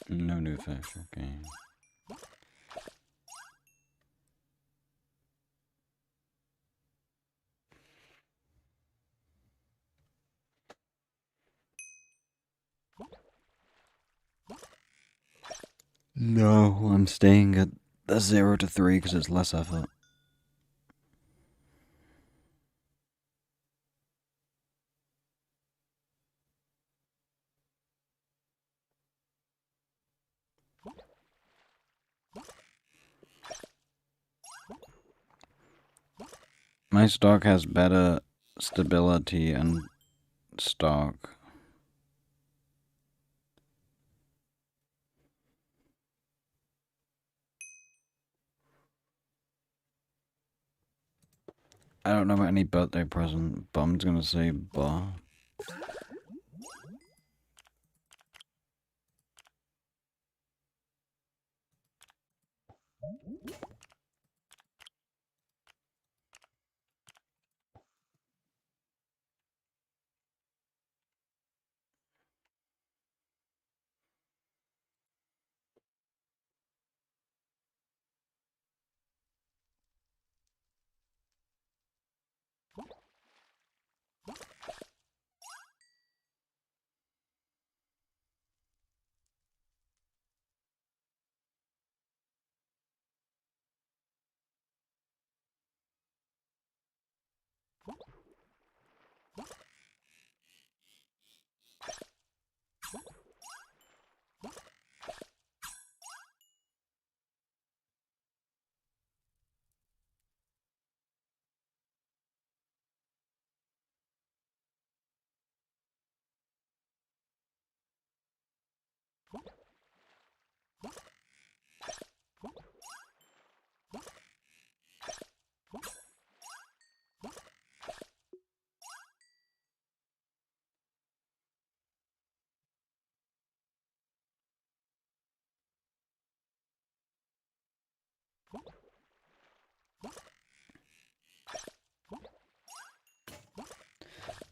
No new fish, okay. No, I'm staying at the 0 to 3 because it's less effort. My stock has better stability and stock. I don't know about any birthday present, but I'm gonna say bah.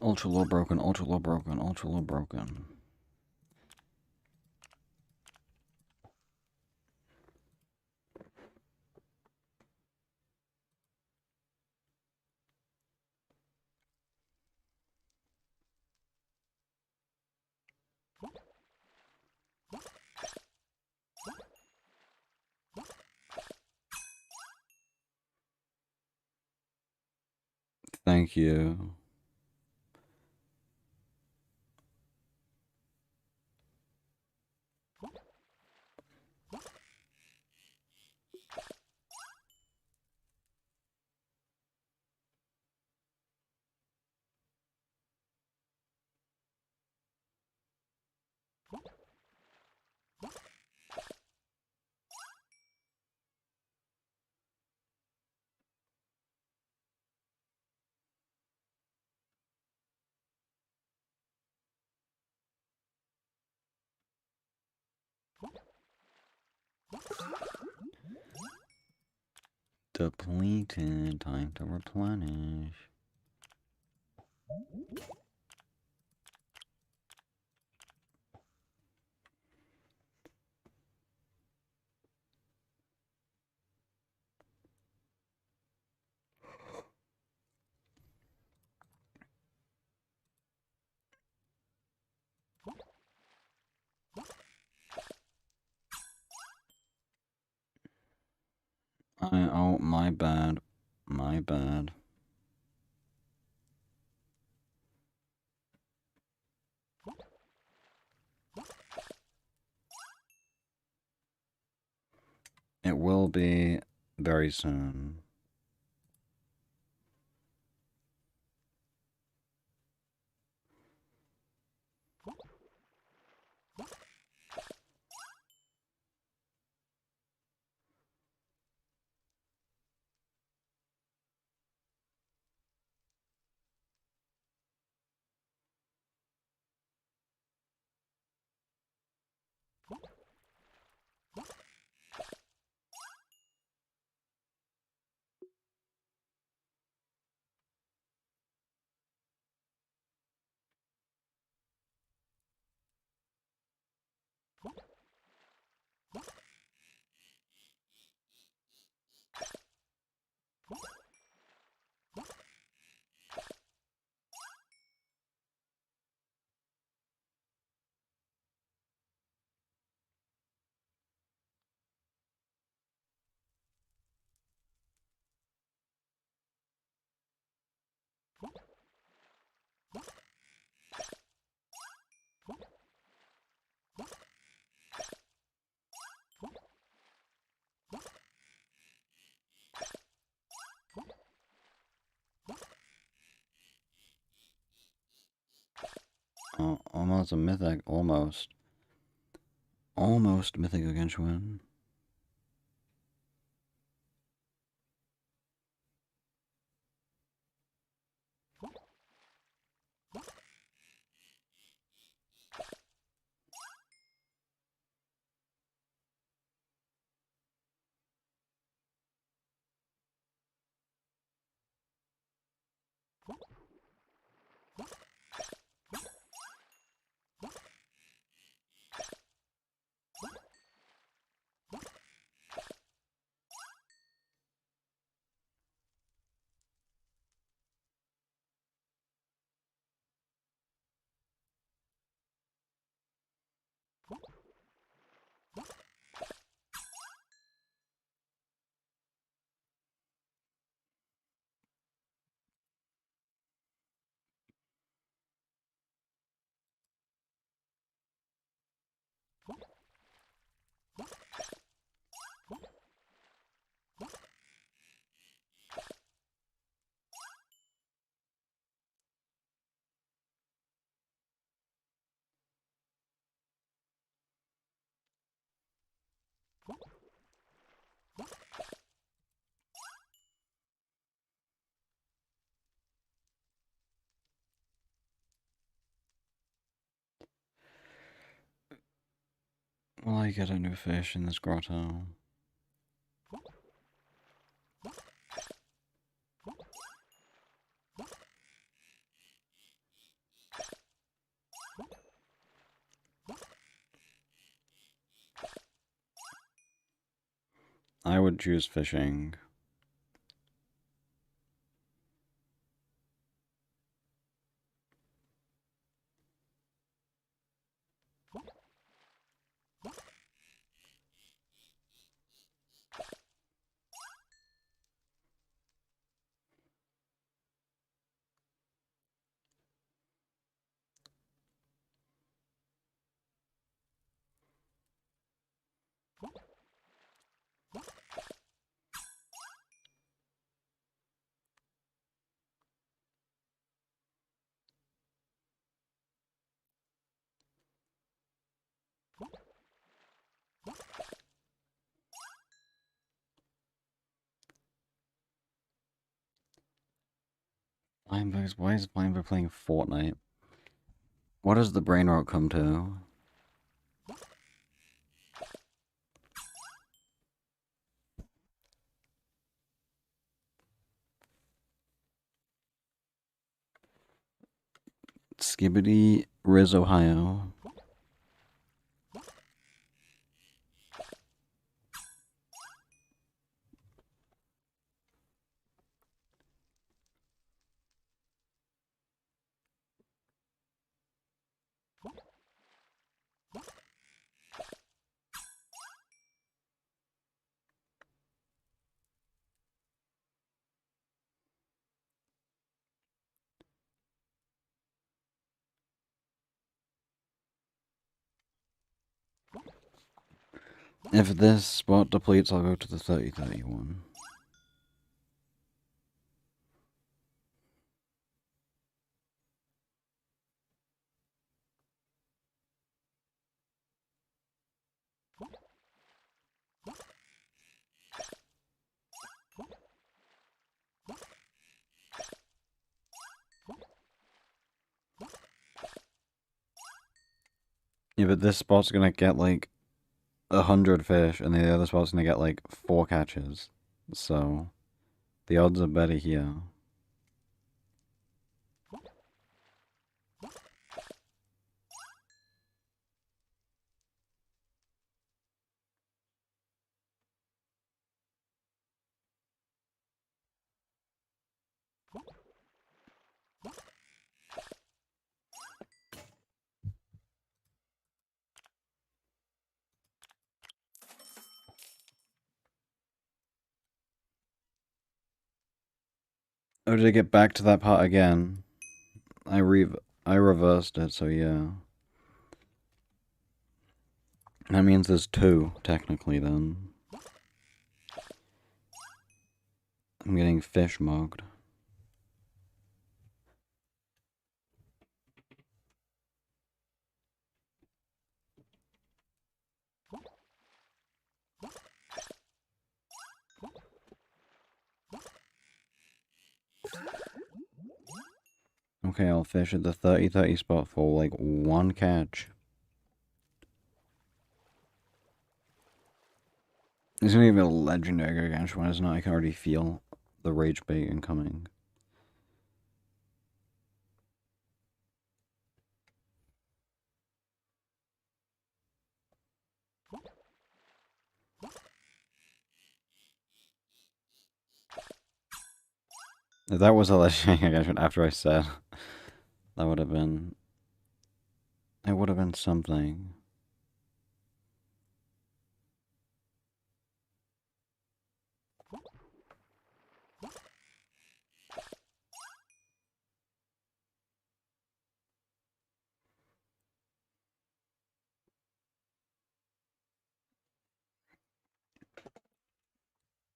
Ultra low broken, ultra low broken, ultra low broken. Thank you. Depleted. Time to replenish. Oh, my bad. My bad. It will be very soon. Oh, almost a mythic. Almost. Almost mythic against win. Will I get a new fish in this grotto? I would choose fishing. Why is Blindberg playing Fortnite? What does the brain rot come to? Skibbity Riz, Ohio. If this spot depletes, I'll go to the 30-30 one. Yeah, but this spot's gonna get like 100 fish, and the other spot's gonna get like 4 catches. So, the odds are better here. Oh, did I get back to that part again? I reversed it, so yeah. That means there's 2, technically, then. I'm getting fish mugged. Okay, I'll fish at the 30-30 spot for like 1 catch. It's gonna be a legendary Gargantuan one, isn't it? I can already feel the rage bait incoming. If that was a legendary Gargantuan after I said, that would have been... It would have been something.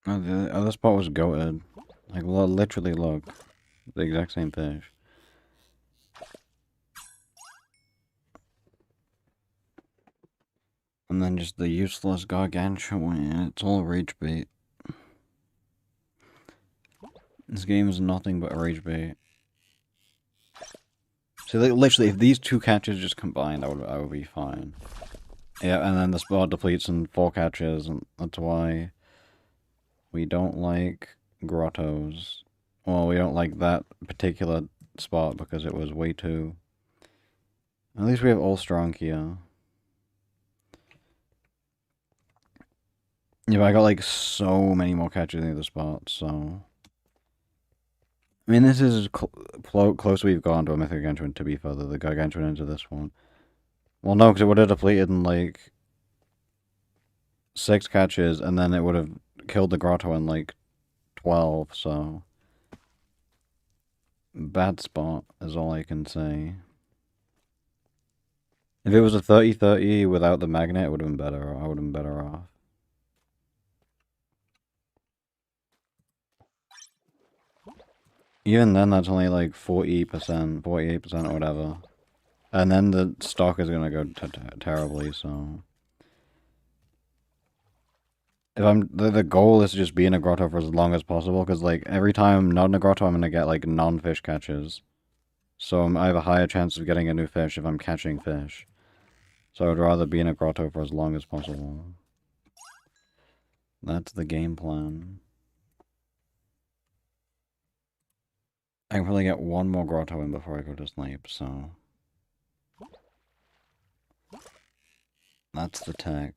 Oh, the other spot was goated. Like, literally look. The exact same fish. And then just the useless Gargantuan. It's all rage bait. This game is nothing but rage bait. So like, literally, if these 2 catches just combined, I would be fine. Yeah, and then the spot depletes in 4 catches, and that's why we don't like grottos. Well, we don't like that particular spot because it was way too... At least we have all strong here. Yeah, but I got like so many more catches in the other spots, so... I mean, this is close we've gone to a Mythic Gargantuan, to be further. The Gargantuan into this one. Well, no, because it would have depleted in like 6 catches, and then it would have killed the grotto in like 12, so... Bad spot is all I can say. If it was a 30-30 without the magnet, it would have been better. I would have been better off. Even then, that's only like 40%, 48% or whatever. And then the stock is gonna go terribly, so... if I'm the goal is to just be in a grotto for as long as possible, because like every time I'm not in a grotto, I'm gonna get like non-fish catches. So I have a higher chance of getting a new fish if I'm catching fish. So I'd rather be in a grotto for as long as possible. That's the game plan. I can probably get one more grotto in before I go to sleep, so... That's the tech.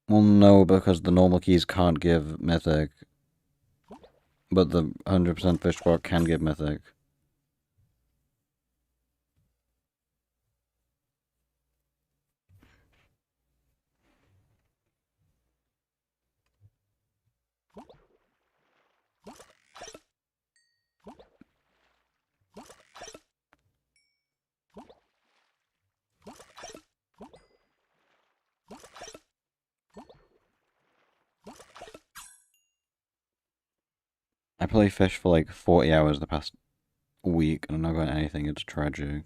Well, no, because the normal keys can't give mythic. But the 100% fish spark can give mythic. I play fish for like 40 hours the past week, and I'm not getting anything. It's tragic.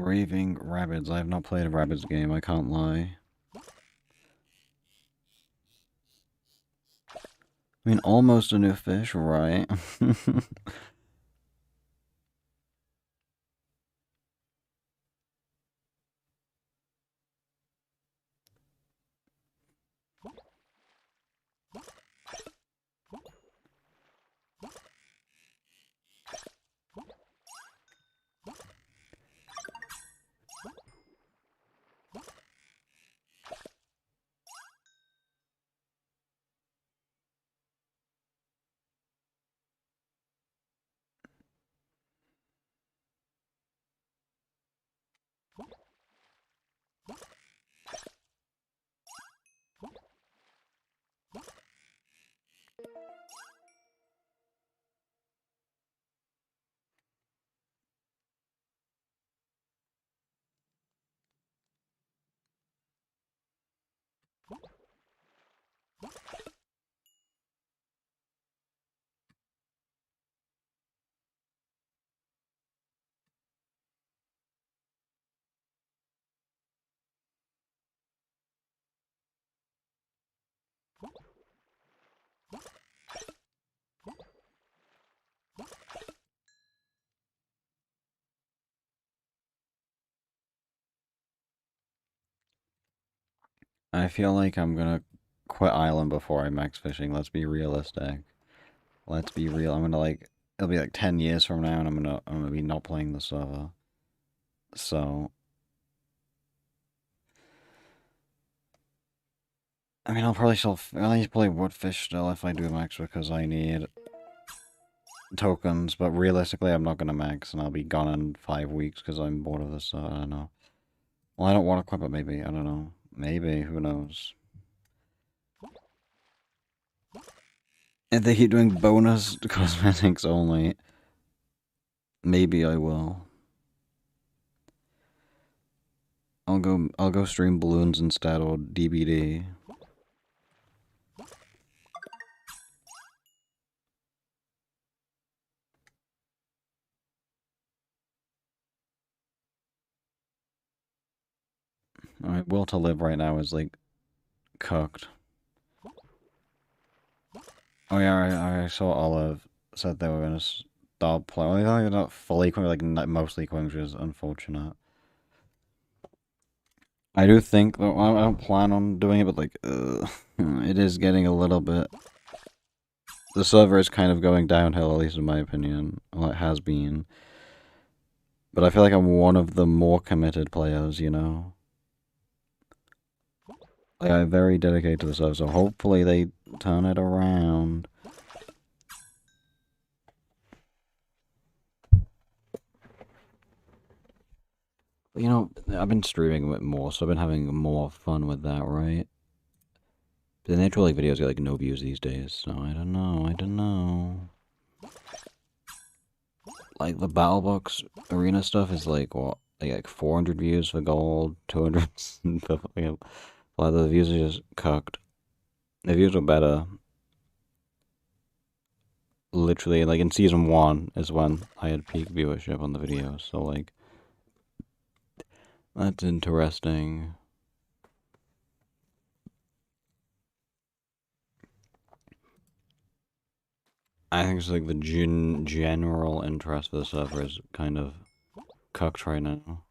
Raving Rabbids. I have not played a Rabbids game, I can't lie. I mean, almost a new fish, right? I feel like I'm gonna quit Island before I max fishing. Let's be realistic. Let's be real. I'm gonna like it'll be like 10 years from now, and I'm gonna be not playing the server. So I mean, I'll probably wood fish still if I do max because I need tokens. But realistically, I'm not gonna max, and I'll be gone in 5 weeks because I'm bored of this. I don't know. Well, I don't want to quit, but maybe I don't know. Maybe who knows? If they keep doing bonus cosmetics only, maybe I will. I'll go stream balloons instead or DBD. Alright, Will to Live right now is like cooked. Oh yeah, I saw Olive said they were gonna stop playing. Well, they're not fully quitting, like mostly quitting, which is unfortunate. I do think though I don't plan on doing it, but like it is getting a little bit. The server is kind of going downhill, at least in my opinion. Well, it has been. But I feel like I'm one of the more committed players, you know? Like, I'm very dedicated to the server, so hopefully they turn it around. You know, I've been streaming a bit more, so I've been having more fun with that, right? But the Nature League videos get like no views these days, so I don't know. Like the Battle Box arena stuff is like what, like 400 views for gold, 200 for fucking. Well, the views are just cooked. The views were better. Literally, like in season 1 is when I had peak viewership on the videos, so like that's interesting. I think it's like the general interest for the server is kind of cooked right now.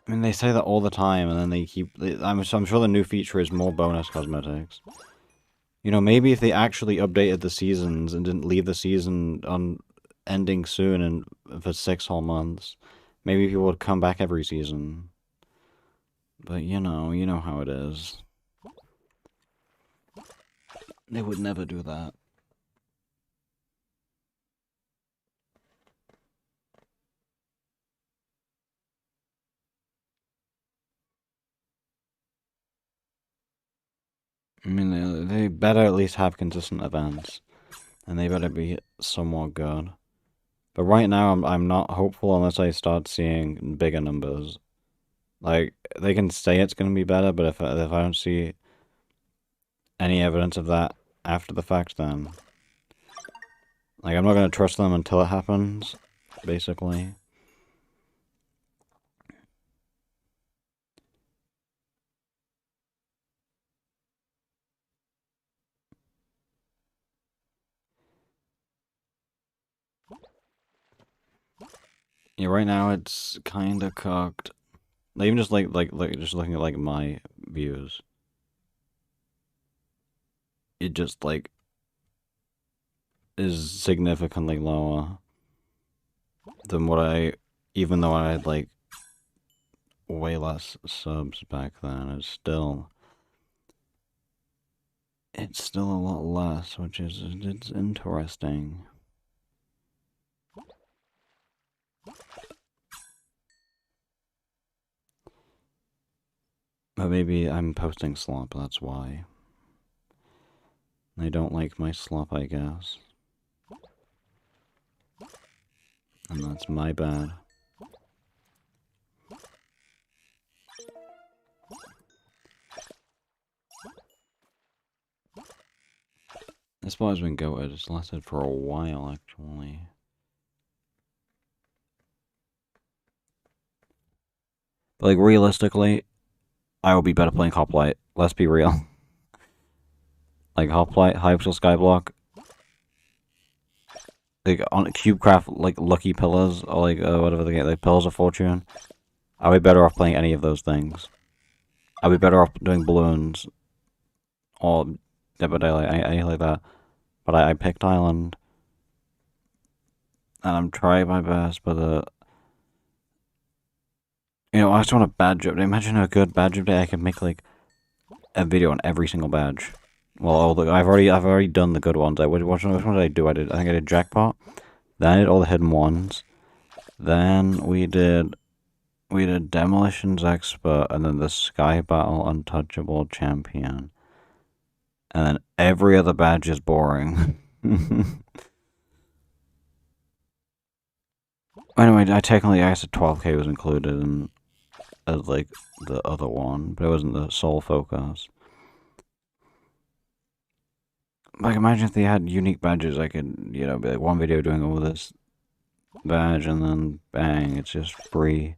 I mean, they say that all the time, and then they keep. I'm sure the new feature is more bonus cosmetics. You know, maybe if they actually updated the seasons and didn't leave the season on ending soon and for 6 whole months, maybe people would come back every season. But you know how it is. They would never do that. I mean, they better at least have consistent events, and they better be somewhat good. But right now, I'm not hopeful unless I start seeing bigger numbers. Like, they can say it's gonna be better, but if I don't see any evidence of that after the fact, then like I'm not gonna trust them until it happens, basically. Yeah, right now it's kind of cooked. Even just like just looking at like my views, it just like is significantly lower than what even though I had like way less subs back then. It's still a lot less, which is it's interesting. But maybe I'm posting slop, that's why. They don't like my slop, I guess. And that's my bad. This spot has been goated. It's lasted for a while, actually. But, like, realistically, I will be better playing Hoplite. Let's be real. Like, Hoplite, Hypixel Skyblock. Like, on Cubecraft, like, Lucky Pillars, or like, whatever they get, like, Pillars of Fortune. I'll be better off playing any of those things. I'll be better off doing balloons or Dead by Daylight, anything like that. But I picked Island, and I'm trying my best. But I just want a badge update. Imagine a good badge update. I could make like a video on every single badge. Well, I've already done the good ones. Which one did I do? I think I did Jackpot. Then I did all the hidden ones. Then we did Demolitions Expert, and then the Sky Battle Untouchable Champion. And then every other badge is boring. Anyway, I guess the 12k was included in as like the other one, but it wasn't the sole focus. Like, imagine if they had unique badges. I could, be like one video doing all this badge, and then bang, it's just free.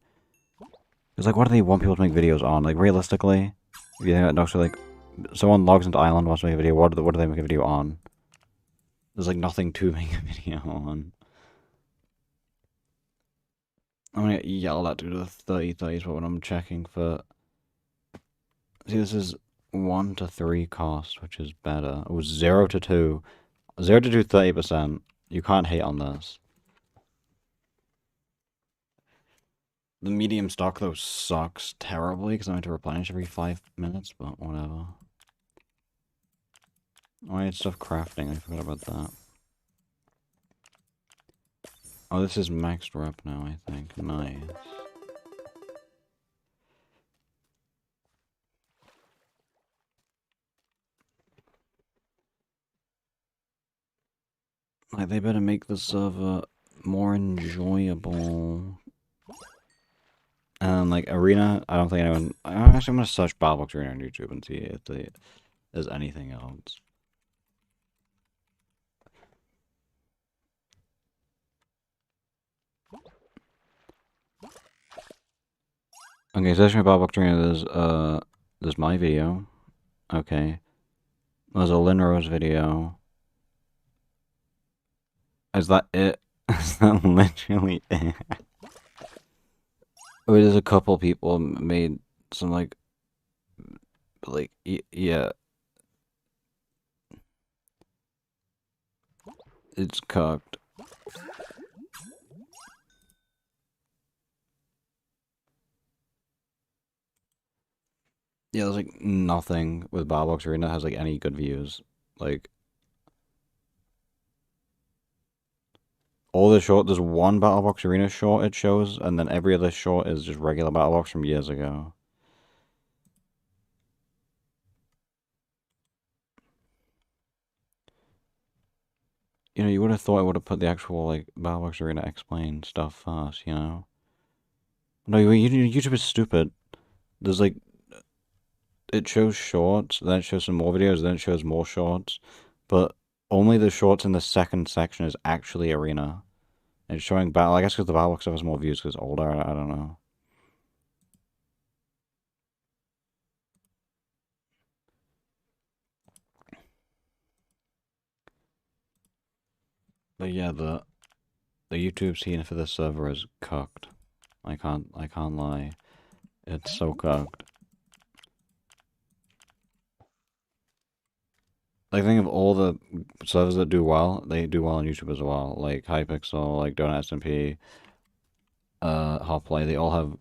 It's like, what do they want people to make videos on? Like, realistically, if you think that like, someone logs into Island, wants to make a video, what do they make a video on? There's like nothing to make a video on. I'm gonna get yelled at to do the 30/30s, but when I'm checking for... See, this is 1 to 3 cost, which is better. It was 0 to 2. 0 to 2, 30%. You can't hate on this. The medium stock, though, sucks terribly, because I have to replenish every 5 minutes, but whatever. Oh, I had stuff crafting, I forgot about that. Oh, this is maxed rep now, I think. Nice. Like, they better make the server more enjoyable. And, like, Arena, I don't think anyone... I'm actually gonna search Battlebox Arena on YouTube and see if there's anything else. Okay, search my Battlebox Arena, there's my video. Okay. There's a Linrose video. Is that it? Is that literally it? Or there's a couple people made some, like, yeah. It's cocked. Yeah, there's, like, nothing with Battlebox Arena that has, like, any good views. Like... All the short, there's one Battlebox Arena short it shows, and then every other short is just regular Battlebox from years ago. You would have thought I would have put the actual, like, Battlebox Arena explain stuff first, No, YouTube is stupid. There's, like, it shows shorts, then it shows some more videos, then it shows more shorts, but only the shorts in the second section is actually Arena. It's showing Battle, I guess because the Battlebox stuff has more views because it's older, I don't know. But yeah, the YouTube scene for this server is cooked. I can't lie. It's so cooked. Like, think of all the servers that do well, they do well on YouTube as well. Like Hypixel, like Donut SMP, Hotplay, they all have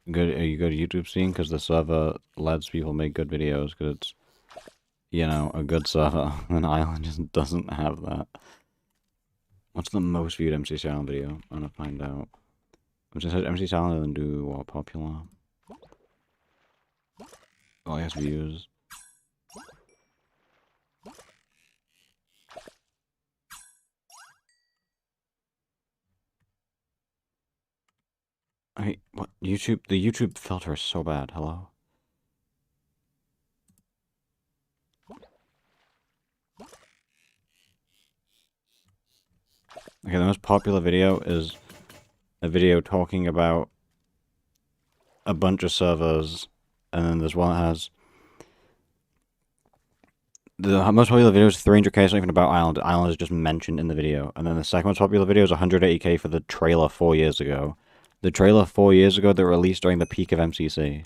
a good YouTube scene because the server lets people make good videos because it's, a good server. And Island just doesn't have that. What's the most viewed MC Sound video? I'm gonna find out. MC Sound and then do what, popular? Oh, I guess views. What? YouTube? The YouTube filter is so bad. Hello? Okay, the most popular video is a video talking about a bunch of servers, and then there's one that has... The most popular video is 300k, it's not even about Island. Island is just mentioned in the video. And then the second most popular video is 180k for the trailer 4 years ago. The trailer 4 years ago that released during the peak of MCC.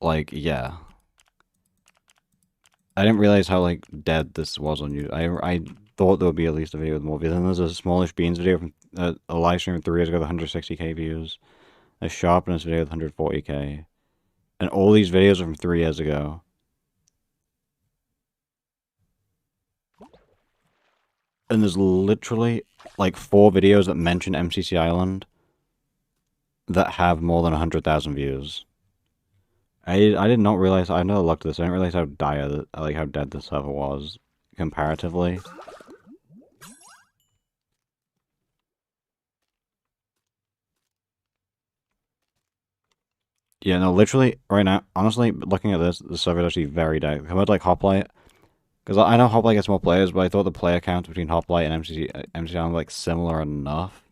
Like, yeah. I didn't realize how, like, dead this was on YouTube. I thought there would be at least a video with more views. And there's a Smallish Beans video from a live stream from 3 years ago with 160k views. A Sharpness video with 140k. And all these videos are from 3 years ago. And there's literally, like, 4 videos that mention MCC Island that have more than 100,000 views. I did not realize, I never looked at this, I didn't realize how dire, like, how dead this server was, comparatively. Yeah, no, literally, right now, honestly, looking at this, the server is actually very dead. Compared to, like, Hoplite, because I know Hoplite gets more players, but I thought the player count between Hoplite and MCC are, like, similar enough.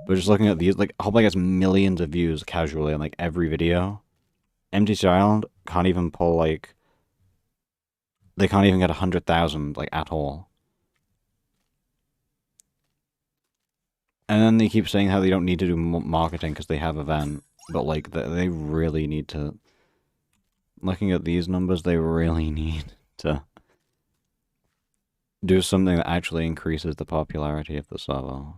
But just looking at these, like, Hoplite gets millions of views casually on, like, every video. MCC Island can't even pull, like, they can't even get 100,000, like, at all. And then they keep saying how they don't need to do marketing because they have event, but, like, they really need to... Looking at these numbers, they really need to do something that actually increases the popularity of the server.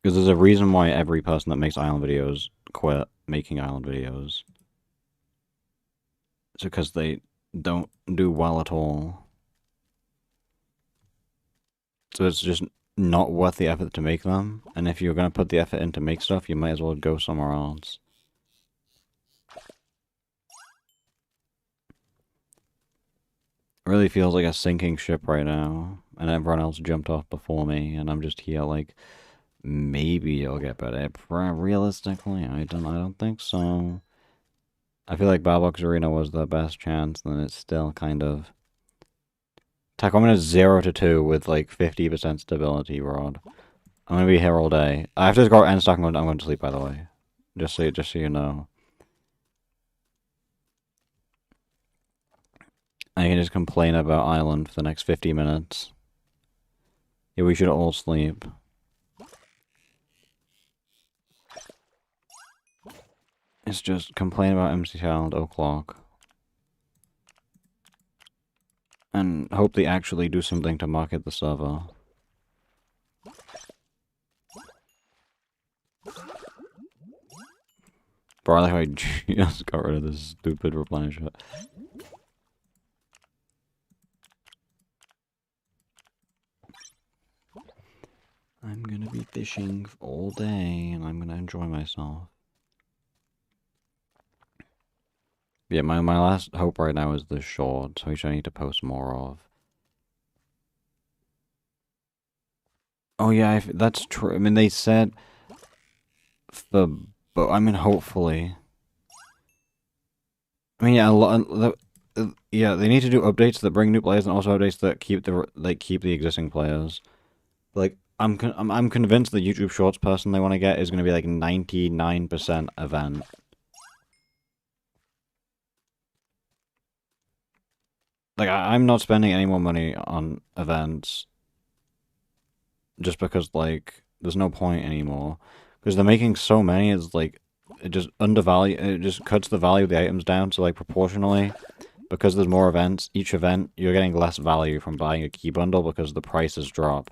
Because there's a reason why every person that makes island videos quit making island videos. It's because they don't do well at all. So it's just not worth the effort to make them. And if you're going to put the effort in to make stuff, you might as well go somewhere else. It really feels like a sinking ship right now. And everyone else jumped off before me. And I'm just here like, maybe it'll get better. Realistically, I don't think so. I feel like Barbox Arena was the best chance, and it's still kind of... Tachometer 0 to 2 with like 50% stability, Rod. I'm gonna be here all day. I have to go end stock. I'm going to sleep, by the way. Just so you know. I can just complain about Island for the next 50 minutes. Yeah, we should all sleep. It's just complain about MC Island o'clock. And hope they actually do something to market the server. Bro, I like how I just got rid of this stupid replenisher. I'm gonna be fishing all day, and I'm gonna enjoy myself. Yeah, my last hope right now is the short, which I need to post more of. Oh yeah, that's true. I mean, they said... but I mean, hopefully... I mean, yeah, yeah, they need to do updates that bring new players and also updates that keep the existing players. Like, I'm convinced the YouTube Shorts person they want to get is going to be like 99% event. Like, I'm not spending any more money on events just because, like, there's no point anymore. Because they're making so many, it's like, it just cuts the value of the items down, so, like, proportionally, because there's more events, each event, you're getting less value from buying a key bundle because the prices drop.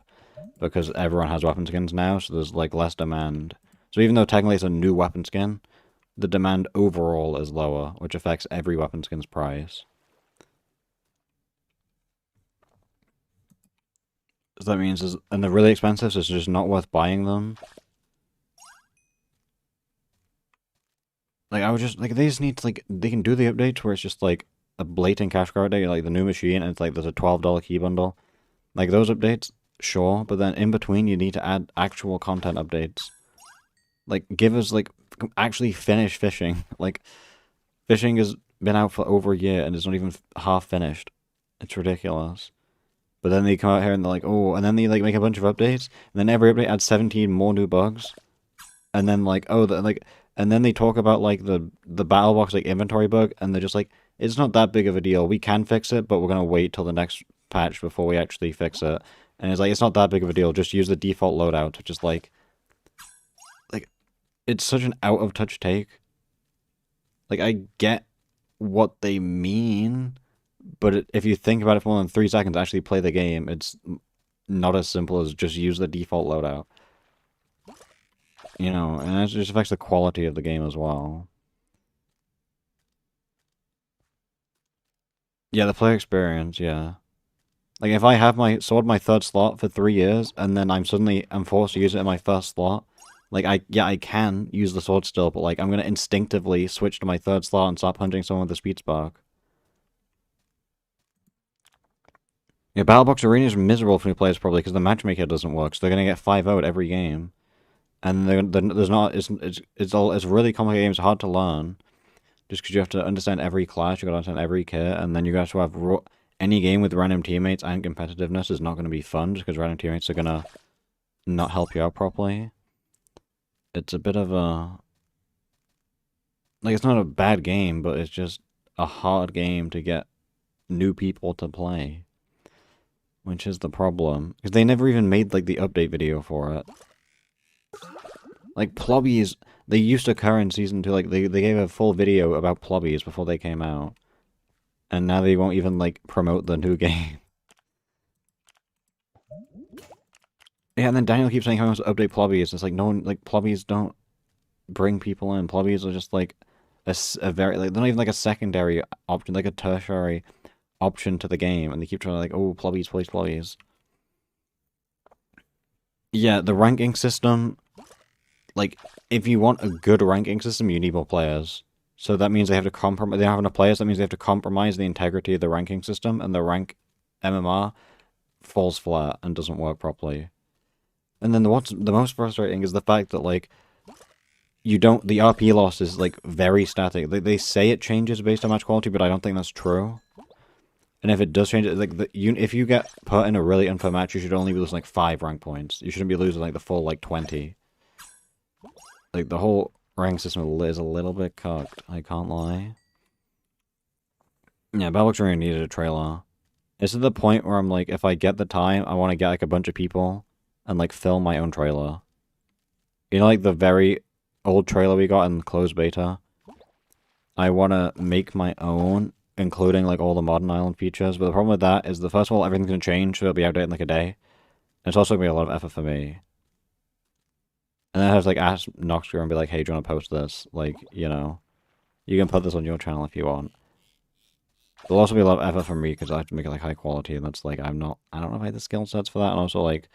Because everyone has weapon skins now, so there's, like, less demand. So even though technically it's a new weapon skin, the demand overall is lower, which affects every weapon skin's price. So that means, and they're really expensive, so it's just not worth buying them. Like, I would just, like, they just need to, like, they can do the updates where it's just, like, a blatant cash card update, like the new machine, and it's like, there's a $12 key bundle. Like, those updates, sure, but then in between, you need to add actual content updates. Like, give us, like, actually finish fishing. Like, fishing has been out for over a year, and it's not even half finished. It's ridiculous. But then they come out here and they're like, oh, and then they, like, make a bunch of updates, and then every update adds 17 more new bugs. And then, like, oh, and then they talk about, like, the battle box, like, inventory bug, and they're just like, it's not that big of a deal. We can fix it, but we're gonna wait till the next patch before we actually fix it. And it's like, it's not that big of a deal. Just use the default loadout, which is like, it's such an out-of-touch take. Like, I get what they mean, but if you think about it for more than 3 seconds, actually play the game, it's not as simple as just use the default loadout. You know, and it just affects the quality of the game as well. Yeah, the player experience, yeah. Like, if I have my sword my third slot for 3 years, and then I'm forced to use it in my first slot, like, I can use the sword still, but, like, I'm gonna instinctively switch to my third slot and start punching someone with a speed spark. Yeah, Battlebox Arena is miserable for new players, probably, because the matchmaker doesn't work, so they're gonna get 5-0'd every game. And there's not, it's really complicated game, it's hard to learn. Just because you have to understand every class, you gotta understand every kit, and then you guys have any game with random teammates and competitiveness is not gonna be fun, just because random teammates are gonna not help you out properly. It's a bit of a... Like, it's not a bad game, but it's just a hard game to get new people to play. Which is the problem. Because they never even made, like, the update video for it. Like, Plobbies, they used to occur in Season 2, like, they gave a full video about Plobbies before they came out. And now they won't even, like, promote the new game. Yeah, and then Daniel keeps saying how he wants to update Plobbies. It's like, no one, like, Plobbies don't bring people in. Plobbies are just, like, a very, like, they're not even, like, a secondary option, like a tertiary option to the game. And they keep trying to, like, oh, Plobbies, please, Plobbies. Yeah, the ranking system, like, if you want a good ranking system, you need more players. So that means they have to compromise, they don't have enough players, that means they have to compromise the integrity of the ranking system, and the rank MMR falls flat and doesn't work properly. And then what's the most frustrating is the fact that, like, the RP loss is, like, very static. They say it changes based on match quality, but I don't think that's true. And if it does change, like, if you get put in a really unfair match, you should only be losing, like, 5 rank points. You shouldn't be losing, like, the full, like, 20. Like, the whole rank system is a little bit cocked, I can't lie. Yeah, Battlebox Arena needed a trailer. It's to the point where I'm like, if I get the time, I want to get, like, a bunch of people and, like, film my own trailer. You know, like, the very old trailer we got in closed beta? I want to make my own, including, like, all the modern island features, but the problem with that is, first of all, everything's going to change, so it'll be outdated in, like, a day. And it's also going to be a lot of effort for me. And then I have to, like, ask Noxcrew and be like, hey, do you want to post this? Like, you know, you can put this on your channel if you want. There'll also be a lot of effort from me, because I have to make it, like, high quality, and that's, like, I don't know if I have the skill sets for that, and also, like,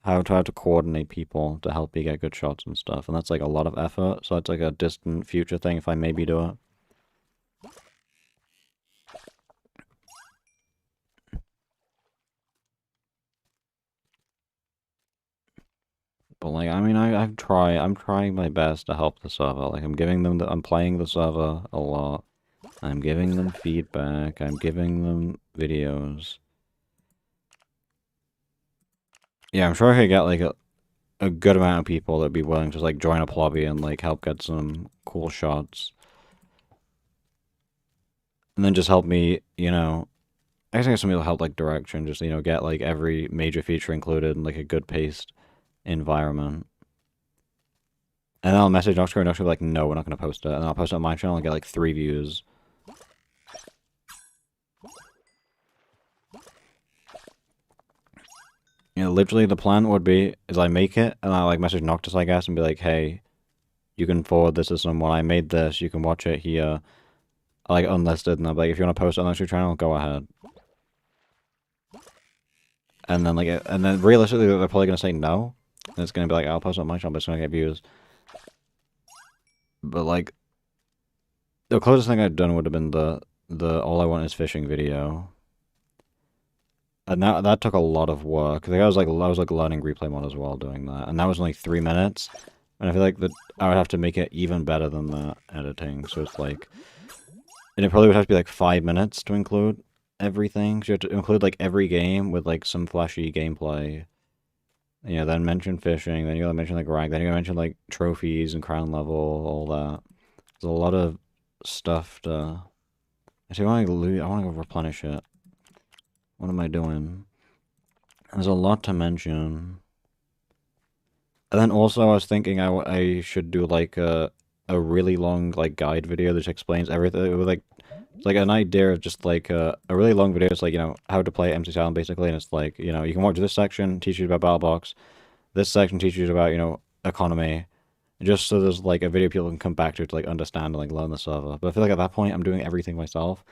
how to coordinate people to help me get good shots and stuff, and that's, like, a lot of effort, so it's, like, a distant future thing if I maybe do it. But, like, I mean, I'm trying my best to help the server, like, I'm playing the server a lot, I'm giving them feedback, I'm giving them videos. Yeah, I'm sure I could get, like, a good amount of people that'd be willing to, like, join a lobby and, like, help get some cool shots. And then just help me, you know, I guess some people help, like, direction, just, you know, get, like, every major feature included in, like, a good paced environment. And then I'll message Noxcrew, and Noxcrew will be like, no, we're not going to post it. And I'll post it on my channel and get, like, 3 views. You know, literally the plan would be, is I make it, and I, like, message Noctis, I guess, and be like, hey, you can forward this to someone, I made this, you can watch it here. I, like, unlisted, and I'm like, if you want to post it on your channel, go ahead. And then, like, and then realistically, they're probably going to say no. And it's going to be like, I'll post it on my channel, but it's going to get views. But, like, the closest thing I'd done would have been the All I Want Is Fishing video. And that took a lot of work. I was like learning replay mod as well doing that. And that was only 3 minutes. And I feel like that I would have to make it even better than that editing. So it's like, and it probably would have to be like 5 minutes to include everything. So you have to include like every game with like some flashy gameplay. And, you know, then mention fishing, then you gotta mention like rank, then you gotta mention like trophies and crown level, all that. There's a lot of stuff to... Actually, I wanna go replenish it. What am I doing? There's a lot to mention. And then also I was thinking I should do like a really long like guide video that explains everything. With like it's like an idea of just like a really long video. It's like, you know, how to play MC Silent basically, and it's like, you know, you can watch this section, teach you about Battle Box. This section teaches you about, you know, economy. Just so there's like a video people can come back to like understand and like learn the server. But I feel like at that point I'm doing everything myself.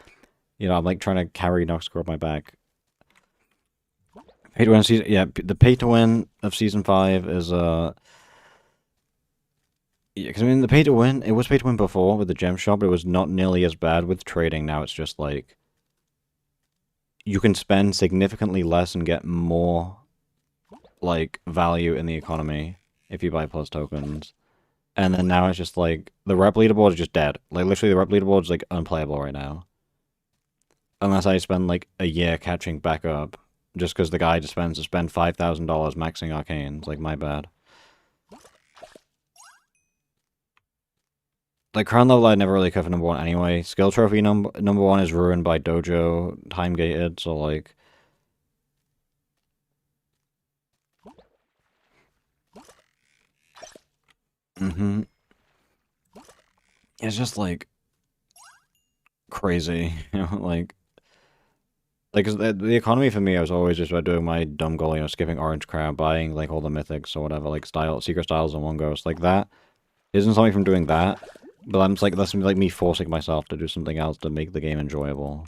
You know, I'm like trying to carry Noxcore up my back. Pay to win season, yeah. The pay to win of season 5 is yeah, because I mean the pay to win, it was pay to win before with the gem shop, but it was not nearly as bad with trading. Now it's just like you can spend significantly less and get more like value in the economy if you buy plus tokens. And then now it's just like the rep leaderboard is just dead. Like literally the rep leaderboard is like unplayable right now. Unless I spend like a year catching back up. Just because the guy just spends to spend $5,000 maxing arcanes. Like, my bad. Like, crown level I'd never really cut for number 1 anyway. Skill trophy number 1 is ruined by dojo time gated, so like... Mm-hmm. It's just like... crazy, you know, like... Like, 'cause the economy for me, I was always just about doing my dumb goal, you know, skipping Orange Crab, buying, like, all the mythics or whatever, like, secret styles in one go. It's like, that isn't something from doing that, but I'm just like, that's like me forcing myself to do something else to make the game enjoyable.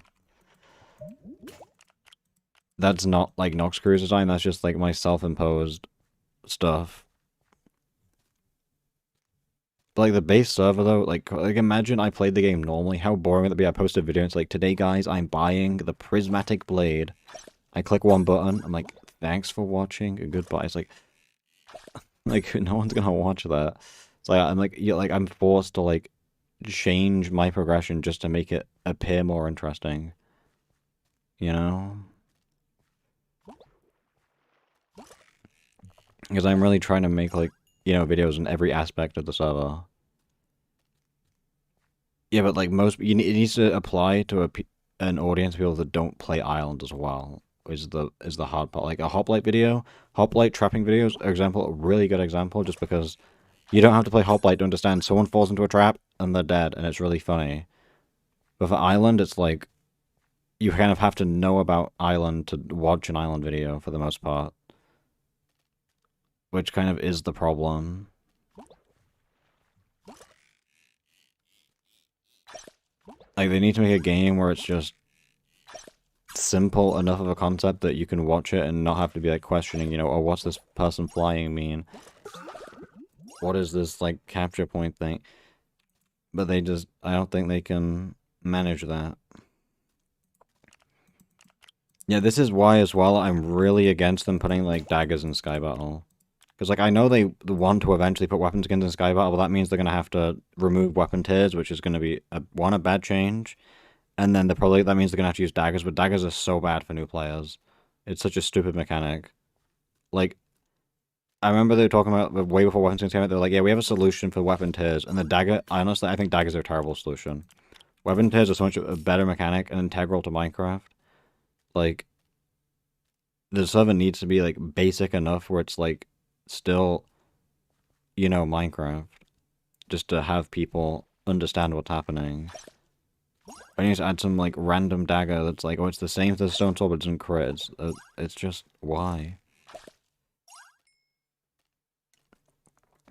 That's not, like, Nox Crew's design, that's just, like, my self-imposed stuff. But, like, the base server, though, like, imagine I played the game normally, how boring would it be? I posted a video, and it's like, today, guys, I'm buying the Prismatic Blade. I click one button, I'm like, thanks for watching, goodbye. It's like, no one's gonna watch that. It's like, I'm like, yeah, like, I'm forced to, like, change my progression just to make it appear more interesting. You know? Because I'm really trying to make, like, you know, videos in every aspect of the server. Yeah, but, like, it needs to apply to an audience of people that don't play Island as well, is the hard part. Like, a hoplite video, hoplite trapping videos, example, a really good example, just because you don't have to play hoplite to understand someone falls into a trap and they're dead, and it's really funny. But for Island, it's like, you kind of have to know about Island to watch an Island video for the most part. Which kind of is the problem. Like, they need to make a game where it's just simple enough of a concept that you can watch it and not have to be, like, questioning, you know, oh, what's this person flying mean? What is this, like, capture point thing? But they just, I don't think they can manage that. Yeah, this is why, as well, I'm really against them putting, like, daggers in Sky Battle. Because, like, I know they want to eventually put weapon skins in Sky Battle, but that means they're going to have to remove weapon tiers, which is going to be, a bad change. And then that means they're going to have to use daggers, but daggers are so bad for new players. It's such a stupid mechanic. Like, I remember they were talking about, way before weapon skins came out, they were like, yeah, we have a solution for weapon tiers, and the dagger, honestly, I think daggers are a terrible solution. Weapon tiers are so much a better mechanic and integral to Minecraft. Like, the server needs to be, like, basic enough where it's, like, still, you know, Minecraft. Just to have people understand what's happening. I need to add some, like, random dagger that's like, oh, it's the same as the stone sword, but it doesn't crit. It's just, why?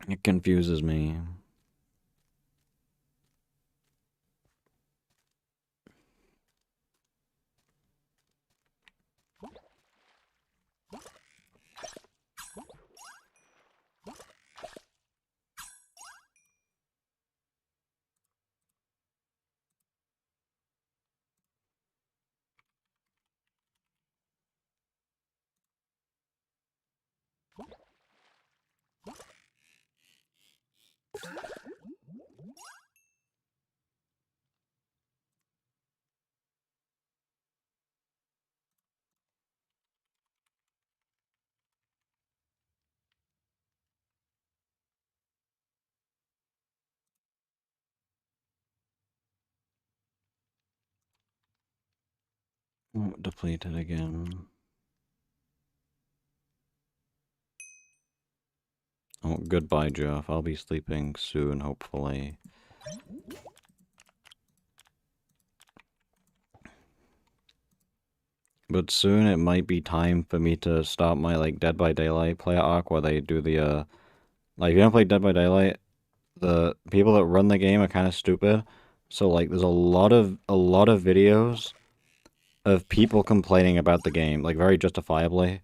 It confuses me. Oh, depleted again. Oh, goodbye, Jeff. I'll be sleeping soon, hopefully. But soon it might be time for me to start my, like, Dead by Daylight player arc where they do the, like, if you don't play Dead by Daylight, the people that run the game are kind of stupid. So, like, there's a lot of videos of people complaining about the game, like, very justifiably.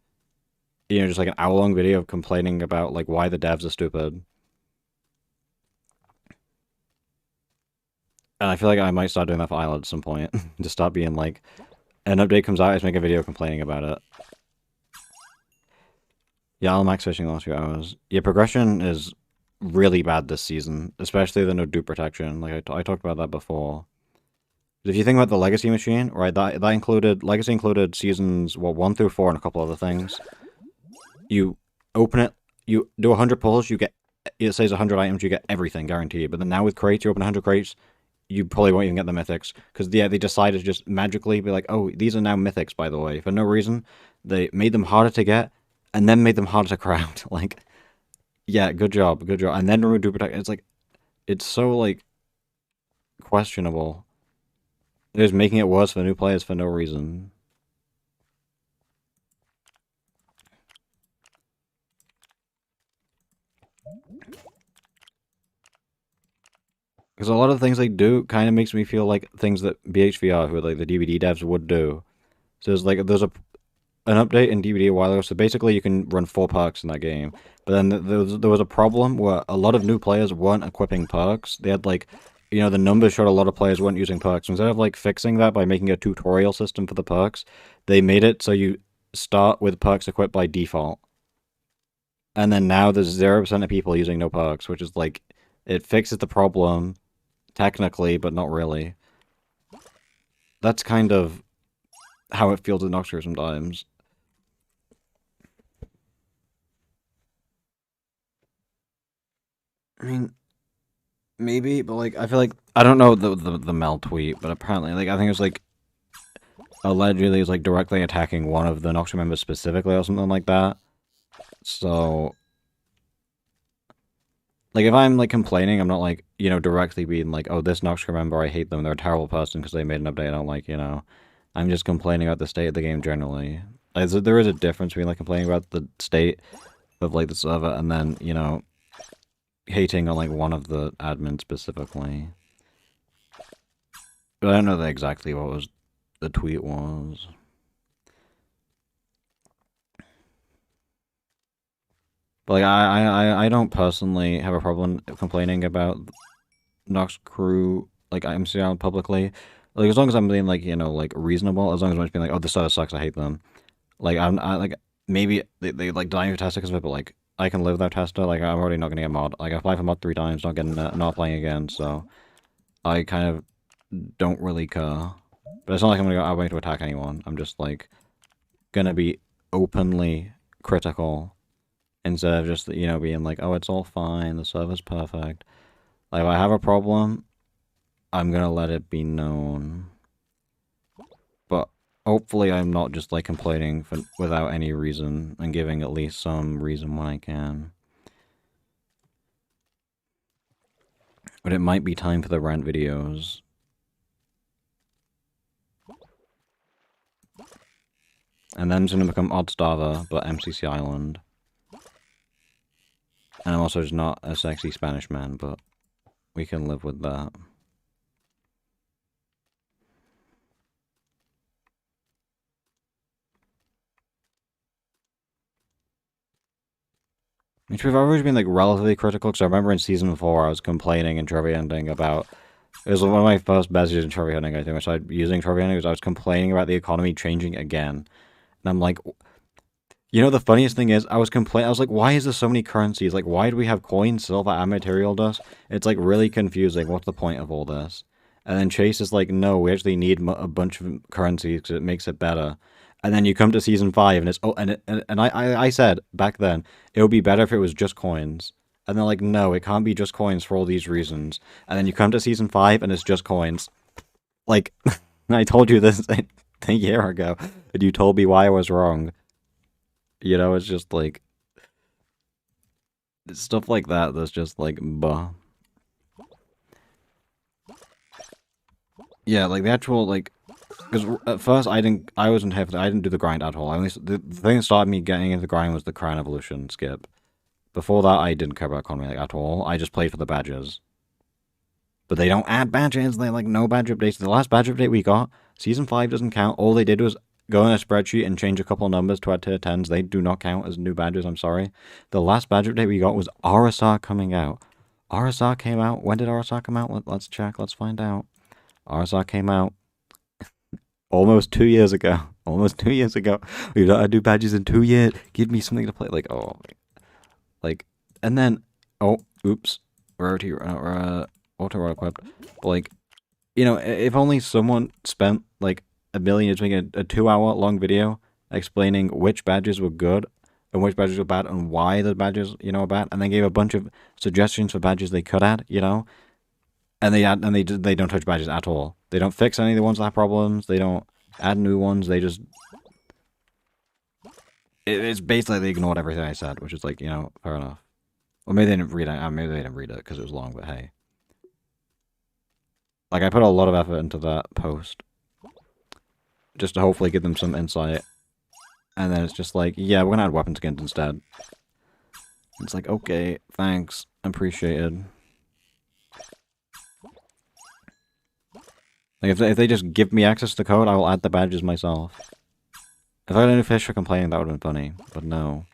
You know, just like an hour-long video of complaining about, like, why the devs are stupid. And I feel like I might start doing that for Island at some point. Just stop being like, an update comes out, I just make a video complaining about it. Yeah, I'll max fishing the last few hours. Yeah, progression is really bad this season, especially the no dupe protection. Like, I talked about that before. If you think about the Legacy machine, right, that included, Legacy included seasons, what, 1 through 4 and a couple other things. You open it, you do 100 pulls, you get, it says 100 items, you get everything, guaranteed. But then now with crates, you open 100 crates, you probably won't even get the mythics. Because, yeah, they decided to just magically be like, oh, these are now mythics, by the way. For no reason. They made them harder to get, and then made them harder to craft. Like, yeah, good job, good job. And then remove dupe protect. It's like, it's so, like, questionable. They're just making it worse for new players for no reason. Because a lot of the things they do kind of makes me feel like things that BHVR, who are like the DVD devs, would do. So there's an update in DVD a while ago. So basically, you can run 4 perks in that game. But then there was a problem where a lot of new players weren't equipping perks. They had like, you know, the numbers showed a lot of players weren't using perks. Instead of like fixing that by making a tutorial system for the perks, they made it so you start with perks equipped by default. And then now there's 0% of people using no perks, which is like, it fixes the problem technically, but not really. That's kind of how it feels with Noxer sometimes. I mean, maybe, but like, I feel like I don't know the Mel tweet, but apparently, like, I think it's like allegedly is like directly attacking one of the Noxer members specifically or something like that. So, like, if I'm like complaining, I'm not like, you know, directly being like, oh, this Noxer member, I hate them, they're a terrible person because they made an update I don't like, you know. I'm just complaining about the state of the game generally. Like, there is a difference between like complaining about the state of like the server and then, you know, hating on like one of the admins specifically. But I don't know exactly what was the tweet was. But like I don't personally have a problem complaining about Nox crew like MCR publicly. Like as long as I'm being like, you know, like reasonable, as long as I'm just being like, oh, this server sucks, I hate them. Like I like maybe they like dying for Testa because of it, but like I can live without Testa. Like I'm already not gonna get mod. Like I applied for mod 3 times, not getting not playing again, so I kind of don't really care. But it's not like I'm gonna go out of my way to attack anyone. I'm just like gonna be openly critical instead of just, you know, being like, oh, it's all fine, the server's perfect. Like if I have a problem, I'm gonna let it be known. But hopefully I'm not just like complaining without any reason and giving at least some reason when I can. But it might be time for the rant videos. And then it's gonna become Odd Starver, but MCC Island. And I'm also just not a sexy Spanish man, but we can live with that. Which we've always been like relatively critical, because I remember in season 4 I was complaining and trophy hunting about. It was one of my first messages in trophy hunting, I think. I started using trophy hunting because I was complaining about the economy changing again. And I'm like, you know, the funniest thing is, I was like, why is there so many currencies? Like, why do we have coins, silver, and material dust? It's like really confusing. What's the point of all this? And then Chase is like, no, we actually need a bunch of currencies because it makes it better. And then you come to season 5 and it's, oh, and I said back then, it would be better if it was just coins. And they're like, no, it can't be just coins for all these reasons. And then you come to season 5 and it's just coins. Like, I told you this a year ago, and you told me why I was wrong. You know, it's just like, It's stuff like that that's just like, buh. Yeah, like the actual, like, because at first I wasn't heavy, I didn't do the grind at all. The thing that started me getting into the grind was the Crown Evolution skip. Before that, I didn't care about economy like, at all. I just played for the badges. But they don't add badges. They like no badge updates. The last badge update we got, season 5 doesn't count. All they did was go in a spreadsheet and change a couple numbers to add tier 10s. They do not count as new badges. I'm sorry. The last badge update we got was RSR coming out. RSR came out. When did RSR come out? Let's check. Let's find out. RSR came out almost 2 years ago. Almost 2 years ago. We don't do badges in 2 years. Give me something to play. Like, oh, like, and then, oh, oops, auto equipped. But like, you know, if only someone spent like a million years making a 2 hour long video explaining which badges were good and which badges were bad and why the badges, you know, are bad, and then gave a bunch of suggestions for badges they could add, you know, and they don't touch badges at all. They don't fix any of the ones that have problems. They don't add new ones. They just it's basically they ignored everything I said, which is like, you know, fair enough. Or maybe they didn't read it. Maybe they didn't read it because it was long. But hey, like I put a lot of effort into that post just to hopefully give them some insight, and then it's just like, yeah, we're gonna add weapon skins instead. It's like, okay, thanks, appreciated. Like if they just give me access to the code, I will add the badges myself. If I had any fish for complaining, that would have been funny, but no.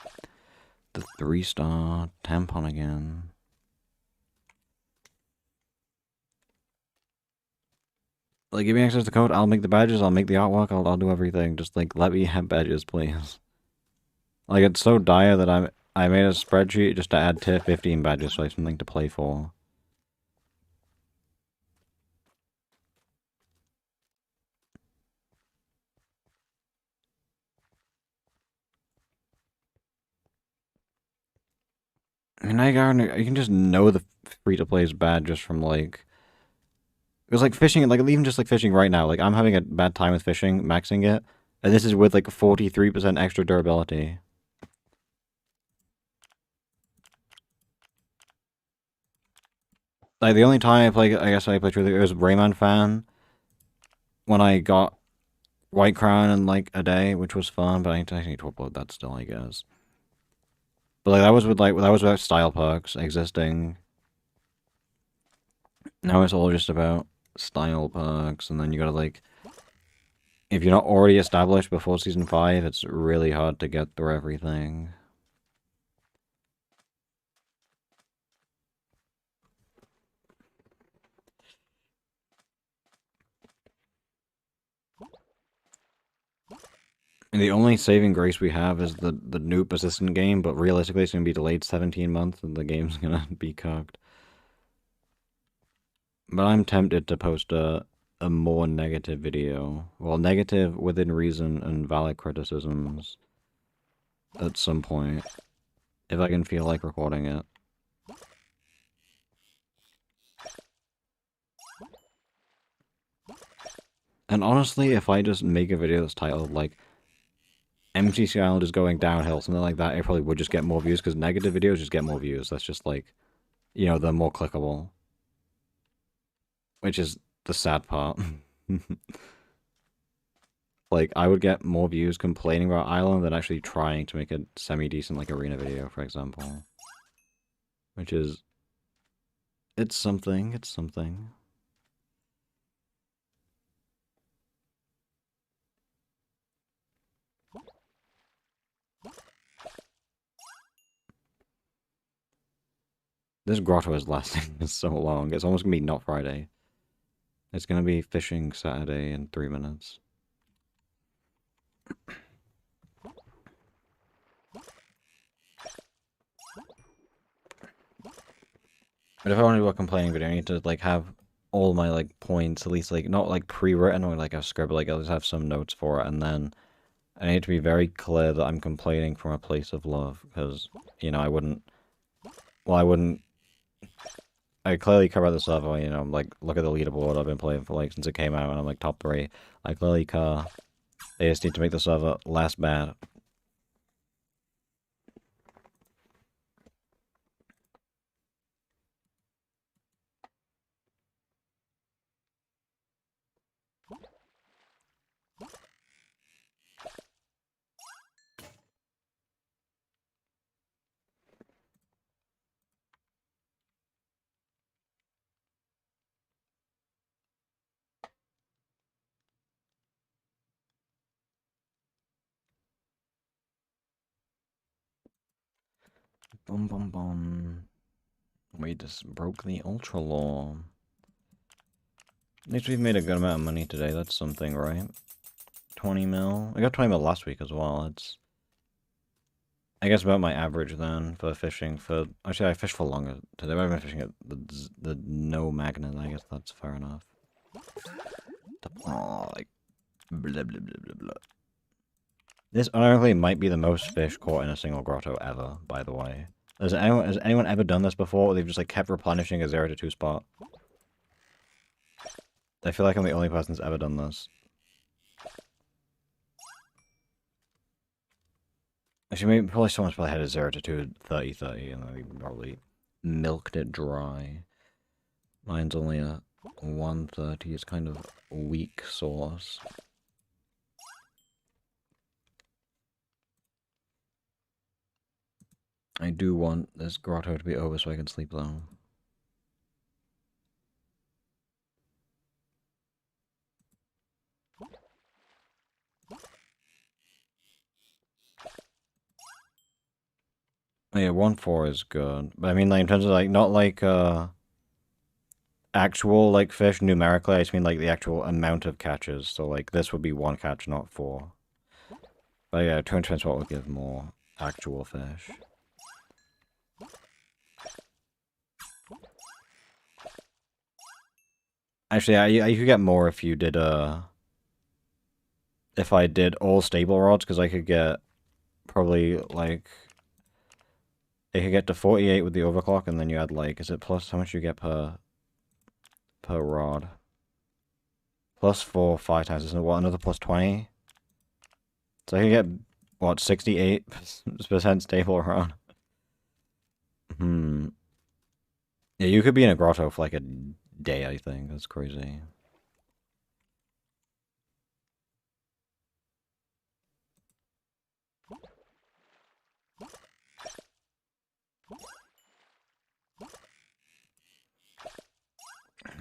The 3-star tampon again. Like, give me access to the code, I'll make the badges, I'll make the artwork, I'll do everything. Just, like, let me have badges, please. Like, it's so dire that I made a spreadsheet just to add tier 15 badges so I have something to play for. I mean, you can just know the free-to-play is bad just from, like... Because, like, fishing, like, even just, like, fishing right now, like, I'm having a bad time with fishing, maxing it, and this is with, like, 43% extra durability. Like, the only time I played truly, it was Rayman Fan, when I got White Crown in, like, a day, which was fun, but I need to upload that still, I guess. But, like, that was without style perks existing. Now it's all just about style perks, and then you gotta, like... If you're not already established before Season 5, it's really hard to get through everything. And the only saving grace we have is the new persistent game, but realistically it's going to be delayed 17 months and the game's going to be cooked. But I'm tempted to post a more negative video. Well, negative within reason and valid criticisms at some point, if I can feel like recording it. And honestly, if I just make a video that's titled, like, MTC Island is going downhill, something like that, it probably would just get more views, because negative videos just get more views. That's just, like, you know, they're more clickable. Which is the sad part. Like, I would get more views complaining about Island than actually trying to make a semi-decent, like, arena video, for example. Which is... It's something, it's something. This grotto is lasting so long. It's almost gonna be not Friday. It's gonna be fishing Saturday in 3 minutes. But if I want to do a complaining video, I need to, like, have all my, like, points, at least, like, not, like, pre-written or, like, a script, but, like, I'll just have some notes for it, and then I need to be very clear that I'm complaining from a place of love, because, you know, I wouldn't... Well, I wouldn't... I clearly cover the server, you know, like, look at the leaderboard I've been playing for, like, since it came out, and I'm, like, top 3. I clearly care. They just need to make the server less bad. Bum bum bum. We just broke the ultra law. At least we've made a good amount of money today. That's something, right? 20 mil. I got 20 mil last week as well. It's, I guess, about my average then for fishing. For actually, I fished for longer today. I've been fishing at the no magnet. I guess that's fair enough. Oh, like blah blah blah blah blah. This ironically might be the most fish caught in a single grotto ever. By the way, has anyone ever done this before? Where they've just like kept replenishing a 0 to 2 spot. I feel like I'm the only person that's ever done this. Actually, maybe probably someone's probably had a 0 to 2 30 30 and then they probably milked it dry. Mine's only a 130. It's kind of weak sauce. I do want this grotto to be over so I can sleep though. Yeah, 1-4 is good. But I mean, like, in terms of, like, not like, actual, like, fish numerically, I just mean, like, the actual amount of catches. So, like, this would be 1 catch, not 4. But yeah, 200 spot would give more actual fish. Actually, I could get more if you did, if I did all stable rods, because I could get probably, like, it could get to 48 with the overclock, and then you add, like, is it plus, how much you get per rod? Plus 4, 5 times, isn't it? What, another plus 20? So I could get, what, 68% stable rod? Hmm. Yeah, you could be in a grotto for, like, a day, I think. That's crazy.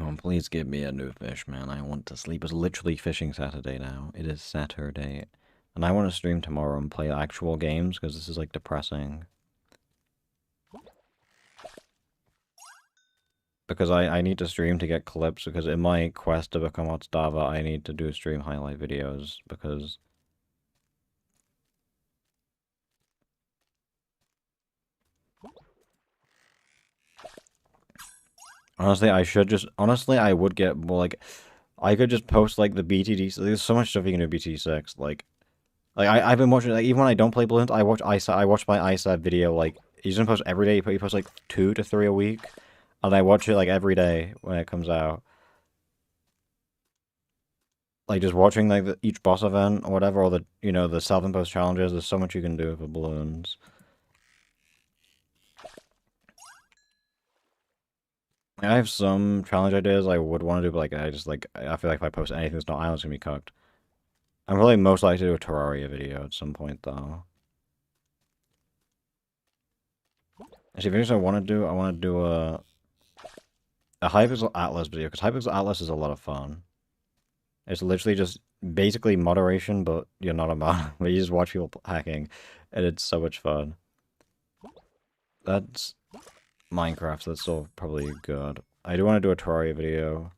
Oh, please give me a new fish, man. I want to sleep. It's literally fishing Saturday now. It is Saturday. And I want to stream tomorrow and play actual games, because this is, like, depressing. Because I need to stream to get clips, because in my quest to become Hotstava, I need to do stream highlight videos, because... Honestly, I should just... Honestly, I would get more, like... I could just post, like, the BTD... There's so much stuff you can do in BTD 6, like... I've been watching, like, even when I don't play Balloons, I watch I watch my ISAB video, like... He doesn't post every day, he posts, like, 2 to 3 a week. And I watch it, like, every day when it comes out. Like, just watching, like, each boss event or whatever, or the, you know, the self-imposed challenges. There's so much you can do for Balloons. I have some challenge ideas I would want to do, but, like, I feel like if I post anything that's not Island's gonna be cooked. I'm probably most likely to do a Terraria video at some point, though. Actually, videos I want to do a Hypixel Atlas video, because Hypixel Atlas is a lot of fun. It's literally just basically moderation, but you're not a mod, but you just watch people hacking, and it's so much fun. That's Minecraft, so that's still probably good. I do want to do a Terraria video.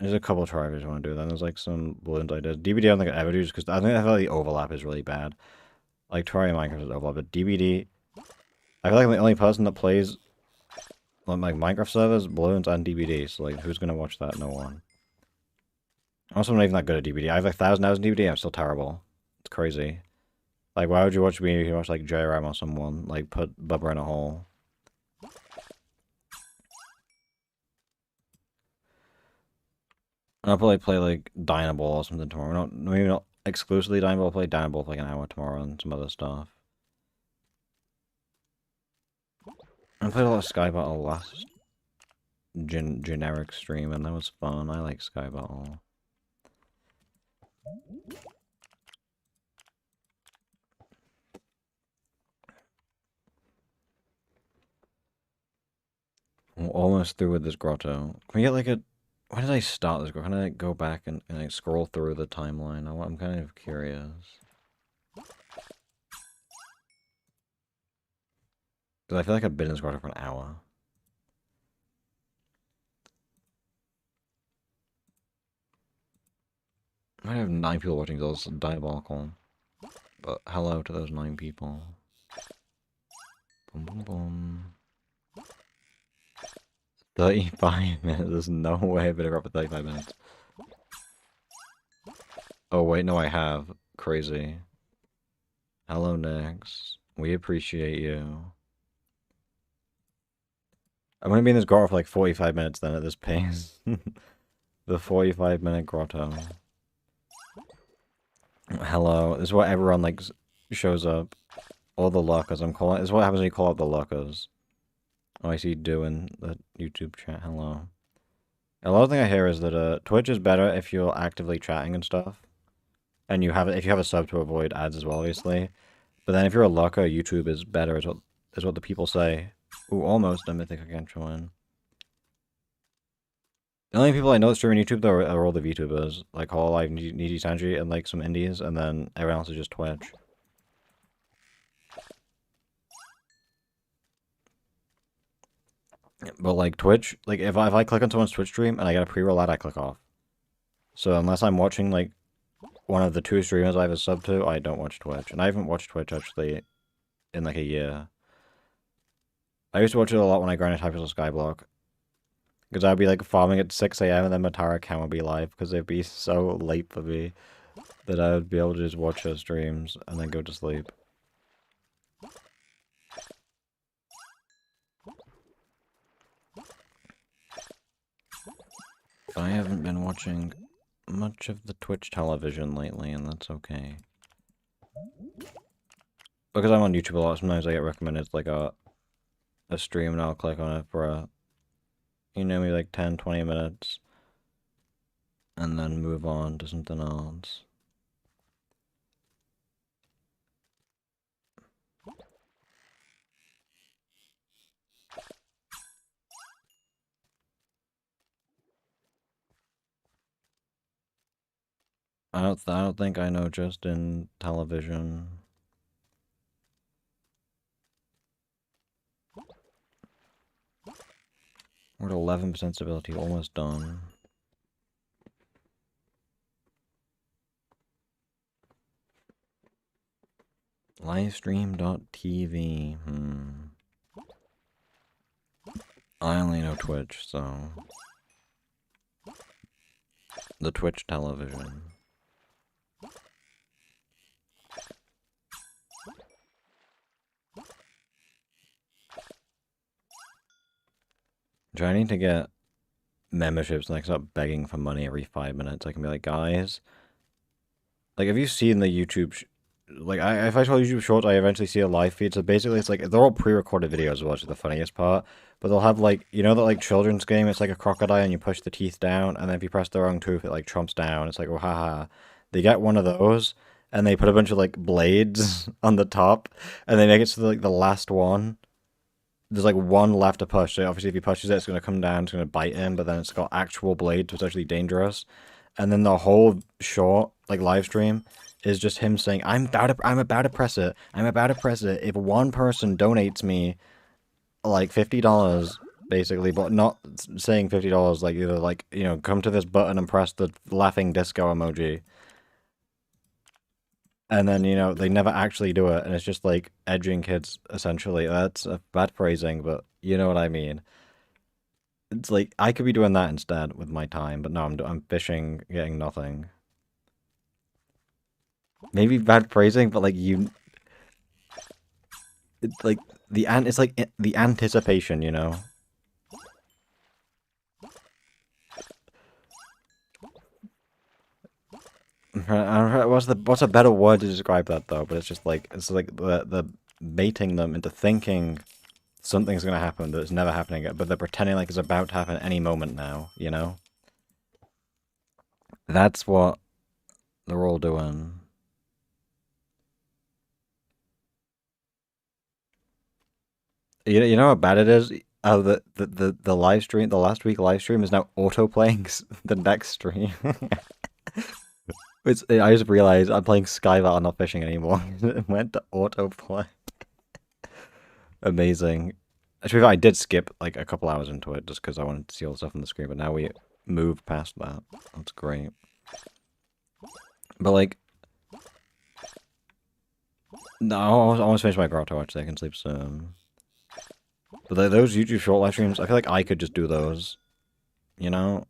There's a couple of Terraria videos I want to do. Then there's like some balloons I did. DBD I don't think I ever do, just because I think I feel like the overlap is really bad. Like Terraria and Minecraft is overlap, but DBD, I feel like I'm the only person that plays on like Minecraft servers, balloons, and DBD. So like, who's gonna watch that? No one. Also, I'm not even that good at DBD. I have like 1,000 hours in DBD. I'm still terrible. It's crazy. Like, why would you watch me if you watch like JRM or someone? Like, put Bubba in a hole. I'll probably play like Dynaball or something tomorrow. Not maybe not exclusively Dynaball. I'll play Dynaball for like an hour tomorrow and some other stuff. I played a lot of Sky Battle last generic stream, and that was fun. I like Sky Battle. I'm almost through with this grotto. Can we get like a... When did I start this grotto? Can I like, go back and like, scroll through the timeline? I'm kind of curious. Because I feel like I've been in this grotto for an hour. I might have 9 people watching, so it's diabolical. But hello to those 9 people. Boom, boom, boom. 35 minutes. There's no way I've been around for 35 minutes. Oh, wait, no, I have. Crazy. Hello, Nix. We appreciate you. I'm gonna be in this grotto for like 45 minutes then at this pace. The 45-minute grotto. Hello. This is what everyone, like, shows up. All the lurkers. This is what happens when you call out the lurkers. Oh, I see you doing the YouTube chat. Hello. A lot of thing I hear is that Twitch is better if you're actively chatting and stuff. And if you have a sub to avoid ads as well, obviously. But then if you're a lurker, YouTube is better, is what the people say. Ooh, almost a mythic again join. The only people I know that stream on YouTube though are all the VTubers, like Hololive, Niji Sanji, and like some indies, and then everyone else is just Twitch. But like Twitch, like if I click on someone's Twitch stream and I get a pre-roll ad, I click off. So unless I'm watching like one of the 2 streamers I have a sub to, I don't watch Twitch. And I haven't watched Twitch actually in like a year. I used to watch it a lot when I grinded Hypixel Skyblock. Because I'd be like farming at 6 AM and then Matara Cam would be live because it'd be so late for me that I would be able to just watch her streams and then go to sleep. I haven't been watching much of the Twitch television lately, and that's okay. Because I'm on YouTube a lot, sometimes I get recommended like a stream and I'll click on it for maybe like 10-20 minutes. And then move on to something else. I don't think I know just in television. We're at 11% stability, almost done. Livestream.tv. I only know Twitch, so the Twitch television. Trying to get memberships and like stop begging for money every 5 minutes. I can be like, guys, like, have you seen the YouTube? Like, if I told YouTube Shorts, I eventually see a live feed. So basically, it's like they're all pre-recorded videos, which is the funniest part. But they'll have like, you know, that like children's game. It's like a crocodile, and you push the teeth down, and then if you press the wrong tooth, it like chomps down. It's like, oh, haha. They get one of those, and they put a bunch of like blades on the top, and they make it so like the last one. There's like one left to push, so obviously if he pushes it, it's going to come down, it's going to bite him, but then it's got actual blades, so it's actually dangerous. And then the whole short, like, live stream is just him saying, I'm about to press it, if one person donates me, like, $50, basically, but not saying $50, like, either, like, you know, come to this button and press the laughing disco emoji. And then, you know, they never actually do it, and it's just, like, edging kids, essentially. That's a bad phrasing, but you know what I mean. It's like, I could be doing that instead with my time, but no, I'm fishing, getting nothing. Maybe bad phrasing, but, like, it's like, it's like, the anticipation, you know? What's a better word to describe that though? But it's just like the baiting them into thinking something's gonna happen that's never happening, but they're pretending like it's about to happen any moment now. You know, that's what they're all doing. You know how bad it is. The live stream, the last week live stream is now auto playing the next stream. I just realized I'm playing Skybat, I'm not fishing anymore. It went to autoplay. Amazing. Actually, I did skip like a couple hours into it just because I wanted to see all the stuff on the screen, but now we moved past that. That's great. But like, no, I almost finished my grotto actually. I can sleep soon. But those YouTube short live streams, I feel like I could just do those, you know,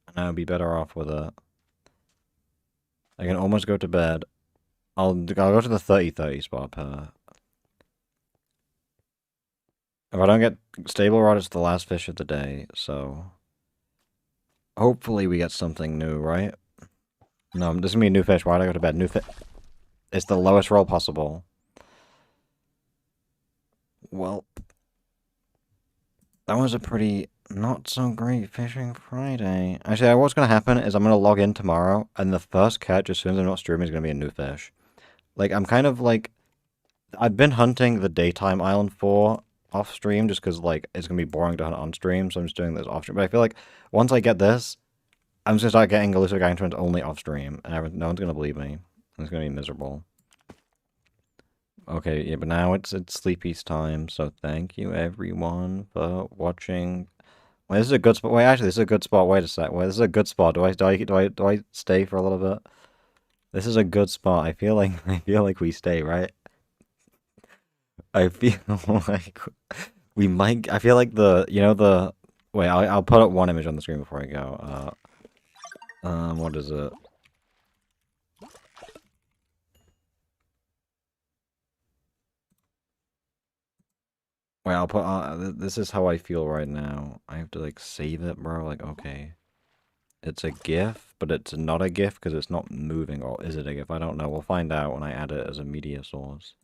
and I would be better off with it. I can almost go to bed. I'll go to the 30-30 spot per. If I don't get stable rod, it's the last fish of the day, so hopefully we get something new, right? No, this is gonna be a new fish. Why'd I go to bed? New fish. It's the lowest roll possible. Well, that was a pretty not so great fishing Friday. Actually, what's gonna happen is I'm gonna log in tomorrow, and the first catch, as soon as I'm not streaming, is gonna be a new fish. Like, I'm kind of like, I've been hunting the daytime island for off stream just because like it's gonna be boring to hunt on stream, so I'm just doing this off stream. But I feel like once I get this, I'm just gonna start getting elusive gang turns only off stream, and no one's gonna believe me. It's gonna be miserable. Okay, yeah, but now it's sleepy's time, so thank you everyone for watching. Wait, this is a good spot. Wait, actually, this is a good spot. Wait a sec. Wait, this is a good spot. Do I stay for a little bit? This is a good spot. I feel like we stay, right? I feel like we might. I feel like the. Wait, I'll put up one image on the screen before I go. What is it? Wait, I'll put. This is how I feel right now. I have to like save it, bro. Like, okay, it's a GIF, but it's not a GIF because it's not moving. Or is it a GIF? I don't know. We'll find out when I add it as a media source.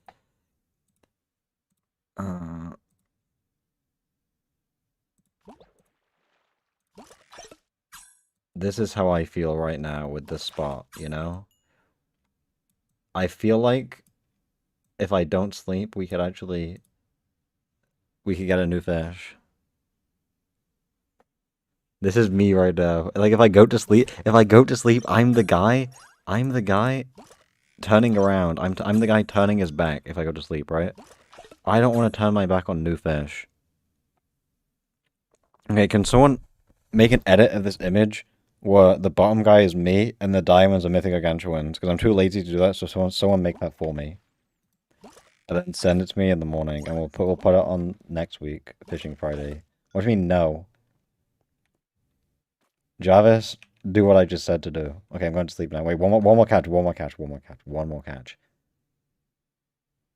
This is how I feel right now with this spot, you know? I feel like if I don't sleep, we could get a new fish. This is me right now. Like, if I go to sleep, I'm the guy turning around. I'm the guy turning his back if I go to sleep, right? I don't want to turn my back on new fish. Okay, can someone make an edit of this image where the bottom guy is me and the diamonds are mythic gargantuans? Because I'm too lazy to do that, so someone make that for me. And then send it to me in the morning, and we'll put it on next week, Fishing Friday. What do you mean, no? Jarvis, do what I just said to do. Okay, I'm going to sleep now. Wait, one more catch, one more catch, one more catch, one more catch.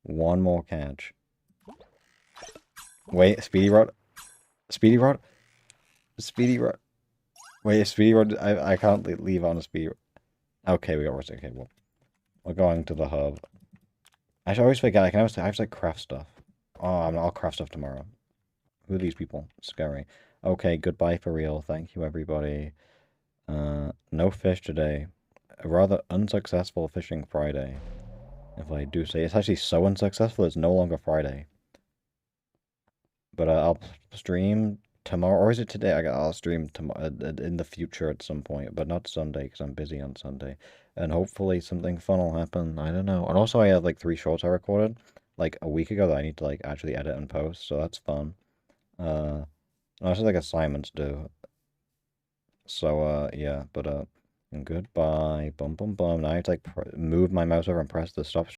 One more catch. Wait, speedy rod? Speedy rod? Speedy rod? Wait, speedy rod? I can't leave on a speedy rod. Okay, we got roasted. Okay, well, we're going to the hub. I should always forget, I have to like craft stuff. Oh, I'll craft stuff tomorrow. Who are these people? Scary. Okay, goodbye for real. Thank you, everybody. No fish today. A rather unsuccessful fishing Friday. If I do say. It's actually so unsuccessful, it's no longer Friday. But I'll stream tomorrow, or is it today? I'll stream tomorrow in the future at some point, but not Sunday, because I'm busy on Sunday. And hopefully something fun will happen. I don't know. And also I have like 3 shorts I recorded, like a week ago that I need to like actually edit and post, so that's fun. Also like assignments due. So, yeah, but, goodbye. Bum, bum, bum. Now I have to, like, move my mouse over and press the stop